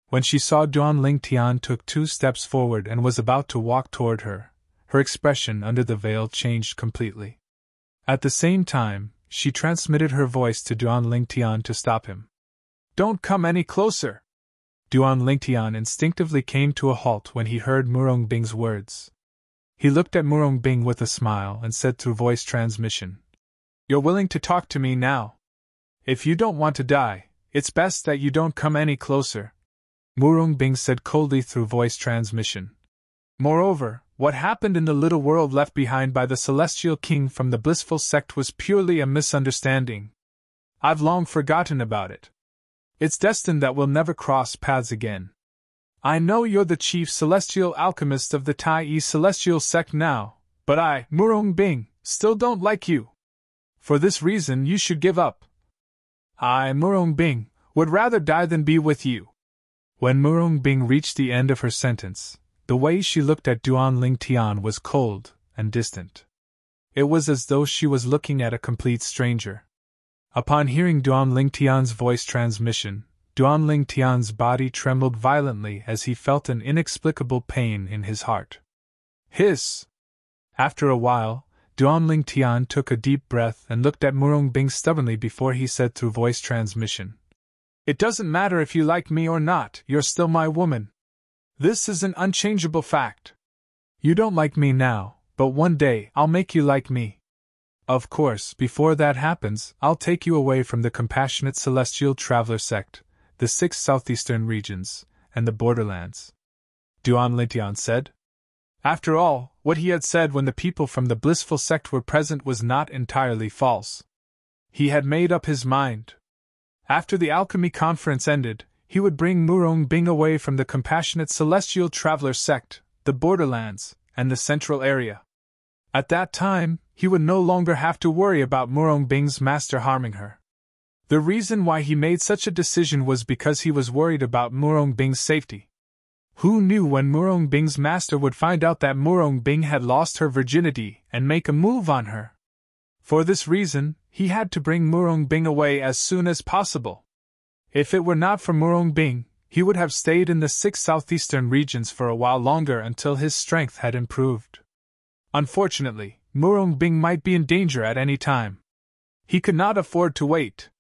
When she saw Duan Lingtian took 2 steps forward and was about to walk toward her, her expression under the veil changed completely. At the same time, she transmitted her voice to Duan Lingtian to stop him. Don't come any closer! Duan Lingtian instinctively came to a halt when he heard Murong Bing's words. He looked at Murong Bing with a smile and said through voice transmission, You're willing to talk to me now? If you don't want to die, It's best that you don't come any closer, Murong Bing said coldly through voice transmission. Moreover, what happened in the little world left behind by the Celestial King from the blissful sect was purely a misunderstanding. I've long forgotten about it. It's destined that we'll never cross paths again. I know you're the chief celestial alchemist of the Tai Celestial sect now, but I, Murong Bing, still don't like you. For this reason you should give up. I, Murong Bing, would rather die than be with you. When Murong Bing reached the end of her sentence, the way she looked at Duan Lingtian was cold and distant. It was as though she was looking at a complete stranger. Upon hearing Duan Lingtian's voice transmission, Duan Lingtian's body trembled violently as he felt an inexplicable pain in his heart. Hiss! After a while, Duan Lingtian took a deep breath and looked at Murong Bing stubbornly before he said through voice transmission, "It doesn't matter if you like me or not, you're still my woman. This is an unchangeable fact. You don't like me now, but one day I'll make you like me. Of course, before that happens, I'll take you away from the compassionate celestial traveler sect, the 6 southeastern regions, and the borderlands," Duan Lingtian said. After all, what he had said when the people from the blissful sect were present was not entirely false. He had made up his mind. After the alchemy conference ended, he would bring Murong Bing away from the compassionate celestial traveler sect, the borderlands, and the central area. At that time, he would no longer have to worry about Murong Bing's master harming her. The reason why he made such a decision was because he was worried about Murong Bing's safety. Who knew when Murong Bing's master would find out that Murong Bing had lost her virginity and make a move on her? For this reason, he had to bring Murong Bing away as soon as possible. If it were not for Murong Bing, he would have stayed in the 6 southeastern regions for a while longer until his strength had improved. Unfortunately, Murong Bing might be in danger at any time. He could not afford to wait.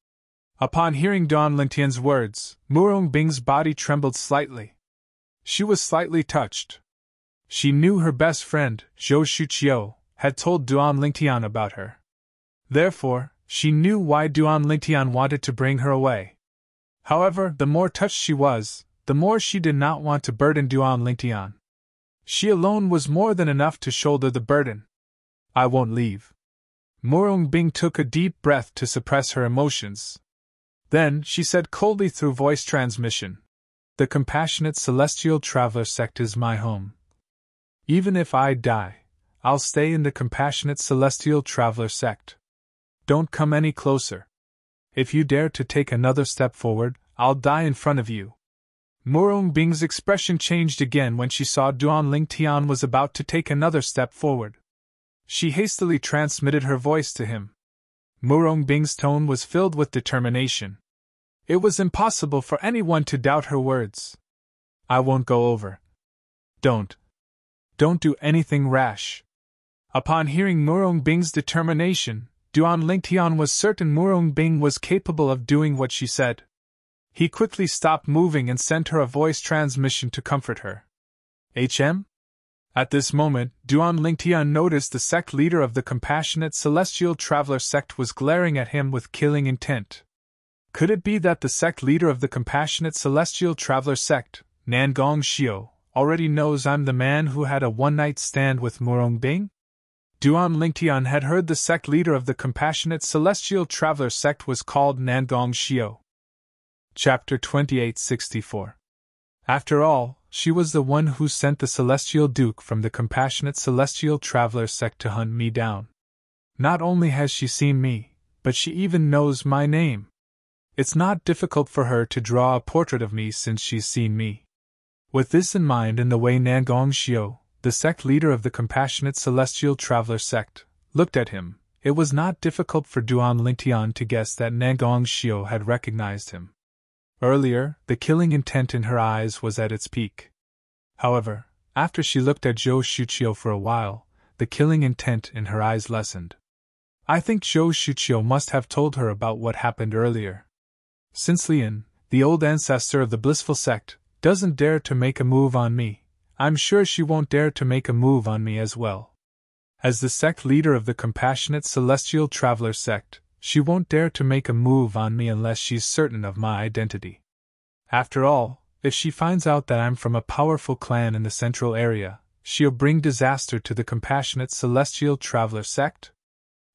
Upon hearing Duan Lingtian's words, Murong Bing's body trembled slightly. She was slightly touched. She knew her best friend, Zhou Shuqiu, had told Duan Lingtian about her. Therefore, she knew why Duan Lingtian wanted to bring her away. However, the more touched she was, the more she did not want to burden Duan Lingtian. She alone was more than enough to shoulder the burden. "I won't leave." Murong Bing took a deep breath to suppress her emotions. Then she said coldly through voice transmission, "The compassionate celestial traveler sect is my home. Even if I die, I'll stay in the compassionate celestial traveler sect. Don't come any closer. If you dare to take another step forward, I'll die in front of you." Murong Bing's expression changed again when she saw Duan Lingtian was about to take another step forward. She hastily transmitted her voice to him. Murong Bing's tone was filled with determination. It was impossible for anyone to doubt her words. "I won't go over. Don't do anything rash." Upon hearing Murong Bing's determination, Duan Lingtian was certain Murong Bing was capable of doing what she said. He quickly stopped moving and sent her a voice transmission to comfort her. "HM?" At this moment, Duan Lingtian noticed the sect leader of the compassionate celestial traveler sect was glaring at him with killing intent. Could it be that the sect leader of the compassionate celestial traveler sect, Nangong Xiu, already knows I'm the man who had a one-night stand with Murong Bing? Duan Lingtian had heard the sect leader of the compassionate celestial traveler sect was called Nangong Xiu. Chapter 2864. After all, she was the one who sent the celestial duke from the compassionate celestial traveler sect to hunt me down. Not only has she seen me, but she even knows my name. It's not difficult for her to draw a portrait of me since she's seen me. With this in mind and the way Nangong Xiu, the sect leader of the compassionate celestial traveler sect, looked at him, it was not difficult for Duan Lingtian to guess that Nangong Xiu had recognized him. Earlier, the killing intent in her eyes was at its peak. However, after she looked at Zhou Shuqiu for a while, the killing intent in her eyes lessened. I think Zhou Shuqiu must have told her about what happened earlier. Since Lian, the old ancestor of the blissful sect, doesn't dare to make a move on me, I'm sure she won't dare to make a move on me as well. As the sect leader of the compassionate celestial traveler sect, She won't dare to make a move on me unless she's certain of my identity. After all, if she finds out that I'm from a powerful clan in the central area, she'll bring disaster to the compassionate celestial traveler sect.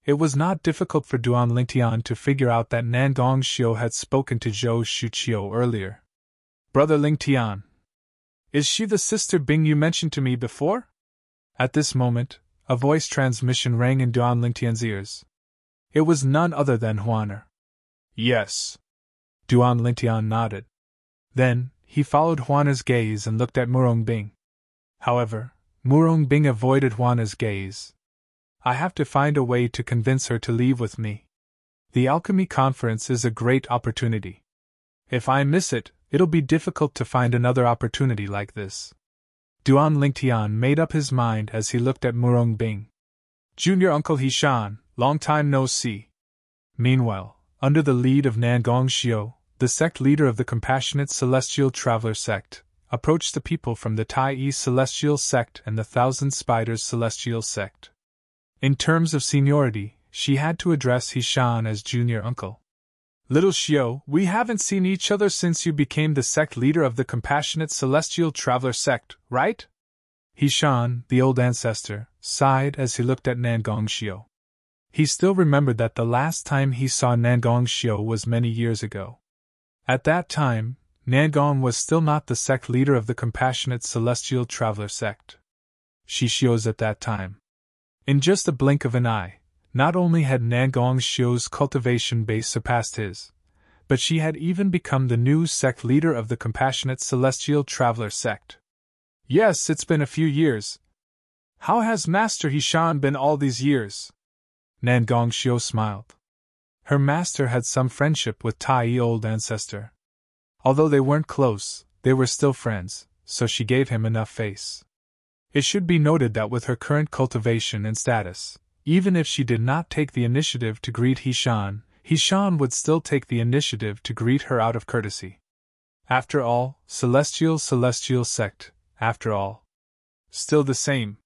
It was not difficult for Duan Lingtian to figure out that Nangong Xiu had spoken to Zhou Shuqiu earlier. Brother Lingtian. Is she the sister Bing you mentioned to me before? At this moment, a voice transmission rang in Duan Lingtian's ears. It was none other than Huaner. Yes. Duan Lingtian nodded. Then, he followed Huaner's gaze and looked at Murong Bing. However, Murong Bing avoided Huaner's gaze. I have to find a way to convince her to leave with me. The alchemy conference is a great opportunity. If I miss it, it'll be difficult to find another opportunity like this. Duan Lingtian made up his mind as he looked at Murong Bing. Junior Uncle Hishan, long time no see. Meanwhile, under the lead of Nangong Xiu, the sect leader of the Compassionate Celestial Traveler sect, approached the people from the Tai Celestial sect and the Thousand Spiders Celestial sect. In terms of seniority, she had to address Hishan as junior uncle. Little Xiu, we haven't seen each other since you became the sect leader of the Compassionate Celestial Traveler sect, right? Hishan, the old ancestor, sighed as he looked at Nangong Xiu. He still remembered that the last time he saw Nangong Xiu was many years ago. At that time, Nangong was still not the sect leader of the Compassionate Celestial Traveler sect. She Xiu's at that time. In just a blink of an eye, not only had Nangong Xiu's cultivation base surpassed his, but she had even become the new sect leader of the Compassionate Celestial Traveler sect. Yes, it's been a few years. How has Master Hishan been all these years? Nangong Xiu smiled. Her master had some friendship with Tai old ancestor. Although they weren't close, they were still friends, so she gave him enough face. It should be noted that with her current cultivation and status, even if she did not take the initiative to greet Hishan, Hishan would still take the initiative to greet her out of courtesy. After all, celestial sect, after all. Still the same.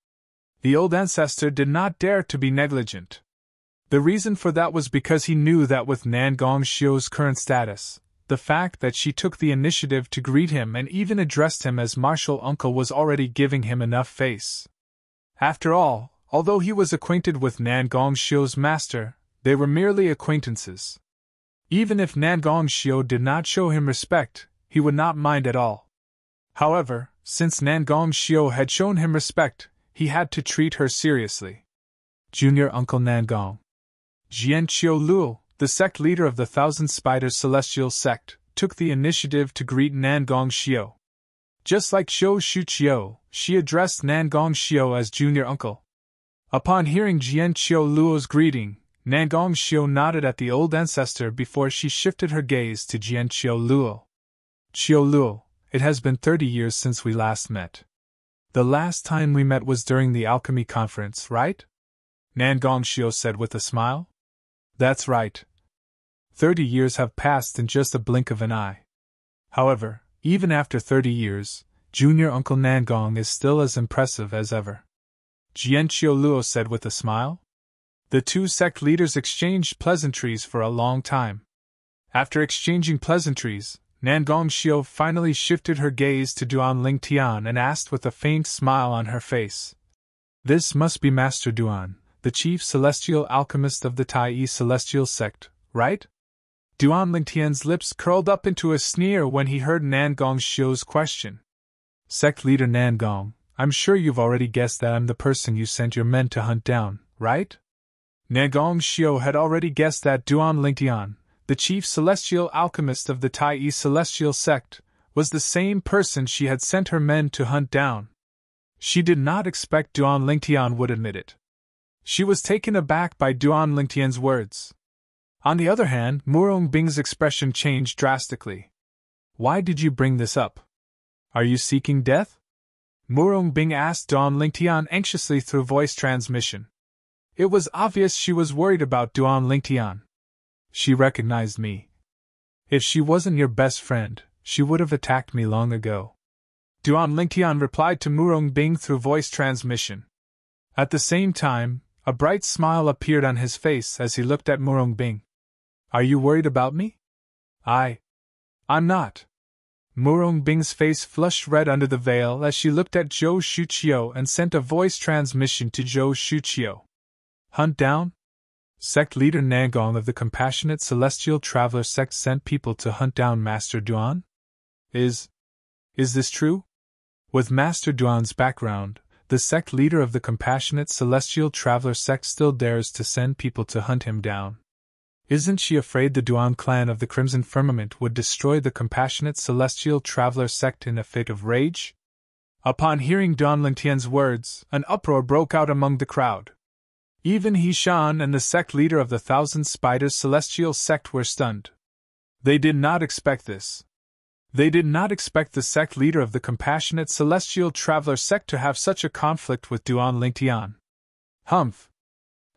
The old ancestor did not dare to be negligent. The reason for that was because he knew that with Nangong Xiu's current status, the fact that she took the initiative to greet him and even addressed him as martial uncle was already giving him enough face. After all, although he was acquainted with Nangong Xiu's master, they were merely acquaintances. Even if Nangong Xiu did not show him respect, he would not mind at all. However, since Nangong Xiu had shown him respect, he had to treat her seriously. Junior Uncle Nangong. Jian Qiu Luo, the sect leader of the Thousand Spiders Celestial sect, took the initiative to greet Nangong Xiu. Just like Zhou Shuqiu, she addressed Nangong Xiu as junior uncle. Upon hearing Jian Qiu Luo's greeting, Nangong Xiu nodded at the old ancestor before she shifted her gaze to Jian Qiu Luo. Qiu Luo, it has been 30 years since we last met. The last time we met was during the alchemy conference, right? Nangong Xiu said with a smile. That's right. 30 years have passed in just a blink of an eye. However, even after 30 years, Junior Uncle Nangong is still as impressive as ever. Jian Qiu Luo said with a smile. The two sect leaders exchanged pleasantries for a long time. After exchanging pleasantries, Nangong Xiu finally shifted her gaze to Duan Lingtian and asked with a faint smile on her face. This must be Master Duan, the chief celestial alchemist of the Tai Celestial sect, right? Duan Lingtian's lips curled up into a sneer when he heard Nangong Xiu's question. Sect leader Nangong, I'm sure you've already guessed that I'm the person you sent your men to hunt down, right? Nangong Xiu had already guessed that Duan Lingtian, the chief celestial alchemist of the Tai Celestial sect, was the same person she had sent her men to hunt down. She did not expect Duan Lingtian would admit it. She was taken aback by Duan Lingtian's words. On the other hand, Murong Bing's expression changed drastically. Why did you bring this up? Are you seeking death? Murong Bing asked Duan Lingtian anxiously through voice transmission. It was obvious she was worried about Duan Lingtian. She recognized me. If she wasn't your best friend, she would have attacked me long ago. Duan Lingtian replied to Murong Bing through voice transmission. At the same time, a bright smile appeared on his face as he looked at Murong Bing. Are you worried about me? I'm not. Murong Bing's face flushed red under the veil as she looked at Zhou Shuqiu and sent a voice transmission to Zhou Shuqiu. Hunt down? Sect leader Nangong of the Compassionate Celestial Traveler sect sent people to hunt down Master Duan? Is this true? With Master Duan's background, the sect leader of the Compassionate Celestial Traveler sect still dares to send people to hunt him down. Isn't she afraid the Duan clan of the Crimson Firmament would destroy the Compassionate Celestial Traveler sect in a fit of rage? Upon hearing Duan Lingtian's words, an uproar broke out among the crowd. Even He Shan and the sect leader of the Thousand Spiders Celestial sect were stunned. They did not expect this. They did not expect the sect leader of the Compassionate Celestial Traveler sect to have such a conflict with Duan Lingtian. Humph!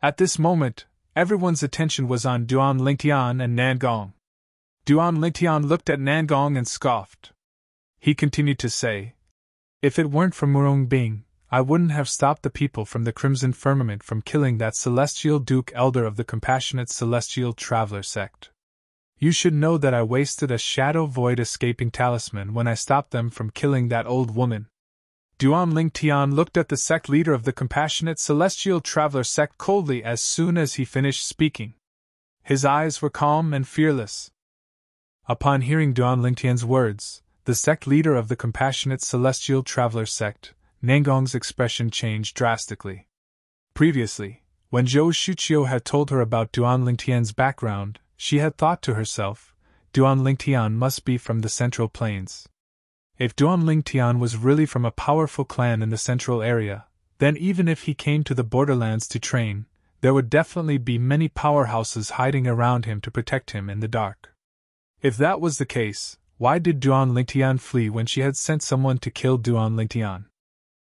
At this moment, everyone's attention was on Duan Lingtian and Nangong. Duan Lingtian looked at Nangong and scoffed. He continued to say, "If it weren't for Murong Bing, I wouldn't have stopped the people from the Crimson Firmament from killing that Celestial Duke Elder of the Compassionate Celestial Traveler sect. You should know that I wasted a Shadow Void escaping talisman when I stopped them from killing that old woman." Duan Lingtian looked at the sect leader of the Compassionate Celestial Traveler sect coldly as soon as he finished speaking. His eyes were calm and fearless. Upon hearing Duan Lingtian's words, the sect leader of the Compassionate Celestial Traveler sect, Nangong's expression changed drastically. Previously, when Zhou Shuqiu had told her about Duan Lingtian's background, she had thought to herself, Duan Lingtian must be from the Central Plains. If Duan Lingtian was really from a powerful clan in the central area, then even if he came to the borderlands to train, there would definitely be many powerhouses hiding around him to protect him in the dark. If that was the case, why did Duan Lingtian flee when she had sent someone to kill Duan Lingtian?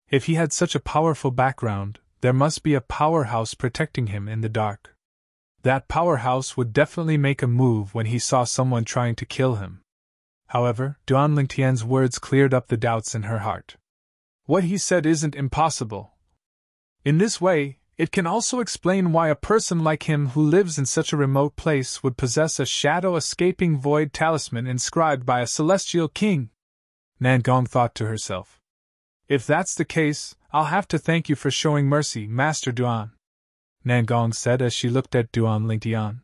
If he had such a powerful background, there must be a powerhouse protecting him in the dark. That powerhouse would definitely make a move when he saw someone trying to kill him. However, Duan Lingtian's words cleared up the doubts in her heart. What he said isn't impossible. In this way, it can also explain why a person like him who lives in such a remote place would possess a shadow-escaping void talisman inscribed by a celestial king. Nangong thought to herself. If that's the case, I'll have to thank you for showing mercy, Master Duan, Nangong said as she looked at Duan Lingtian.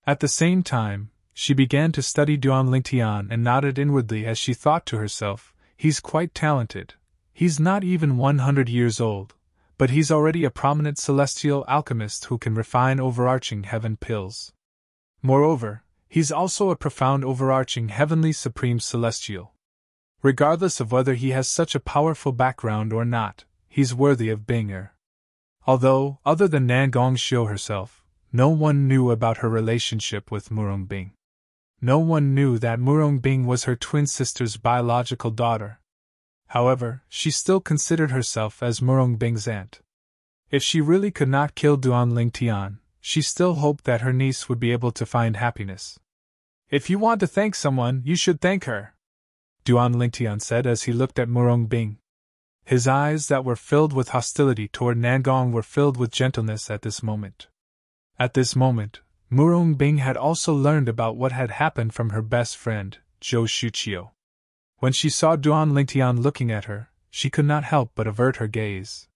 At the same time, she began to study Duan Lingtian and nodded inwardly as she thought to herself, he's quite talented. He's not even 100 years old, but he's already a prominent celestial alchemist who can refine overarching heaven pills. Moreover, he's also a profound overarching heavenly supreme celestial. Regardless of whether he has such a powerful background or not, he's worthy of being her. Although, other than Nangong Xiu herself, no one knew about her relationship with Murong Bing. No one knew that Murong Bing was her twin sister's biological daughter. However, she still considered herself as Murong Bing's aunt. If she really could not kill Duan Lingtian, she still hoped that her niece would be able to find happiness. If you want to thank someone, you should thank her, Duan Lingtian said as he looked at Murong Bing. His eyes that were filled with hostility toward Nangong were filled with gentleness at this moment. At this moment, Murong Bing had also learned about what had happened from her best friend, Zhou Shuqiu. When she saw Duan Lingtian looking at her, she could not help but avert her gaze.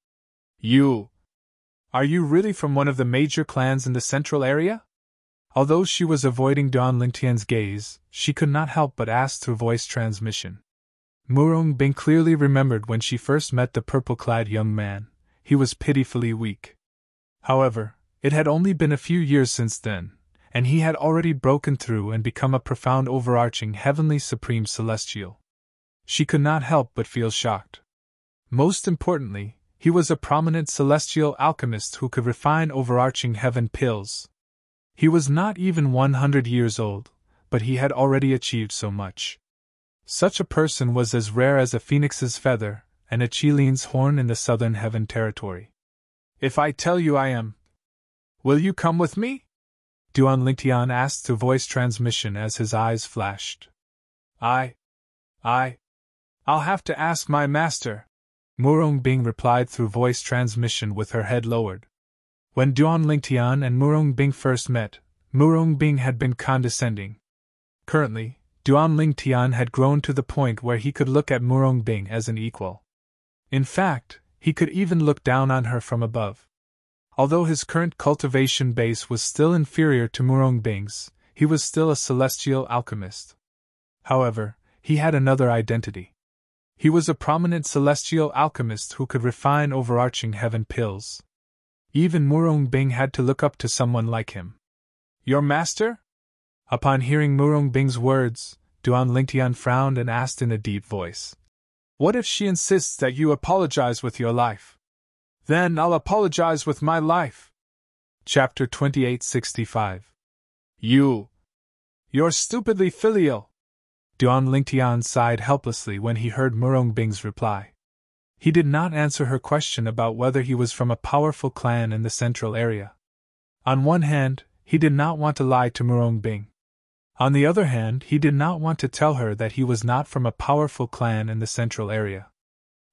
Are you really from one of the major clans in the central area? Although she was avoiding Duan Lingtian's gaze, she could not help but ask through voice transmission. Murong Bing clearly remembered when she first met the purple-clad young man. He was pitifully weak. However, it had only been a few years since then, and he had already broken through and become a profound overarching heavenly supreme celestial. She could not help but feel shocked. Most importantly, he was a prominent celestial alchemist who could refine overarching heaven pills. He was not even 100 years old, but he had already achieved so much. Such a person was as rare as a phoenix's feather and a Chilean's horn in the southern heaven territory. If I tell you I am, will you come with me? Duan Lingtian asked through voice transmission as his eyes flashed. I'll have to ask my master, Murong Bing replied through voice transmission with her head lowered. When Duan Lingtian and Murong Bing first met, Murong Bing had been condescending. Currently, Duan Lingtian had grown to the point where he could look at Murong Bing as an equal. In fact, he could even look down on her from above. Although his current cultivation base was still inferior to Murong Bing's, he was still a celestial alchemist. However, he had another identity. He was a prominent celestial alchemist who could refine overarching heaven pills. Even Murong Bing had to look up to someone like him. Your master? Upon hearing Murong Bing's words, Duan Lingtian frowned and asked in a deep voice. What if she insists that you apologize with your life? Then I'll apologize with my life. Chapter 2865. You're stupidly filial. Duan Lingtian sighed helplessly when he heard Murong Bing's reply. He did not answer her question about whether he was from a powerful clan in the central area. On one hand, he did not want to lie to Murong Bing. On the other hand, he did not want to tell her that he was not from a powerful clan in the central area.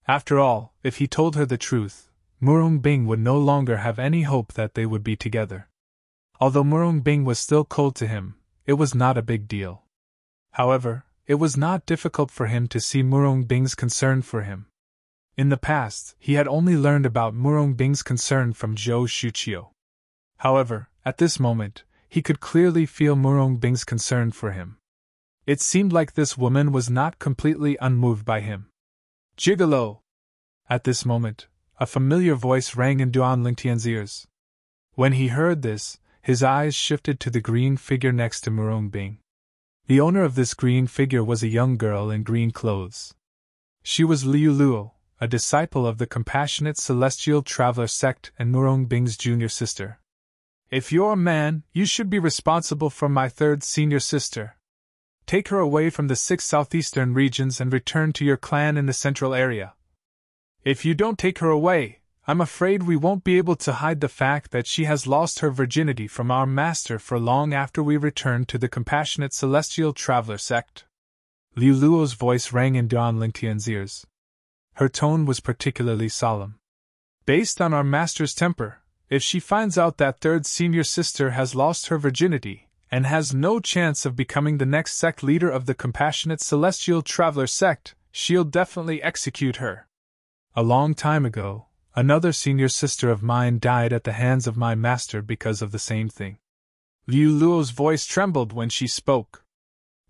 After all, if he told her the truth, Murong Bing would no longer have any hope that they would be together. Although Murong Bing was still cold to him, it was not a big deal. However, it was not difficult for him to see Murong Bing's concern for him. In the past, he had only learned about Murong Bing's concern from Zhou Shuqiu. However, at this moment, he could clearly feel Murong Bing's concern for him. It seemed like this woman was not completely unmoved by him. Gigolo! At this moment, a familiar voice rang in Duan Lingtian's ears. When he heard this, his eyes shifted to the green figure next to Murong Bing. The owner of this green figure was a young girl in green clothes. She was Liu Luo, a disciple of the Compassionate Celestial Traveler sect and Murong Bing's junior sister. If you're a man, you should be responsible for my third senior sister. Take her away from the 6 southeastern regions and return to your clan in the central area. If you don't take her away, I'm afraid we won't be able to hide the fact that she has lost her virginity from our master for long after we return to the Compassionate Celestial Traveler sect. Liu Luo's voice rang in Duan Lingtian's ears. Her tone was particularly solemn. Based on our master's temper, if she finds out that third senior sister has lost her virginity, and has no chance of becoming the next sect leader of the Compassionate Celestial Traveler sect, she'll definitely execute her. A long time ago, another senior sister of mine died at the hands of my master because of the same thing. Liu Luo's voice trembled when she spoke.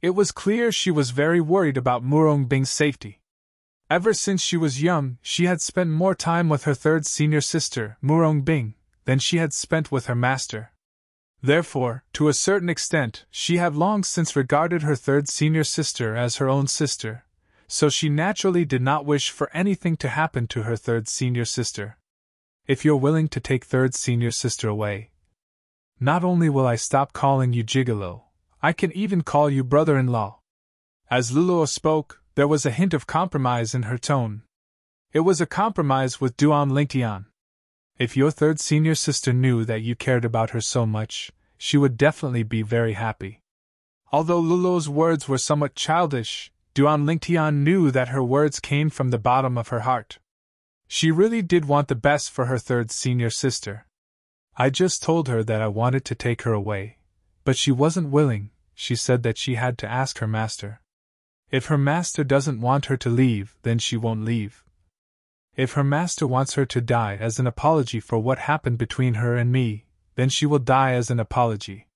It was clear she was very worried about Murong Bing's safety. Ever since she was young, she had spent more time with her third senior sister, Murong Bing, than she had spent with her master. Therefore, to a certain extent, she had long since regarded her third senior sister as her own sister, so she naturally did not wish for anything to happen to her third senior sister. If you're willing to take third senior sister away, not only will I stop calling you Gigolo, I can even call you brother-in-law. As Luo spoke, there was a hint of compromise in her tone. It was a compromise with Duan Lingtian. If your third senior sister knew that you cared about her so much, she would definitely be very happy. Although Lulo's words were somewhat childish, Duan Lingtian knew that her words came from the bottom of her heart. She really did want the best for her third senior sister. I just told her that I wanted to take her away, but she wasn't willing. She said that she had to ask her master. If her master doesn't want her to leave, then she won't leave. If her master wants her to die as an apology for what happened between her and me, then she will die as an apology.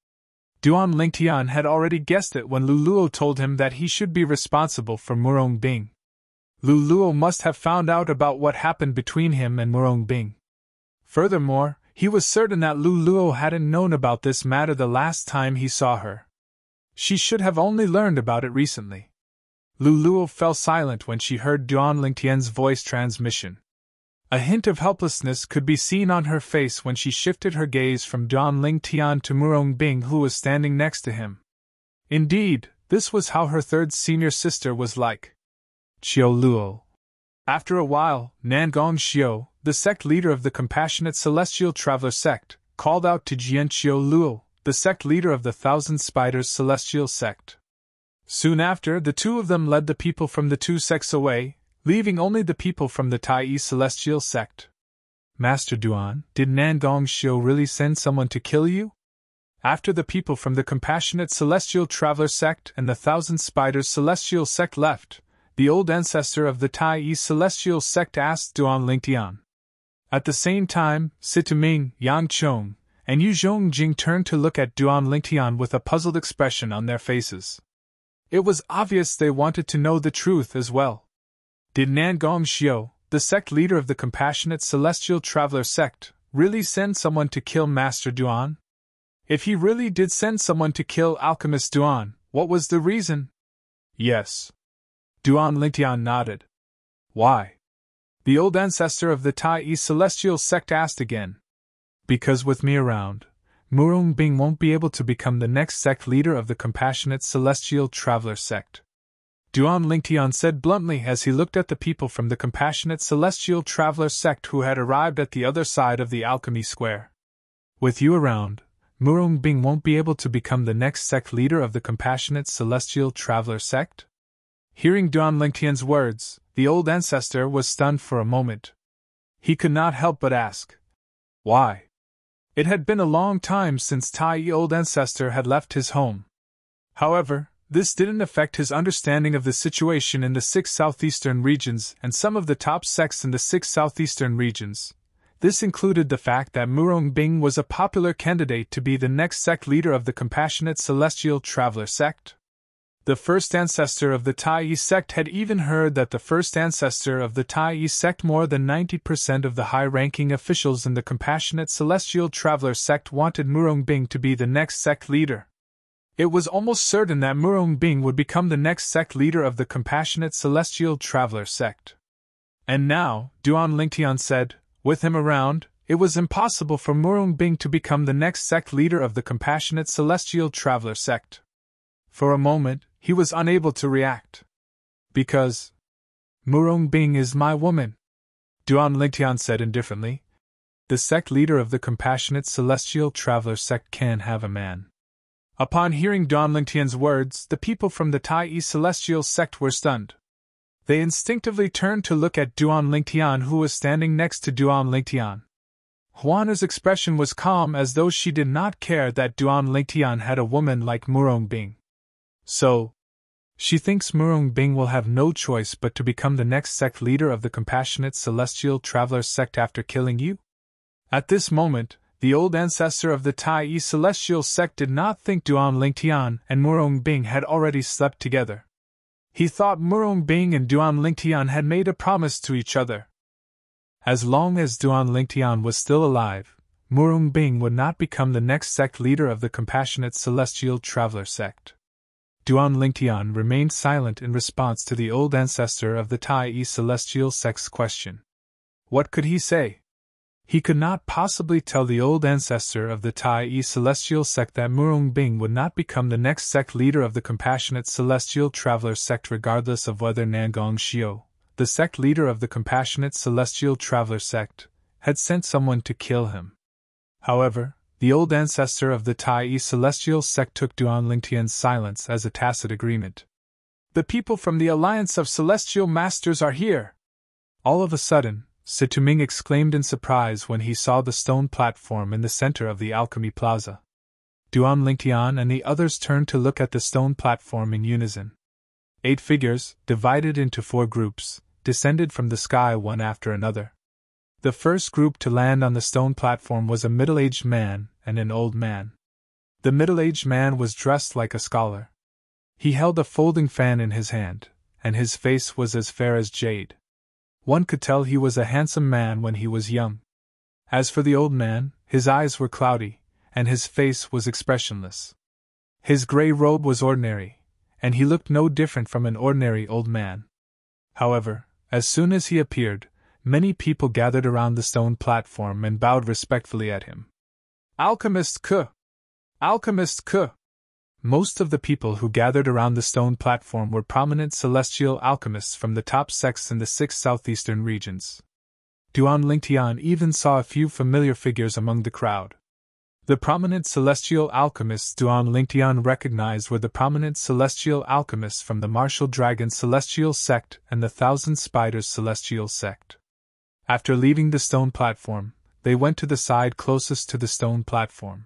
Duan Lingtian had already guessed it when Lu Luo told him that he should be responsible for Murong Bing. Lu Luo must have found out about what happened between him and Murong Bing. Furthermore, he was certain that Lu Luo hadn't known about this matter the last time he saw her. She should have only learned about it recently. Lu Luo fell silent when she heard Duan Lingtian's voice transmission. A hint of helplessness could be seen on her face when she shifted her gaze from Duan Lingtian to Murong Bing, who was standing next to him. Indeed, this was how her third senior sister was like. Qiu Luo. After a while, Nangong Xiu, the sect leader of the Compassionate Celestial Traveler sect, called out to Jian Qiu Luo, the sect leader of the Thousand Spiders Celestial sect. Soon after, the two of them led the people from the two sects away, leaving only the people from the Tai Celestial sect. Master Duan, did Nangong Xiu really send someone to kill you? After the people from the Compassionate Celestial Traveler sect and the Thousand Spiders Celestial sect left, the old ancestor of the Tai Yi Celestial sect asked Duan Lingtian. At the same time, Situming, Yang Chong, and Yu Zhongjing turned to look at Duan Lingtian with a puzzled expression on their faces. It was obvious they wanted to know the truth as well. Did Nangong Xiu, the sect leader of the Compassionate Celestial Traveler sect, really send someone to kill Master Duan? If he really did send someone to kill Alchemist Duan, what was the reason? Yes. Duan Lingtian nodded. Why? The old ancestor of the Tai Yi Celestial sect asked again. Because with me around, Murong Bing won't be able to become the next sect leader of the Compassionate Celestial Traveler sect. Duan Lingtian said bluntly as he looked at the people from the Compassionate Celestial Traveler sect who had arrived at the other side of the alchemy square. With you around, Murong Bing won't be able to become the next sect leader of the Compassionate Celestial Traveler sect? Hearing Duan Lingtian's words, the old ancestor was stunned for a moment. He could not help but ask, why? It had been a long time since Tai Yi old ancestor had left his home. However, this didn't affect his understanding of the situation in the 6 southeastern regions and some of the top sects in the 6 southeastern regions. This included the fact that Murong Bing was a popular candidate to be the next sect leader of the Compassionate Celestial Traveler sect. The first ancestor of the Tai Yi sect had even heard that the first ancestor of the Tai Yi sect, more than 90% of the high-ranking officials in the Compassionate Celestial Traveler sect, wanted Murong Bing to be the next sect leader. It was almost certain that Murong Bing would become the next sect leader of the Compassionate Celestial Traveler sect. And now, Duan Lingtian said, with him around, it was impossible for Murong Bing to become the next sect leader of the Compassionate Celestial Traveler sect. For a moment, he was unable to react. Because Murong Bing is my woman, Duan Lingtian said indifferently. The sect leader of the Compassionate Celestial Traveler sect can have a man. Upon hearing Duan Lingtian's words, the people from the Tai Yi Celestial sect were stunned. They instinctively turned to look at Duan Lingtian, who was standing next to Duan Lingtian. Huana's expression was calm, as though she did not care that Duan Lingtian had a woman like Murong Bing. So, she thinks Murong Bing will have no choice but to become the next sect leader of the Compassionate Celestial Traveler sect after killing you? At this moment, the old ancestor of the Tai Yi Celestial sect did not think Duan Lingtian and Murong Bing had already slept together. He thought Murong Bing and Duan Lingtian had made a promise to each other. As long as Duan Lingtian was still alive, Murong Bing would not become the next sect leader of the Compassionate Celestial Traveler sect. Duan Lingtian remained silent in response to the old ancestor of the Tai Yi Celestial sect's question. What could he say? He could not possibly tell the old ancestor of the Tai Yi Celestial sect that Murong Bing would not become the next sect leader of the Compassionate Celestial Traveler sect, regardless of whether Nangong Xiu, the sect leader of the Compassionate Celestial Traveler sect, had sent someone to kill him. However, the old ancestor of the Tai Yi Celestial sect took Duan Lingtian's silence as a tacit agreement. The people from the Alliance of Celestial Masters are here! All of a sudden, Situming exclaimed in surprise when he saw the stone platform in the center of the Alchemy Plaza. Duan Lingtian and the others turned to look at the stone platform in unison. 8 figures, divided into 4 groups, descended from the sky one after another. The first group to land on the stone platform was a middle-aged man and an old man. The middle-aged man was dressed like a scholar. He held a folding fan in his hand, and his face was as fair as jade. One could tell he was a handsome man when he was young. As for the old man, his eyes were cloudy, and his face was expressionless. His gray robe was ordinary, and he looked no different from an ordinary old man. However, as soon as he appeared, many people gathered around the stone platform and bowed respectfully at him. Alchemist Ke! Alchemist Ke! Most of the people who gathered around the stone platform were prominent celestial alchemists from the top sects in the 6 southeastern regions. Duan Lingtian even saw a few familiar figures among the crowd. The prominent celestial alchemists Duan Lingtian recognized were the prominent celestial alchemists from the Martial Dragon Celestial Sect and the Thousand Spiders Celestial Sect. After leaving the stone platform, they went to the side closest to the stone platform.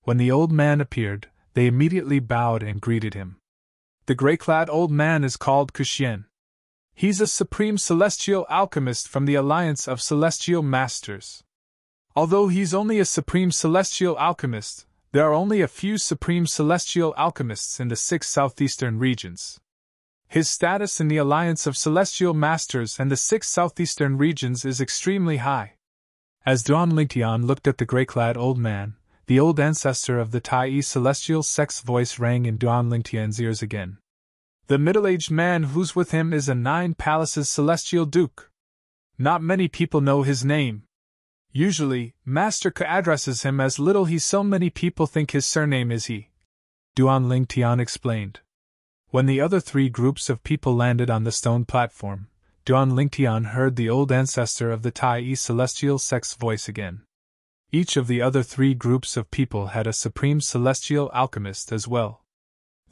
When the old man appeared, they immediately bowed and greeted him. The gray-clad old man is called Kuxian. He's a supreme celestial alchemist from the Alliance of Celestial Masters. Although he's only a supreme celestial alchemist, there are only a few supreme celestial alchemists in the 6 southeastern regions. His status in the Alliance of Celestial Masters and the 6 southeastern regions is extremely high. As Duan Lingtian looked at the gray-clad old man, the old ancestor of the Tai celestial sect's voice rang in Duan Lingtian's ears again. The middle-aged man who's with him is a 9 palaces celestial duke. Not many people know his name. Usually, Master Ke addresses him as Little He, so many people think his surname is He. Duan Lingtian explained. When the other 3 groups of people landed on the stone platform, Duan Lingtian heard the old ancestor of the Tai celestial sect's voice again. Each of the other 3 groups of people had a supreme celestial alchemist as well.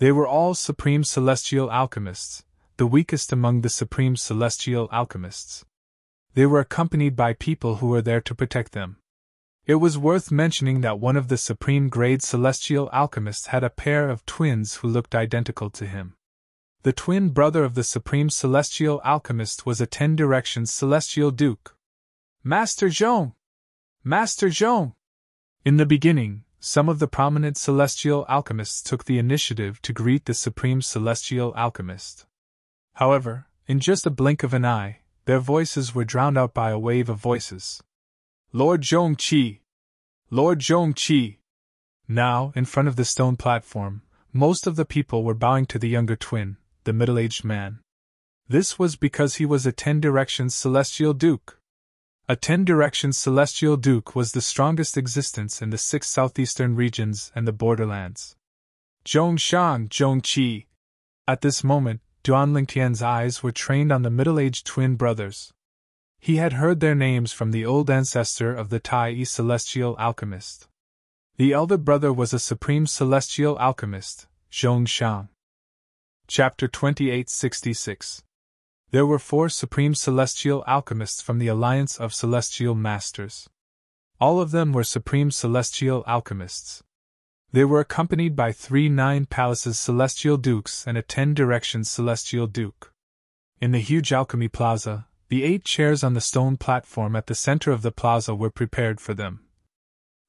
They were all supreme celestial alchemists, the weakest among the supreme celestial alchemists. They were accompanied by people who were there to protect them. It was worth mentioning that one of the supreme grade celestial alchemists had a pair of twins who looked identical to him. The twin brother of the supreme celestial alchemist was a 10 directions celestial duke. Master Zhong! Master Zhong! In the beginning, some of the prominent celestial alchemists took the initiative to greet the supreme celestial alchemist. However, in just a blink of an eye, their voices were drowned out by a wave of voices. Lord Zhongqi! Lord Zhongqi! Now, in front of the stone platform, most of the people were bowing to the younger twin, the middle-aged man. This was because he was a 10 directions celestial duke. A 10 directions celestial duke was the strongest existence in the 6 southeastern regions and the borderlands. Zhongshan, Zhongqi! At this moment, Duan Lingtian's eyes were trained on the middle-aged twin brothers. He had heard their names from the old ancestor of the Tai celestial alchemist. The elder brother was a supreme celestial alchemist, Zhongshan. Chapter 2866. There were 4 supreme celestial alchemists from the Alliance of Celestial Masters. All of them were supreme celestial alchemists. They were accompanied by 3 9 palaces celestial dukes and a 10 directions celestial duke. In the huge alchemy plaza, the 8 chairs on the stone platform at the center of the plaza were prepared for them.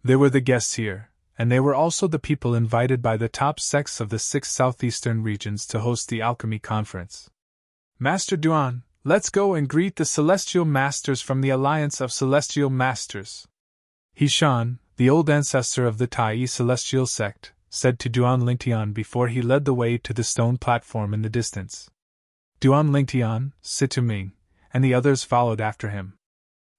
They were the guests here, and they were also the people invited by the top sects of the 6 southeastern regions to host the alchemy conference. Master Duan, let's go and greet the Celestial Masters from the Alliance of Celestial Masters. Hishan, the old ancestor of the Tai celestial sect, said to Duan Lingtian before he led the way to the stone platform in the distance. Duan Lingtian, Situming, and the others followed after him.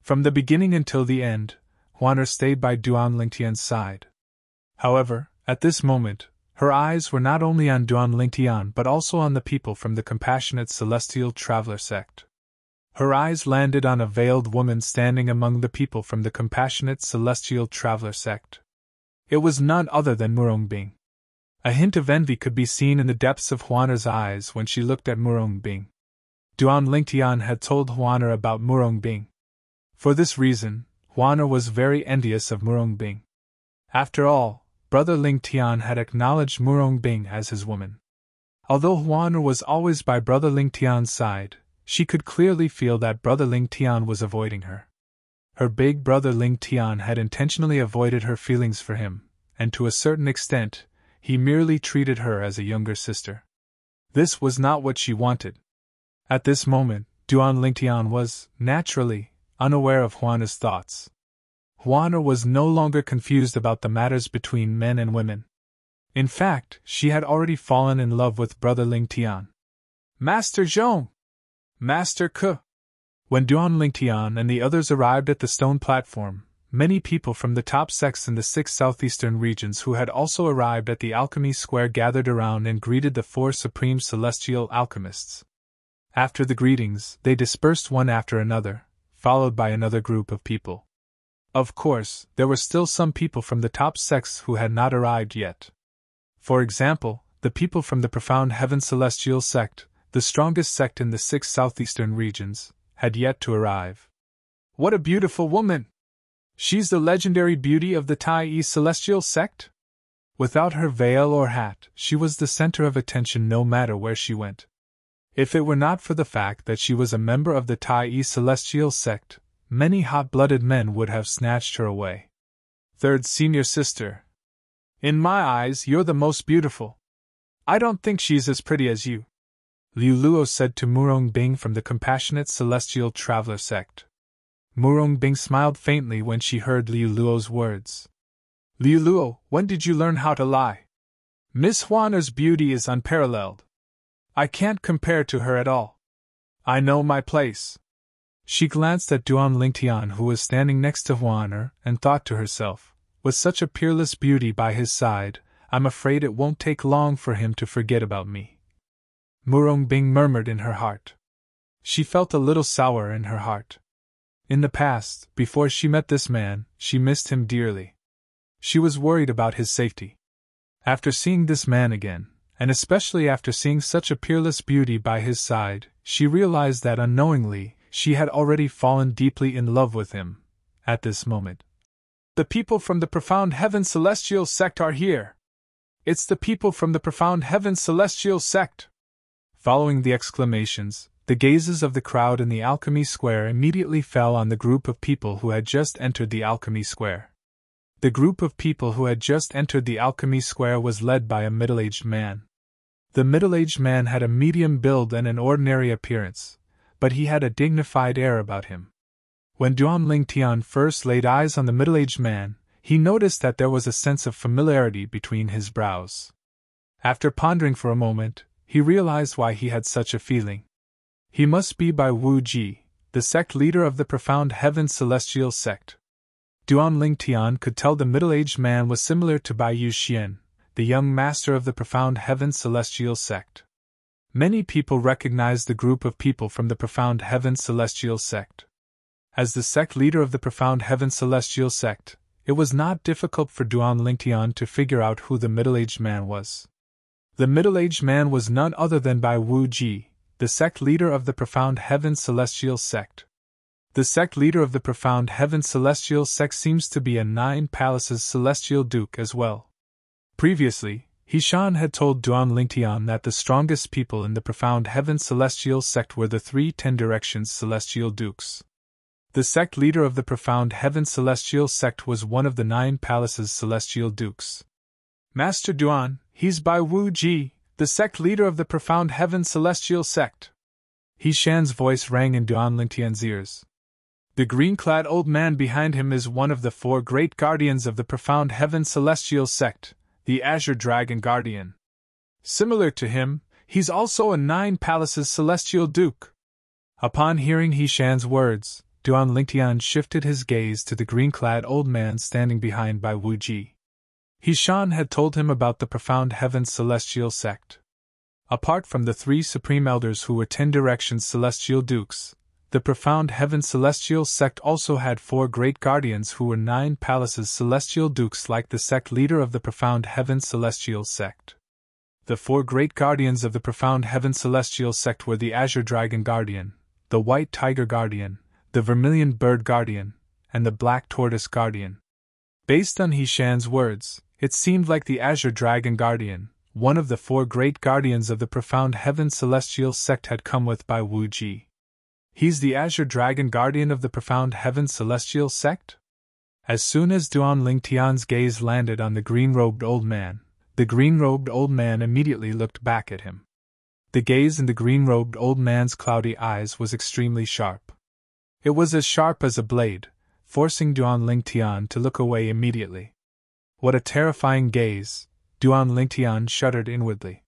From the beginning until the end, Huaner stayed by Duan Lingtian's side. However, at this moment, her eyes were not only on Duan Lingtian but also on the people from the compassionate celestial traveler sect. Her eyes landed on a veiled woman standing among the people from the compassionate celestial traveler sect. It was none other than Murongbing. A hint of envy could be seen in the depths of Huaner's eyes when she looked at Murongbing. Duan Lingtian had told Huaner about Murongbing. For this reason, Huaner was very envious of Murongbing. After all, Brother Lingtian had acknowledged Murongbing as his woman. Although Huaner was always by Brother Lingtian's side, she could clearly feel that Brother Lingtian was avoiding her. Her big brother Lingtian had intentionally avoided her feelings for him, and to a certain extent, he merely treated her as a younger sister. This was not what she wanted. At this moment, Duan Lingtian was, naturally, unaware of Huaner's thoughts. Huaner was no longer confused about the matters between men and women. In fact, she had already fallen in love with Brother Lingtian. Master Zhong! Master Ke! When Duan Lingtian and the others arrived at the stone platform, many people from the top sects in the 6 southeastern regions who had also arrived at the alchemy square gathered around and greeted the 4 supreme celestial alchemists. After the greetings, they dispersed one after another, followed by another group of people. Of course, there were still some people from the top sects who had not arrived yet. For example, the people from the Profound Heaven Celestial sect, the strongest sect in the 6 southeastern regions, had yet to arrive. What a beautiful woman! She's the legendary beauty of the Tai celestial sect? Without her veil or hat, she was the center of attention no matter where she went. If it were not for the fact that she was a member of the Tai celestial sect, many hot-blooded men would have snatched her away. Third senior sister. In my eyes, you're the most beautiful. I don't think she's as pretty as you, Liu Luo said to Murong Bing from the compassionate celestial traveler sect. Murong Bing smiled faintly when she heard Liu Luo's words. Liu Luo, when did you learn how to lie? Miss Huaner's beauty is unparalleled. I can't compare to her at all. I know my place. She glanced at Duan Lingtian, who was standing next to Huaner, and thought to herself, with such a peerless beauty by his side, I'm afraid it won't take long for him to forget about me. Murong Bing murmured in her heart. She felt a little sour in her heart. In the past, before she met this man, she missed him dearly. She was worried about his safety. After seeing this man again, and especially after seeing such a peerless beauty by his side, she realized that unknowingly, she had already fallen deeply in love with him, at this moment. The people from the Profound Heaven Celestial Sect are here! It's the people from the Profound Heaven Celestial Sect! Following the exclamations, the gazes of the crowd in the Alchemy Square immediately fell on the group of people who had just entered the Alchemy Square. The group of people who had just entered the Alchemy Square was led by a middle-aged man. The middle-aged man had a medium build and an ordinary appearance, but he had a dignified air about him. When Duan Lingtian first laid eyes on the middle-aged man, he noticed that there was a sense of familiarity between his brows. After pondering for a moment, he realized why he had such a feeling. He must be Bai Wu Ji, the sect leader of the Profound Heaven Celestial Sect. Duan Lingtian could tell the middle-aged man was similar to Bai Yu Xian, the young master of the Profound Heaven Celestial Sect. Many people recognized the group of people from the Profound Heaven Celestial Sect. As the sect leader of the Profound Heaven Celestial Sect, it was not difficult for Duan Lingtian to figure out who the middle-aged man was. The middle-aged man was none other than Bai Wu Ji, the sect leader of the Profound Heaven Celestial Sect. The sect leader of the Profound Heaven Celestial Sect seems to be a 9 Palaces Celestial Duke as well. Previously, Hishan had told Duan Lingtian that the strongest people in the Profound Heaven Celestial Sect were the 3 Ten Directions Celestial Dukes. The sect leader of the Profound Heaven Celestial Sect was one of the 9 Palaces Celestial Dukes. Master Duan, he's Bai Wu Ji, the sect leader of the Profound Heaven Celestial Sect. Hishan's voice rang in Duan Lingtian's ears. The green-clad old man behind him is one of the 4 great guardians of the Profound Heaven Celestial Sect, the Azure Dragon Guardian. Similar to him, he's also a 9 Palaces Celestial Duke. Upon hearing Hishan's words, Duan Lingtian shifted his gaze to the green-clad old man standing behind Bai Wu Ji. Hishan had told him about the Profound Heaven Celestial Sect. Apart from the 3 Supreme Elders who were 10 Directions Celestial Dukes, the Profound Heaven Celestial Sect also had 4 great guardians who were 9 Palaces Celestial Dukes like the sect leader of the Profound Heaven Celestial Sect. The 4 great guardians of the Profound Heaven Celestial Sect were the Azure Dragon Guardian, the White Tiger Guardian, the Vermilion Bird Guardian, and the Black Tortoise Guardian. Based on Hishan's words, it seemed like the Azure Dragon Guardian, one of the 4 great guardians of the Profound Heaven Celestial Sect, had come with Bai Wu Ji. He's the Azure Dragon Guardian of the Profound Heaven Celestial Sect? As soon as Duan Lingtian's gaze landed on the green-robed old man, the green-robed old man immediately looked back at him. The gaze in the green-robed old man's cloudy eyes was extremely sharp. It was as sharp as a blade, forcing Duan Lingtian to look away immediately. What a terrifying gaze! Duan Lingtian shuddered inwardly.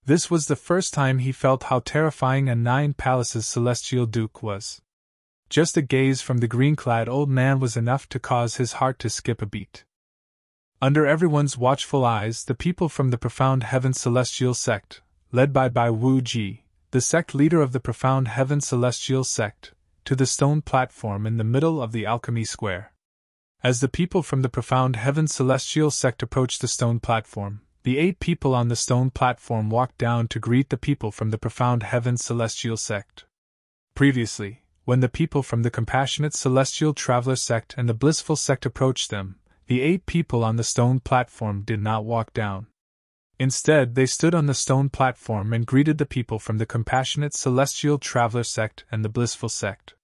This was the first time he felt how terrifying a 9 Palaces Celestial Duke was. Just a gaze from the green-clad old man was enough to cause his heart to skip a beat. Under everyone's watchful eyes, the people from the Profound Heaven Celestial Sect, led by Bai Wu Ji, the sect leader of the Profound Heaven Celestial Sect, to the stone platform in the middle of the Alchemy Square. As the people from the Profound Heaven Celestial Sect approached the stone platform, the 8 people on the stone platform walked down to greet the people from the Profound Heaven Celestial Sect. Previously, when the people from the Compassionate Celestial Traveler Sect and the Blissful Sect approached them, the 8 people on the stone platform did not walk down. Instead, they stood on the stone platform and greeted the people from the compassionate celestial traveler sect and the blissful sect.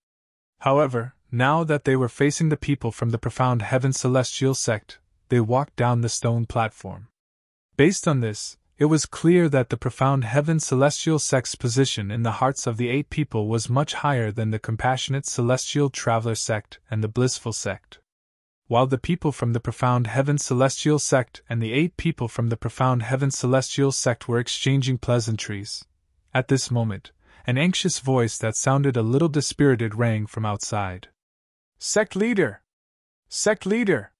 However, now that they were facing the people from the profound heaven celestial sect, they walked down the stone platform. Based on this, it was clear that the profound heaven celestial sect's position in the hearts of the 8 people was much higher than the compassionate celestial traveler sect and the blissful sect. While the people from the profound heaven celestial sect and the 8 people from the profound heaven celestial sect were exchanging pleasantries, at this moment, an anxious voice that sounded a little dispirited rang from outside. "Sect leader! Sect leader!"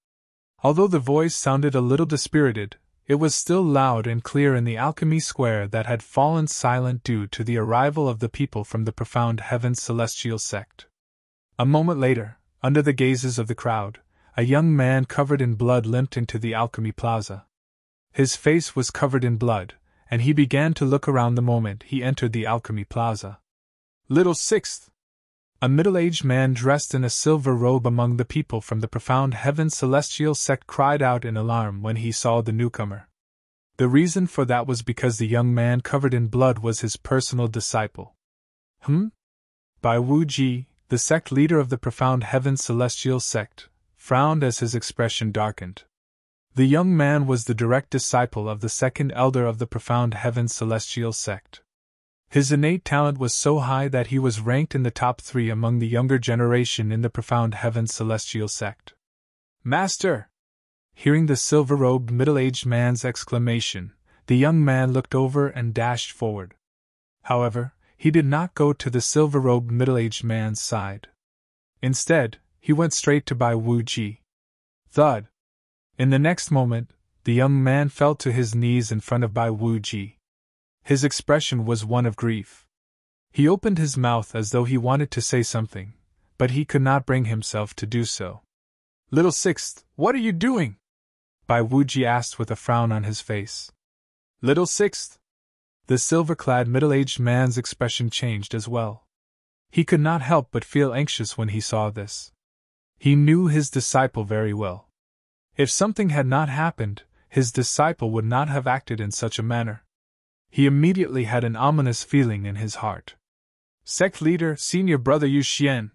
Although the voice sounded a little dispirited, it was still loud and clear in the alchemy square that had fallen silent due to the arrival of the people from the profound heaven celestial sect. A moment later, under the gazes of the crowd, a young man covered in blood limped into the alchemy plaza. His face was covered in blood, and he began to look around the moment he entered the alchemy plaza. "Little Sixth!" A middle-aged man dressed in a silver robe among the people from the profound heaven celestial sect cried out in alarm when he saw the newcomer. The reason for that was because the young man covered in blood was his personal disciple. Bai Wu Ji, the sect leader of the profound heaven celestial sect, frowned as his expression darkened. The young man was the direct disciple of the second elder of the profound heaven celestial sect. His innate talent was so high that he was ranked in the top 3 among the younger generation in the profound heaven celestial sect. "Master!" Hearing the silver-robed middle-aged man's exclamation, the young man looked over and dashed forward. However, he did not go to the silver-robed middle-aged man's side. Instead, he went straight to Bai Wu Ji. Thud! In the next moment, the young man fell to his knees in front of Bai Wu Ji. His expression was one of grief. He opened his mouth as though he wanted to say something, but he could not bring himself to do so. "Little Sixth, what are you doing?" Bai Wu Ji asked with a frown on his face. "Little Sixth?" The silver-clad middle-aged man's expression changed as well. He could not help but feel anxious when he saw this. He knew his disciple very well. If something had not happened, his disciple would not have acted in such a manner. He immediately had an ominous feeling in his heart. "Sect leader, senior brother Yu Xian."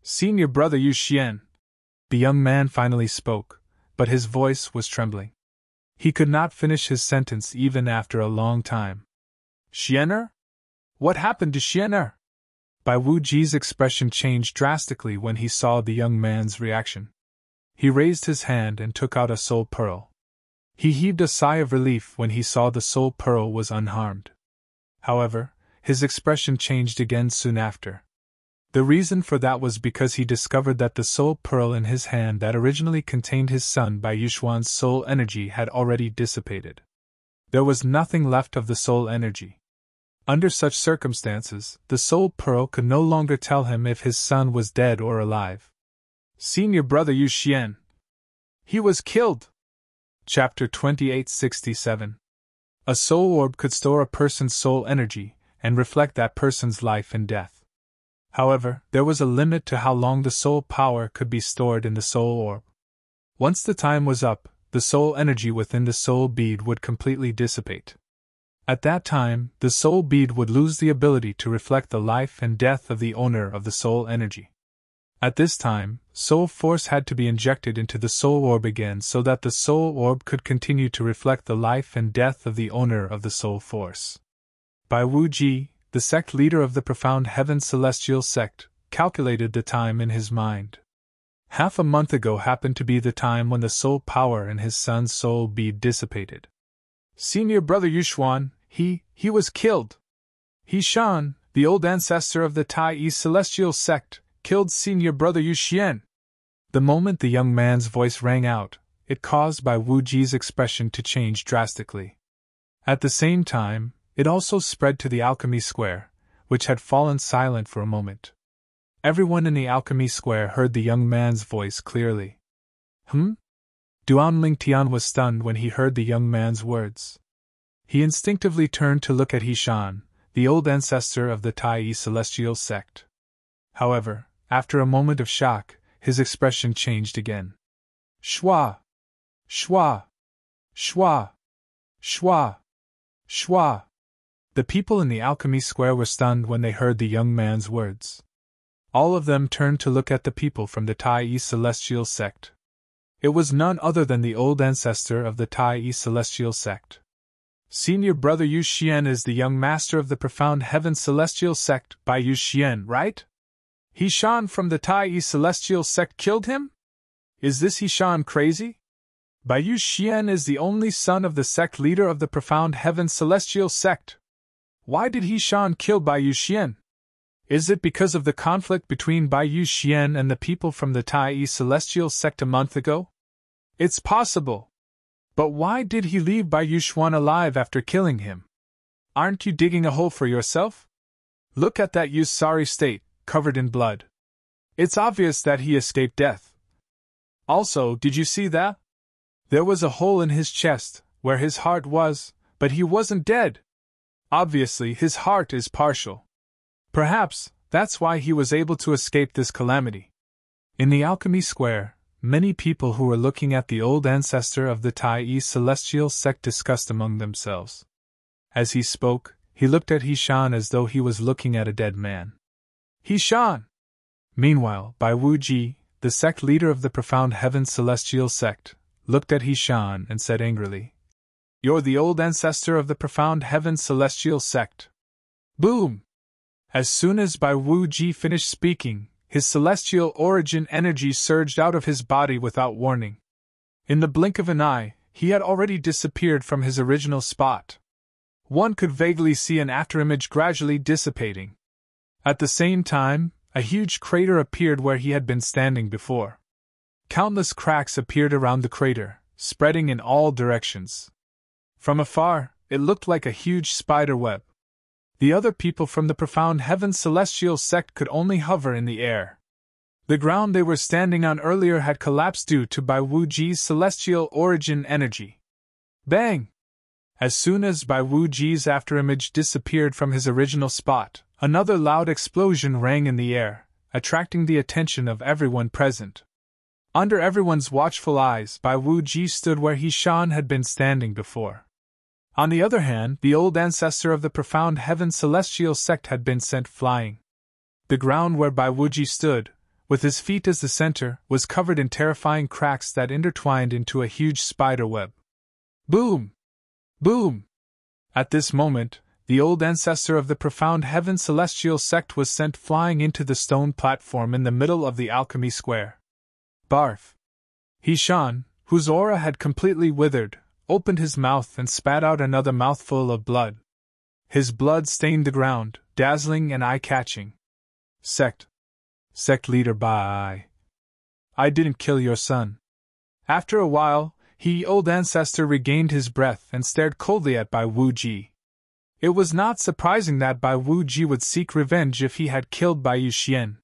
"Senior brother Yu Xian." The young man finally spoke, but his voice was trembling. He could not finish his sentence even after a long time. "Xianer? What happened to Xianer?" Bai Wu Ji's expression changed drastically when he saw the young man's reaction. He raised his hand and took out a soul pearl. He heaved a sigh of relief when he saw the soul pearl was unharmed. However, his expression changed again soon after. The reason for that was because he discovered that the soul pearl in his hand that originally contained his son Bai Yuxuan's soul energy had already dissipated. There was nothing left of the soul energy. Under such circumstances, the soul pearl could no longer tell him if his son was dead or alive. "Senior brother Yu Xian. He was killed." Chapter 2867. A soul orb could store a person's soul energy and reflect that person's life and death. However, there was a limit to how long the soul power could be stored in the soul orb. Once the time was up, the soul energy within the soul bead would completely dissipate. At that time, the soul bead would lose the ability to reflect the life and death of the owner of the soul energy. At this time, soul force had to be injected into the soul orb again so that the soul orb could continue to reflect the life and death of the owner of the soul force. Bai Wu Ji, the sect leader of the profound heaven celestial sect, calculated the time in his mind. Half a month ago happened to be the time when the soul power in his son's soul bead dissipated. "Senior brother Yuxuan, he was killed. He Shan, the old ancestor of the Tai Yi celestial sect, killed senior brother Yu Xian." The moment the young man's voice rang out, it caused Bai Wu Ji's expression to change drastically. At the same time, it also spread to the alchemy square, which had fallen silent for a moment. Everyone in the alchemy square heard the young man's voice clearly. Duan Lingtian was stunned when he heard the young man's words. He instinctively turned to look at Hishan, the old ancestor of the Tai Yi celestial sect. However, after a moment of shock, his expression changed again. Schwa! Schwa! Schwa! Schwa! Schwa! The people in the alchemy square were stunned when they heard the young man's words. All of them turned to look at the people from the Tai celestial sect. It was none other than the old ancestor of the Tai celestial sect. Senior brother Yu Xian is the young master of the profound heaven celestial sect by Yu Xian, right? Hishan from the Tai celestial sect killed him? Is this Hishan crazy? Bai Yu Xian is the only son of the sect leader of the profound heaven celestial sect. Why did Hishan kill Bai Yu Xian? Is it because of the conflict between Bai Yu Xian and the people from the Tai celestial sect a month ago? It's possible. But why did he leave Bai Yu Xuan alive after killing him? Aren't you digging a hole for yourself? Look at that Yu's sorry state, covered in blood. It's obvious that he escaped death. Also, did you see that? There was a hole in his chest, where his heart was, but he wasn't dead. Obviously, his heart is partial. Perhaps that's why he was able to escape this calamity. In the alchemy square, many people who were looking at the old ancestor of the Tai celestial sect discussed among themselves. As he spoke, he looked at Hishan as though he was looking at a dead man. Hishan! Meanwhile, Bai Wuji, the sect leader of the profound heaven celestial sect, looked at Hishan and said angrily, "You're the old ancestor of the profound heaven celestial sect." Boom! As soon as Bai Wuji finished speaking, his celestial origin energy surged out of his body without warning. In the blink of an eye, he had already disappeared from his original spot. One could vaguely see an afterimage gradually dissipating. At the same time, a huge crater appeared where he had been standing before. Countless cracks appeared around the crater, spreading in all directions. From afar, it looked like a huge spider web. The other people from the profound heaven celestial sect could only hover in the air. The ground they were standing on earlier had collapsed due to Bai Wuji's celestial origin energy. Bang! As soon as Bai Wuji's afterimage disappeared from his original spot, another loud explosion rang in the air, attracting the attention of everyone present. Under everyone's watchful eyes, Bai Wuji stood where Hishan had been standing before. On the other hand, the old ancestor of the profound heaven celestial sect had been sent flying. The ground where Bai Wuji stood, with his feet as the center, was covered in terrifying cracks that intertwined into a huge spider web. Boom! Boom! At this moment, the old ancestor of the profound heaven celestial sect was sent flying into the stone platform in the middle of the alchemy square. Barf! Hishan, whose aura had completely withered, opened his mouth and spat out another mouthful of blood. His blood stained the ground, dazzling and eye-catching. Sect leader Bai. I didn't kill your son. After a while, old ancestor regained his breath and stared coldly at Bai Wuji. It was not surprising that Bai Wuji would seek revenge if he had killed Bai Yu Xian.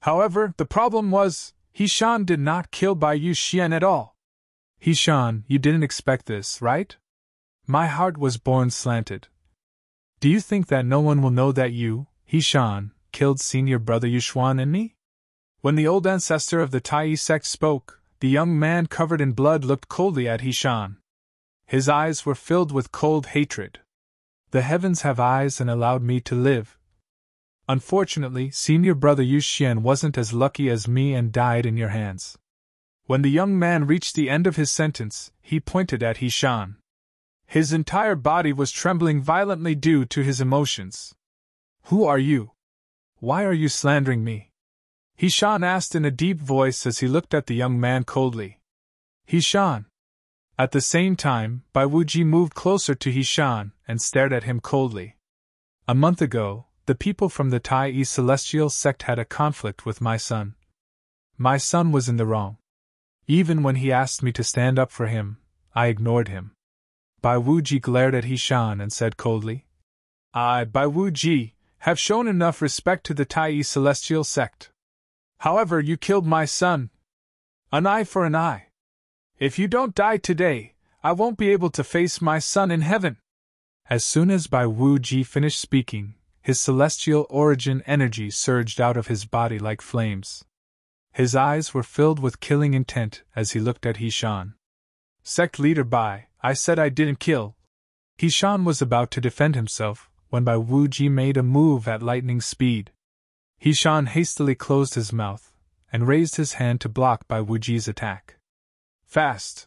However, the problem was, Hishan did not kill Bai Yu Xian at all. Hishan, you didn't expect this, right? My heart was born slanted. Do you think that no one will know that you, Hishan, killed senior brother Yu Xuan and me? When the old ancestor of the Tai sect spoke, the young man covered in blood looked coldly at Hishan. His eyes were filled with cold hatred. The heavens have eyes and allowed me to live. Unfortunately, senior brother Yu Xian wasn't as lucky as me and died in your hands. When the young man reached the end of his sentence, he pointed at Hishan. His entire body was trembling violently due to his emotions. Who are you? Why are you slandering me? Hishan asked in a deep voice as he looked at the young man coldly. Hishan. At the same time, Bai Wuji moved closer to Hishan and stared at him coldly. A month ago, the people from the Tai celestial sect had a conflict with my son. My son was in the wrong. Even when he asked me to stand up for him, I ignored him. Bai Wuji glared at Hishan and said coldly, I, Bai Wuji, have shown enough respect to the Tai celestial sect. However, you killed my son. An eye for an eye. If you don't die today, I won't be able to face my son in heaven. As soon as Bai Wuji finished speaking, his celestial origin energy surged out of his body like flames. His eyes were filled with killing intent as he looked at He-shan. Sect leader Bai, I said I didn't kill. He-shan was about to defend himself when Bai Wuji made a move at lightning speed. He-shan hastily closed his mouth and raised his hand to block Bai Wuji's attack. Fast!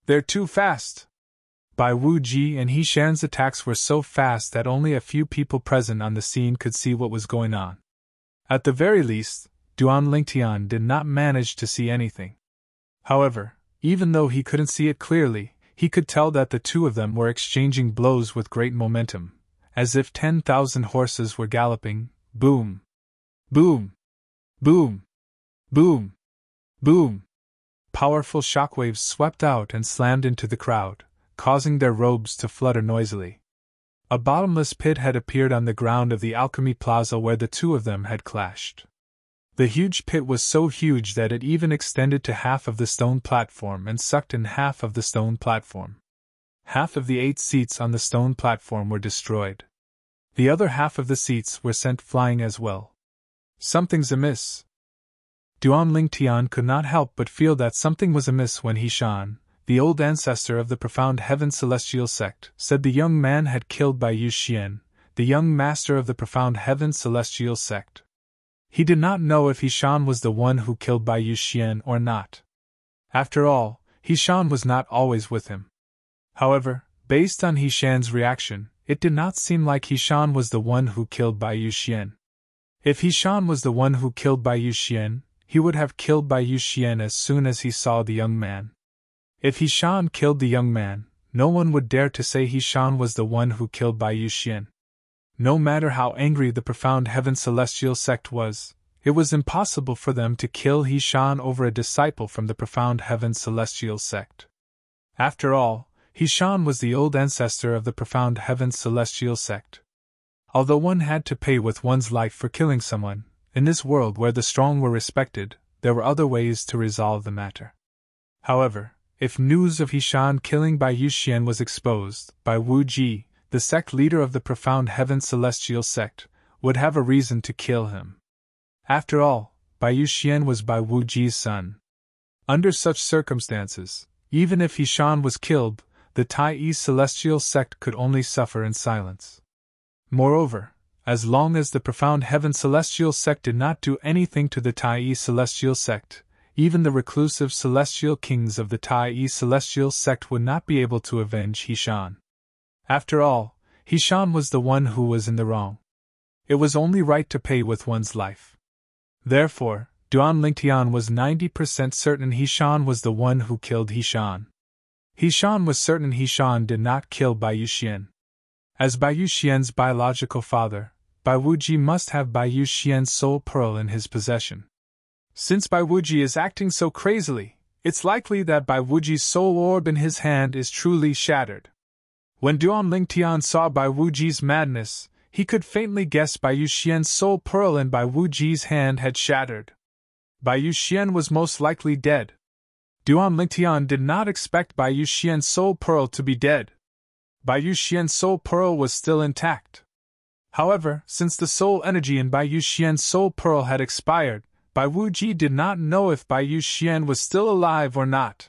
They're too fast! Bai Wuji and He-shan's attacks were so fast that only a few people present on the scene could see what was going on. At the very least, Duan Lingtian did not manage to see anything. However, even though he couldn't see it clearly, he could tell that the two of them were exchanging blows with great momentum, as if 10,000 horses were galloping. Boom! Boom! Boom! Boom! Boom! Powerful shockwaves swept out and slammed into the crowd, causing their robes to flutter noisily. A bottomless pit had appeared on the ground of the Alchemy Plaza where the two of them had clashed. The huge pit was so huge that it even extended to half of the stone platform and sucked in half of the stone platform. Half of the 8 seats on the stone platform were destroyed. The other half of the seats were sent flying as well. Something's amiss. Duan Lingtian could not help but feel that something was amiss when He-shan, the old ancestor of the Profound Heaven Celestial Sect, said the young man had killed Bai Yu-xian, the young master of the Profound Heaven Celestial Sect. He did not know if He-shan was the one who killed Bai Yu-xian or not. After all, He-shan was not always with him. However, based on He-shan's reaction, it did not seem like He-shan was the one who killed Bai Yu-xian. If He-shan was the one who killed Bai Yu-xian, he would have killed Bai Yu-xian as soon as he saw the young man. If He-shan killed the young man, no one would dare to say He-shan was the one who killed Bai Yu-xian. No matter how angry the Profound Heaven Celestial Sect was, it was impossible for them to kill He-shan over a disciple from the Profound Heaven Celestial Sect. After all, He-shan was the old ancestor of the Profound Heaven Celestial Sect. Although one had to pay with one's life for killing someone, in this world where the strong were respected, there were other ways to resolve the matter. However, if news of He-shan killing Bai Yu-xian was exposed, Bai Wuji, the sect leader of the Profound Heaven Celestial Sect, would have a reason to kill him. After all, Bai Yu-xian was Bai Wuji's son. Under such circumstances, even if He-shan was killed, the Tai Celestial Sect could only suffer in silence. Moreover, as long as the Profound Heaven Celestial Sect did not do anything to the Tai Celestial Sect, even the reclusive celestial kings of the Tai Celestial Sect would not be able to avenge He-shan. After all, He-shan was the one who was in the wrong. It was only right to pay with one's life. Therefore, Duan Lingtian was 90% certain He-shan was the one who killed He-shan. He-shan was certain He-shan did not kill Bai Yu-xian. As Bai Yu-xian's biological father, Bai Wuji must have Bai Yu-xian's soul pearl in his possession. Since Bai Wuji is acting so crazily, it's likely that Bai Wuji's soul orb in his hand is truly shattered. When Duan Lingtian saw Bai Wuji's madness, he could faintly guess Bai Yu-xian's soul pearl in Bai Wuji's hand had shattered. Bai Yu-xian was most likely dead. Duan Lingtian did not expect Bai Yu-xian's soul pearl to be dead. Bai Yu-xian's soul pearl was still intact. However, since the soul energy in Bai Yu-xian's soul pearl had expired, Bai Wuji did not know if Bai Yu-xian was still alive or not.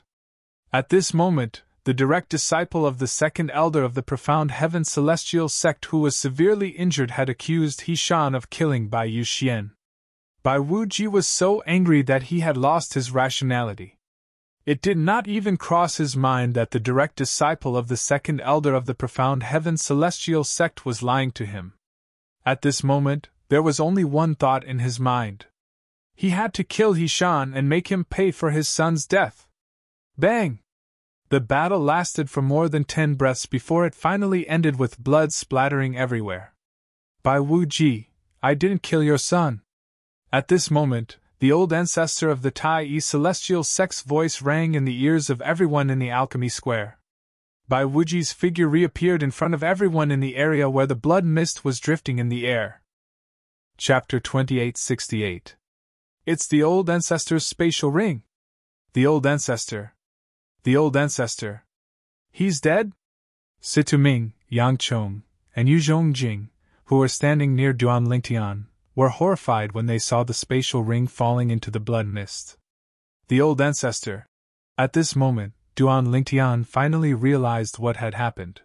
At this moment, the direct disciple of the second elder of the Profound Heaven Celestial Sect who was severely injured had accused He-shan of killing Bai Yu-xian. Bai Wuji was so angry that he had lost his rationality. It did not even cross his mind that the direct disciple of the second elder of the Profound Heaven Celestial Sect was lying to him. At this moment, there was only one thought in his mind. He had to kill He-shan and make him pay for his son's death. Bang! The battle lasted for more than 10 breaths before it finally ended with blood splattering everywhere. Bai Wuji, I didn't kill your son. At this moment, the old ancestor of the Tai Celestial Sect's voice rang in the ears of everyone in the Alchemy Square. Bai Wuji's figure reappeared in front of everyone in the area where the blood mist was drifting in the air. Chapter 2868. It's the old ancestor's spatial ring. The old ancestor. The old ancestor. He's dead? Situ Ming, Yang Chong, and Yu Zhongjing, who were standing near Duan Lingtian, were horrified when they saw the spatial ring falling into the blood mist. The old ancestor. At this moment, Duan Lingtian finally realized what had happened.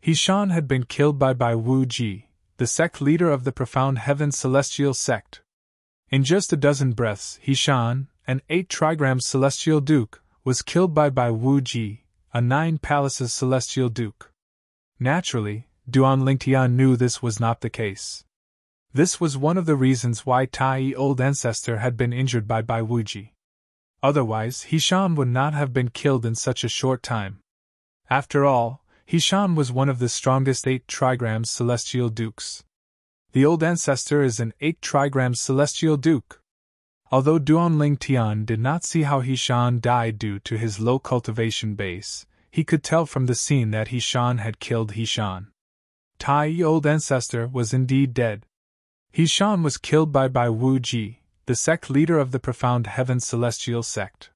Hishan had been killed by Bai Wu Ji, the sect leader of the Profound Heaven Celestial Sect. In just a dozen breaths, Hishan, an 8 trigrams Celestial Duke, was killed by Bai Wu Ji, a 9 palaces Celestial Duke. Naturally, Duan Lingtian knew this was not the case. This was one of the reasons why Tai Old Ancestor had been injured by Bai Wu Ji. Otherwise, Hishan would not have been killed in such a short time. After all, Hishan was one of the strongest 8 trigrams Celestial Dukes. The Old Ancestor is an 8 trigrams Celestial Duke. Although Duan Lingtian did not see how Hishan died due to his low cultivation base, he could tell from the scene that Hishan had killed Hishan. Tai Old Ancestor was indeed dead. Hishan was killed by Bai Wu Ji, the sect leader of the Profound Heaven Celestial Sect.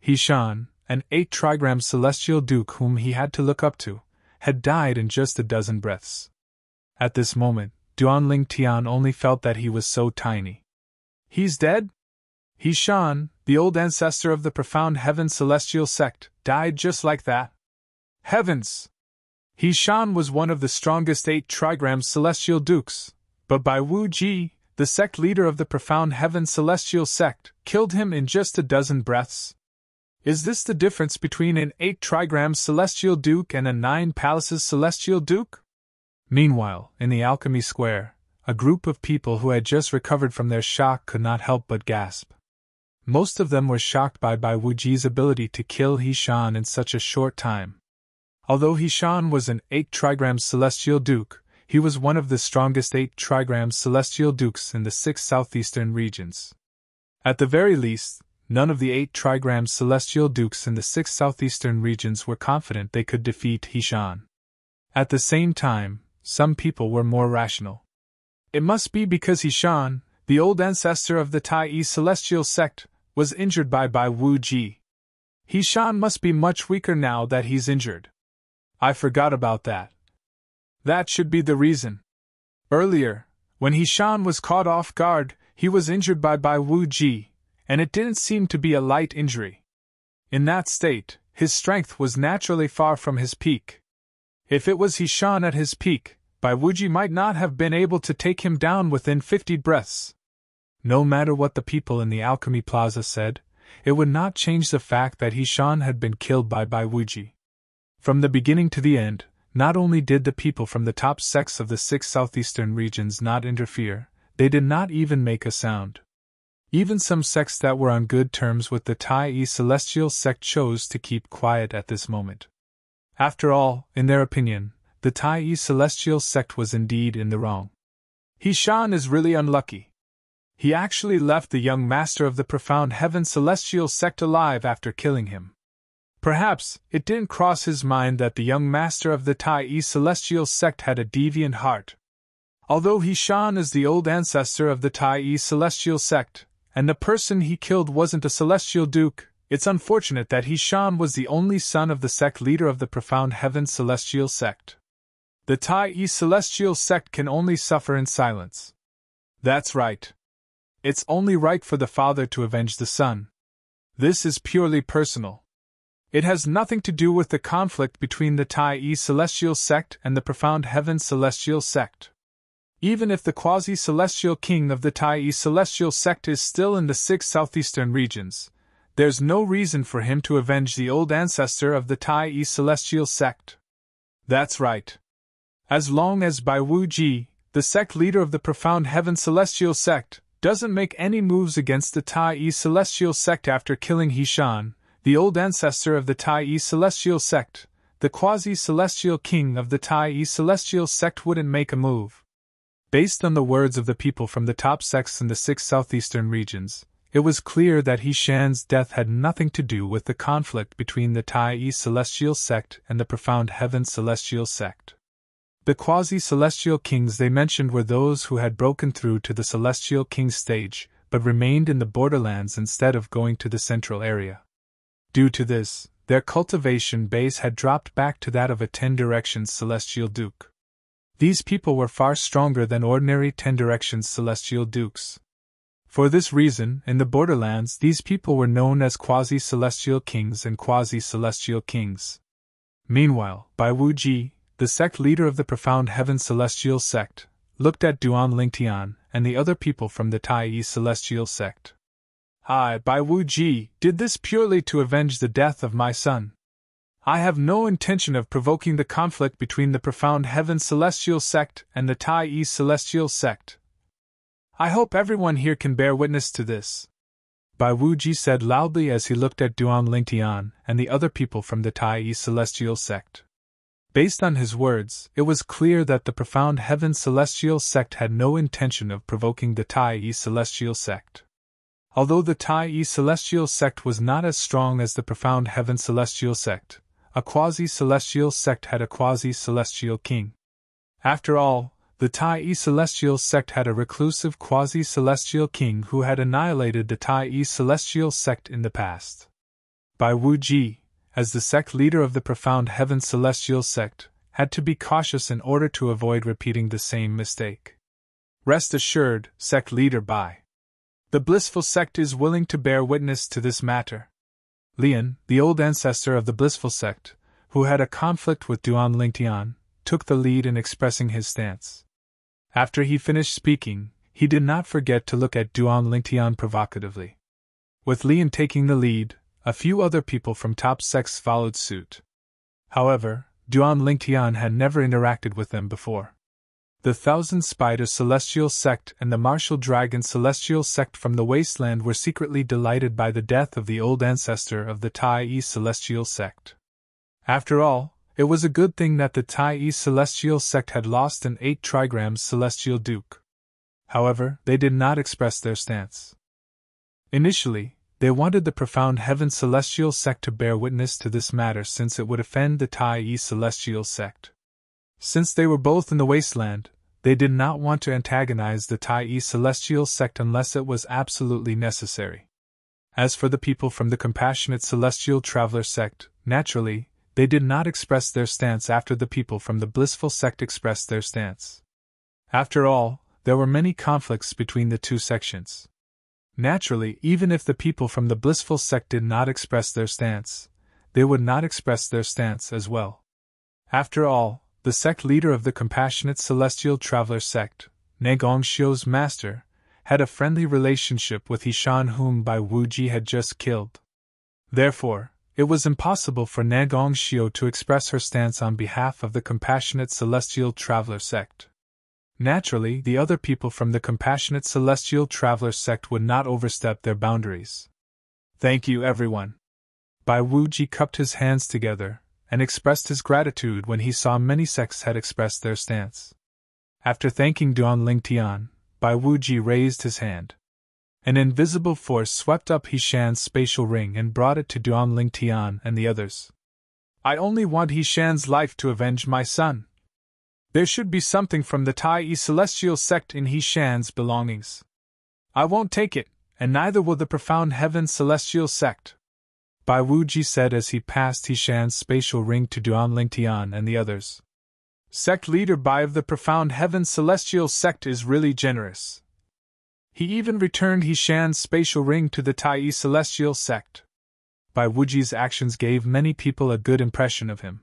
Hishan, an 8 trigrams Celestial Duke whom he had to look up to, had died in just a dozen breaths. At this moment, Duan Lingtian only felt that he was so tiny. He's dead? Hishan, the old ancestor of the Profound Heaven Celestial Sect, died just like that? Heavens! Hishan was one of the strongest 8 trigrams Celestial Dukes, but Bai Wu Ji, the sect leader of the Profound Heaven Celestial Sect, killed him in just a dozen breaths. Is this the difference between an 8 trigrams Celestial Duke and a 9 palaces Celestial Duke? Meanwhile, in the Alchemy Square, a group of people who had just recovered from their shock could not help but gasp. Most of them were shocked by Bai Wu Ji's ability to kill Hishan in such a short time. Although Hishan was an 8 trigrams Celestial Duke, he was one of the strongest 8 trigrams Celestial Dukes in the 6 southeastern regions. At the very least, none of the 8 trigrams Celestial Dukes in the 6 southeastern regions were confident they could defeat Hishan. At the same time, some people were more rational. It must be because Hishan, the old ancestor of the Tai Celestial Sect, was injured by Bai Wu Ji. Hishan must be much weaker now that he's injured. I forgot about that. That should be the reason. Earlier, when Hishan was caught off guard, he was injured by Bai Wu Ji, and it didn't seem to be a light injury. In that state, his strength was naturally far from his peak. If it was Hishan at his peak, Bai Wu Ji might not have been able to take him down within 50 breaths. No matter what the people in the Alchemy Plaza said, it would not change the fact that Hishan had been killed by Bai Wu Ji. From the beginning to the end, not only did the people from the top sects of the 6 southeastern regions not interfere, they did not even make a sound. Even some sects that were on good terms with the Tai Celestial Sect chose to keep quiet at this moment. After all, in their opinion, the Tai Celestial Sect was indeed in the wrong. Hishan is really unlucky. He actually left the young master of the Profound Heaven Celestial Sect alive after killing him. Perhaps it didn't cross his mind that the young master of the Tai Celestial Sect had a deviant heart. Although Hishan is the old ancestor of the Tai Celestial Sect, and the person he killed wasn't a Celestial Duke, it's unfortunate that Hishan was the only son of the sect leader of the Profound Heaven Celestial Sect. The Tai Celestial Sect can only suffer in silence. That's right. It's only right for the father to avenge the son. This is purely personal. It has nothing to do with the conflict between the Tai Celestial Sect and the Profound Heaven Celestial Sect. Even if the quasi-celestial king of the Tai Celestial Sect is still in the 6 southeastern regions, there's no reason for him to avenge the old ancestor of the Tai Celestial Sect. That's right. As long as Bai Wu Ji, the sect leader of the Profound Heaven Celestial Sect, doesn't make any moves against the Tai Celestial Sect after killing Hishan, the old ancestor of the Tai Celestial Sect, the quasi-celestial king of the Tai Celestial Sect wouldn't make a move. Based on the words of the people from the top sects in the 6 southeastern regions, it was clear that Hishan's death had nothing to do with the conflict between the Tai Celestial Sect and the Profound Heaven Celestial Sect. The quasi-celestial kings they mentioned were those who had broken through to the Celestial King stage, but remained in the borderlands instead of going to the central area. Due to this, their cultivation base had dropped back to that of a 10 directions Celestial Duke. These people were far stronger than ordinary 10 directions celestial dukes. For this reason, in the borderlands, these people were known as quasi-celestial kings and quasi-celestial kings. Meanwhile, Bai Wuji, the sect leader of the Profound Heaven Celestial Sect, looked at Duan Lingtian and the other people from the Tai Celestial Sect. I, Bai Wuji, did this purely to avenge the death of my son. I have no intention of provoking the conflict between the Profound Heaven Celestial Sect and the Tai Celestial Sect. I hope everyone here can bear witness to this. Bai Wuji said loudly as he looked at Duan Lingtian and the other people from the Tai Celestial Sect. Based on his words, it was clear that the Profound Heaven Celestial Sect had no intention of provoking the Tai Celestial Sect. Although the Tai Celestial Sect was not as strong as the Profound Heaven Celestial Sect, a quasi-celestial sect had a quasi-celestial king. After all, the Tai Celestial Sect had a reclusive quasi-celestial king who had annihilated the Tai Celestial Sect in the past. Bai Wuji, as the sect leader of the Profound Heaven Celestial Sect, had to be cautious in order to avoid repeating the same mistake. Rest assured, sect leader Bai. The blissful sect is willing to bear witness to this matter. Lian, the old ancestor of the blissful sect, who had a conflict with Duan Lingtian, took the lead in expressing his stance. After he finished speaking, he did not forget to look at Duan Lingtian provocatively. With Lian taking the lead, a few other people from top sects followed suit. However, Duan Lingtian had never interacted with them before. The Thousand Spider Celestial Sect and the Martial Dragon Celestial Sect from the Wasteland were secretly delighted by the death of the old ancestor of the Tai Celestial Sect. After all, it was a good thing that the Tai Celestial Sect had lost an 8 trigrams Celestial Duke. However, they did not express their stance. Initially, they wanted the Profound Heaven Celestial Sect to bear witness to this matter since it would offend the Tai Celestial Sect. Since they were both in the Wasteland, they did not want to antagonize the Tai Celestial Sect unless it was absolutely necessary. As for the people from the Compassionate Celestial Traveler Sect, naturally, they did not express their stance after the people from the Blissful Sect expressed their stance. After all, there were many conflicts between the two sections. Naturally, even if the people from the Blissful Sect did not express their stance, they would not express their stance as well. After all, the sect leader of the Compassionate Celestial Traveler Sect, Negongshio's master, had a friendly relationship with Hishan whom Bai Wuji had just killed. Therefore, it was impossible for Negongshio to express her stance on behalf of the Compassionate Celestial Traveler Sect. Naturally, the other people from the Compassionate Celestial Traveler Sect would not overstep their boundaries. Thank you, everyone. Bai Wuji cupped his hands together and expressed his gratitude when he saw many sects had expressed their stance. After thanking Duan Lingtian, Bai Wuji raised his hand. An invisible force swept up Hishan's spatial ring and brought it to Duan Lingtian and the others. I only want Hishan's life to avenge my son. There should be something from the Tai Celestial Sect in Hishan's belongings. I won't take it, and neither will the Profound Heaven Celestial Sect. Bai Wuji said as he passed Hishan's spatial ring to Duan Lingtian and the others. Sect leader Bai of the Profound Heaven Celestial Sect is really generous. He even returned Hishan's spatial ring to the Tai Celestial Sect. Bai Wuji's actions gave many people a good impression of him.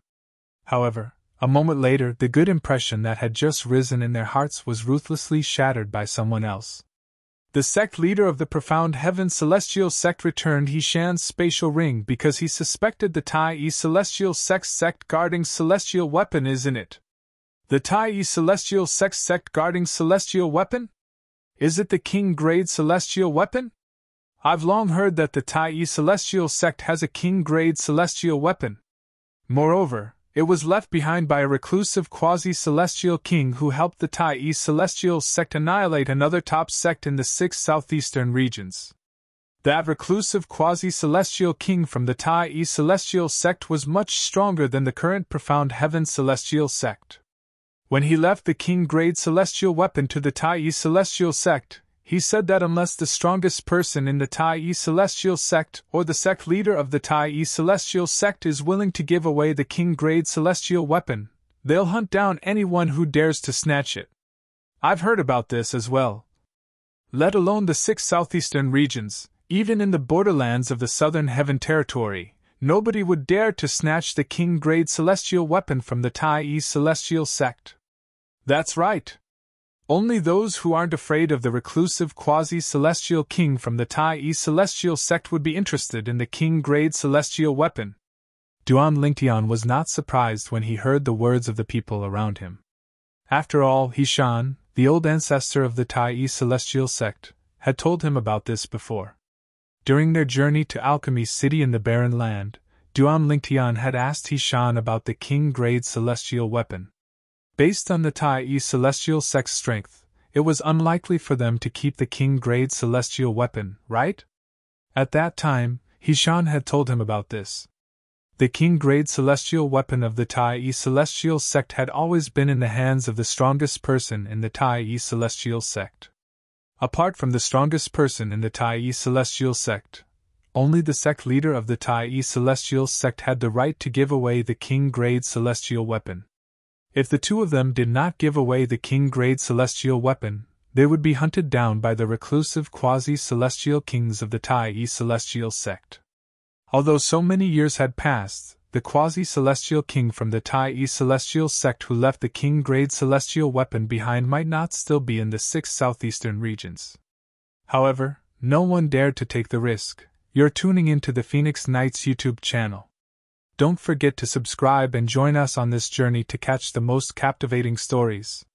However, a moment later the good impression that had just risen in their hearts was ruthlessly shattered by someone else. The sect leader of the Profound Heaven Celestial Sect returned Hishan's spatial ring because he suspected the Tai Celestial Sect guarding celestial weapon is in it. The Tai Celestial Sect guarding celestial weapon? Is it the king-grade celestial weapon? I've long heard that the Tai Celestial Sect has a king-grade celestial weapon. Moreover, it was left behind by a reclusive quasi-celestial king who helped the Tai Celestial Sect annihilate another top sect in the 6 southeastern regions. That reclusive quasi-celestial king from the Tai Celestial Sect was much stronger than the current Profound Heaven Celestial Sect. When he left the king-grade celestial weapon to the Tai Celestial Sect, he said that unless the strongest person in the Tai Celestial Sect or the sect leader of the Tai Celestial Sect is willing to give away the king-grade celestial weapon, They'll hunt down anyone who dares to snatch it. I've heard about this as well. Let alone the 6 southeastern regions, even in the borderlands of the Southern Heaven Territory, nobody would dare to snatch the king-grade celestial weapon from the Tai celestial sect. That's right. Only those who aren't afraid of the reclusive quasi-celestial king from the Tai celestial sect would be interested in the king-grade celestial weapon. Duan Lingtian was not surprised when he heard the words of the people around him. After all, Hishan, the old ancestor of the Tai celestial sect, had told him about this before. During their journey to Alchemy City in the Barren Land, Duan Lingtian had asked Hishan about the king-grade celestial weapon. Based on the Tai celestial sect's strength, it was unlikely for them to keep the king-grade celestial weapon, right? At that time, Hishan had told him about this. The king-grade celestial weapon of the Tai celestial sect had always been in the hands of the strongest person in the Tai celestial sect. Apart from the strongest person in the Tai celestial sect, only the sect leader of the Tai celestial sect had the right to give away the king-grade celestial weapon. If the two of them did not give away the king-grade celestial weapon, they would be hunted down by the reclusive quasi-celestial kings of the Tai celestial sect. Although so many years had passed, the quasi-celestial king from the Tai celestial sect who left the king-grade celestial weapon behind might not still be in the 6 southeastern regions. However, no one dared to take the risk. You're tuning into the Phoenix Knights YouTube channel. Don't forget to subscribe and join us on this journey to catch the most captivating stories.